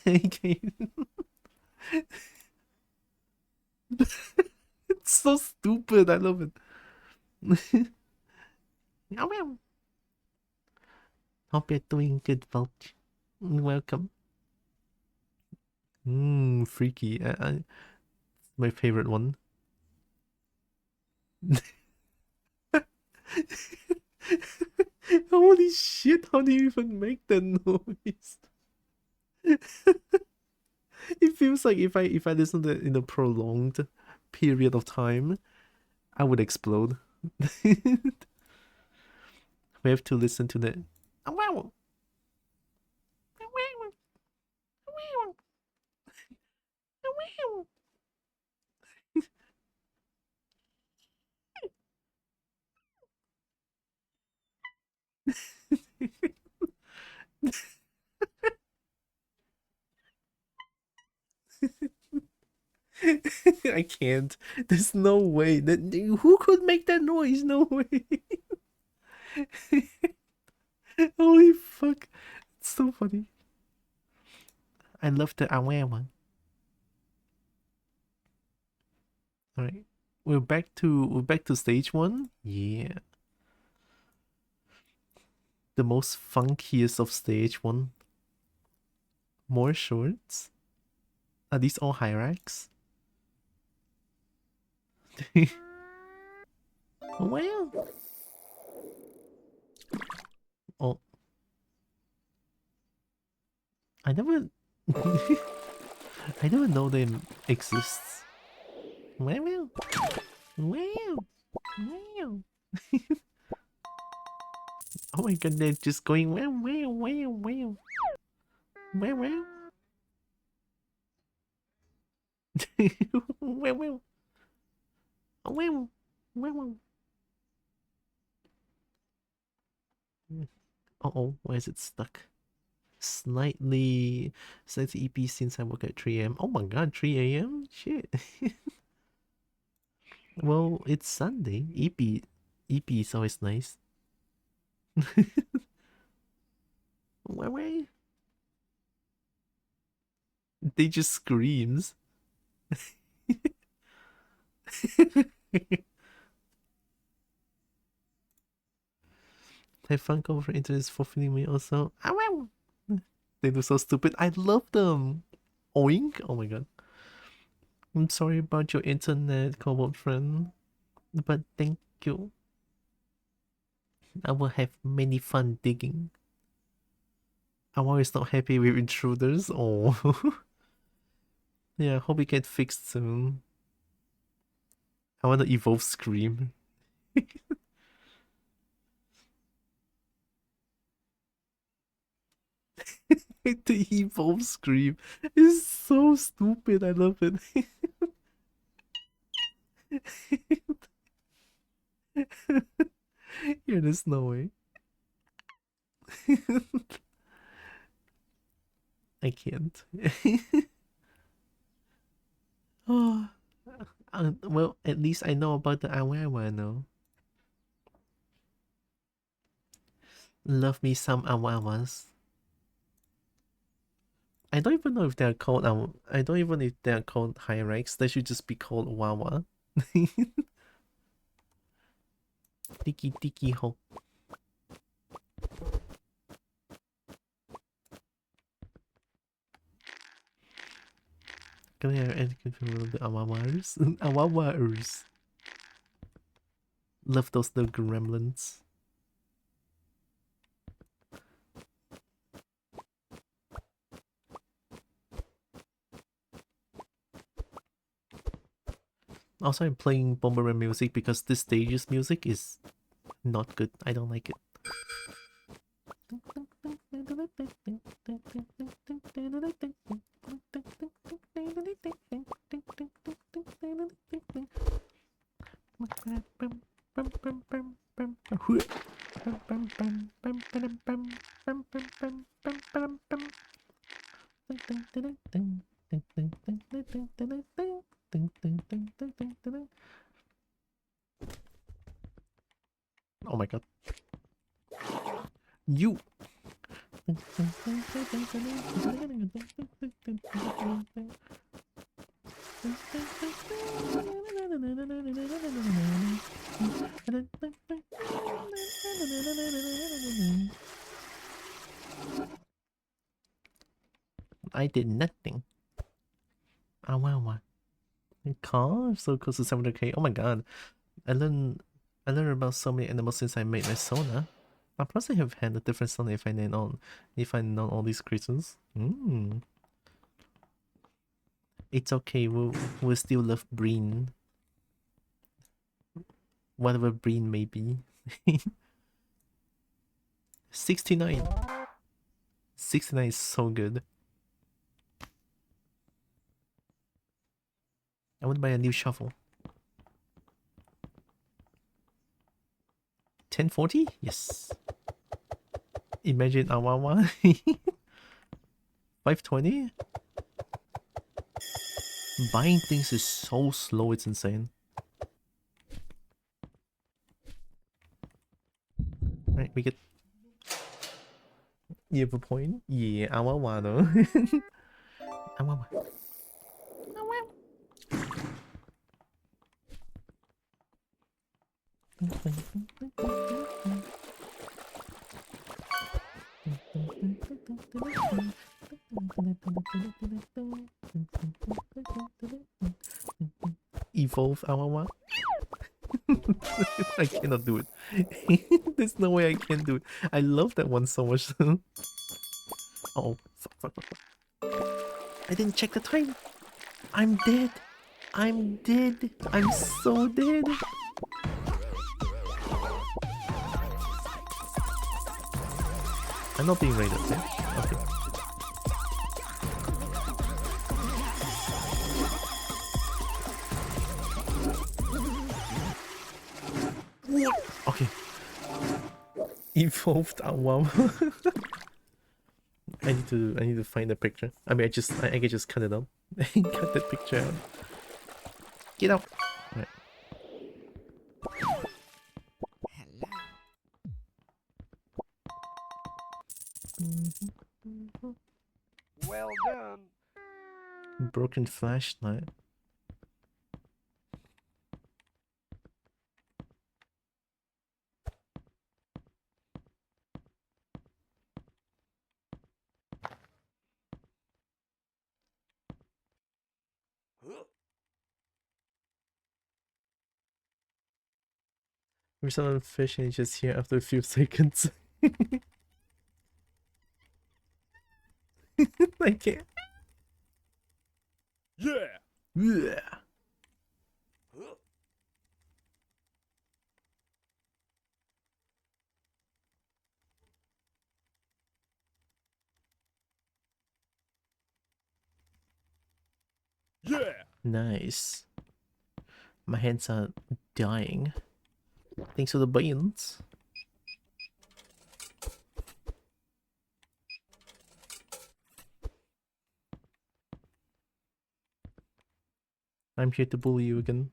Okay. It's so stupid. I love it. Hope you're doing good, vulge. Welcome. Freaky. My favorite one. Holy shit, how do you even make that noise? It feels like if I listen to it in a prolonged period of time, I would explode. We have to listen to the I can't. There's no way that who could make that noise? No way. Holy fuck. It's so funny. I love the aware one. Alright. We're back to stage 1. Yeah. The most funkiest of stage 1. More shorts? Are these all Hyrax? Well. Oh. I never know they exists. Well. Oh my god, they're just going well. Uh-oh, why is it stuck? Slightly EP since I work at 3 a.m. Oh my god, 3 a.m? Shit. Well, it's Sunday. EP is always nice. Why? They just screams. Have fun cover for internet is fulfilling me also. They look so stupid. I love them. Oink. Oh my god. I'm sorry about your internet, Kobo friend. But thank you. I will have many fun digging. I'm always not happy with intruders. Oh. Yeah, hope it get fixed soon. I want to evolve Scream. The evolve Scream is so stupid. I love it. Yeah, there's no way. I can't. Oh, well, at least I know about the aaaaaaaaaaaa now. Love me some aaaaaaaaas. I don't even know if they're called I don't even know if they're called Hyrax. They should just be called Wawa. Tiki tiki ho. Can I have any control of the Awawaers? Awawaers. Love those little gremlins. Also, I'm playing Bomberman music because this stage's music is not good. I don't like it. Oh my god. You! I did nothing. Oh wow. Car? I'm so close to 700k. Oh my god. I learned about so many animals since I made my Sona. I'll probably have had a different Sona if I know all these creatures. It's okay, we'll still love Breen. Whatever Breen may be. 69. 69 is so good. I want to buy a new shovel. 1040? Yes. Imagine Awawa. 520? Buying things is so slow, it's insane. Right, we get... You have a point? Yeah, Awawa though. Awawa. Evolve Awawa. I cannot do it. There's no way I can do it. I love that one so much. Oh, fuck. I didn't check the time. I'm dead. I'm so dead. I'm not being raided, okay? Okay. Okay. Evolved wow. I need to find the picture. I mean I can just cut it out. Cut that picture out. Get out. Right. Well done. Broken flashlight. If someone fish and it's just here after a few seconds. I can't. Yeah. Yeah. Yeah. Nice. My hands are dying. Thanks for the beans. I'm here to bully you again.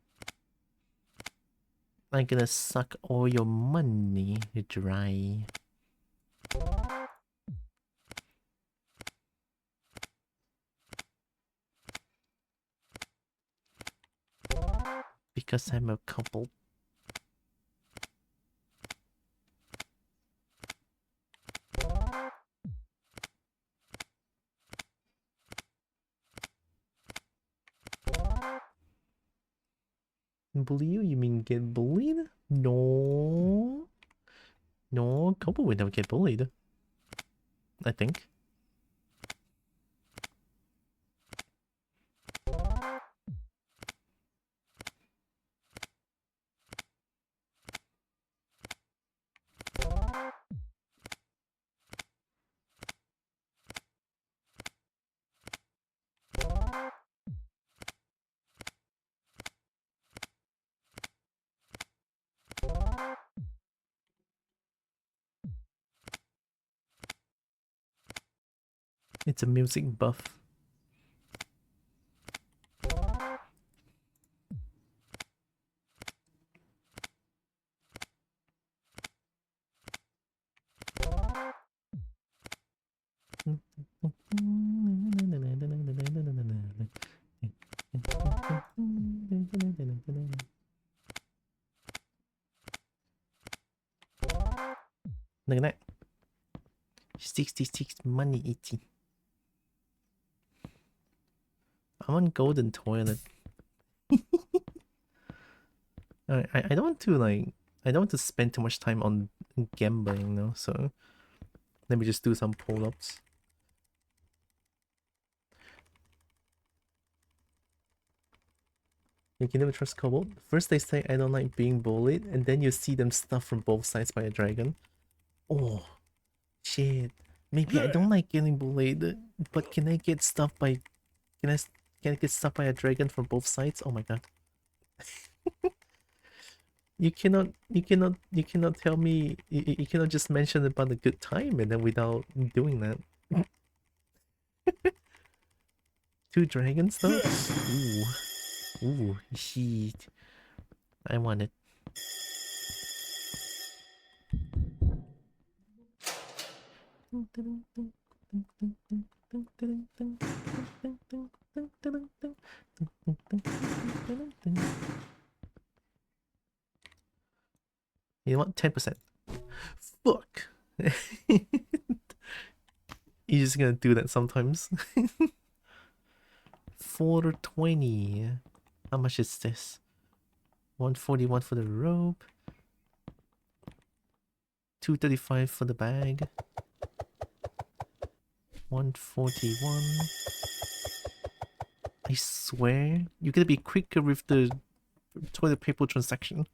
I'm gonna suck all your money dry. Because I'm a couple. Bully you? You mean get bullied? No. No, Kobo would never get bullied. I think. It's a music buff. Look at that. 66 money 80. I'm on golden toilet. I don't want to like I don't want to spend too much time on gambling though, so let me just do some pull-ups. You can never trust Kobo. First they say I don't like being bullied, and then you see them stuffed from both sides by a dragon. Oh shit. Maybe I don't like getting bullied, but can I get stuffed by can I get stuffed by a dragon from both sides? Oh my god. You cannot tell me you cannot just mention about a good time and then without doing that. Two dragons though? Ooh. Ooh, shit. I want it. You want 10%? Fuck. You're just gonna do that sometimes. 420. How much is this? 141 for the rope. 235 for the bag. 141. I swear, you gotta be quicker with the toilet paper transaction.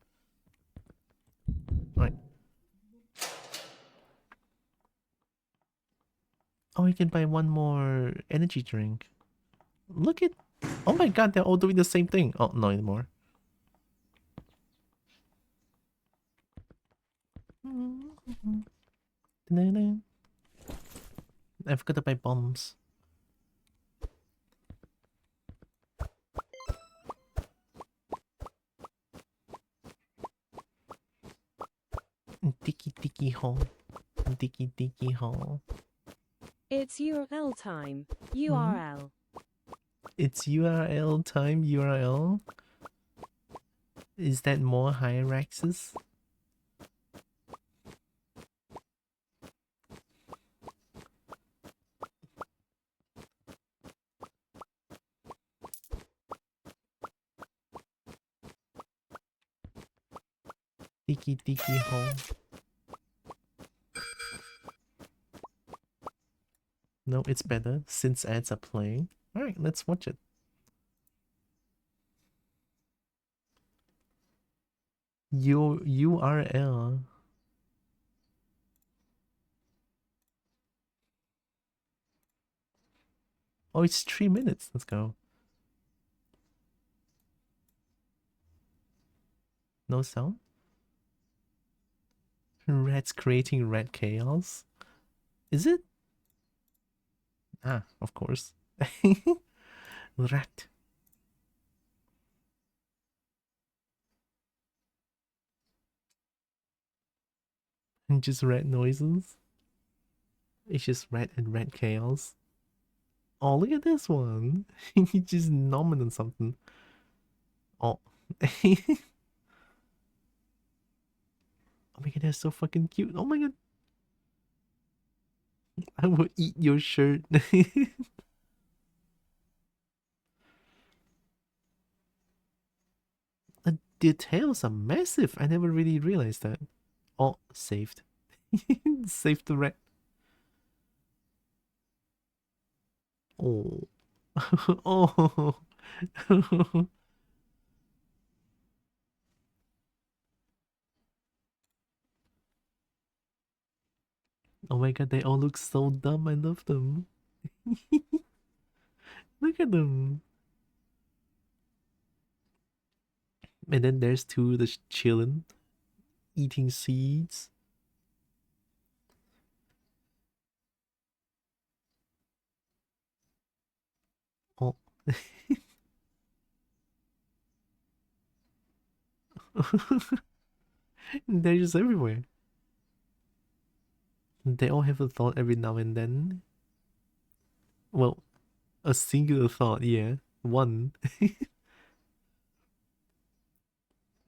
Right. Oh, you can buy one more energy drink. Look at... Oh my god, they're all doing the same thing. Oh, not anymore. I forgot to buy bombs. Dicky dicky hole. Dicky dicky hole. It's URL time. URL. It's URL time, URL. Is that more hierarchies? Tiki tiki hole. No, it's better since ads are playing. Alright, let's watch it. Your URL. Oh, it's 3 minutes. Let's go. No sound? Rats creating rat chaos? Is it? Ah, of course. Rat. And just rat noises? It's just rat and rat chaos. Oh, look at this one. He just nomming on something. Oh. Oh my god, they're so fucking cute. Oh my god. I will eat your shirt. The details are massive. I never really realized that. Oh, saved. Saved the rat. Oh. Oh. Oh my god, they all look so dumb. I love them. Look at them. And then there's two that's chilling, eating seeds. Oh. They're just everywhere. They all have a thought every now and then. Well, a singular thought, yeah. One.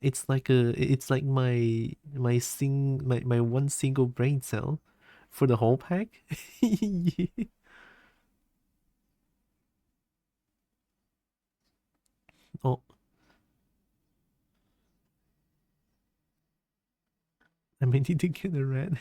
It's like my one single brain cell for the whole pack. Oh, I may need to get a rat.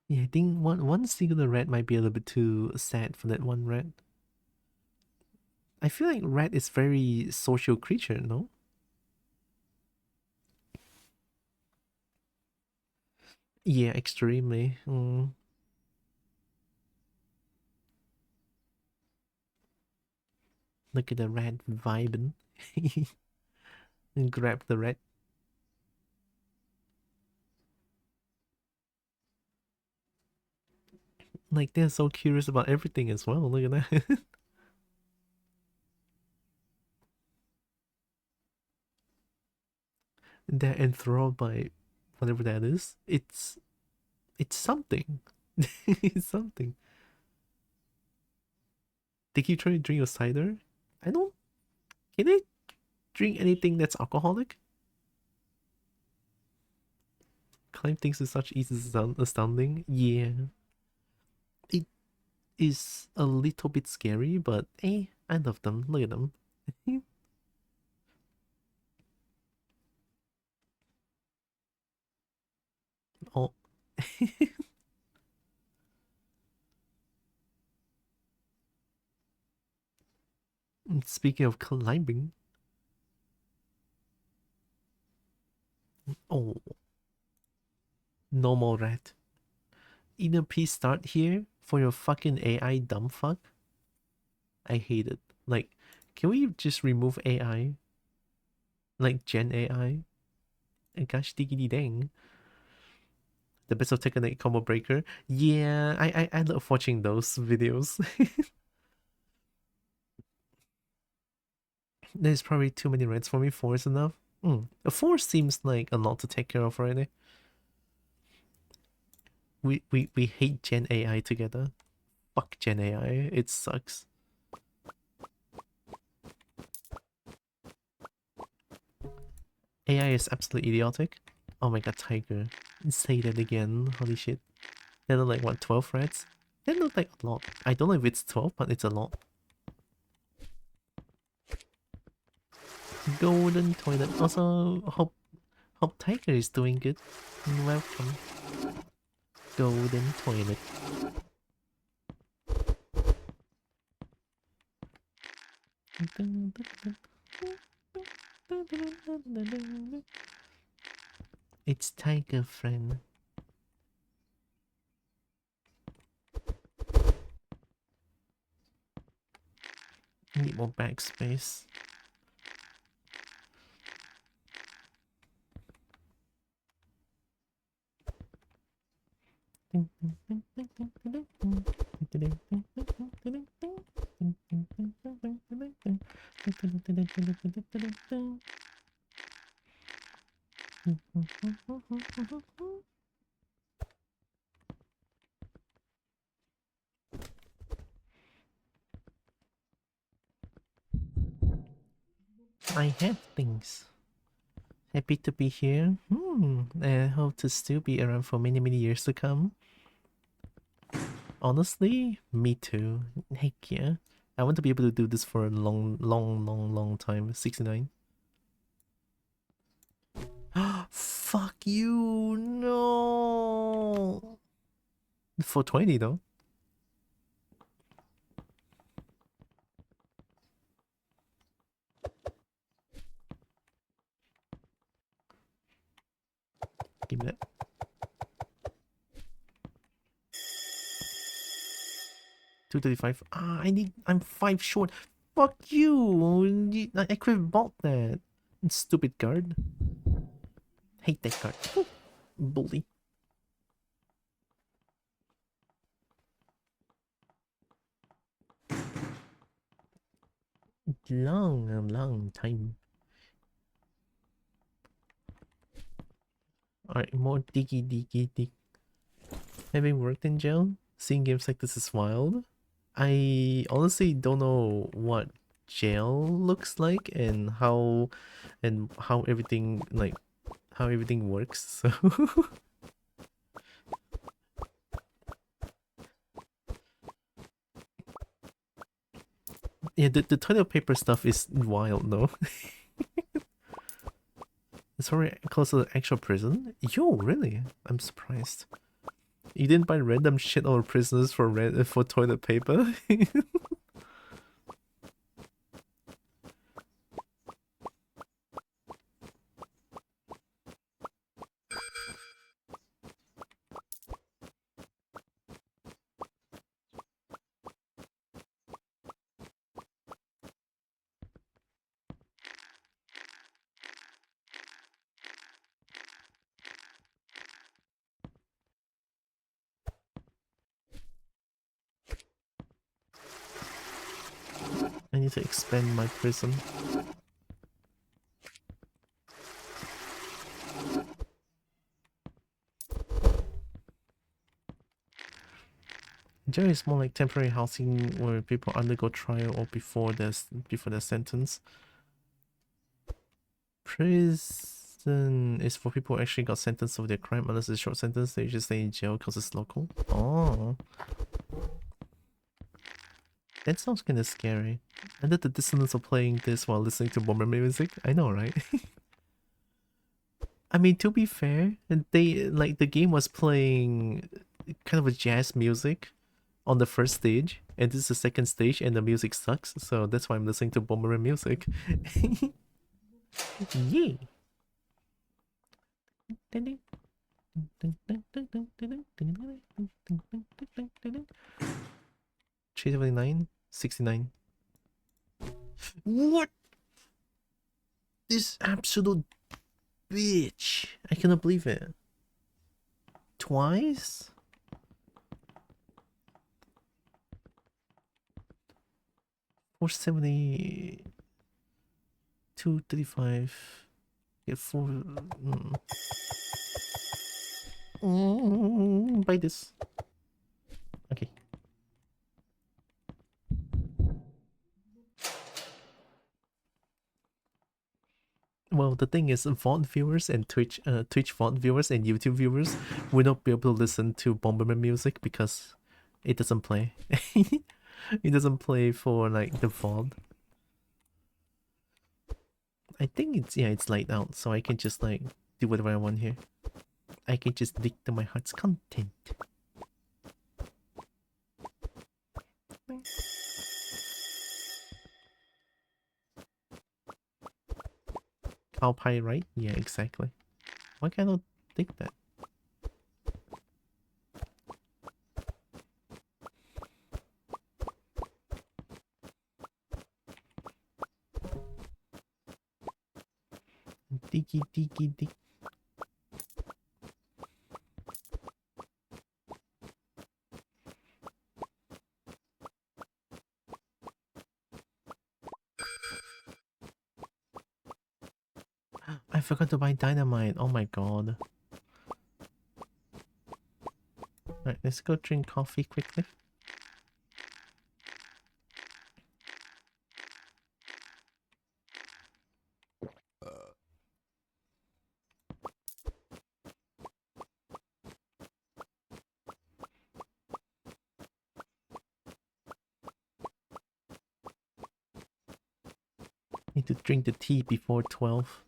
Yeah, I think one singular rat might be a little bit too sad for that one rat. I feel like rat is very social creature, no? Yeah, extremely. Look at the rat vibing. And grab the rat. Like, they're so curious about everything as well. Look at that. They're enthralled by whatever that is. It's something. It's something. They keep trying to drink a cider. I don't. Can they drink anything that's alcoholic? Climb things with such ease is astounding. Yeah. It is a little bit scary, but I love them. Look at them. Oh. Speaking of climbing. Oh. Normal rat. Inner peace start here for your fucking AI dumb fuck. I hate it. Like, can we just remove AI? Like Gen AI? Gosh diggity dang. The best of Tekken 8 combo breaker. Yeah, I love watching those videos. There's probably too many reds for me. 4 is enough. 4 seems like a lot to take care of already. We hate Gen AI together. Fuck Gen AI. It sucks. AI is absolutely idiotic. Oh my god, Tiger. Say that again. Holy shit. There are like what, 12 reds? That look like a lot. I don't know if it's 12, but it's a lot. Golden toilet. Also, hope Tiger is doing good. Welcome. Golden toilet. It's Tiger friend. Need more backspace. I have things. Happy to be here. I hope to still be around for many years to come. Honestly, me too. Heck yeah. I want to be able to do this for a long time. 69. Fuck you, no. 420 though. Give me that. $235. I'm 5 short. Fuck you. I could have bought that. Stupid card. Hate that card. Bully. Long time. Alright, more diggy. Having worked in jail, seeing games like this is wild. I honestly don't know what jail looks like and how everything works, so yeah, the toilet paper stuff is wild though. It's already close to the actual prison. Yo, really? I'm surprised. You didn't buy random shit on prisoners for toilet paper? I need to expand my prison. Jail is more like temporary housing where people undergo trial or before their sentence. Prison is for people who actually got sentenced for their crime. Unless it's a short sentence, they just stay in jail because it's local. Oh, that sounds kind of scary. Under the dissonance of playing this while listening to bomber music. I know, right? I mean, to be fair, the game was playing kind of a jazz music on the first stage, and this is the second stage, and the music sucks. So that's why I'm listening to bomber music. Yay! 379, 69. What? This absolute bitch. I cannot believe it. Twice? $470, $235. Get 4. Buy this. Okay. Well, the thing is, VOD viewers and Twitch VOD viewers and YouTube viewers will not be able to listen to Bomberman music because it doesn't play. It doesn't play for like the VOD. I think it's light out, so I can just like do whatever I want here. I can just dictate my heart's content. Cow pie, right? Yeah, exactly. Why can't I think that? Diggy diggy dig. I forgot to buy dynamite. Oh my god. Alright, let's go drink coffee quickly. Need to drink the tea before 12.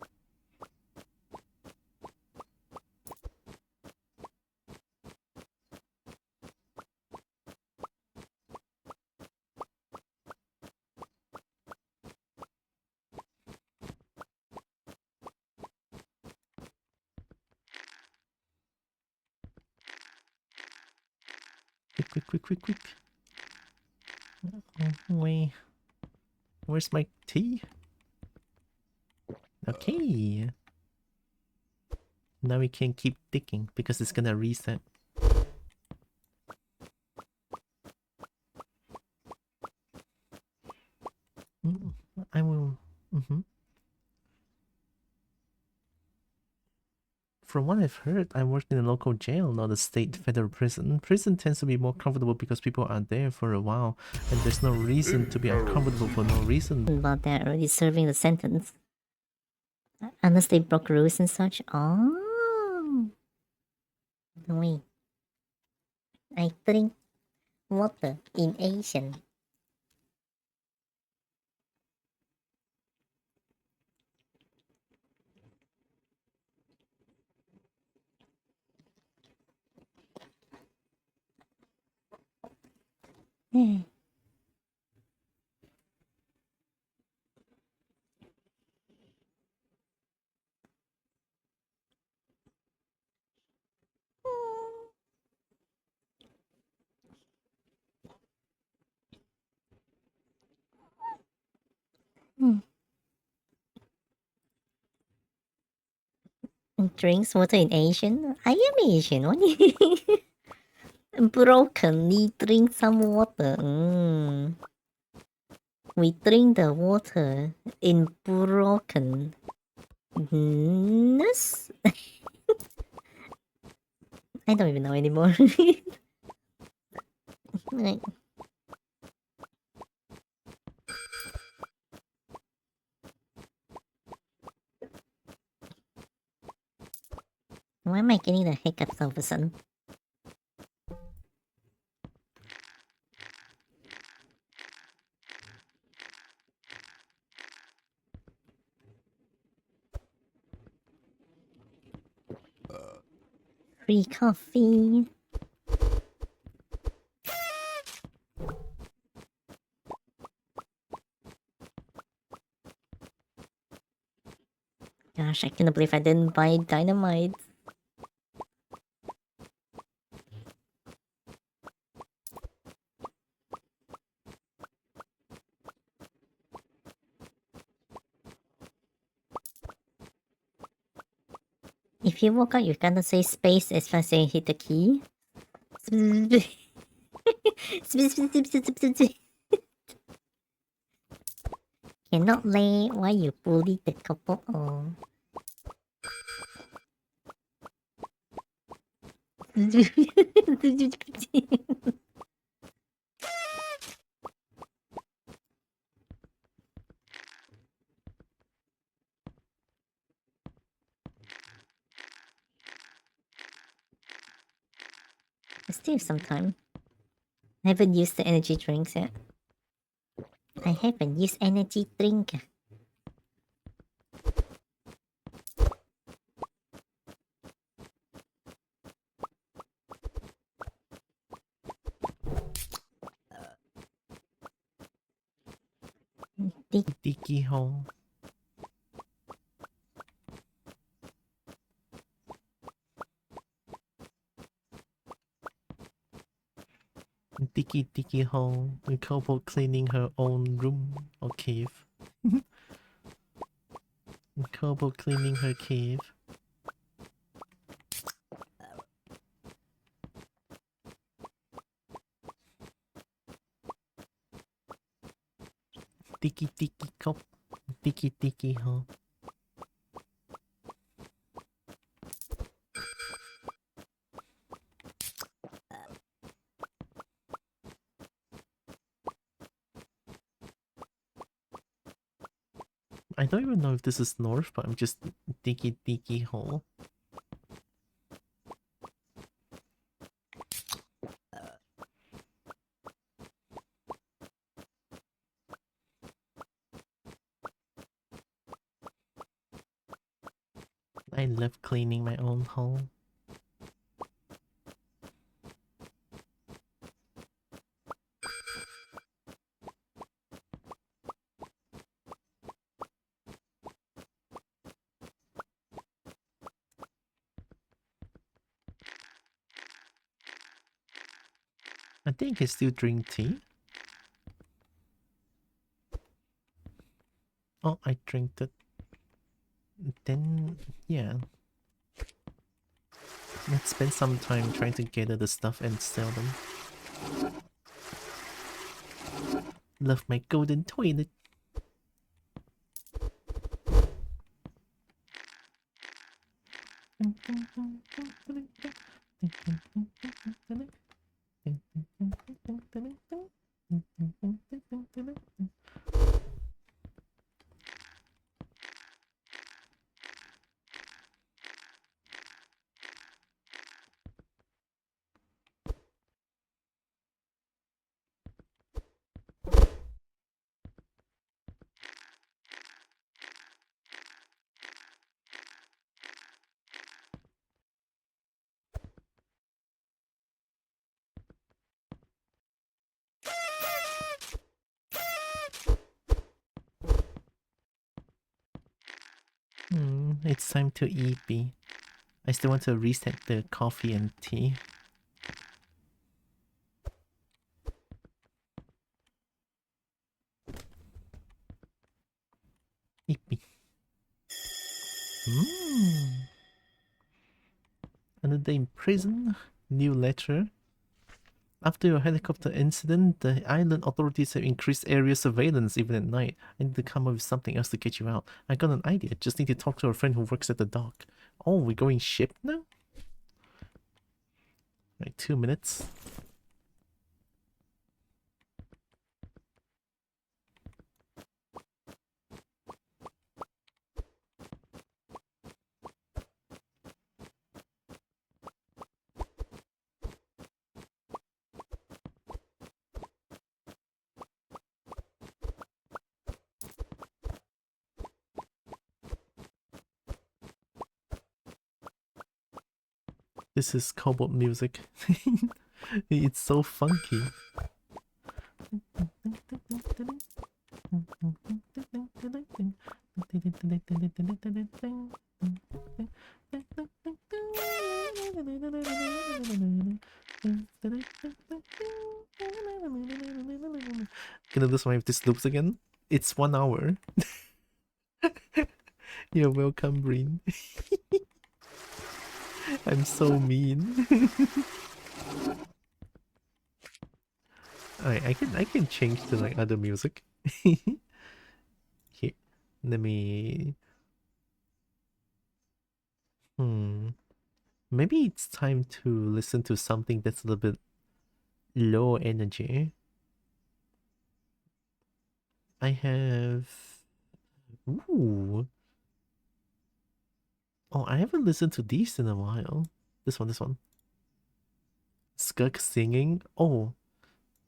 Quick. Wait. Where's my tea? Okay. Now we can keep digging because it's gonna reset. I will. From what I've heard, I worked in a local jail, not a state federal prison. Prison tends to be more comfortable because people are there for a while, and there's no reason to be uncomfortable for no reason. But they're already serving the sentence. Unless they broke rules and such. Oh. Wait. I drink water in Asian. Drinks water in Asian? I am Asian. What do you brokenly drink some water. We drink the water in brokenness. I don't even know anymore. Right. Why am I getting the hiccups all of a sudden? Free coffee. Gosh, I can't believe I didn't buy dynamite. If you walk out, you gotta say space as fast as you hit the key. Cannot lay. Why you bully the couple? Oh. still some time. I haven't used the energy drinks yet. I haven't used energy drink. Dicky hole. Dicky hole. And Kobo cleaning her own room or cave. And Kobo cleaning her cave. Dicky cop. Dicky hole. I don't even know if this is north, but I'm just dicky hole. I love cleaning my own hole. I think I still drink tea. Oh, I drink that. Then, yeah. Let's spend some time trying to gather the stuff and sell them. Love my golden toilet. It's time to EP. I still want to reset the coffee and tea. EP. Another day in prison. New letter. After your helicopter incident, the island authorities have increased area surveillance even at night. I need to come up with something else to get you out. I got an idea. Just need to talk to a friend who works at the dock. Oh, we're going ship now? Right, 2 minutes. This is Kobo music. It's so funky. Can I do some of these loops again? It's 1 hour. You're welcome, Breen. I'm so mean. Alright, I can change to like other music. Here, let me. Maybe it's time to listen to something that's a little bit low energy. I have. Ooh. Oh, I haven't listened to these in a while. This one. Skunk singing? Oh,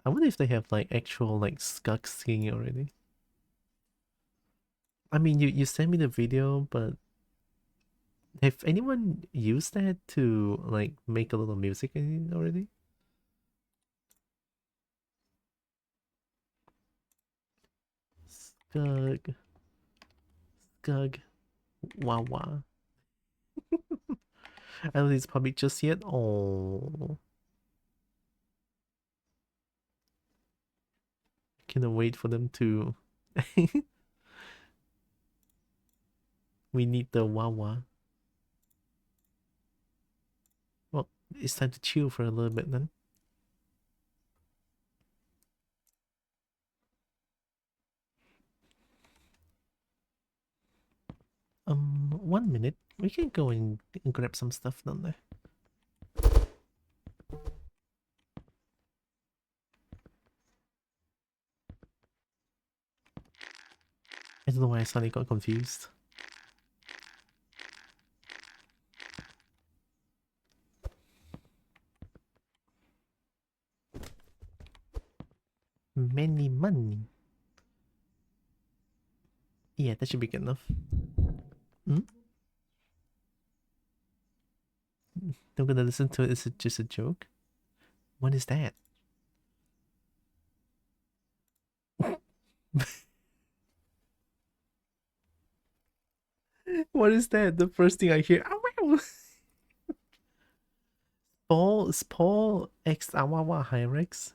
I wonder if they have like actual like skunk singing already. I mean, you sent me the video, but have anyone used that to like make a little music in it already? Skug. Skug. Wah wah. I don't think it's public just yet. Oh. Cannot wait for them to. We need the wah wah. Well, it's time to chill for a little bit then. 1 minute. We can go and grab some stuff down there. I don't know why I suddenly got confused. Many money. Yeah, that should be good enough. Hmm? Not gonna listen to it, is it just a joke? What is that? What is that? The first thing I hear. Paul X Awawa Hyrex.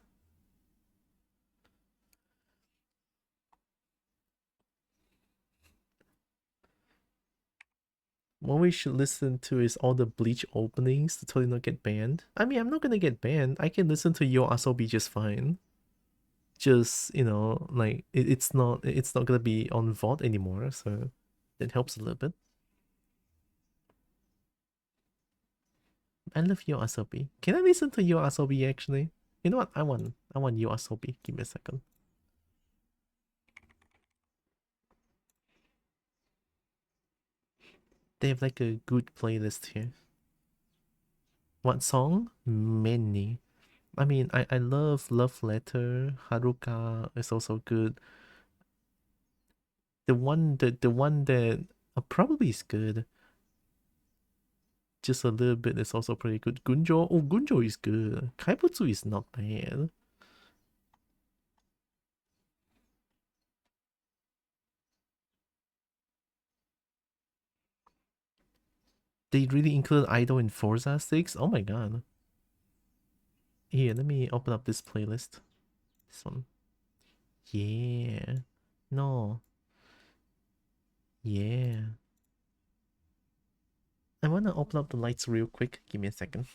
What we should listen to is all the Bleach openings to totally not get banned. I mean, I'm not gonna get banned. I can listen to Yo Asobi just fine. Just, you know, like it's not gonna be on VOD anymore, so that helps a little bit. I love Yo Asobi. Can I listen to Yo Asobi actually? You know what? I want Yo Asobi. Give me a second. They have like a good playlist here. What song? Many. I mean, I love Love Letter. Haruka is also good. The one that probably is good. Just a little bit is also pretty good. Gunjo. Oh, Gunjo is good. Kaibutsu is not bad. They really include Idol in Forza 6? Oh my god. Here, let me open up this playlist. This one. Yeah. No. Yeah. I want to open up the lights real quick. Give me a second.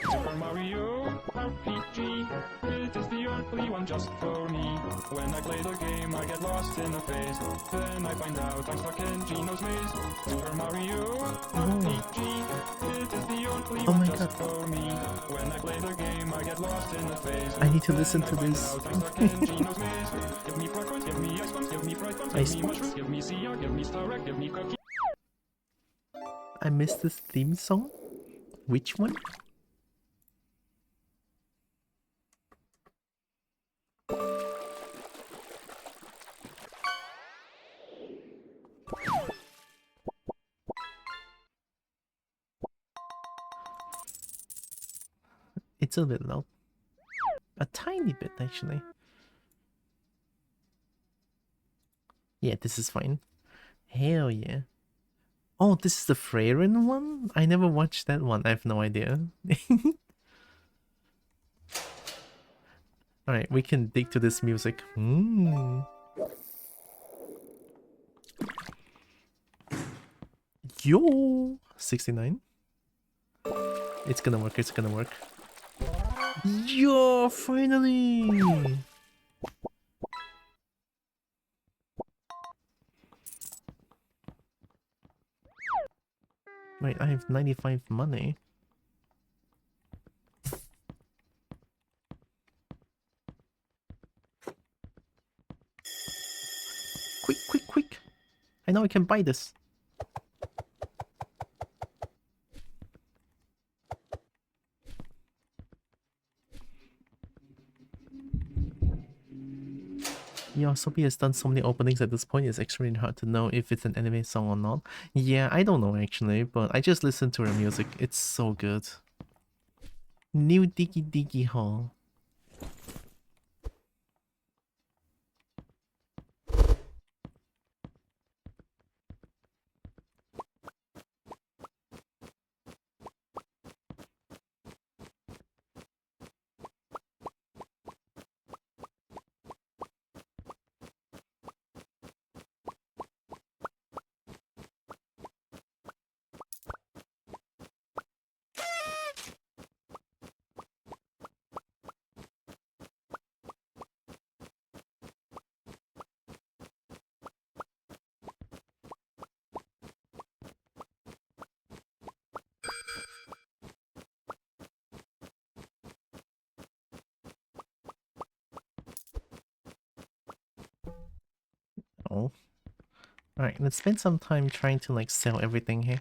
Super Mario RPG, it is the only one just for me. When I play the game, I get lost in the phase. Then I find out I'm stuck in Gino's maze. Super Mario RPG, it is the only one just for me. When I play the game, I get lost in the phase. I need to listen to this. Give me popcorn, give me ice bombs, give me fried buns, give me mushrooms, give me sea, give me star wreck, give me cookies. I missed this theme song. Which one? It's a little loud. A tiny bit, actually. Yeah, this is fine. Hell yeah. Oh, this is the Freyren one? I never watched that one. I have no idea. Alright, we can dig to this music. Yo! 69. It's gonna work, it's gonna work. Yo, finally! Wait, I have 95 money. Quick, quick, quick! I know I can buy this. Yoasobi has done so many openings at this point, it's extremely hard to know if it's an anime song or not. Yeah, I don't know actually, but I just listened to her music. It's so good. New Diggy Diggy Hall. Oh. Alright, let's spend some time trying to like sell everything here.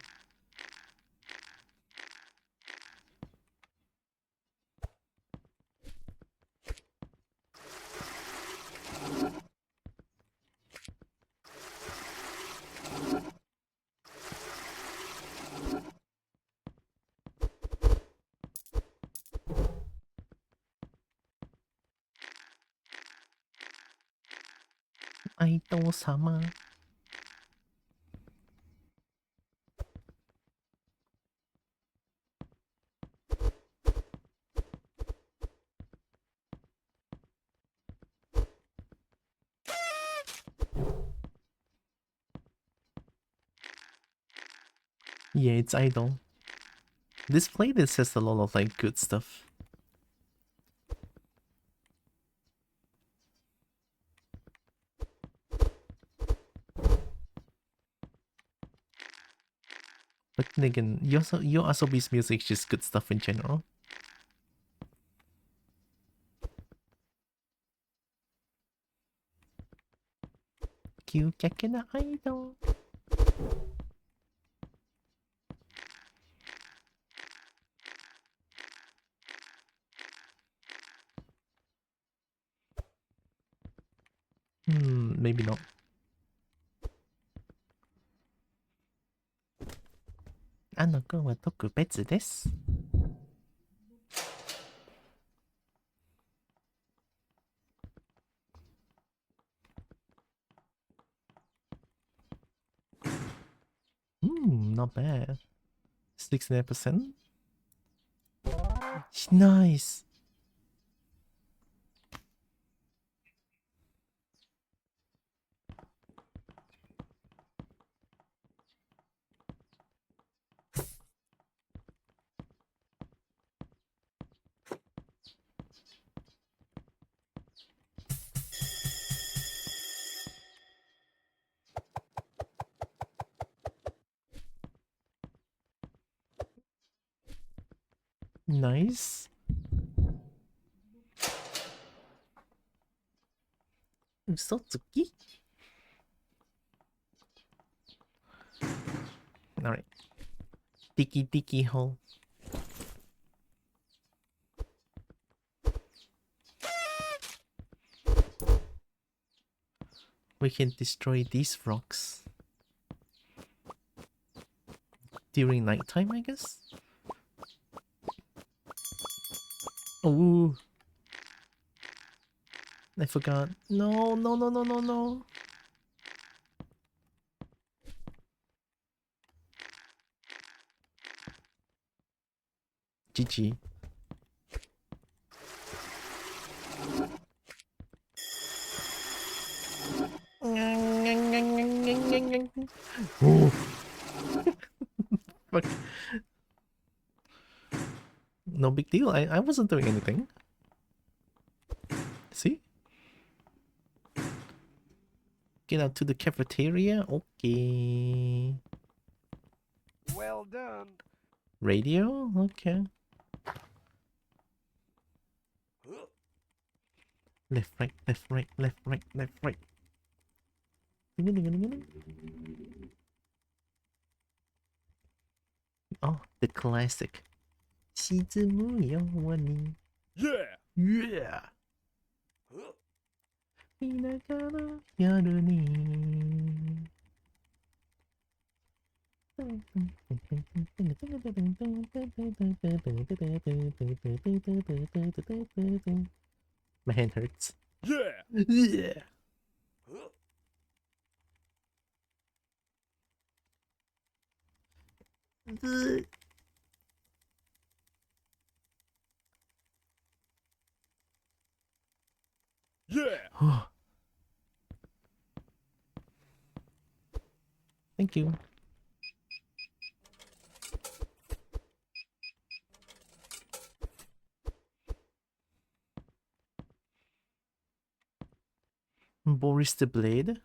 Aito-sama. Yeah, it's idol. This playlist has a lot of like good stuff. But then again, Yoasobi's music is just good stuff in general. Kyukake na idol. Maybe not. Anoko wa tokubetsu desu. Not bad. 69%. Nice. Nice. Usotsuki. Alright. Tiki Tiki hole. We can destroy these rocks during nighttime, I guess? Oh, I forgot. No, no, no, no, no, no. GG. Oh. Fuck. No big deal. I wasn't doing anything. See? Get out to the cafeteria. Okay. Well done. Radio? Okay. Left, right, left, right, left, right, left, right. Oh, the classic. Yeah! Yeah! 田舎の夜に My hand hurts. Yeah! Yeah! Yeah! Thank you. Boris the Blade.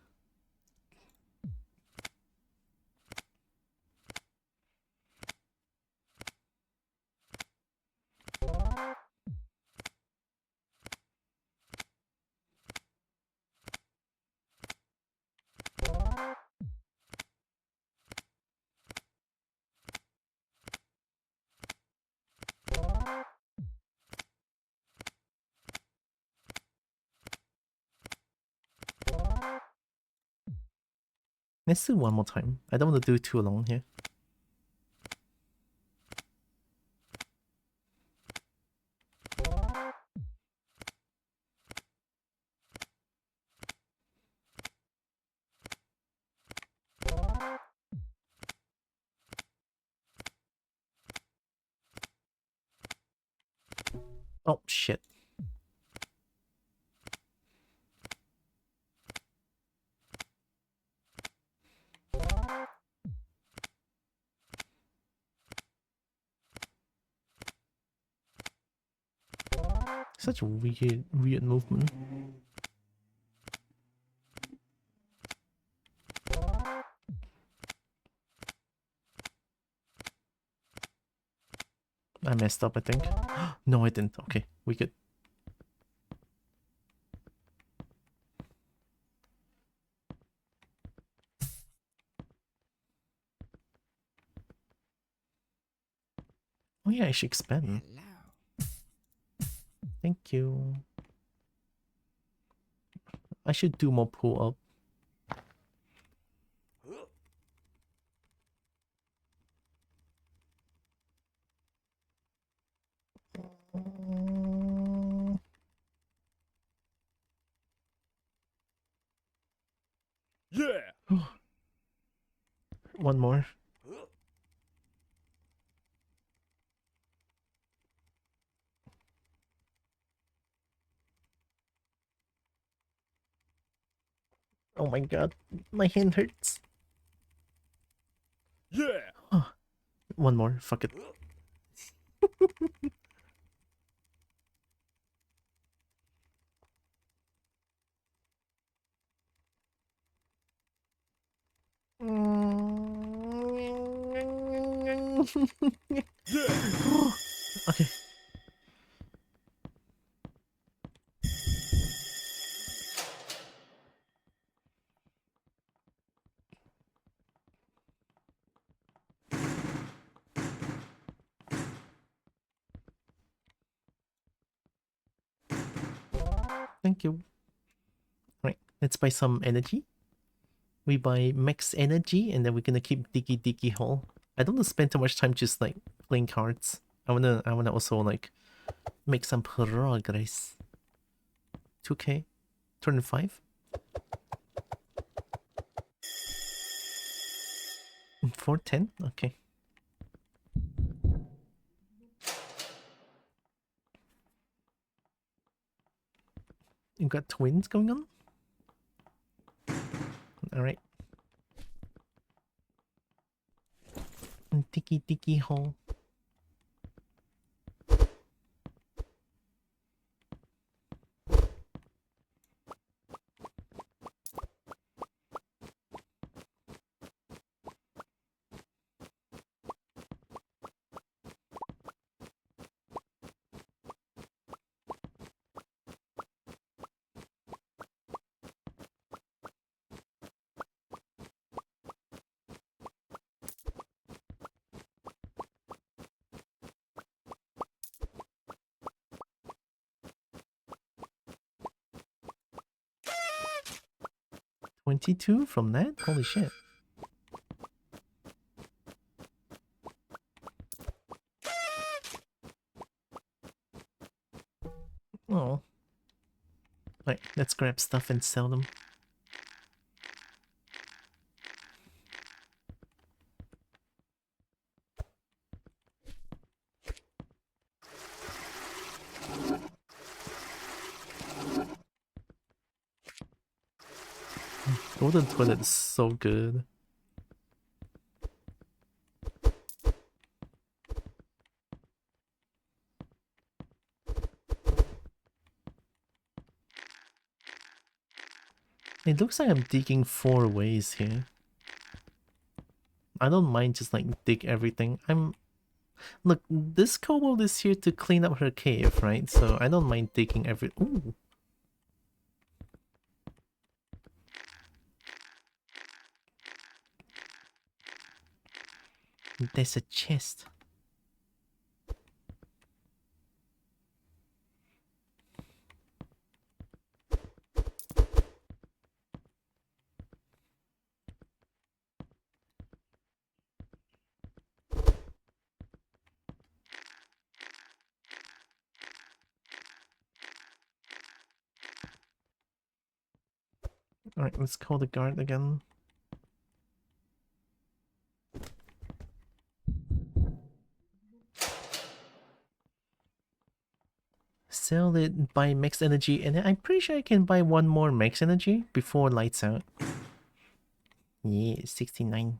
Let's do one more time. I don't want to do too long here. Oh shit. Such a weird movement. I messed up, I think. No, I didn't. Okay, we good. Oh yeah, I should expand. Thank you. I should do more pull up. Yeah! One more. Oh my god, my hand hurts. Yeah! One more, fuck it. Okay. Thank you. Right, let's buy some energy. We buy max energy and then we're gonna keep diggy hole. I don't want to spend too much time just like playing cards. I wanna also like make some progress. 2k, turn 5. 410, okay. You got twins going on? Alright. Diggy hole. 22 from that? Holy shit. Oh. Right, let's grab stuff and sell them. Golden toilet is so good. It looks like I'm digging 4 ways here. I don't mind just like dig everything. Look, this kobold is here to clean up her cave, right? So I don't mind digging every. Ooh. There's a chest. Alright, let's call the guard again. Sell it, buy max energy, and I'm pretty sure I can buy one more max energy before lights out. Yeah, 69.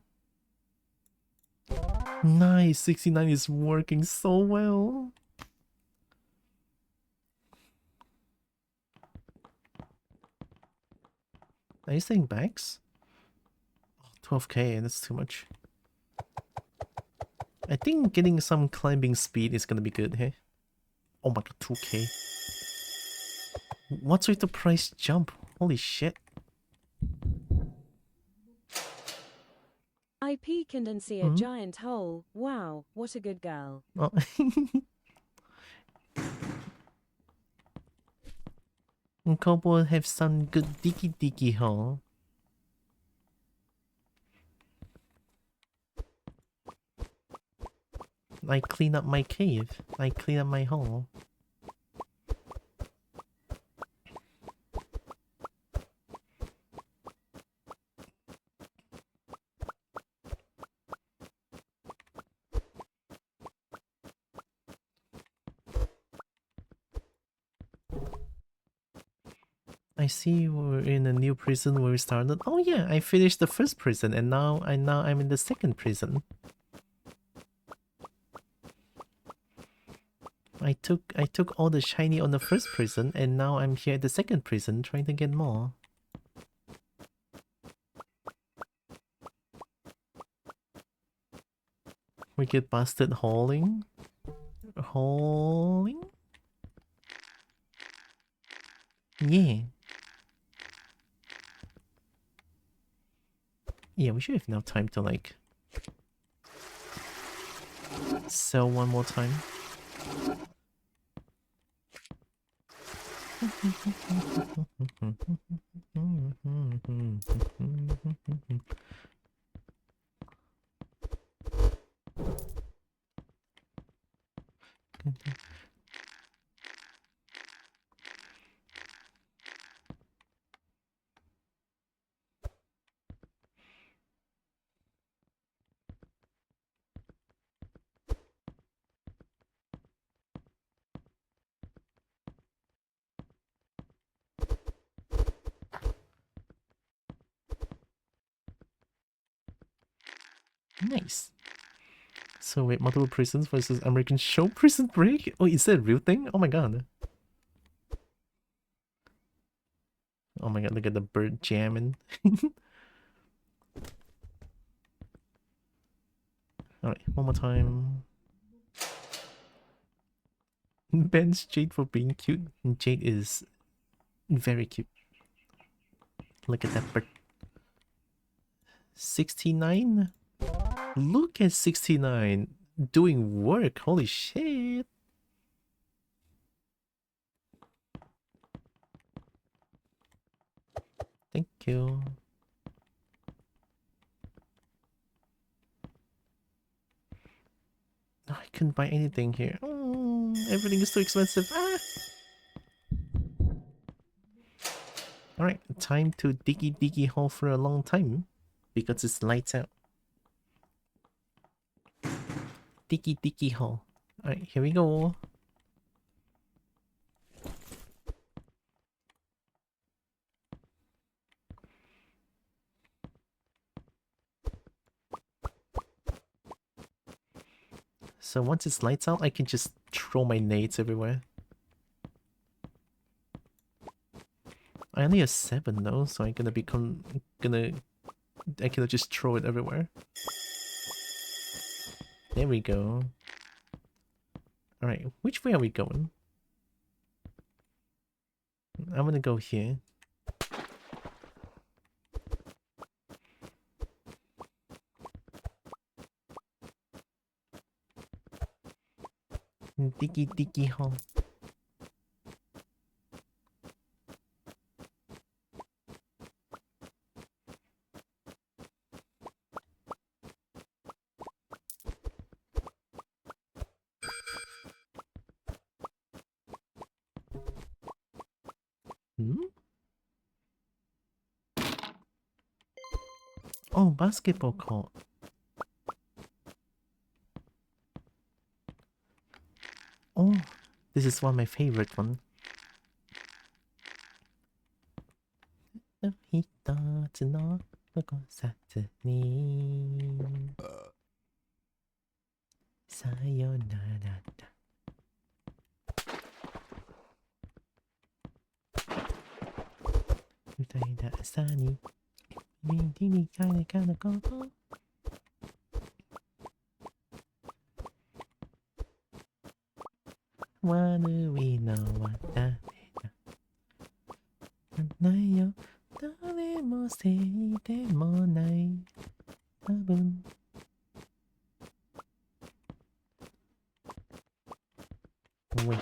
Nice, 69 is working so well. Are you saying bags? 12k, that's too much. I think getting some climbing speed is gonna be good, hey? Oh my god, 2k. What's with the price jump? Holy shit. I peek and see a giant hole. Wow, what a good girl. Oh. Kobo have some good diggy hole. I clean up my cave. I clean up my hole. I see we're in a new prison where we started. Oh yeah, I finished the first prison and now I'm in the second prison. I took all the shiny on the first prison and now I'm here at the second prison trying to get more. We get busted hauling? Hauling? Yeah. Yeah, we should have enough time to like sell one more time. Nice. So wait, multiple prisons versus American show prison break? Oh, is that a real thing? Oh my god. Oh my god, look at the bird jamming. Alright, one more time. Ben's Jade for being cute. Jade is very cute. Look at that bird. 69? Look at 69 doing work. Holy shit. Thank you. I couldn't buy anything here. Everything is too expensive. Alright, time to diggy hole for a long time. Because it's lights out. Diggy hole. Alright, here we go. So once it's lights out, I can just throw my nades everywhere. I only have 7 though, so I'm gonna I can just throw it everywhere. There we go. Alright, which way are we going? I'm gonna go here. Diggy hole. Oh, basketball court. Oh, this is one of my favorite one. Sayonara. Asani. We know what that is. ないよ、誰もせいでもない。多分。Wait.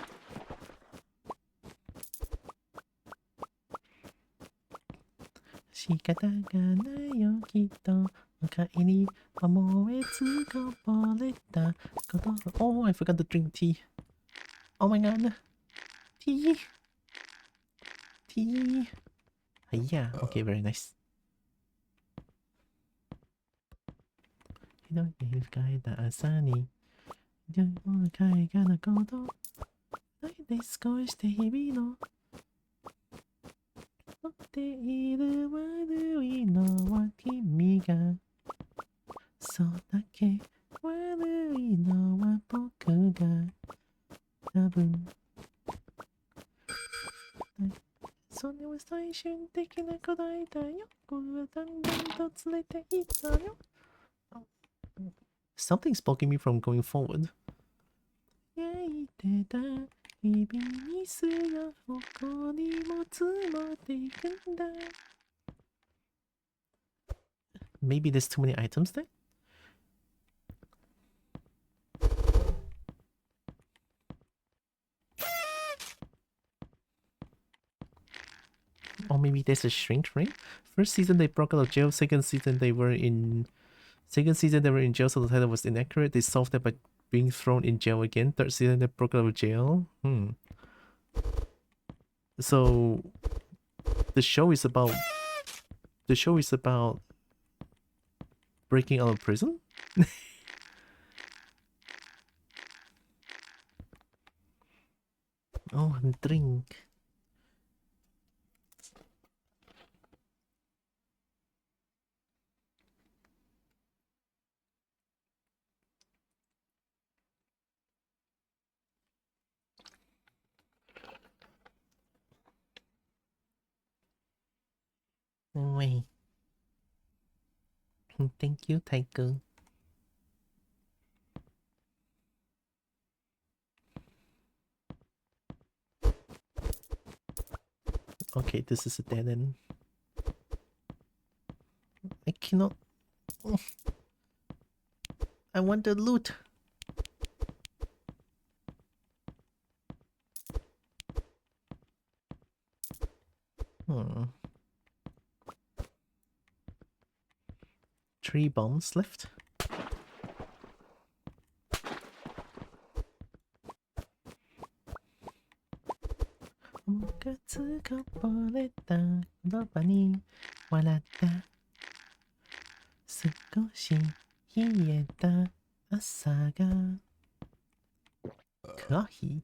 仕方がないよ、きっと。帰り思いつこぼれたこと。Oh, I forgot to drink tea. Oh my god. Tea. Tea. Yeah, okay, very nice. You know, you've got the asani. You know, I gotta go to. Let's go, stay below. 持っている悪いのは君がそうだけ悪いのは僕が多分それは最終的な答えだよこれはだんだんと連れていったよ Something's blocking me from going forward. 焼いてた日々にすら誇りも積もっていくんだ Maybe there's too many items there? Or maybe there's a shrink ring? First season they broke out of jail, second season they were in jail so the title was inaccurate. They solved that by being thrown in jail again. Third season they broke out of jail. So the show is about breaking out of prison? Oh, and drink. Wait. Thank you, Tiger. Okay, this is a dead end. I cannot... I want the loot! Three bombs left. がつこぼれた言葉に笑った少し冷えた朝がコーヒー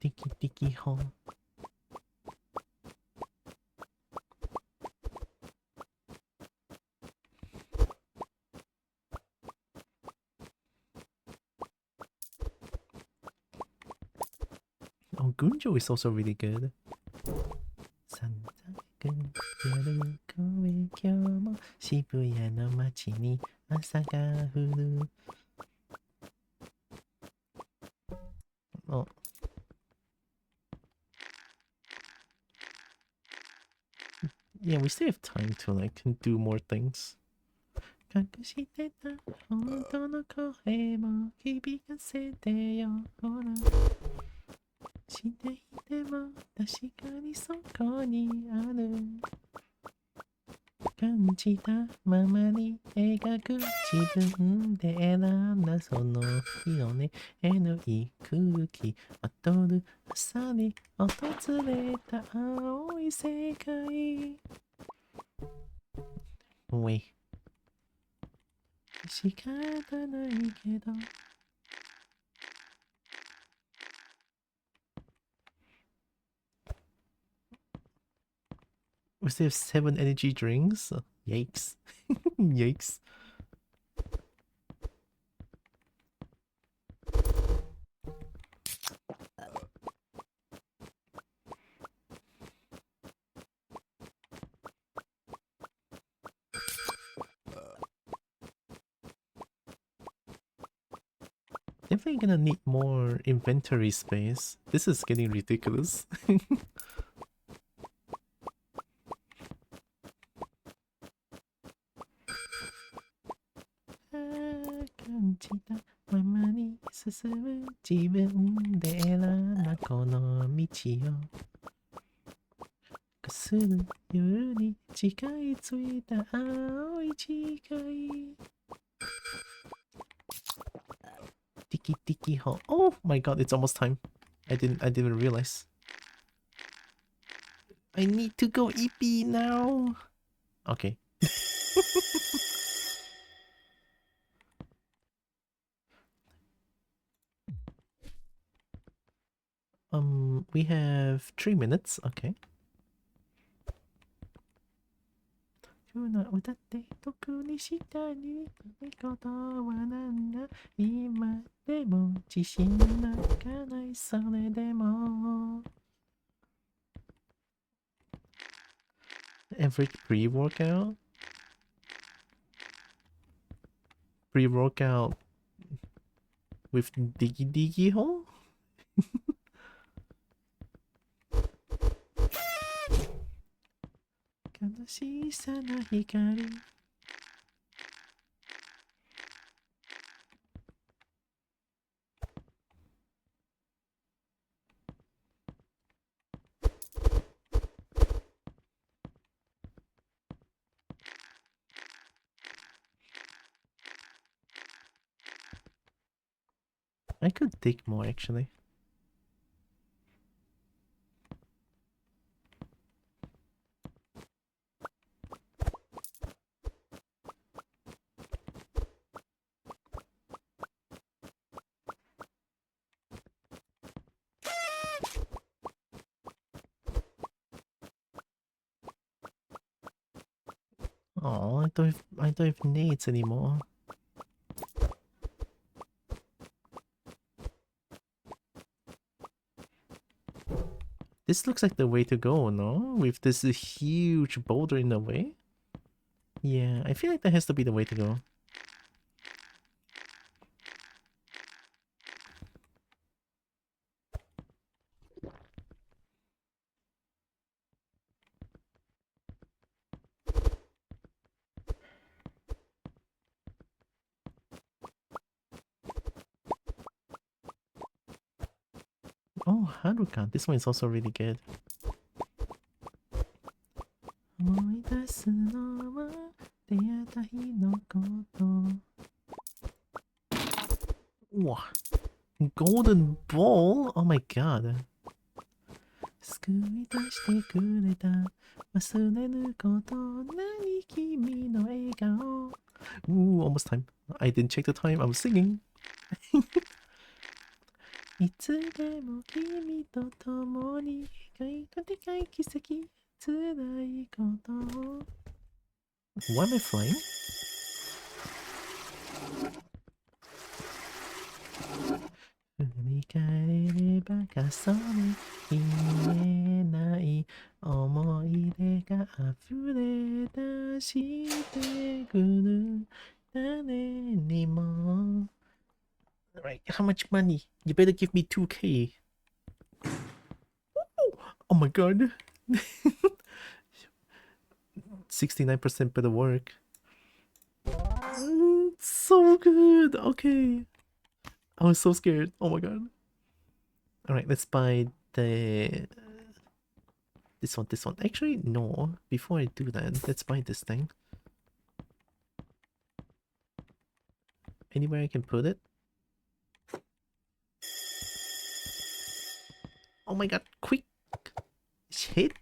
ティキティキホンOh, Gunjo is also really good. 散々夜声今日も渋谷の街に朝が降る Oh. Yeah, we still have time to like do more things. 隠してた本当の声も響かせてよほらしていても確かにそこにある感じたままに描く自分で選んだその日のねえのいい空気踊る朝に訪れた青い世界おい仕方ないけどWe still have 7 energy drinks? Yikes. Yikes. Definitely gonna need more inventory space. This is getting ridiculous. Tiki tiki ho. Oh my god, it's almost time. I didn't realize. I need to go EP now. Okay. We have 3 minutes. Okay. 歌って特にしたにことはなんだ今でも自信なんかないそれでも Every pre-workout with Diggy Diggy Hole? I could dig more actually. Oh, I don't have nades anymore. This looks like the way to go, no? With this huge boulder in the way? Yeah, I feel like that has to be the way to go. Oh, Haruka. This one is also really good. Wow. Golden ball? Oh my god. Ooh, almost time. I didn't check the time. I was singing. Why am I flying? Right, how much money? You better give me 2K. Oh my god. 69% better work. So good. Okay. I was so scared. Oh my god. Alright, let's buy the... This one. Actually, no. Before I do that, let's buy this thing. Anywhere I can put it? Oh my god, quick! Hit!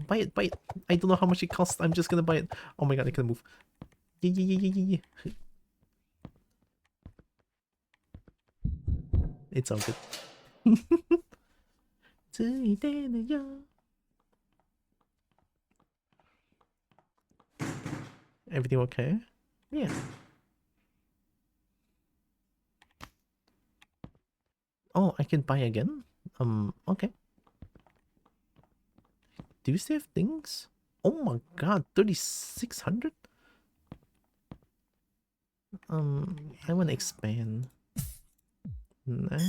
Buy it. I don't know how much it costs. I'm just gonna buy it. Oh my god, I can move. Yeah. It's all good. Everything okay? Yeah. Oh, I can buy again? Okay. Do you still have things? Oh my god, 3,600? I wanna expand. Nah.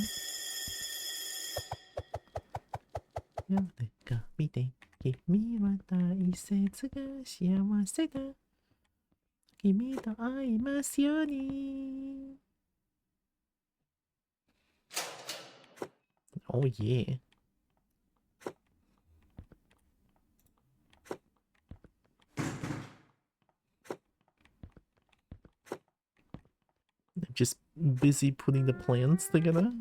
Oh yeah. I'm just busy putting the plans together.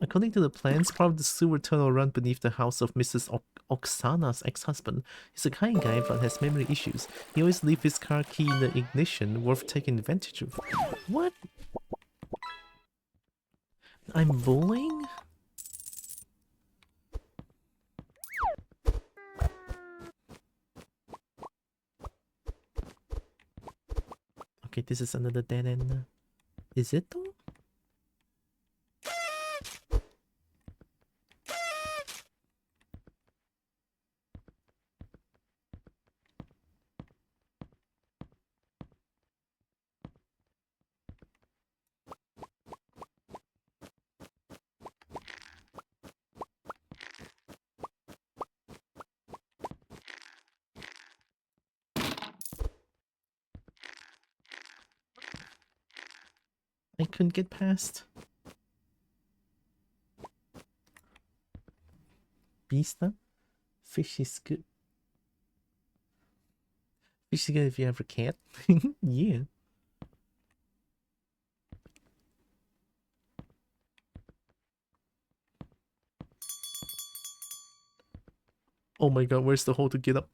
According to the plans, part of the sewer tunnel run beneath the house of Mrs. Oksana's ex-husband. He's a kind guy but has memory issues. He always leaves his car key in the ignition, worth taking advantage of. What? I'm bullying? Okay, this is another dead end. Is it though? I couldn't get past. Beasta? Fish is good. Fish is good if you have a cat. Yeah. Oh my god, where's the hole to get up?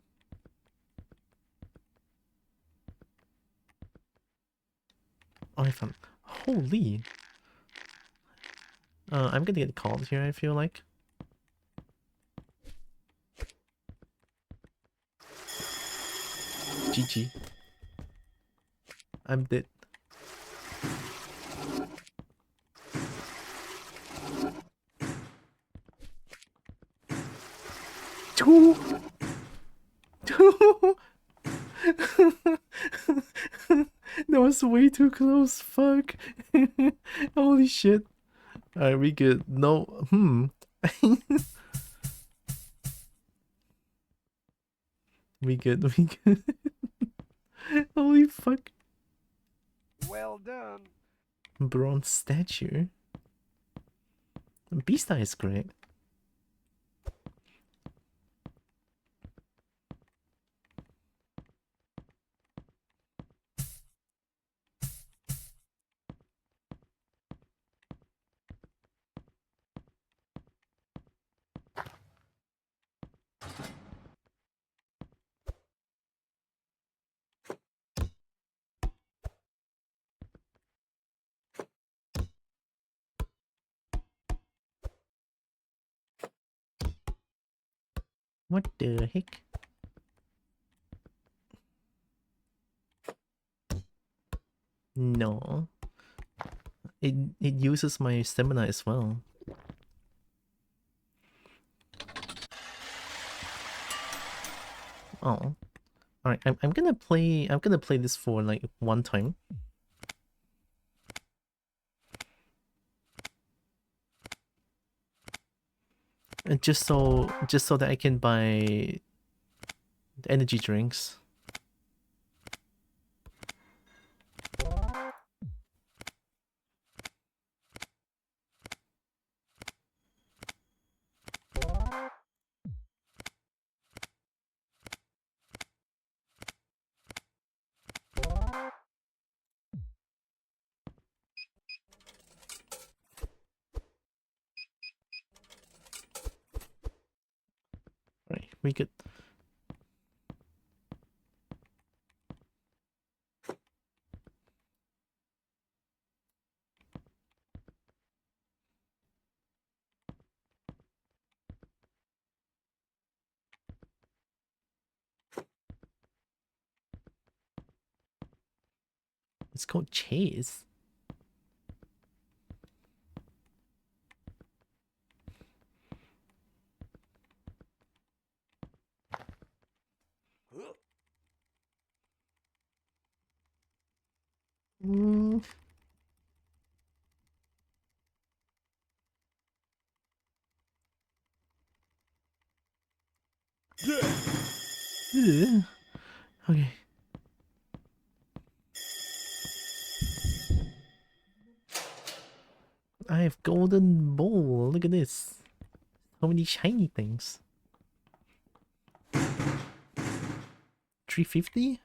Oh, I found... Holy! I'm gonna get called here, I feel like. GG. I'm dead. That was way too close. Fuck. Holy shit. Alright, we good. No. We good. We good. Holy fuck. Well done. Bronze statue. Beast Eye is great. What the heck? No. It uses my stamina as well. Oh. Alright, I'm gonna play this for like one time. And just so that I can buy energy drinks. Right, we could. It's called Chase. Mm. Ugh. Okay. I have golden bowl. Look at this. How many shiny things? 350?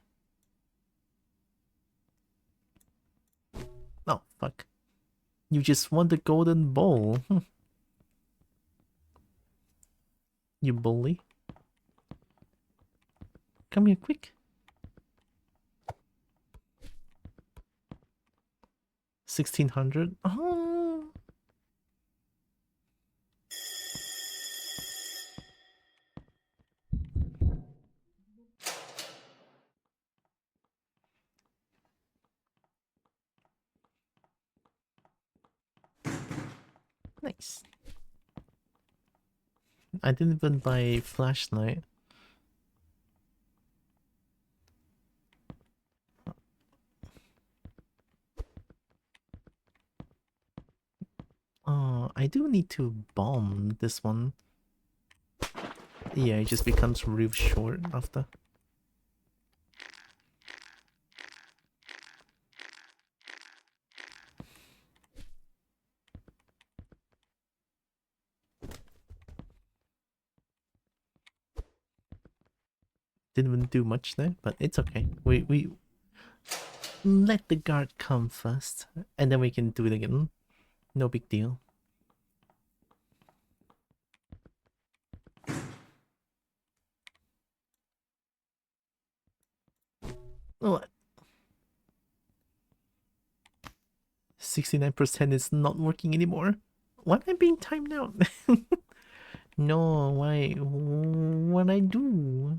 Oh, fuck. You just want the golden bowl. You bully. Come here quick. 1600. Oh. Nice. I didn't even buy flashlight. Oh, I do need to bomb this one. Yeah, it just becomes real short after. Didn't even do much there, but it's okay. We let the guard come first, and then we can do it again. No big deal. What? 69% is not working anymore. Why am I being timed out? No, why? What I do?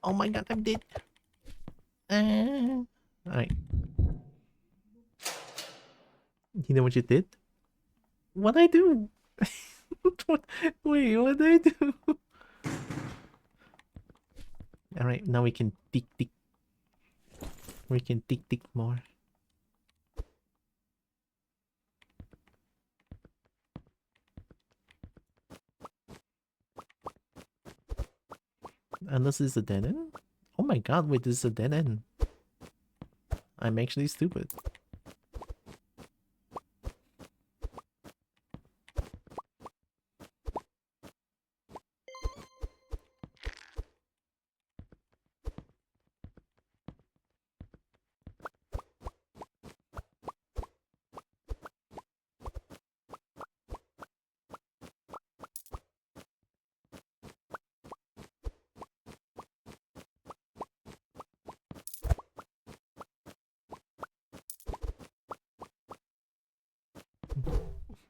Oh my god, I'm dead. Alright. You know what you did? What'd I do? Wait, what did I do? Alright, now we can tick tick. We can tick tick more. And this is a dead end? Oh my god, wait, this is a dead end. I'm actually stupid.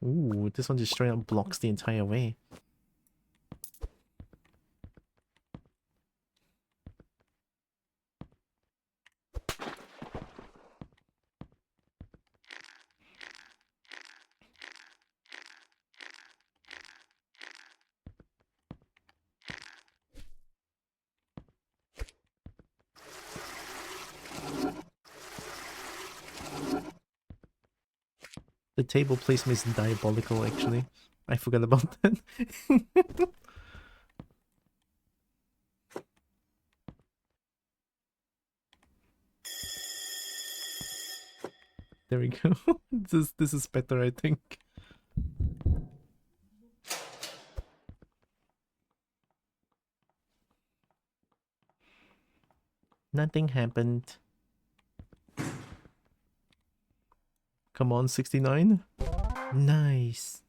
Ooh, this one just straight up blocks the entire way. The table placement is diabolical, actually. I forgot about that. There we go. This is better, I think. Nothing happened. Come on, 69. Nice.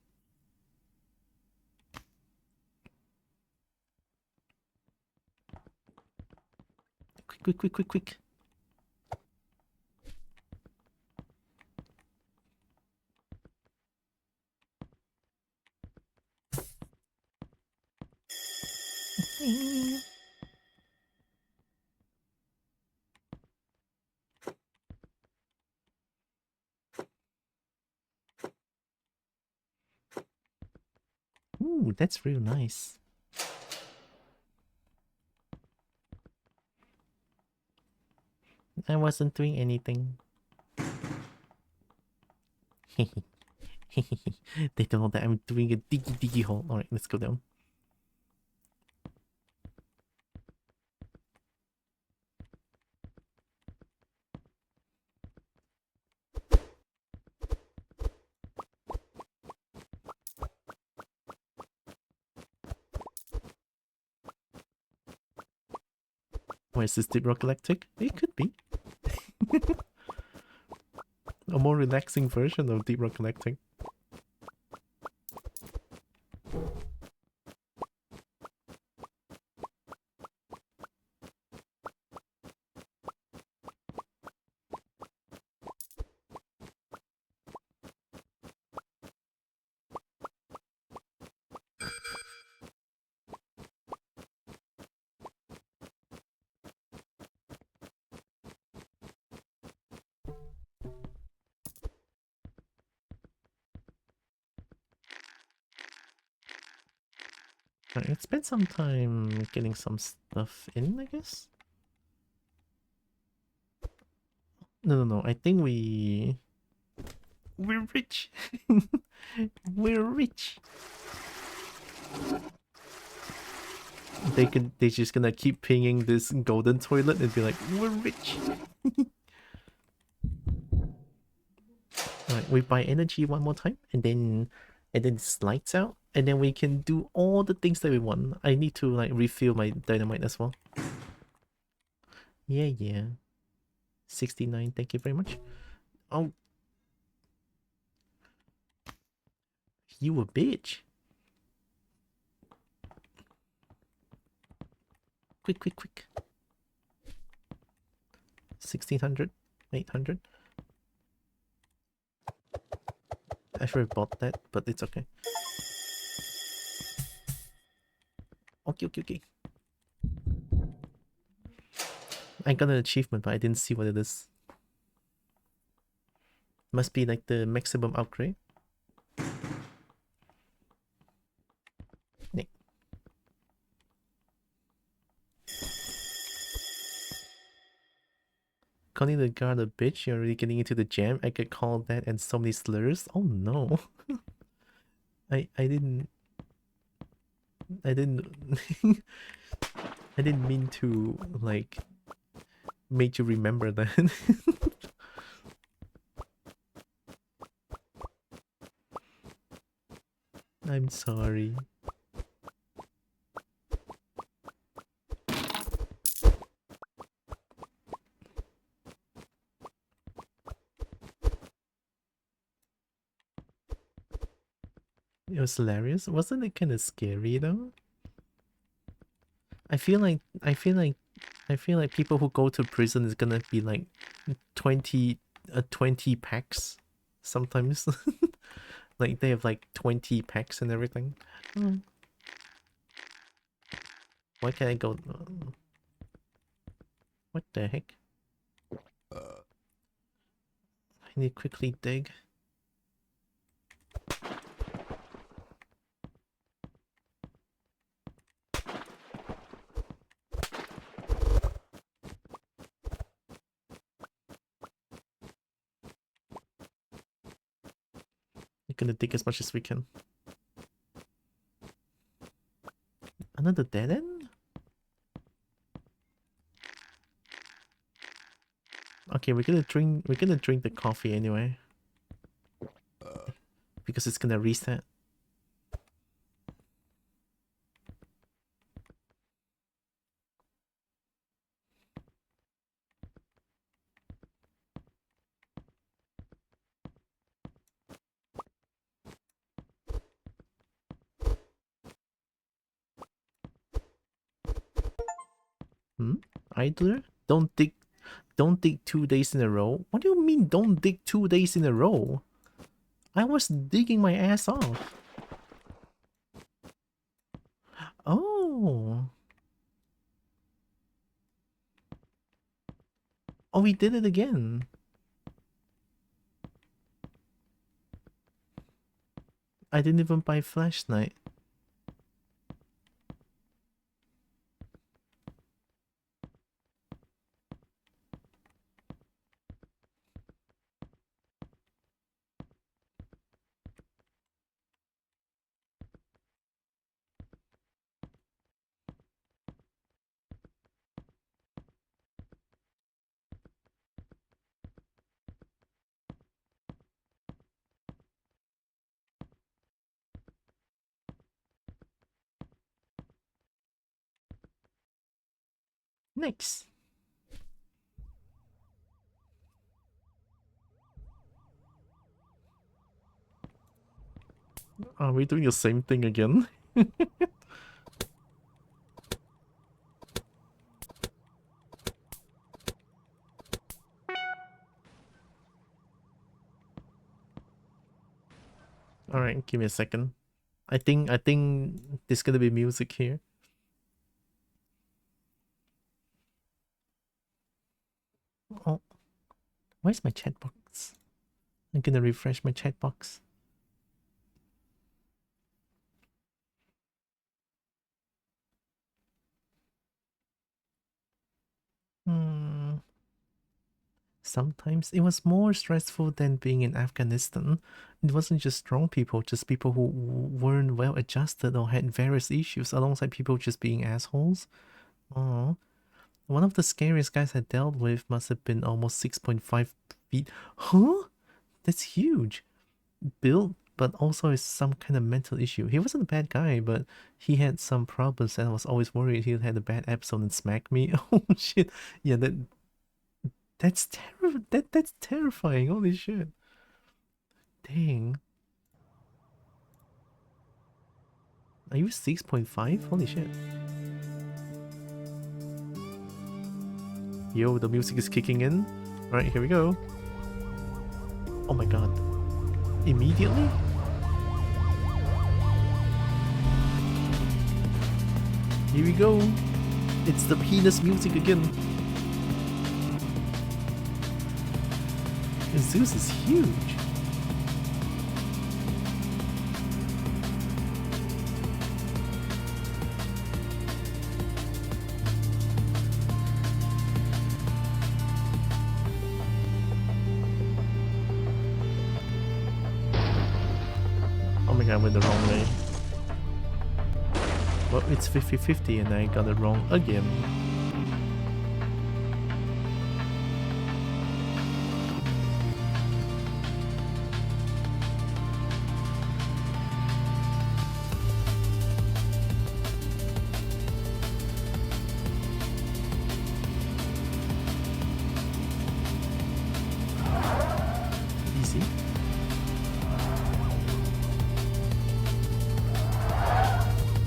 Quick, quick, quick, quick, quick. Ooh, that's real nice. I wasn't doing anything. They don't know that I'm doing a diggy hole. Alright, let's go down. Where's this Deep Rock Galactic? It could be. A more relaxing version of Deep Rock Galactic. Alright, let's spend some time getting some stuff in, I guess? No. I think we're rich. We're rich. They're just gonna keep pinging this golden toilet and be like, we're rich. Alright, we buy energy one more time and then it's lights out and then we can do all the things that we want. I need to like refill my dynamite as well. Yeah. 69, thank you very much. Oh. You a bitch. Quick. 1600, 800. I should have bought that, but it's okay. Okay. I got an achievement, but I didn't see what it is. Must be like the maximum upgrade. Nee. Calling the guard a bitch, you're already getting into the jam. I get called that and so many slurs. Oh no. I didn't I didn't mean to like make you remember that. I'm sorry. It was hilarious. Wasn't it kind of scary though? I feel like people who go to prison is gonna be like 20 packs sometimes. Like they have like 20 packs and everything. Why can't I go? What the heck? I need to quickly dig. Gonna dig as much as we can. Another dead end? Okay, we're gonna drink the coffee anyway. Because it's gonna reset. Idler? Don't dig 2 days in a row? What do you mean don't dig 2 days in a row? I was digging my ass off. Oh. Oh, we did it again. I didn't even buy flashlight. Next. Are we doing the same thing again? Alright, give me a second. I think there's gonna be music here. Oh, where's my chat box? I'm gonna refresh my chat box. Sometimes it was more stressful than being in Afghanistan. It wasn't just strong people, just people who weren't well adjusted or had various issues alongside people just being assholes. Oh, one of the scariest guys I dealt with must have been almost 6.5 feet. Huh? That's huge. Built, but also is some kind of mental issue. He wasn't a bad guy, but he had some problems and I was always worried he had a bad episode and smack me. Oh shit. Yeah, that's that's terrifying. Holy shit. Dang. Are you 6.5? Holy shit. Yo, the music is kicking in. Alright, here we go. Oh my god. Immediately? Here we go. It's the penis music again. Zeus is huge. Oh my god, I went the wrong way. Well, it's 50-50 and I got it wrong again. Easy.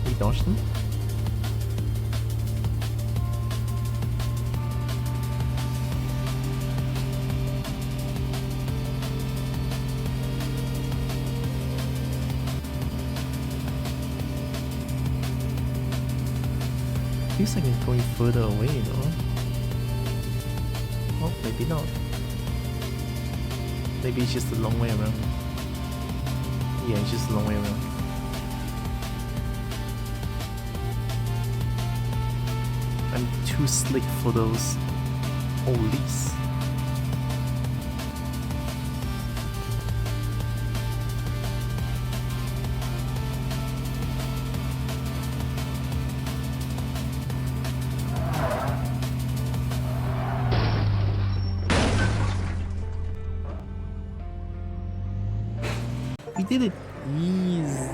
He dodged him. Feels like it's going further away, you know? Oh, maybe not. Maybe it's just a long way around. Yeah, it's just a long way around. I'm too slick for those ollies. We did it easy.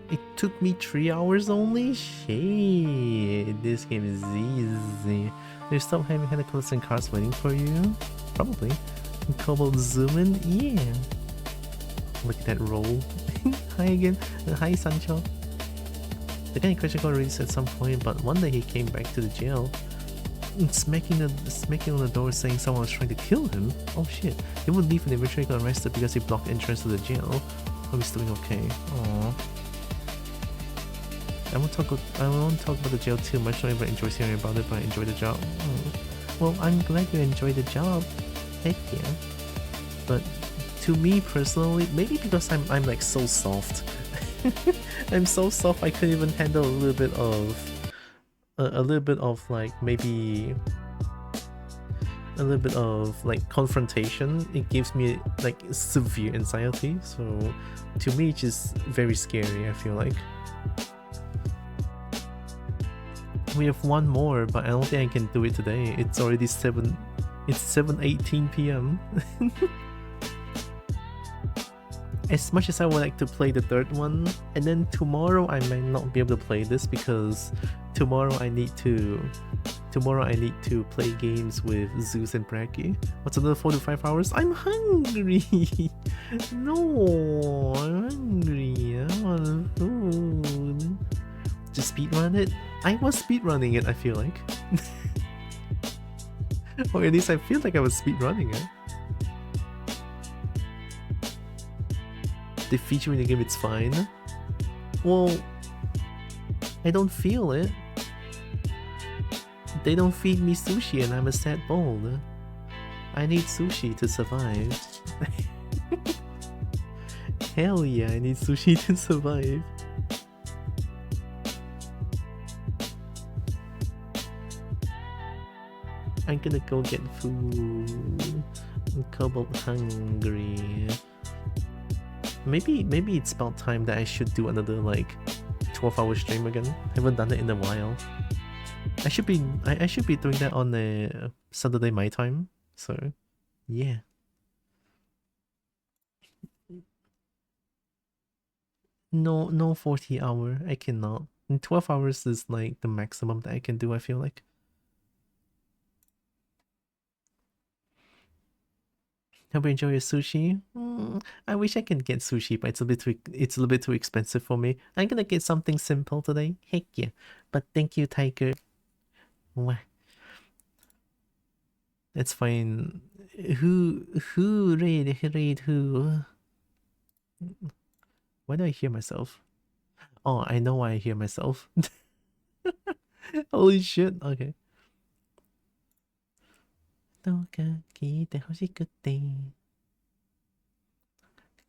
It took me 3 hours only? Shit, this game is easy. There's some heavy-handed clothes and cars waiting for you? Probably. And Kobo zoom in? Yeah. Look at that roll. Hi again. Hi Sancho. The guy in question got released at some point, but one day he came back to the jail. Smacking on the door saying someone was trying to kill him. Oh shit. He would leave and eventually got arrested because he blocked entrance to the jail. Hope he's doing okay. Aww. I won't talk about the jail too much. I don't even enjoy hearing about it, but I enjoy the job. Well, I'm glad you enjoy the job. Heck yeah. But to me personally, maybe because I'm like so soft. I'm so soft I couldn't even handle a little bit of like maybe a little bit of like confrontation. It gives me like severe anxiety, so to me it's just very scary. I feel like we have one more, but I don't think I can do it today. It's already 7:18 p.m. As much as I would like to play the third one, and then tomorrow I might not be able to play this because tomorrow I need to play games with Zeus and Bracky. What's another 4 to 5 hours? I'm hungry. No, I'm hungry. I want food. Just speedrun it? I was speedrunning it, I feel like. Or at least I feel like I was speedrunning it. The feature in the game, it's fine. Well, I don't feel it. They don't feed me sushi and I'm a sad bowl. I need sushi to survive. Hell yeah, I need sushi to survive. I'm gonna go get food. I'm Kobo hungry. Maybe it's about time that I should do another like 12-hour stream again. I haven't done it in a while. I should be doing that on a Saturday my time. So yeah. No 40-hour. I cannot. And 12 hours is like the maximum that I can do, I feel like. Hope you enjoy your sushi. I wish I could get sushi, but it's a little bit too expensive for me. I'm gonna get something simple today. Heck yeah. But thank you, Tiger. Mwah. That's fine. Who raid who? Why do I hear myself? Oh, I know why I hear myself. Holy shit, okay. どうか聞いてほしくて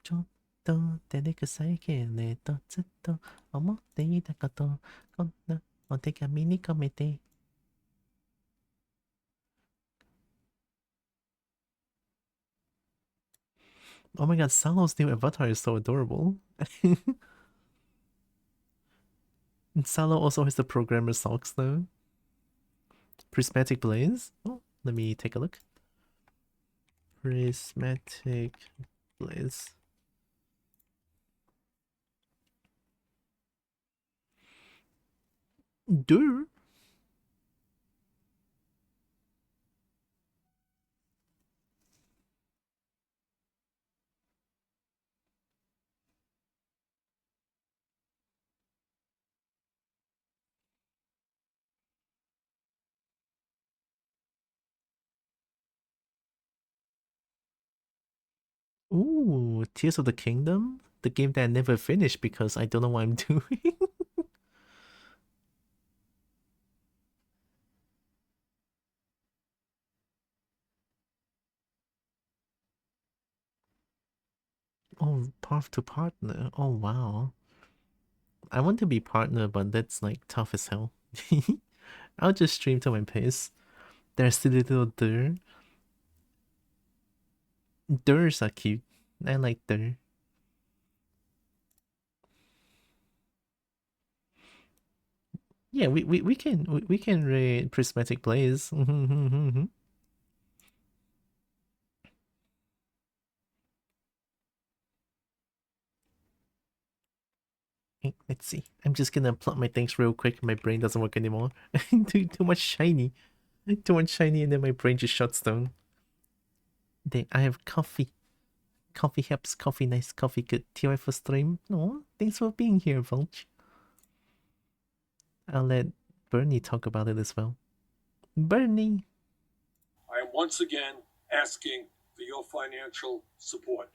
ちょっと照れくさいけれどずっと思っていたことこんなお手紙に込めて Oh my god, Salo's new avatar is so adorable. Salo also has the programmer socks though. Prismatic Blaze. Oh, let me take a look. Prismatic Blaze. Duh. Ooh, Tears of the Kingdom? The game that I never finished because I don't know what I'm doing. Oh, Path to Partner. Oh, wow. I want to be partner, but that's like tough as hell. I'll just stream to my pace. There's still little Dur. Durs are cute. I like Dur. Yeah, we can raid Prismatic Blaze. Let's see. I'm just gonna plug my things real quick. My brain doesn't work anymore. too much shiny. Too much shiny and then my brain just shuts down. Then I have coffee. Coffee helps. Coffee nice. Coffee good. TY for stream. No, thanks for being here, Vulch. I'll let Bernie talk about it as well. Bernie! I am once again asking for your financial support.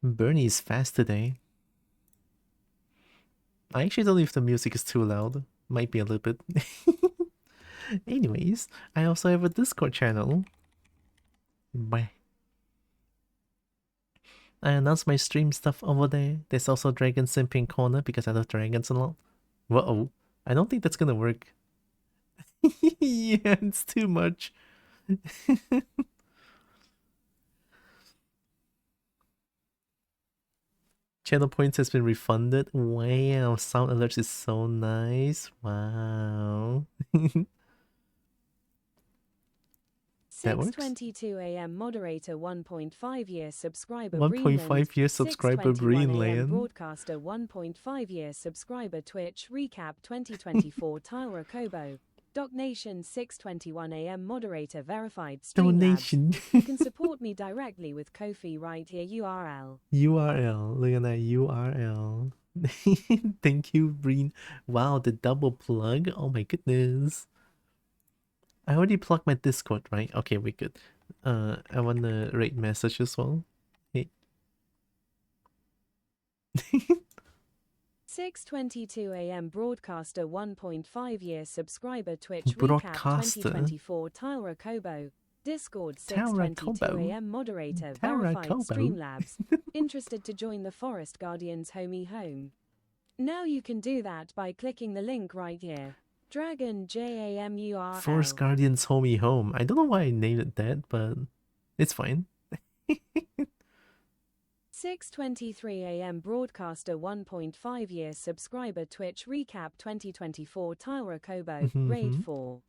Bernie's fast today. I actually don't know if the music is too loud. Might be a little bit. Anyways, I also have a Discord channel. Bye. I announced my stream stuff over there. There's also Dragon Simping Corner because I love dragons a lot. Whoa, I don't think that's gonna work. Yeah, it's too much. Channel points has been refunded. Wow, sound alerts is so nice. Wow. 6:22 a.m. moderator 1.5-year subscriber 1.5-year subscriber Greenland. Broadcaster 1.5-year subscriber Twitch recap 2024 Tyra Kobo. Donation 6:21 a.m. moderator verified Donation. You can support me directly with Ko-fi right here URL. URL. Look at that URL. Thank you, Breen. Wow, the double plug. Oh my goodness. I already plugged my Discord, right? Okay, we good. I want to rate message as well. Hey. 6:22 a.m. broadcaster 1.5-year subscriber Twitch Broadcaster. recap 2024 Tyra Kobo. Discord 6:22 a.m. moderator verified Streamlabs. Interested to join the Forest Guardians homie home? Now you can do that by clicking the link right here. Dragon JAMURL. Forest Guardians homie home. I don't know why I named it that, but it's fine. 6:23 a.m. broadcaster 1.5-year subscriber Twitch recap 2024 Tyra Kobo raid 4.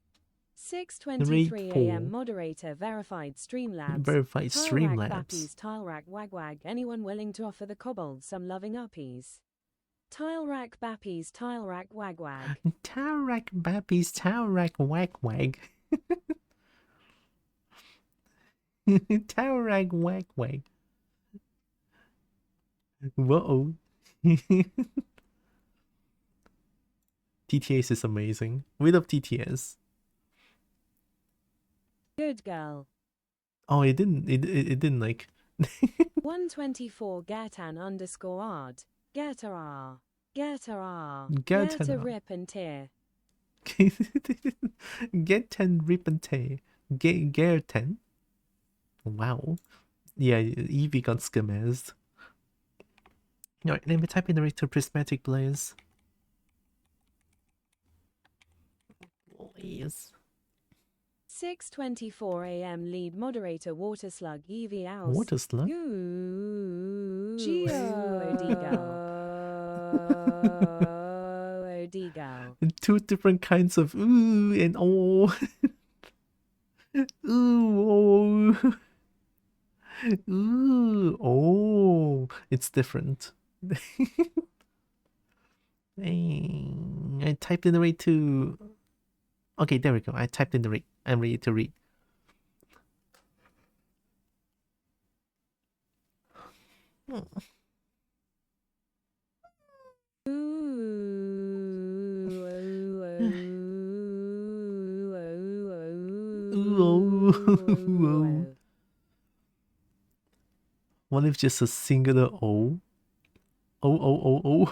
6:23 a.m. moderator verified Streamlabs. Verified Streamlabs. Bappies Tilerack Wagwag. Anyone willing to offer the kobold some loving uppies? Tilerack Bappies Tilerack Wagwag. Tilerack Bappies Tilerack Wagwag. Tilerack Wagwag. Whoa. TTS is amazing. We love TTS. Good girl. Oh, it didn't like 124 Gatan _ard. Gerta R. Gerta R. Gerta Gerta R. Rip and Tear. Get 10 Ripente. Get 10. Wow. Yeah, Evie got skimmed. Alright, let me type in the rate to prismatic blaze. Please. 6:24 a.m. lead moderator Water Slug Evie Ouse. Water Slug? Two different kinds of ooh and oh. Ooh, oh. Ooh, oh. It's different. I typed in the rate to... Okay, there we go. I typed in the rate. I'm ready to read. What if just a singular O? O.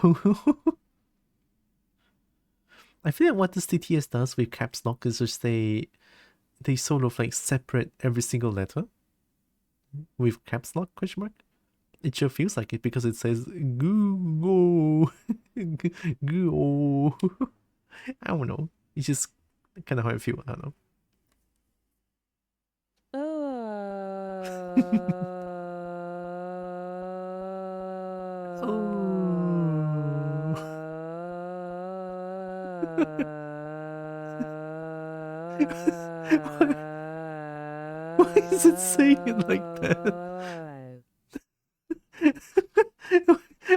I feel like what this TTS does with caps lock is just they sort of like separate every single letter with caps lock question mark. It sure feels like it because it says go. Go. I don't know. It's just kind of how I feel. I don't know. Why is it saying it like that?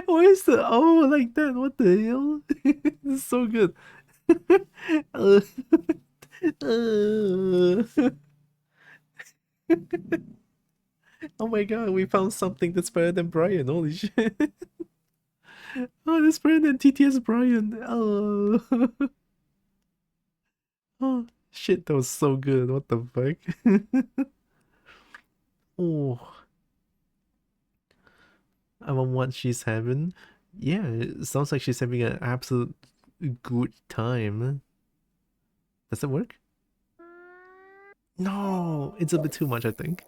Why is the O like that? What the hell? It's so good. Oh my god, we found something that's better than Brian. Holy shit. Oh, that's better than TTS Brian. Oh. Oh, shit, that was so good. What the fuck? Oh. I want what she's having. Yeah, it sounds like she's having an absolute good time. Does it work? No, it's a bit too much, I think.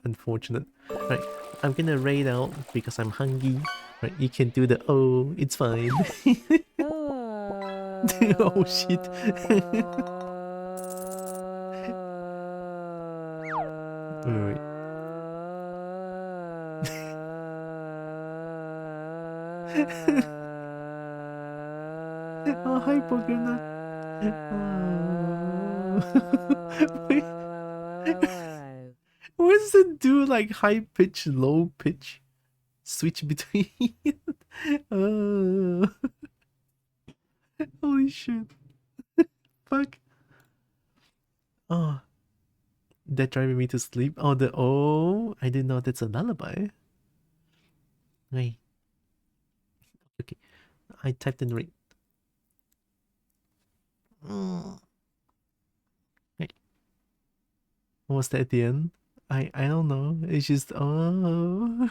Unfortunate. Right, I'm gonna raid out because I'm hungry. Right, you can do the oh, it's fine. Oh shit. Wait. Oh, hi, Pokemon. Wait. What does it do? Like high pitch, low pitch? Switch between. Holy shit. Fuck. Oh. That driving me to sleep. Oh, I didn't know that's a lullaby. Wait. Okay. I typed in the right. Wait. What was that at the end? I don't know. It's just oh.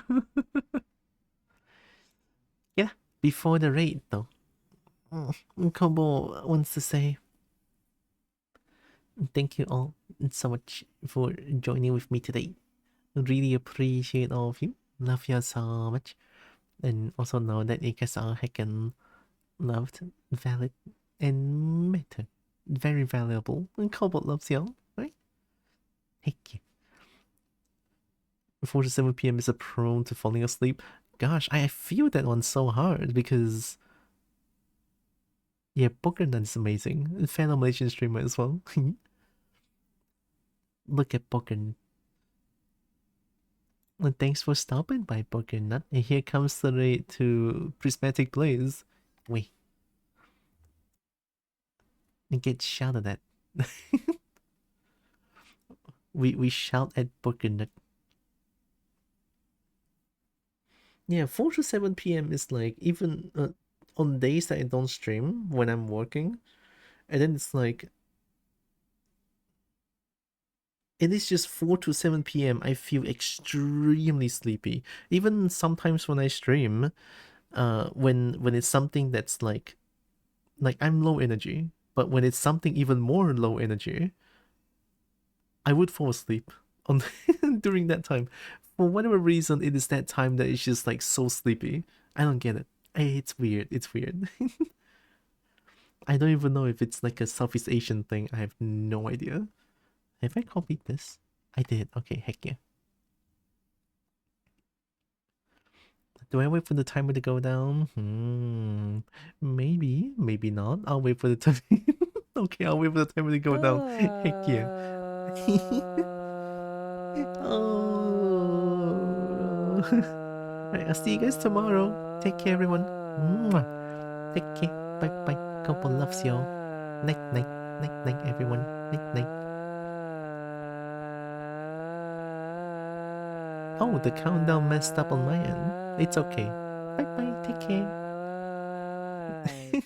Yeah, before the raid though. Kobo wants to say thank you all so much for joining with me today. Really appreciate all of you. Love you so much. And also know that you guys are hecckin loved, valid, and matter. Very valuable. And Kobo loves y'all, right? Heck yeah. 4 to 7 p.m. is a prone to falling asleep. Gosh, I feel that one so hard because... Yeah, Booker Nut is amazing. Fellow Malaysian streamer as well. Look at Booker. And thanks for stopping by, Booker Nut. And here comes the raid to Prismatic Blaze. Wait. And get shouted at. we shout at Booker Nut. Yeah, 4 to 7 p.m. is like, even on days that I don't stream when I'm working, and then it's like, it is just 4 to 7 p.m. I feel extremely sleepy. Even sometimes when I stream, when it's something that's like I'm low energy, but when it's something even more low energy, I would fall asleep on during that time. For whatever reason, it is that time that it's just like so sleepy. I don't get it. It's weird. It's weird. I don't even know if it's like a Southeast Asian thing. I have no idea. Have I copied this? I did. Okay, heck yeah. Do I wait for the timer to go down? Maybe, maybe not. I'll wait for the time. Okay, I'll wait for the timer to go down. Heck yeah. Oh. Alright, I'll see you guys tomorrow. Take care, everyone. Mwah. Take care. Bye bye. Kobo loves y'all. Night night. Night night, everyone. Night night. Oh, the countdown messed up on my end. It's okay. Bye bye. Take care.